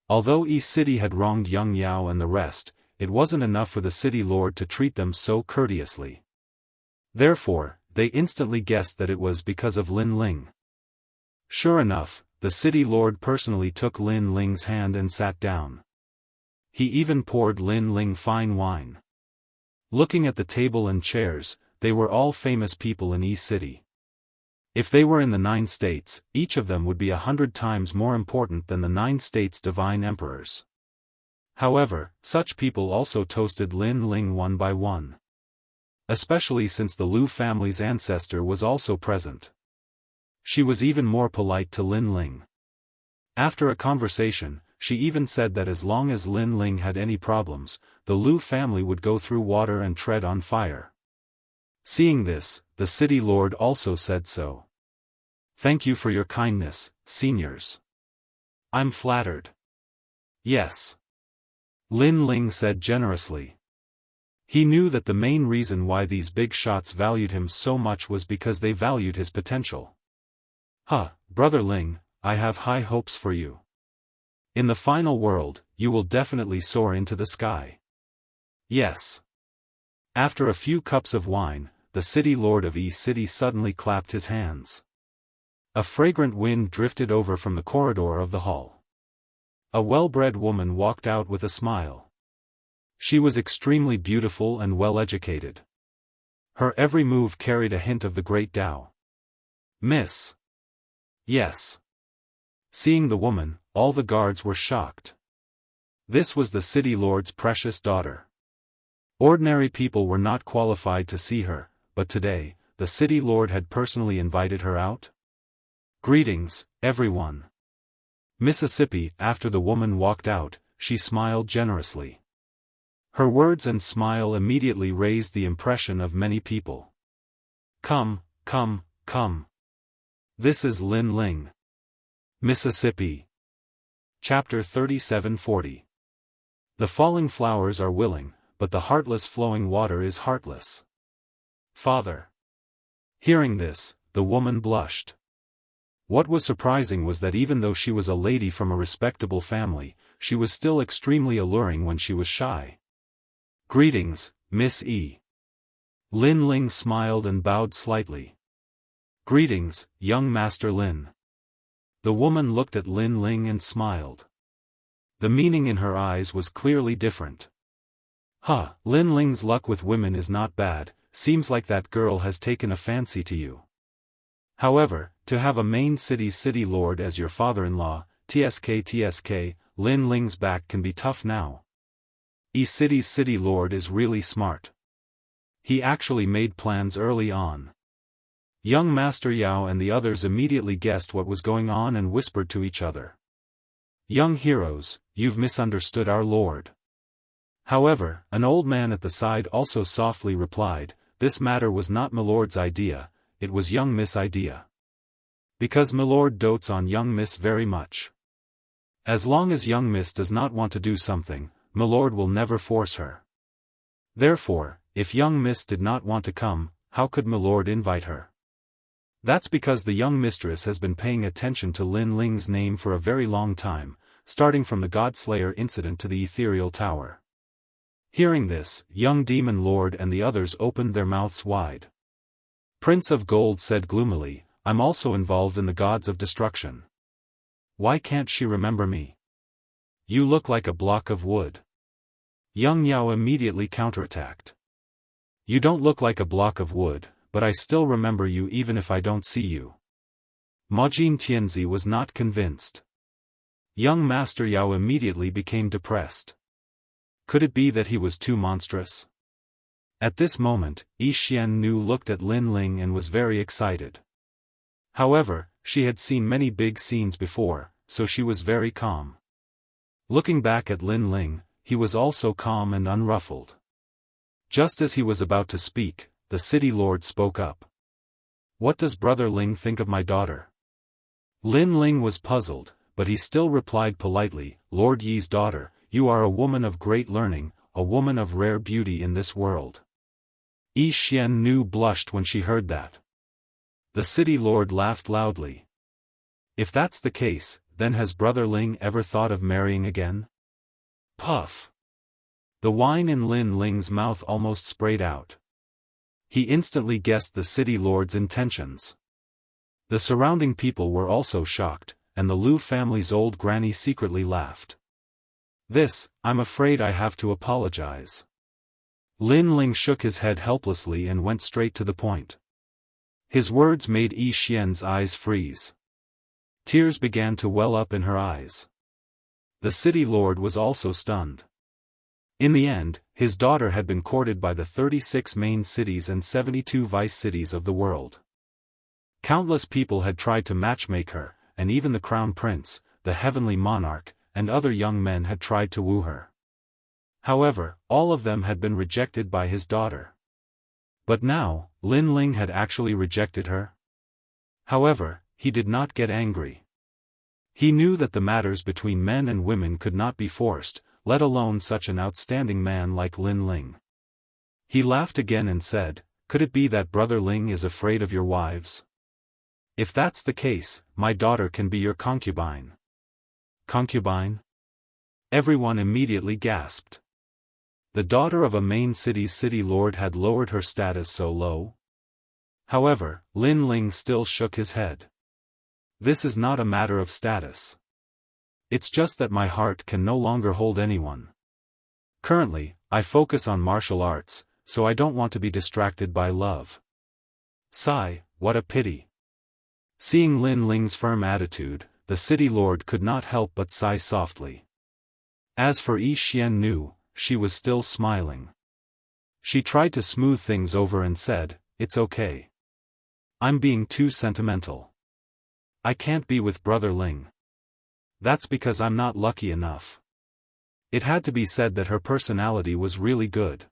Although City had wronged Yang Yao and the rest, it wasn't enough for the city lord to treat them so courteously. Therefore, they instantly guessed that it was because of Lin Ling. Sure enough, the city lord personally took Lin Ling's hand and sat down. He even poured Lin Ling fine wine. Looking at the table and chairs, they were all famous people in City. If they were in the 9 states, each of them would be 100 times more important than the 9 states' divine emperors. However, such people also toasted Lin Ling one by one. Especially since the Lu family's ancestor was also present. She was even more polite to Lin Ling. After a conversation, she even said that as long as Lin Ling had any problems, the Lu family would go through water and tread on fire. Seeing this, the city lord also said so. Thank you for your kindness, seniors. I'm flattered. Yes. Lin Ling said generously. He knew that the main reason why these big shots valued him so much was because they valued his potential. Brother Ling, I have high hopes for you. In the final world, you will definitely soar into the sky. Yes. After a few cups of wine, the city lord of City suddenly clapped his hands. A fragrant wind drifted over from the corridor of the hall. A well-bred woman walked out with a smile. She was extremely beautiful and well-educated. Her every move carried a hint of the great Tao. Miss. Yes. Seeing the woman, all the guards were shocked. This was the city lord's precious daughter. Ordinary people were not qualified to see her, but today, the city lord had personally invited her out. Greetings, everyone. Mississippi. After the woman walked out, she smiled generously. Her words and smile immediately raised the impression of many people. Come. This is Lin Ling. Mississippi. Chapter 3740. The falling flowers are willing, but the heartless flowing water is heartless. Father. Hearing this, the woman blushed. What was surprising was that even though she was a lady from a respectable family, she was still extremely alluring when she was shy. Greetings, Miss E. Lin Ling smiled and bowed slightly. Greetings, young Master Lin. The woman looked at Lin Ling and smiled. The meaning in her eyes was clearly different. Lin Ling's luck with women is not bad, seems like that girl has taken a fancy to you. However, to have a main city lord as your father-in-law, tsk, Lin Ling's back can be tough now. City's city lord is really smart. He actually made plans early on. Young Master Yao and the others immediately guessed what was going on and whispered to each other. Young heroes, you've misunderstood our lord. However, an old man at the side also softly replied, this matter was not my lord's idea, it was young Miss' idea. Because milord dotes on young Miss very much. As long as young Miss does not want to do something, milord will never force her. Therefore, if young Miss did not want to come, how could milord invite her? That's because the young mistress has been paying attention to Lin Ling's name for a very long time, starting from the Godslayer incident to the ethereal tower. Hearing this, young demon lord and the others opened their mouths wide. Prince of Gold said gloomily, I'm also involved in the gods of destruction. Why can't she remember me? You look like a block of wood. Young Yao immediately counterattacked. You don't look like a block of wood, but I still remember you even if I don't see you. Majin Tianzi was not convinced. Young Master Yao immediately became depressed. Could it be that he was too monstrous? At this moment, Yi Xiannu looked at Lin Ling and was very excited. However, she had seen many big scenes before, so she was very calm. Looking back at Lin Ling, he was also calm and unruffled. Just as he was about to speak, the city lord spoke up. What does Brother Ling think of my daughter? Lin Ling was puzzled, but he still replied politely, Lord Yi's daughter, you are a woman of great learning, a woman of rare beauty in this world. Yi Xiannu blushed when she heard that. The city lord laughed loudly. If that's the case, then has Brother Ling ever thought of marrying again? Puff. The wine in Lin Ling's mouth almost sprayed out. He instantly guessed the city lord's intentions. The surrounding people were also shocked, and the Lu family's old granny secretly laughed. This, I'm afraid I have to apologize. Lin Ling shook his head helplessly and went straight to the point. His words made Yi Xian's eyes freeze. Tears began to well up in her eyes. The city lord was also stunned. In the end, his daughter had been courted by the 36 main cities and 72 vice cities of the world. Countless people had tried to matchmake her, and even the crown prince, the heavenly monarch, and other young men had tried to woo her. However, all of them had been rejected by his daughter. But now, Lin Ling had actually rejected her. However, he did not get angry. He knew that the matters between men and women could not be forced, let alone such an outstanding man like Lin Ling. He laughed again and said, could it be that Brother Ling is afraid of your wives? If that's the case, my daughter can be your concubine. Concubine? Everyone immediately gasped. The daughter of a main city's city lord had lowered her status so low? However, Lin Ling still shook his head. This is not a matter of status. It's just that my heart can no longer hold anyone. Currently, I focus on martial arts, so I don't want to be distracted by love. Sigh, what a pity. Seeing Lin Ling's firm attitude, the city lord could not help but sigh softly. As for Yi Xiannu, she was still smiling. She tried to smooth things over and said, it's okay. I'm being too sentimental. I can't be with Brother Ling. That's because I'm not lucky enough. It had to be said that her personality was really good.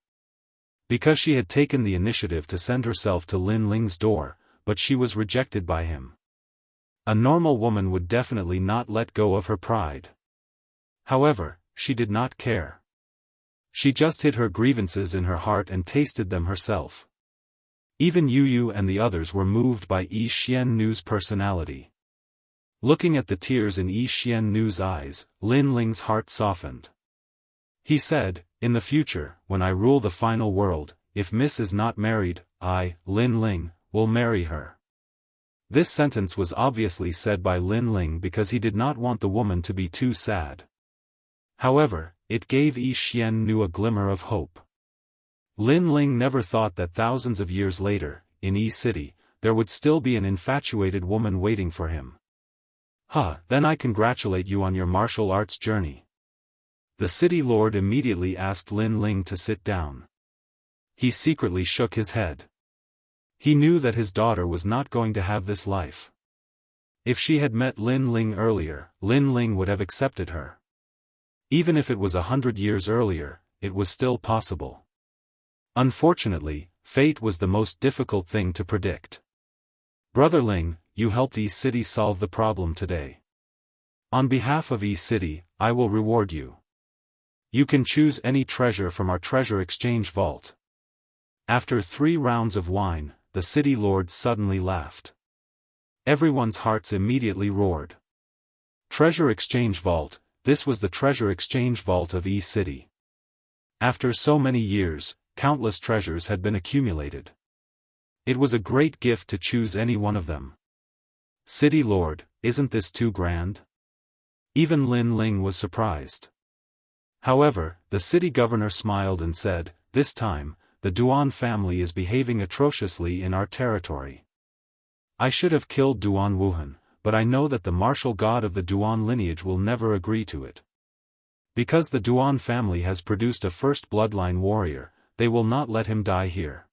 Because she had taken the initiative to send herself to Lin Ling's door, but she was rejected by him. A normal woman would definitely not let go of her pride. However, she did not care. She just hid her grievances in her heart and tasted them herself. Even Yu Yu and the others were moved by Yi Xiannu's personality. Looking at the tears in Yi Xiannu's eyes, Lin Ling's heart softened. He said, in the future, when I rule the final world, if Miss is not married, I, Lin Ling, will marry her. This sentence was obviously said by Lin Ling because he did not want the woman to be too sad. However, it gave Yi Xiannu a glimmer of hope. Lin Ling never thought that thousands of years later, in Yi City, there would still be an infatuated woman waiting for him. Then I congratulate you on your martial arts journey. The city lord immediately asked Lin Ling to sit down. He secretly shook his head. He knew that his daughter was not going to have this life. If she had met Lin Ling earlier, Lin Ling would have accepted her. Even if it was 100 years earlier, it was still possible. Unfortunately, fate was the most difficult thing to predict. Brother Ling, you helped E City solve the problem today. On behalf of E City, I will reward you. You can choose any treasure from our treasure exchange vault. After 3 rounds of wine, the city lord suddenly laughed. Everyone's hearts immediately roared. Treasure exchange vault, this was the treasure exchange vault of E City. After so many years, countless treasures had been accumulated. It was a great gift to choose any one of them. City Lord, isn't this too grand? Even Lin Ling was surprised. However, the city governor smiled and said, "This time, the Duan family is behaving atrociously in our territory. I should have killed Duan Wuhan, but I know that the martial god of the Duan lineage will never agree to it. Because the Duan family has produced a first bloodline warrior, they will not let him die here.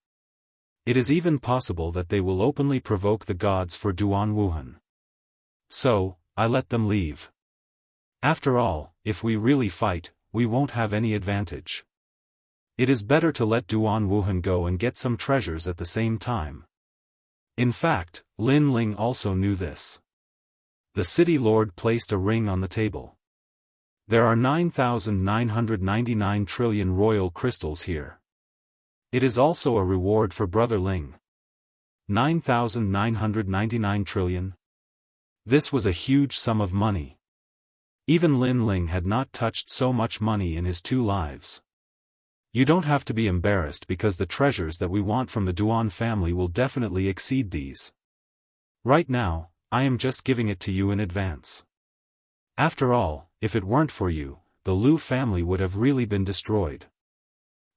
It is even possible that they will openly provoke the gods for Duan Wuhan. So, I let them leave. After all, if we really fight, we won't have any advantage. It is better to let Duan Wuhan go and get some treasures at the same time." In fact, Lin Ling also knew this. The city lord placed a ring on the table. "There are 9,999 trillion royal crystals here. It is also a reward for Brother Ling. 9,999 trillion? This was a huge sum of money. Even Lin Ling had not touched so much money in his 2 lives. You don't have to be embarrassed because the treasures that we want from the Duan family will definitely exceed these. Right now, I am just giving it to you in advance. After all, if it weren't for you, the Liu family would have really been destroyed.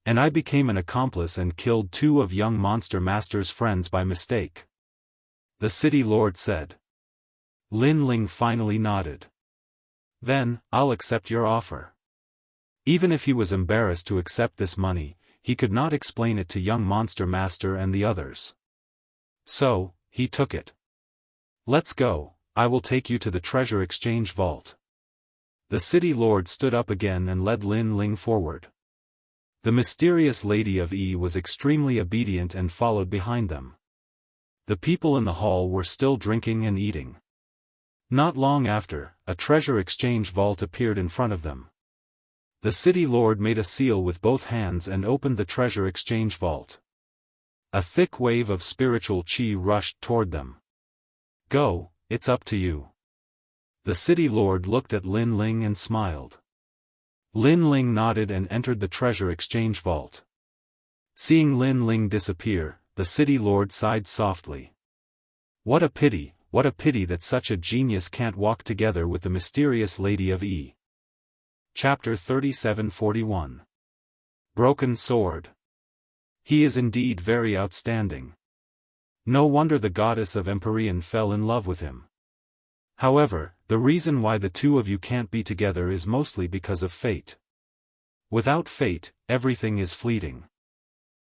And I became an accomplice and killed 2 of young Monster Master's friends by mistake," the city lord said. Lin Ling finally nodded. "Then, I'll accept your offer." Even if he was embarrassed to accept this money, he could not explain it to young Monster Master and the others. So, he took it. "Let's go, I will take you to the treasure exchange vault." The city lord stood up again and led Lin Ling forward. The mysterious Lady of E was extremely obedient and followed behind them. The people in the hall were still drinking and eating. Not long after, a treasure exchange vault appeared in front of them. The city lord made a seal with both hands and opened the treasure exchange vault. A thick wave of spiritual chi rushed toward them. "Go, it's up to you." The city lord looked at Lin Ling and smiled. Lin Ling nodded and entered the treasure exchange vault. Seeing Lin Ling disappear, the city lord sighed softly. What a pity that such a genius can't walk together with the mysterious Lady of E. Chapter 3741. Broken Sword. He is indeed very outstanding. No wonder the goddess of Empyrean fell in love with him. However, the reason why the 2 of you can't be together is mostly because of fate. Without fate, everything is fleeting.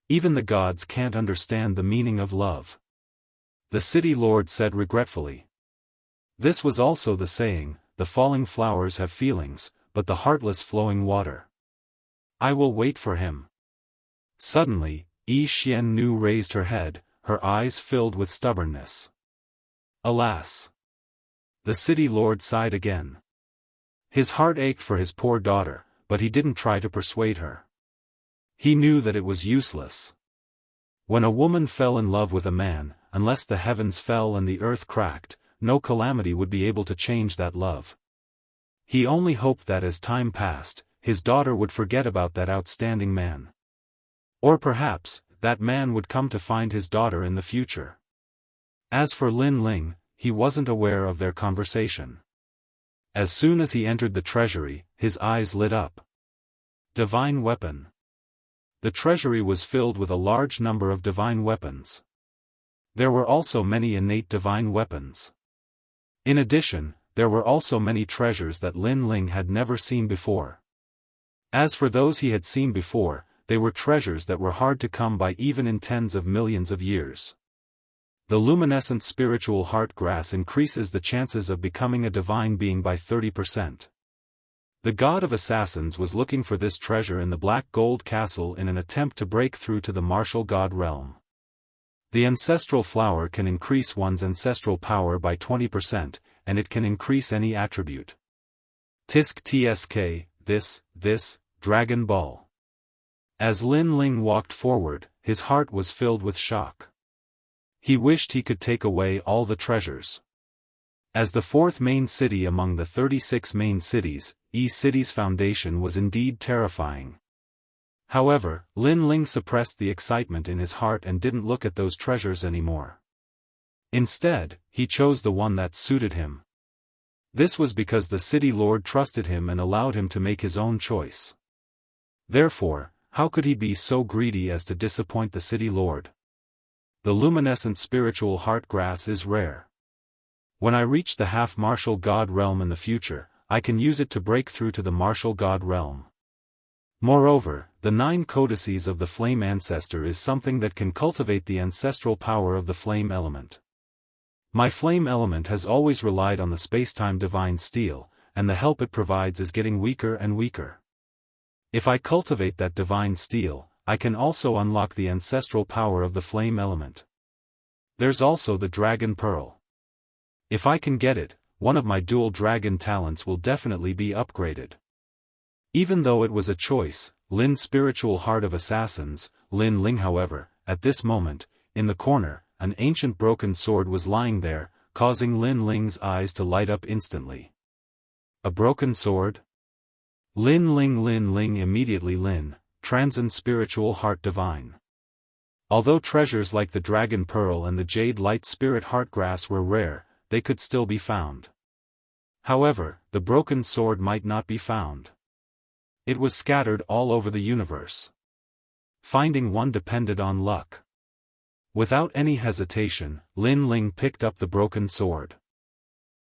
Even the gods can't understand the meaning of love. The city lord said regretfully. This was also the saying, "The falling flowers have feelings, but the heartless flowing water." I will wait for him. Suddenly, Yi Xiannu raised her head, her eyes filled with stubbornness. Alas! The city lord sighed again. His heart ached for his poor daughter, but he didn't try to persuade her. He knew that it was useless. When a woman fell in love with a man, unless the heavens fell and the earth cracked, no calamity would be able to change that love. He only hoped that as time passed, his daughter would forget about that outstanding man. Or perhaps, that man would come to find his daughter in the future. As for Lin Ling, he wasn't aware of their conversation. As soon as he entered the treasury, his eyes lit up. Divine weapon. The treasury was filled with a large number of divine weapons. There were also many innate divine weapons. In addition, there were also many treasures that Lin Ling had never seen before. As for those he had seen before, they were treasures that were hard to come by even in tens of millions of years. The luminescent spiritual heart grass increases the chances of becoming a divine being by 30%. The god of assassins was looking for this treasure in the black gold castle in an attempt to break through to the martial god realm. The ancestral flower can increase one's ancestral power by 20%, and it can increase any attribute. Tisk tsk, this, Dragon Ball. As Lin Ling walked forward, his heart was filled with shock. He wished he could take away all the treasures. As the fourth main city among the 36 main cities, E-City's foundation was indeed terrifying. However, Lin Ling suppressed the excitement in his heart and didn't look at those treasures anymore. Instead, he chose the one that suited him. This was because the city lord trusted him and allowed him to make his own choice. Therefore, how could he be so greedy as to disappoint the city lord? The luminescent spiritual heart grass is rare. When I reach the half-martial god realm in the future, I can use it to break through to the martial god realm. Moreover, the 9 codices of the flame ancestor is something that can cultivate the ancestral power of the flame element. My flame element has always relied on the space-time divine steel, and the help it provides is getting weaker and weaker. If I cultivate that divine steel, I can also unlock the ancestral power of the flame element. There's also the dragon pearl. If I can get it, one of my dual dragon talents will definitely be upgraded. Even though it was a choice, Lin's spiritual heart of assassins, Lin Ling however, at this moment, in the corner, an ancient broken sword was lying there, causing Lin Ling's eyes to light up instantly. A broken sword? Lin Ling immediately Lin, transcend spiritual heart divine. Although treasures like the dragon pearl and the jade light spirit heartgrass were rare, they could still be found. However, the broken sword might not be found. It was scattered all over the universe. Finding one depended on luck. Without any hesitation, Lin Ling picked up the broken sword.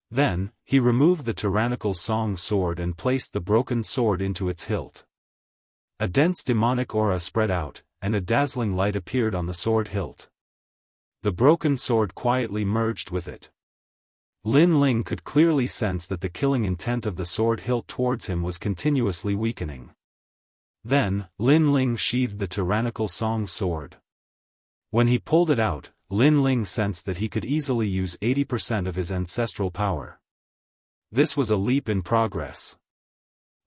Then, he removed the tyrannical song sword and placed the broken sword into its hilt. A dense demonic aura spread out, and a dazzling light appeared on the sword hilt. The broken sword quietly merged with it. Lin Ling could clearly sense that the killing intent of the sword hilt towards him was continuously weakening. Then, Lin Ling sheathed the tyrannical song sword. When he pulled it out, Lin Ling sensed that he could easily use 80% of his ancestral power. This was a leap in progress.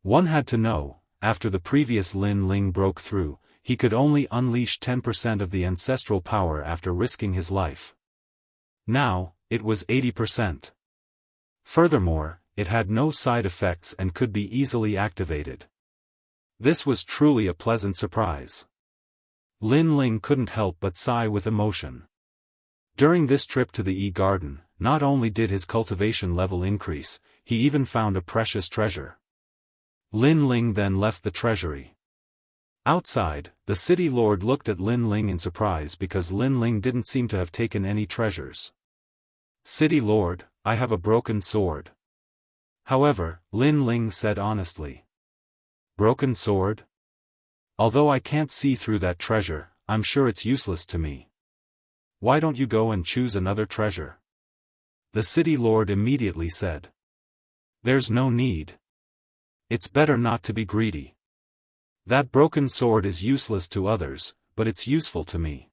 One had to know, after the previous Lin Ling broke through, he could only unleash 10% of the ancestral power after risking his life. Now, it was 80%. Furthermore, it had no side effects and could be easily activated. This was truly a pleasant surprise. Lin Ling couldn't help but sigh with emotion. During this trip to the E-Garden, not only did his cultivation level increase, he even found a precious treasure. Lin Ling then left the treasury. Outside, the city lord looked at Lin Ling in surprise because Lin Ling didn't seem to have taken any treasures. "City lord, I have a broken sword." However, Lin Ling said honestly. "Broken sword? Although I can't see through that treasure, I'm sure it's useless to me. Why don't you go and choose another treasure?" The city lord immediately said. "There's no need. It's better not to be greedy. That broken sword is useless to others, but it's useful to me.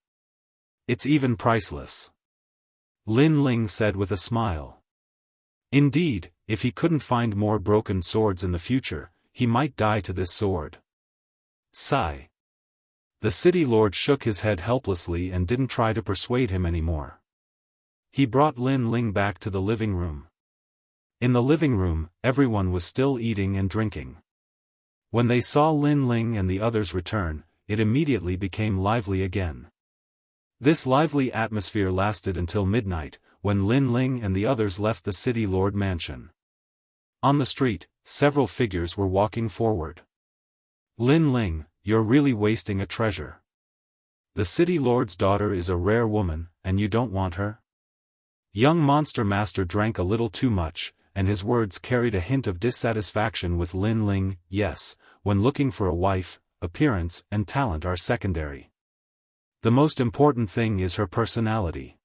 It's even priceless." Lin Ling said with a smile. Indeed, if he couldn't find more broken swords in the future, he might die to this sword. Sigh. The city lord shook his head helplessly and didn't try to persuade him anymore. He brought Lin Ling back to the living room. In the living room, everyone was still eating and drinking. When they saw Lin Ling and the others return, it immediately became lively again. This lively atmosphere lasted until midnight, when Lin Ling and the others left the city lord mansion. On the street, several figures were walking forward. "Lin Ling, you're really wasting a treasure. The city lord's daughter is a rare woman, and you don't want her?" Young Monster Master drank a little too much, and his words carried a hint of dissatisfaction with Lin Ling. "Yes, when looking for a wife, appearance and talent are secondary. The most important thing is her personality.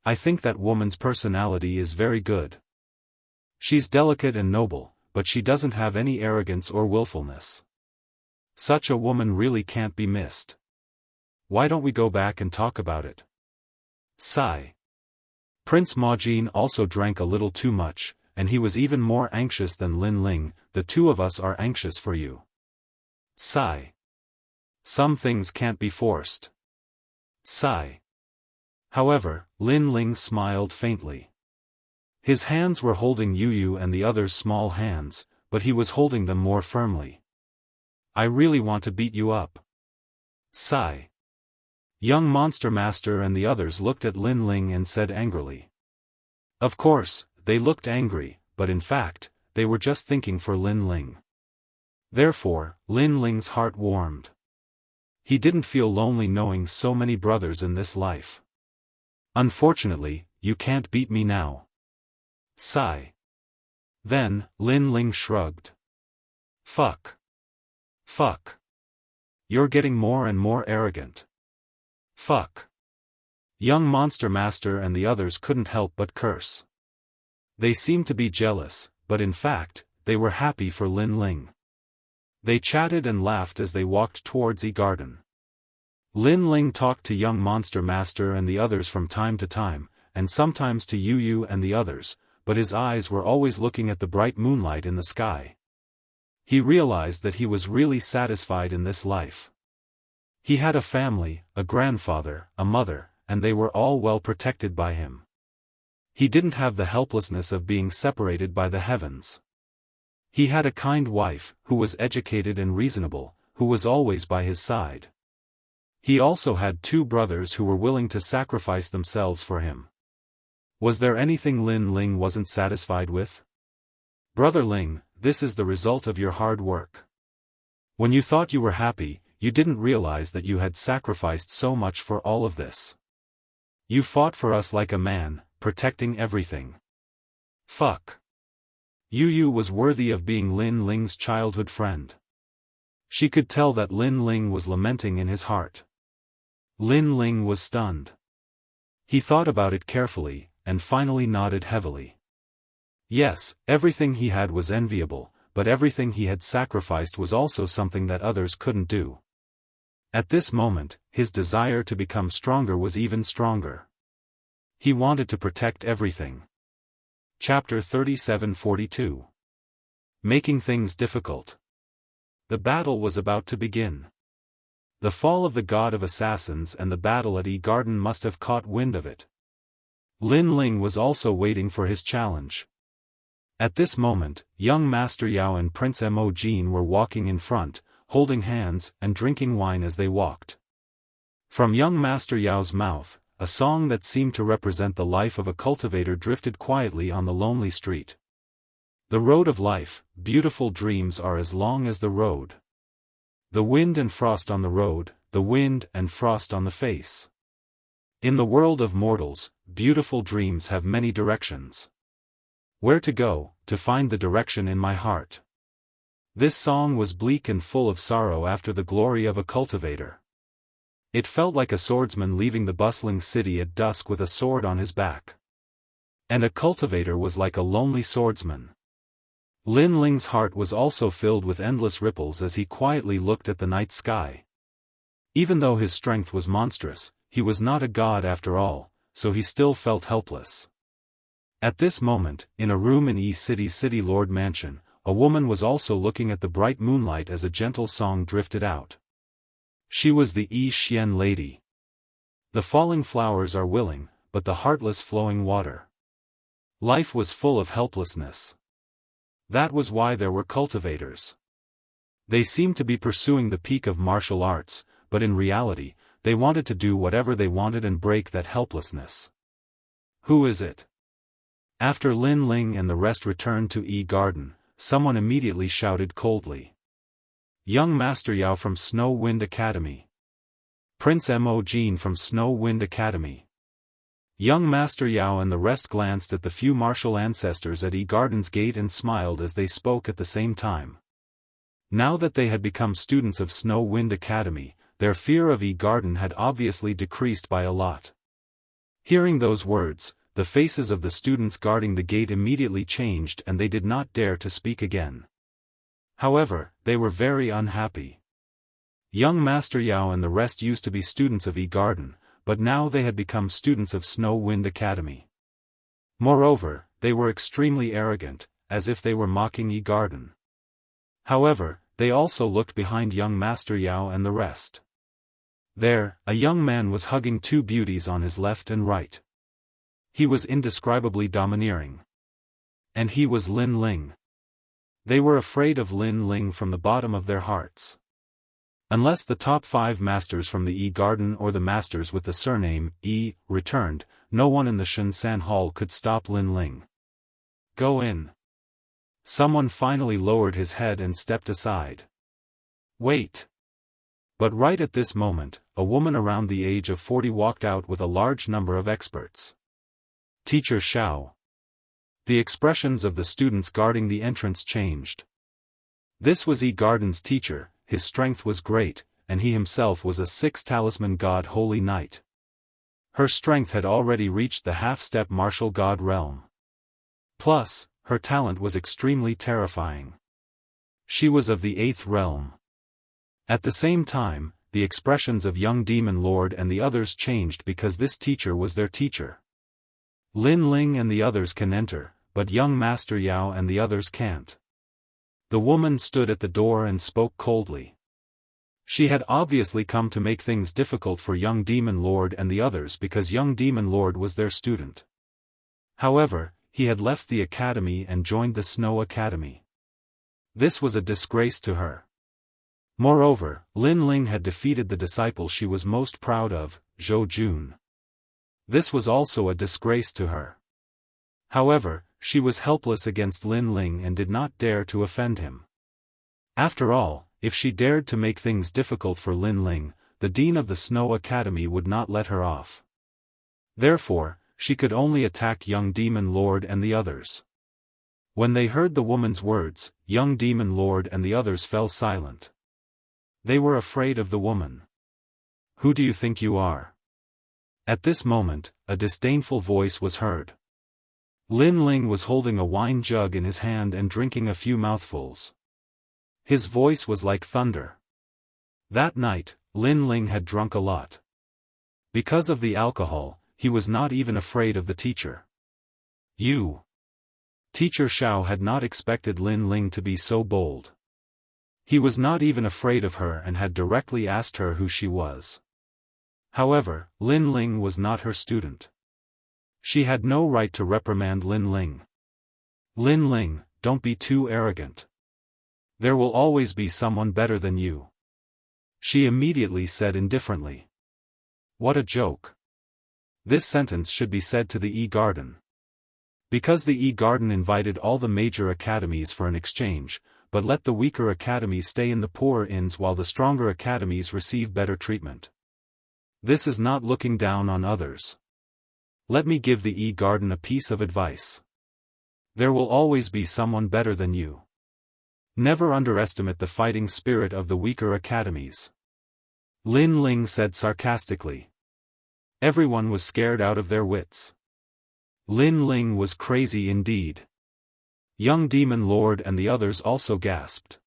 I think that woman's personality is very good. She's delicate and noble, but she doesn't have any arrogance or willfulness. Such a woman really can't be missed. Why don't we go back and talk about it?" Sigh. Prince Majin also drank a little too much, and he was even more anxious than Lin Ling. The two of us are anxious for you. Sigh. Some things can't be forced. Sigh. However, Lin Ling smiled faintly. His hands were holding Yu and the others' small hands, but he was holding them more firmly. I really want to beat you up. Sigh. Young Monster Master and the others looked at Lin Ling and said angrily. Of course, they looked angry, but in fact, they were just thinking for Lin Ling. Therefore, Lin Ling's heart warmed. He didn't feel lonely knowing so many brothers in this life. Unfortunately, you can't beat me now. Sigh. Then, Lin Ling shrugged. Fuck. Fuck. You're getting more and more arrogant. Fuck. Young Monster Master and the others couldn't help but curse. They seemed to be jealous, but in fact, they were happy for Lin Ling. They chatted and laughed as they walked towards the garden. Lin Ling talked to young Monster Master and the others from time to time, and sometimes to Yu and the others, but his eyes were always looking at the bright moonlight in the sky. He realized that he was really satisfied in this life. He had a family, a grandfather, a mother, and they were all well protected by him. He didn't have the helplessness of being separated by the heavens. He had a kind wife, who was educated and reasonable, who was always by his side. He also had two brothers who were willing to sacrifice themselves for him. Was there anything Lin Ling wasn't satisfied with? Brother Ling, this is the result of your hard work. When you thought you were happy, you didn't realize that you had sacrificed so much for all of this. You fought for us like a man, protecting everything. Fuck. Yu was worthy of being Lin Ling's childhood friend. She could tell that Lin Ling was lamenting in his heart. Lin Ling was stunned. He thought about it carefully, and finally nodded heavily. Yes, everything he had was enviable, but everything he had sacrificed was also something that others couldn't do. At this moment, his desire to become stronger was even stronger. He wanted to protect everything. Chapter 37-42. Making things difficult. The battle was about to begin. The fall of the god of assassins and the battle at Garden must have caught wind of it. Lin Ling was also waiting for his challenge. At this moment, young Master Yao and Prince Majin were walking in front, holding hands and drinking wine as they walked. From young Master Yao's mouth, a song that seemed to represent the life of a cultivator drifted quietly on the lonely street. The road of life, beautiful dreams are as long as the road. The wind and frost on the road, the wind and frost on the face. In the world of mortals, beautiful dreams have many directions. Where to go, to find the direction in my heart. This song was bleak and full of sorrow after the glory of a cultivator. It felt like a swordsman leaving the bustling city at dusk with a sword on his back. And a cultivator was like a lonely swordsman. Lin Ling's heart was also filled with endless ripples as he quietly looked at the night sky. Even though his strength was monstrous, he was not a god after all, so he still felt helpless. At this moment, in a room in City Lord Mansion, a woman was also looking at the bright moonlight as a gentle song drifted out. She was the Xian lady. The falling flowers are willing, but the heartless flowing water. Life was full of helplessness. That was why there were cultivators. They seemed to be pursuing the peak of martial arts, but in reality, they wanted to do whatever they wanted and break that helplessness. Who is it? After Lin Ling and the rest returned to Garden, someone immediately shouted coldly. Young Master Yao from Snow Wind Academy. Prince Majin from Snow Wind Academy. Young Master Yao and the rest glanced at the few martial ancestors at Garden's gate and smiled as they spoke at the same time. Now that they had become students of Snow Wind Academy, their fear of Garden had obviously decreased by a lot. Hearing those words, the faces of the students guarding the gate immediately changed and they did not dare to speak again. However, they were very unhappy. Young Master Yao and the rest used to be students of Garden, but now they had become students of Snow Wind Academy. Moreover, they were extremely arrogant, as if they were mocking Yi Garden. However, they also looked behind young Master Yao and the rest. There, a young man was hugging two beauties on his left and right. He was indescribably domineering. And he was Lin Ling. They were afraid of Lin Ling from the bottom of their hearts. Unless the top 5 masters from the Yi Garden or the masters with the surname Yi returned, no one in the Shunsan Hall could stop Lin Ling. Go in. Someone finally lowered his head and stepped aside. Wait. But right at this moment, a woman around the age of 40 walked out with a large number of experts. Teacher Xiao. The expressions of the students guarding the entrance changed. This was Yi Garden's teacher. His strength was great, and he himself was a 6-talisman god holy knight. Her strength had already reached the half-step martial god realm. Plus, her talent was extremely terrifying. She was of the 8th realm. At the same time, the expressions of young demon lord and the others changed because this teacher was their teacher. Lin Ling and the others can enter, but young Master Yao and the others can't. The woman stood at the door and spoke coldly. She had obviously come to make things difficult for young Demon Lord and the others because young Demon Lord was their student. However, he had left the academy and joined the Snow Academy. This was a disgrace to her. Moreover, Lin Ling had defeated the disciple she was most proud of, Zhou Jun. This was also a disgrace to her. However, she was helpless against Lin Ling and did not dare to offend him. After all, if she dared to make things difficult for Lin Ling, the dean of the Snow Academy would not let her off. Therefore, she could only attack young Demon Lord and the others. When they heard the woman's words, young Demon Lord and the others fell silent. They were afraid of the woman. Who do you think you are? At this moment, a disdainful voice was heard. Lin Ling was holding a wine jug in his hand and drinking a few mouthfuls. His voice was like thunder. That night, Lin Ling had drunk a lot. Because of the alcohol, he was not even afraid of the teacher. You. Teacher Xiao had not expected Lin Ling to be so bold. He was not even afraid of her and had directly asked her who she was. However, Lin Ling was not her student. She had no right to reprimand Lin Ling. Lin Ling, don't be too arrogant. There will always be someone better than you. She immediately said indifferently. What a joke. This sentence should be said to the Yi Garden. Because the Yi Garden invited all the major academies for an exchange, but let the weaker academies stay in the poorer inns while the stronger academies receive better treatment. This is not looking down on others. Let me give the Yi Garden a piece of advice. There will always be someone better than you. Never underestimate the fighting spirit of the weaker academies. Lin Ling said sarcastically. Everyone was scared out of their wits. Lin Ling was crazy indeed. Young Demon Lord and the others also gasped.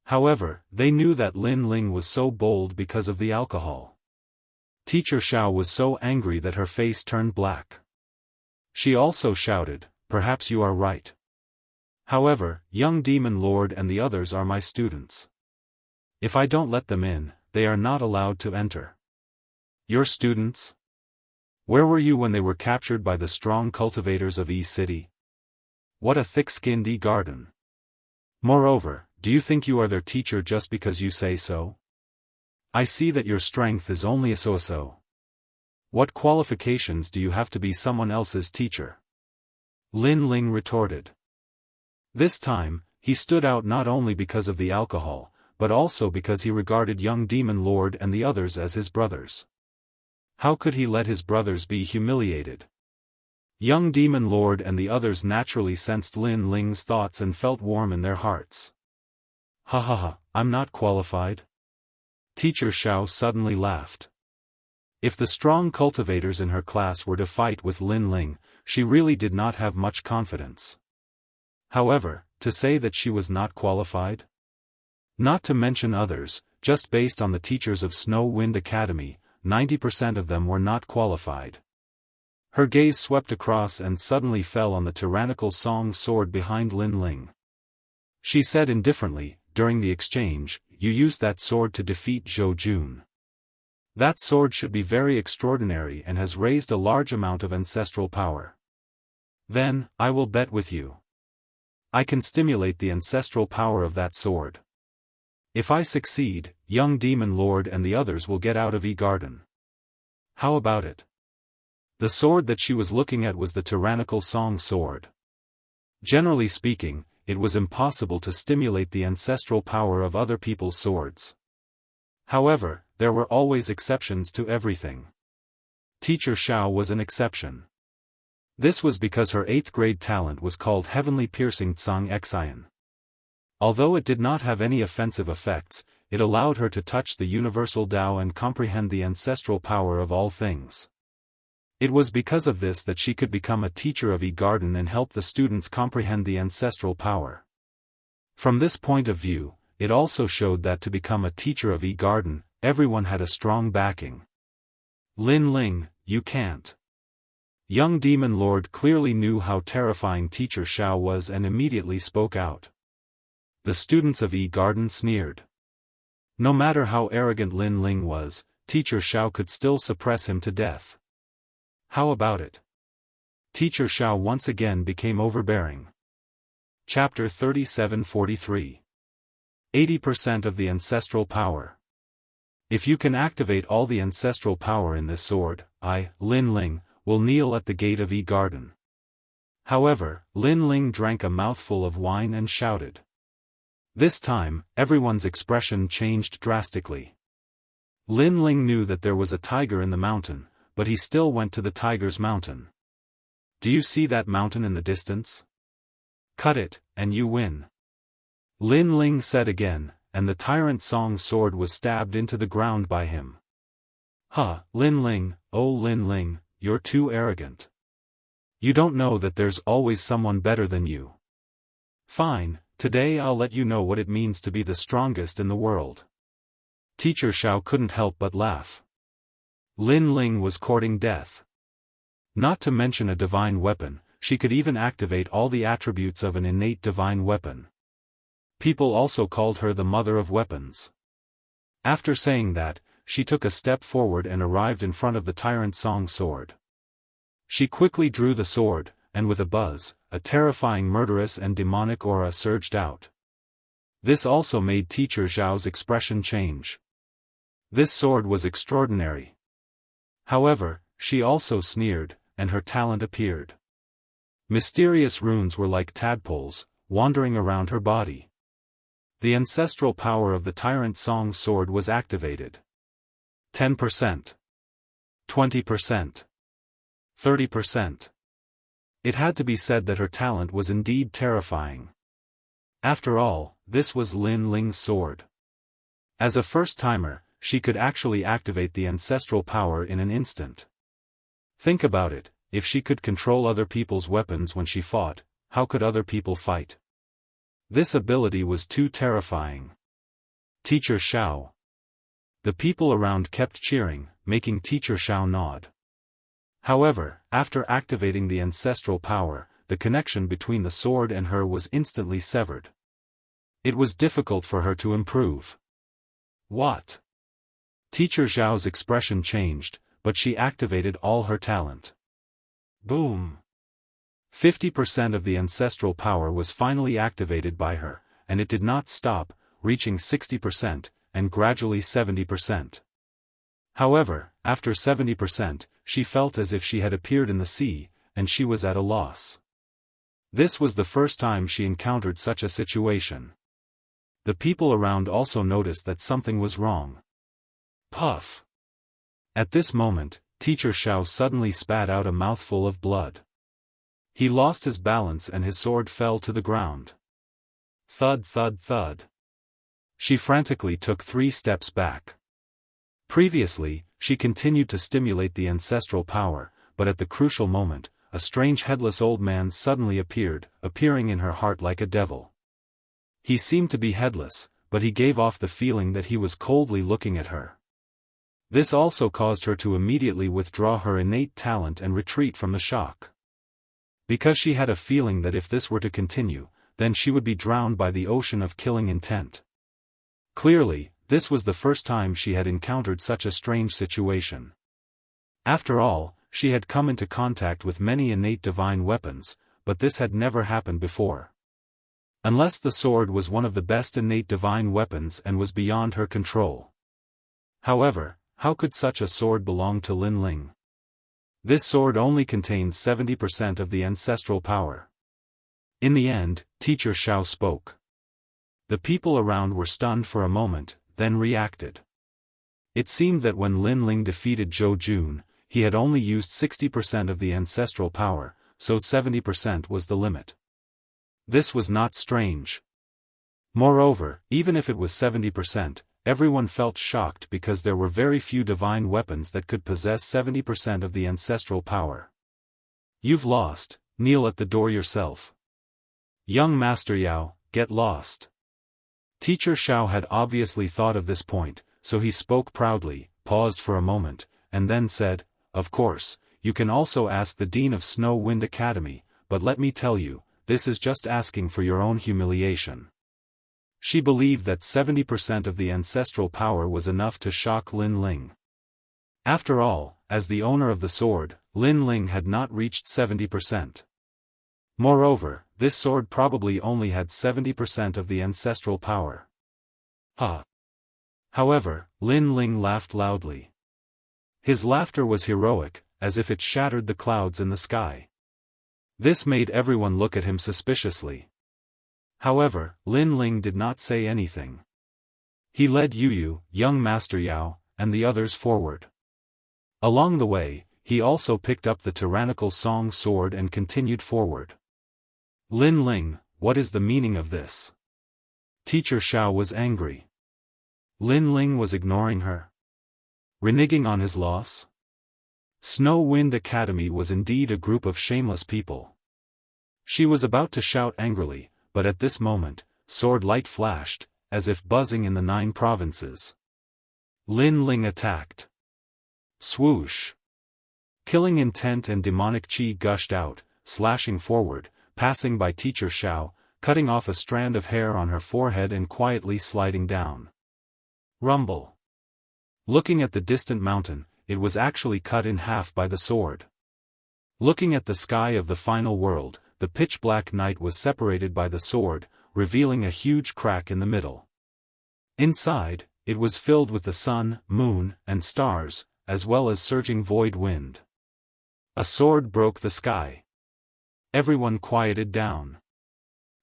However, they knew that Lin Ling was so bold because of the alcohol. Teacher Xiao was so angry that her face turned black. She also shouted, perhaps you are right. However, young Demon Lord and the others are my students. If I don't let them in, they are not allowed to enter. Your students? Where were you when they were captured by the strong cultivators of Yi City? What a thick-skinned Yi Garden. Moreover, do you think you are their teacher just because you say so? I see that your strength is only a so-so. What qualifications do you have to be someone else's teacher? Lin Ling retorted. This time, he stood out not only because of the alcohol, but also because he regarded young Demon Lord and the others as his brothers. How could he let his brothers be humiliated? Young Demon Lord and the others naturally sensed Lin Ling's thoughts and felt warm in their hearts. Ha ha ha, I'm not qualified. Teacher Xiao suddenly laughed. If the strong cultivators in her class were to fight with Lin Ling, she really did not have much confidence. However, to say that she was not qualified? Not to mention others, just based on the teachers of Snow Wind Academy, 90% of them were not qualified. Her gaze swept across and suddenly fell on the tyrannical song sword behind Lin Ling. She said indifferently, "During the exchange, you used that sword to defeat Zhou Jun. That sword should be very extraordinary and has raised a large amount of ancestral power. Then, I will bet with you. I can stimulate the ancestral power of that sword. If I succeed, young Demon Lord and the others will get out of Garden. How about it?" The sword that she was looking at was the tyrannical song sword. Generally speaking, it was impossible to stimulate the ancestral power of other people's swords. However, there were always exceptions to everything. Teacher Xiao was an exception. This was because her 8th grade talent was called Heavenly Piercing Tsang Xian. Although it did not have any offensive effects, it allowed her to touch the universal Tao and comprehend the ancestral power of all things. It was because of this that she could become a teacher of Garden and help the students comprehend the ancestral power. From this point of view, it also showed that to become a teacher of Garden, everyone had a strong backing. "Lin Ling, you can't." Young Demon Lord clearly knew how terrifying Teacher Xiao was and immediately spoke out. The students of Garden sneered. No matter how arrogant Lin Ling was, Teacher Xiao could still suppress him to death. How about it? Teacher Xiao once again became overbearing. Chapter 37-43. 80% of the ancestral power. If you can activate all the ancestral power in this sword, I, Lin Ling, will kneel at the gate of Garden. However, Lin Ling drank a mouthful of wine and shouted. This time, everyone's expression changed drastically. Lin Ling knew that there was a tiger in the mountain, but he still went to the tiger's mountain. "Do you see that mountain in the distance? Cut it, and you win." Lin Ling said again, and the tyrant song sword was stabbed into the ground by him. Lin Ling, oh Lin Ling, you're too arrogant. You don't know that there's always someone better than you. Fine, today I'll let you know what it means to be the strongest in the world. Teacher Xiao couldn't help but laugh. Lin Ling was courting death. Not to mention a divine weapon, she could even activate all the attributes of an innate divine weapon. People also called her the mother of weapons. After saying that, she took a step forward and arrived in front of the tyrant song sword. She quickly drew the sword, and with a buzz, a terrifying murderous and demonic aura surged out. This also made Teacher Xiao's expression change. This sword was extraordinary. However, she also sneered, and her talent appeared. Mysterious runes were like tadpoles, wandering around her body. The ancestral power of the tyrant song sword was activated. 10%. 20%. 30%. It had to be said that her talent was indeed terrifying. After all, this was Lin Ling's sword. As a first-timer, she could actually activate the ancestral power in an instant. Think about it, if she could control other people's weapons when she fought, how could other people fight? This ability was too terrifying. Teacher Xiao. The people around kept cheering, making Teacher Xiao nod. However, after activating the ancestral power, the connection between the sword and her was instantly severed. It was difficult for her to improve. What? Teacher Xiao's expression changed, but she activated all her talent. Boom! 50% of the ancestral power was finally activated by her, and it did not stop, reaching 60%, and gradually 70%. However, after 70%, she felt as if she had appeared in the sea, and she was at a loss. This was the first time she encountered such a situation. The people around also noticed that something was wrong. Puff! At this moment, Teacher Xiao suddenly spat out a mouthful of blood. He lost his balance and his sword fell to the ground. Thud thud thud. She frantically took 3 steps back. Previously, she continued to stimulate the ancestral power, but at the crucial moment, a strange headless old man suddenly appearing in her heart like a devil. He seemed to be headless, but he gave off the feeling that he was coldly looking at her. This also caused her to immediately withdraw her innate talent and retreat from the shock. Because she had a feeling that if this were to continue, then she would be drowned by the ocean of killing intent. Clearly, this was the first time she had encountered such a strange situation. After all, she had come into contact with many innate divine weapons, but this had never happened before. Unless the sword was one of the best innate divine weapons and was beyond her control. However, how could such a sword belong to Lin Ling? This sword only contains 70% of the ancestral power. In the end, Teacher Xiao spoke. The people around were stunned for a moment, then reacted. It seemed that when Lin Ling defeated Zhou Jun, he had only used 60% of the ancestral power, so 70% was the limit. This was not strange. Moreover, even if it was 70%, everyone felt shocked because there were very few divine weapons that could possess 70% of the ancestral power. You've lost, kneel at the door yourself. Young Master Yao, get lost. Teacher Xiao had obviously thought of this point, so he spoke proudly, paused for a moment, and then said, "Of course, you can also ask the Dean of Snow Wind Academy, but let me tell you, this is just asking for your own humiliation." She believed that 70% of the ancestral power was enough to shock Lin Ling. After all, as the owner of the sword, Lin Ling had not reached 70%. Moreover, this sword probably only had 70% of the ancestral power. Ha! However, Lin Ling laughed loudly. His laughter was heroic, as if it shattered the clouds in the sky. This made everyone look at him suspiciously. However, Lin Ling did not say anything. He led Yu, young Master Yao, and the others forward. Along the way, he also picked up the tyrannical song sword and continued forward. Lin Ling, what is the meaning of this? Teacher Xiao was angry. Lin Ling was ignoring her. Reneging on his loss? Snow Wind Academy was indeed a group of shameless people. She was about to shout angrily, but at this moment, sword light flashed, as if buzzing in the 9 provinces. Lin Ling attacked. Swoosh! Killing intent and demonic chi gushed out, slashing forward, passing by Teacher Xiao, cutting off a strand of hair on her forehead and quietly sliding down. Rumble! Looking at the distant mountain, it was actually cut in half by the sword. Looking at the sky of the final world, the pitch-black night was separated by the sword, revealing a huge crack in the middle. Inside, it was filled with the sun, moon, and stars, as well as surging void wind. A sword broke the sky. Everyone quieted down.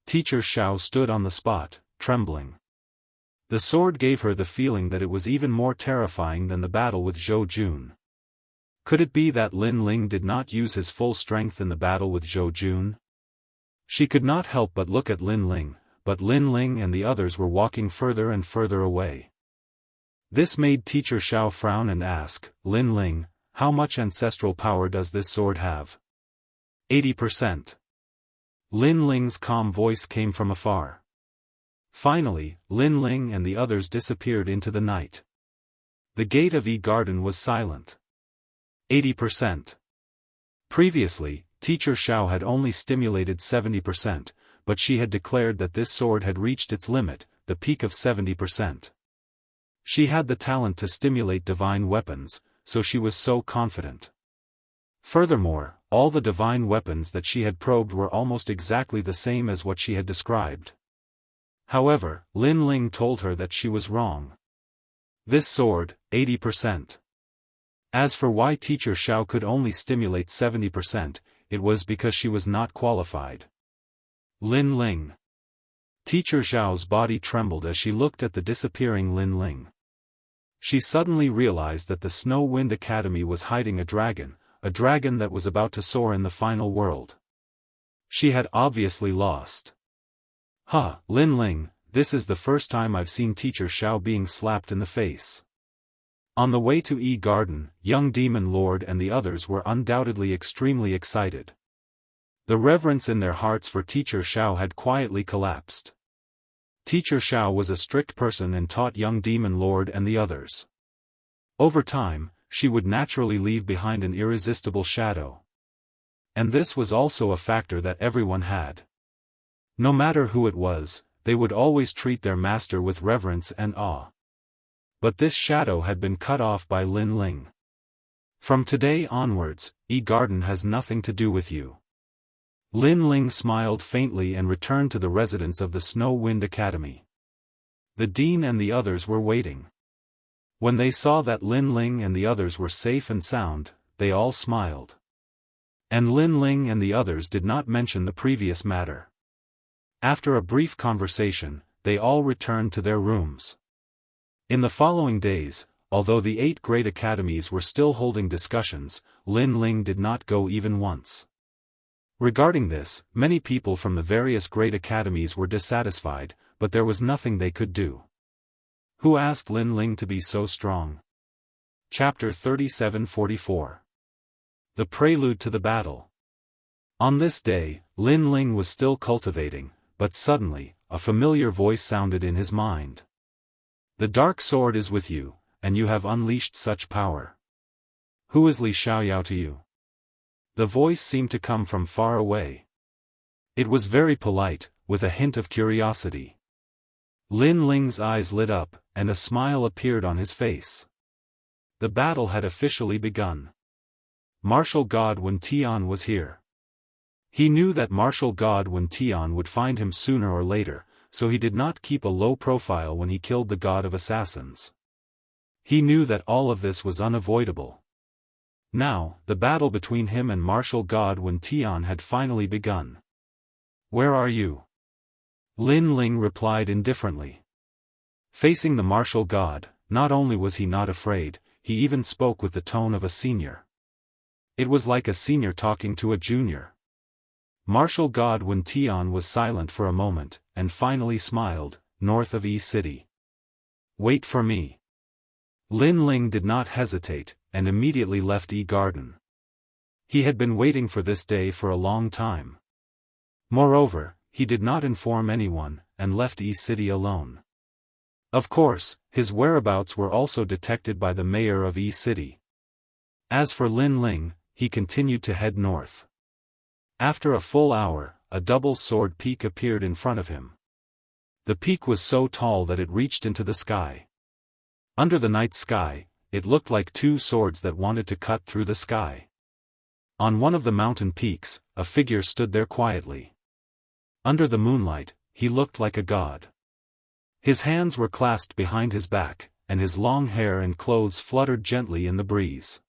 Teacher Xiao stood on the spot, trembling. The sword gave her the feeling that it was even more terrifying than the battle with Zhou Jun. Could it be that Lin Ling did not use his full strength in the battle with Zhou Jun? She could not help but look at Lin Ling, but Lin Ling and the others were walking further and further away. This made Teacher Xiao frown and ask, "Lin Ling, how much ancestral power does this sword have?" 80%. Lin Ling's calm voice came from afar. Finally, Lin Ling and the others disappeared into the night. The gate of Yi Garden was silent. 80%. Previously, Teacher Xiao had only stimulated 70%, but she had declared that this sword had reached its limit, the peak of 70%. She had the talent to stimulate divine weapons, so she was so confident. Furthermore, all the divine weapons that she had probed were almost exactly the same as what she had described. However, Lin Ling told her that she was wrong. This sword, 80%. As for why Teacher Xiao could only stimulate 70%, it was because she was not qualified. Lin Ling. Teacher Xiao's body trembled as she looked at the disappearing Lin Ling. She suddenly realized that the Snow Wind Academy was hiding a dragon that was about to soar in the final world. She had obviously lost. Lin Ling, this is the first time I've seen Teacher Xiao being slapped in the face. On the way to Yi Garden, young Demon Lord and the others were undoubtedly extremely excited. The reverence in their hearts for Teacher Xiao had quietly collapsed. Teacher Xiao was a strict person and taught young Demon Lord and the others. Over time, she would naturally leave behind an irresistible shadow. And this was also a factor that everyone had. No matter who it was, they would always treat their master with reverence and awe. But this shadow had been cut off by Lin Ling. From today onwards, Garden has nothing to do with you. Lin Ling smiled faintly and returned to the residence of the Snow Wind Academy. The dean and the others were waiting. When they saw that Lin Ling and the others were safe and sound, they all smiled. And Lin Ling and the others did not mention the previous matter. After a brief conversation, they all returned to their rooms. In the following days, although the 8 great academies were still holding discussions, Lin Ling did not go even once. Regarding this, many people from the various great academies were dissatisfied, but there was nothing they could do. Who asked Lin Ling to be so strong? Chapter 37-44. The Prelude to the Battle. On this day, Lin Ling was still cultivating, but suddenly, a familiar voice sounded in his mind. The dark sword is with you, and you have unleashed such power. Who is Li Xiaoyao to you? The voice seemed to come from far away. It was very polite, with a hint of curiosity. Lin Ling's eyes lit up, and a smile appeared on his face. The battle had officially begun. Martial God Wen Tian was here. He knew that Martial God Wen Tian would find him sooner or later, so he did not keep a low profile when he killed the god of assassins. He knew that all of this was unavoidable. Now, the battle between him and Martial God Wen Tian had finally begun. Where are you? Lin Ling replied indifferently. Facing the martial god, not only was he not afraid, he even spoke with the tone of a senior. It was like a senior talking to a junior. Martial god Wen Tian was silent for a moment, and finally smiled, north of Yi City. Wait for me. Lin Ling did not hesitate, and immediately left Yi Garden. He had been waiting for this day for a long time. Moreover, he did not inform anyone, and left Yi City alone. Of course, his whereabouts were also detected by the mayor of Yi City. As for Lin Ling, he continued to head north. After a full hour, a double-sword peak appeared in front of him. The peak was so tall that it reached into the sky. Under the night sky, it looked like 2 swords that wanted to cut through the sky. On one of the mountain peaks, a figure stood there quietly. Under the moonlight, he looked like a god. His hands were clasped behind his back, and his long hair and clothes fluttered gently in the breeze.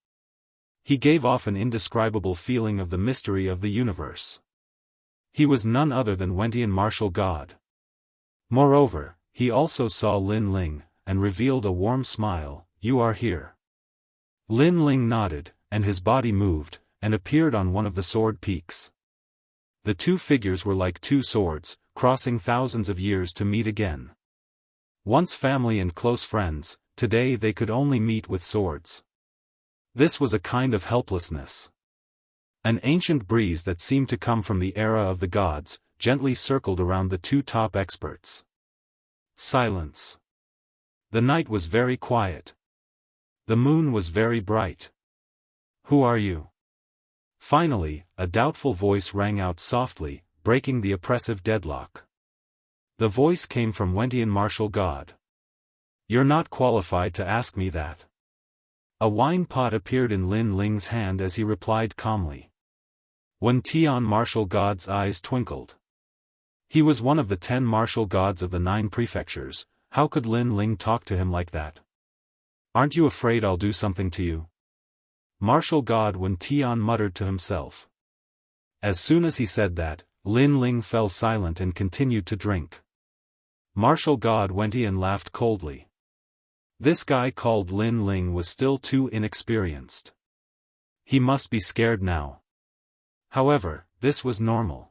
He gave off an indescribable feeling of the mystery of the universe. He was none other than Wentian Martial God. Moreover, he also saw Lin Ling, and revealed a warm smile. You are here. Lin Ling nodded, and his body moved, and appeared on one of the sword peaks. The 2 figures were like 2 swords, crossing thousands of years to meet again. Once family and close friends, today they could only meet with swords. This was a kind of helplessness. An ancient breeze that seemed to come from the era of the gods, gently circled around the 2 top experts. Silence. The night was very quiet. The moon was very bright. Who are you? Finally, a doubtful voice rang out softly, breaking the oppressive deadlock. The voice came from Wentian Martial God. You're not qualified to ask me that. A wine pot appeared in Lin Ling's hand as he replied calmly. Wen Tian Martial God's eyes twinkled. He was one of the 10 martial gods of the 9 prefectures. How could Lin Ling talk to him like that? Aren't you afraid I'll do something to you? Martial God Wen Tian muttered to himself. As soon as he said that, Lin Ling fell silent and continued to drink. Martial God Wen Tian laughed coldly. This guy called Lin Ling was still too inexperienced. He must be scared now. However, this was normal.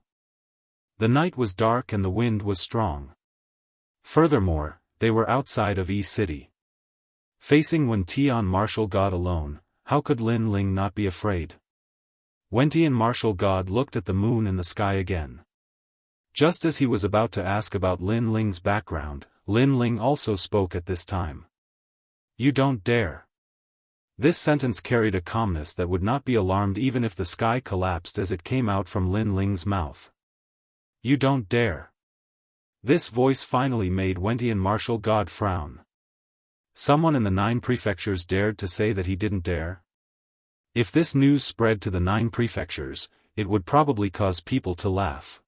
The night was dark and the wind was strong. Furthermore, they were outside of Yi City. Facing Wen Tian Martial God alone, how could Lin Ling not be afraid? Wentian Martial God looked at the moon in the sky again. Just as he was about to ask about Lin Ling's background, Lin Ling also spoke at this time. You don't dare. This sentence carried a calmness that would not be alarmed even if the sky collapsed as it came out from Lin Ling's mouth. You don't dare. This voice finally made Wentian martial god frown. Someone in the 9 prefectures dared to say that he didn't dare? If this news spread to the 9 prefectures, it would probably cause people to laugh.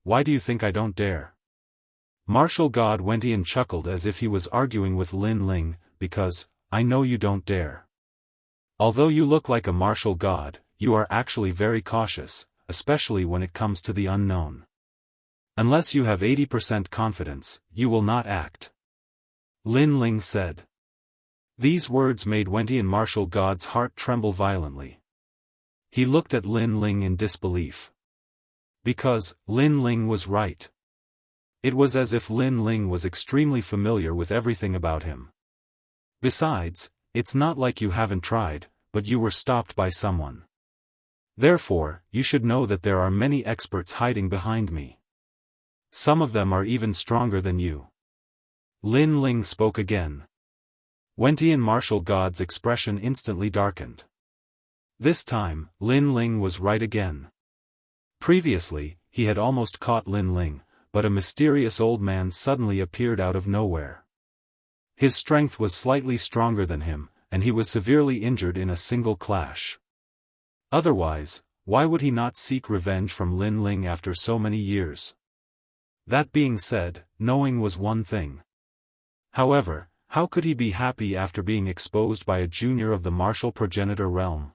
Why do you think I don't dare? Martial god Wentian chuckled as if he was arguing with Lin Ling, because, I know you don't dare. Although you look like a martial god, you are actually very cautious, especially when it comes to the unknown. Unless you have 80% confidence, you will not act. Lin Ling said. These words made Wentian martial god's heart tremble violently. He looked at Lin Ling in disbelief. Because, Lin Ling was right. It was as if Lin Ling was extremely familiar with everything about him. Besides, it's not like you haven't tried, but you were stopped by someone. Therefore, you should know that there are many experts hiding behind me. Some of them are even stronger than you. Lin Ling spoke again. Wentian martial god's expression instantly darkened. This time, Lin Ling was right again. Previously, he had almost caught Lin Ling, but a mysterious old man suddenly appeared out of nowhere. His strength was slightly stronger than him, and he was severely injured in a single clash. Otherwise, why would he not seek revenge from Lin Ling after so many years? That being said, knowing was one thing. However, how could he be happy after being exposed by a junior of the martial progenitor realm?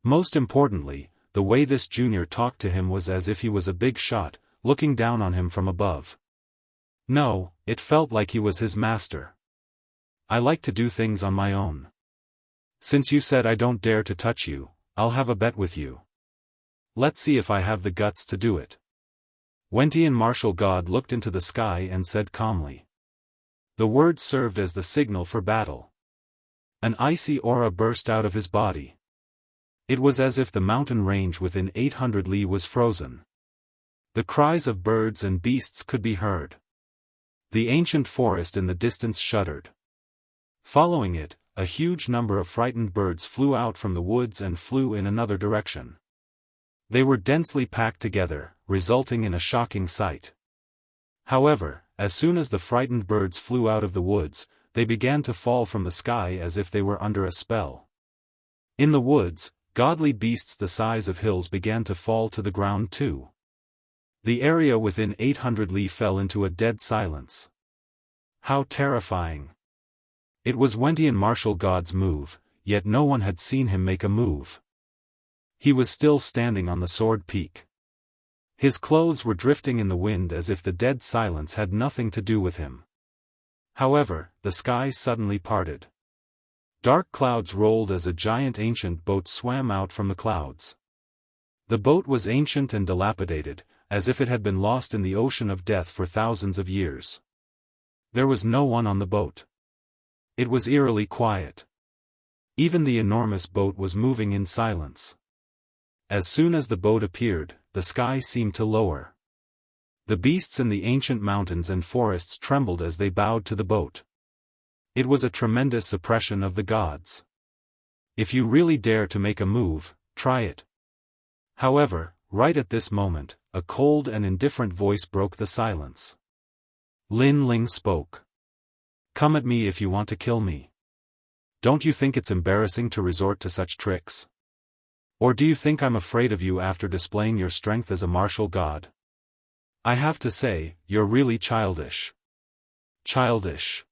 Most importantly, the way this junior talked to him was as if he was a big shot, looking down on him from above. No, it felt like he was his master. I like to do things on my own. Since you said I don't dare to touch you, I'll have a bet with you. Let's see if I have the guts to do it. Wentian martial god looked into the sky and said calmly. The word served as the signal for battle. An icy aura burst out of his body. It was as if the mountain range within 800 li was frozen. The cries of birds and beasts could be heard. The ancient forest in the distance shuddered. Following it, a huge number of frightened birds flew out from the woods and flew in another direction. They were densely packed together, resulting in a shocking sight. However, as soon as the frightened birds flew out of the woods, they began to fall from the sky as if they were under a spell. In the woods, godly beasts the size of hills began to fall to the ground too. The area within 800 li fell into a dead silence. How terrifying! It was Wentian martial god's move, yet no one had seen him make a move. He was still standing on the sword peak. His clothes were drifting in the wind as if the dead silence had nothing to do with him. However, the sky suddenly parted. Dark clouds rolled as a giant ancient boat swam out from the clouds. The boat was ancient and dilapidated, as if it had been lost in the ocean of death for thousands of years. There was no one on the boat. It was eerily quiet. Even the enormous boat was moving in silence. As soon as the boat appeared, the sky seemed to lower. The beasts in the ancient mountains and forests trembled as they bowed to the boat. It was a tremendous suppression of the gods. If you really dare to make a move, try it. However, right at this moment, a cold and indifferent voice broke the silence. Lin Ling spoke. Come at me if you want to kill me. Don't you think it's embarrassing to resort to such tricks? Or do you think I'm afraid of you after displaying your strength as a martial god? I have to say, you're really childish. Childish.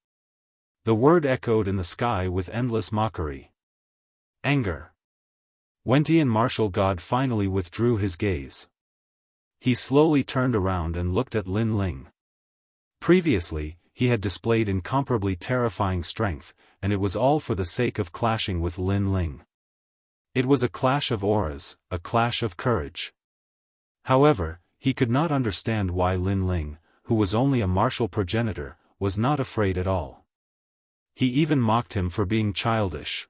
The word echoed in the sky with endless mockery. Anger. Wentian martial god finally withdrew his gaze. He slowly turned around and looked at Lin Ling. Previously, he had displayed incomparably terrifying strength, and it was all for the sake of clashing with Lin Ling. It was a clash of auras, a clash of courage. However, he could not understand why Lin Ling, who was only a martial progenitor, was not afraid at all. He even mocked him for being childish.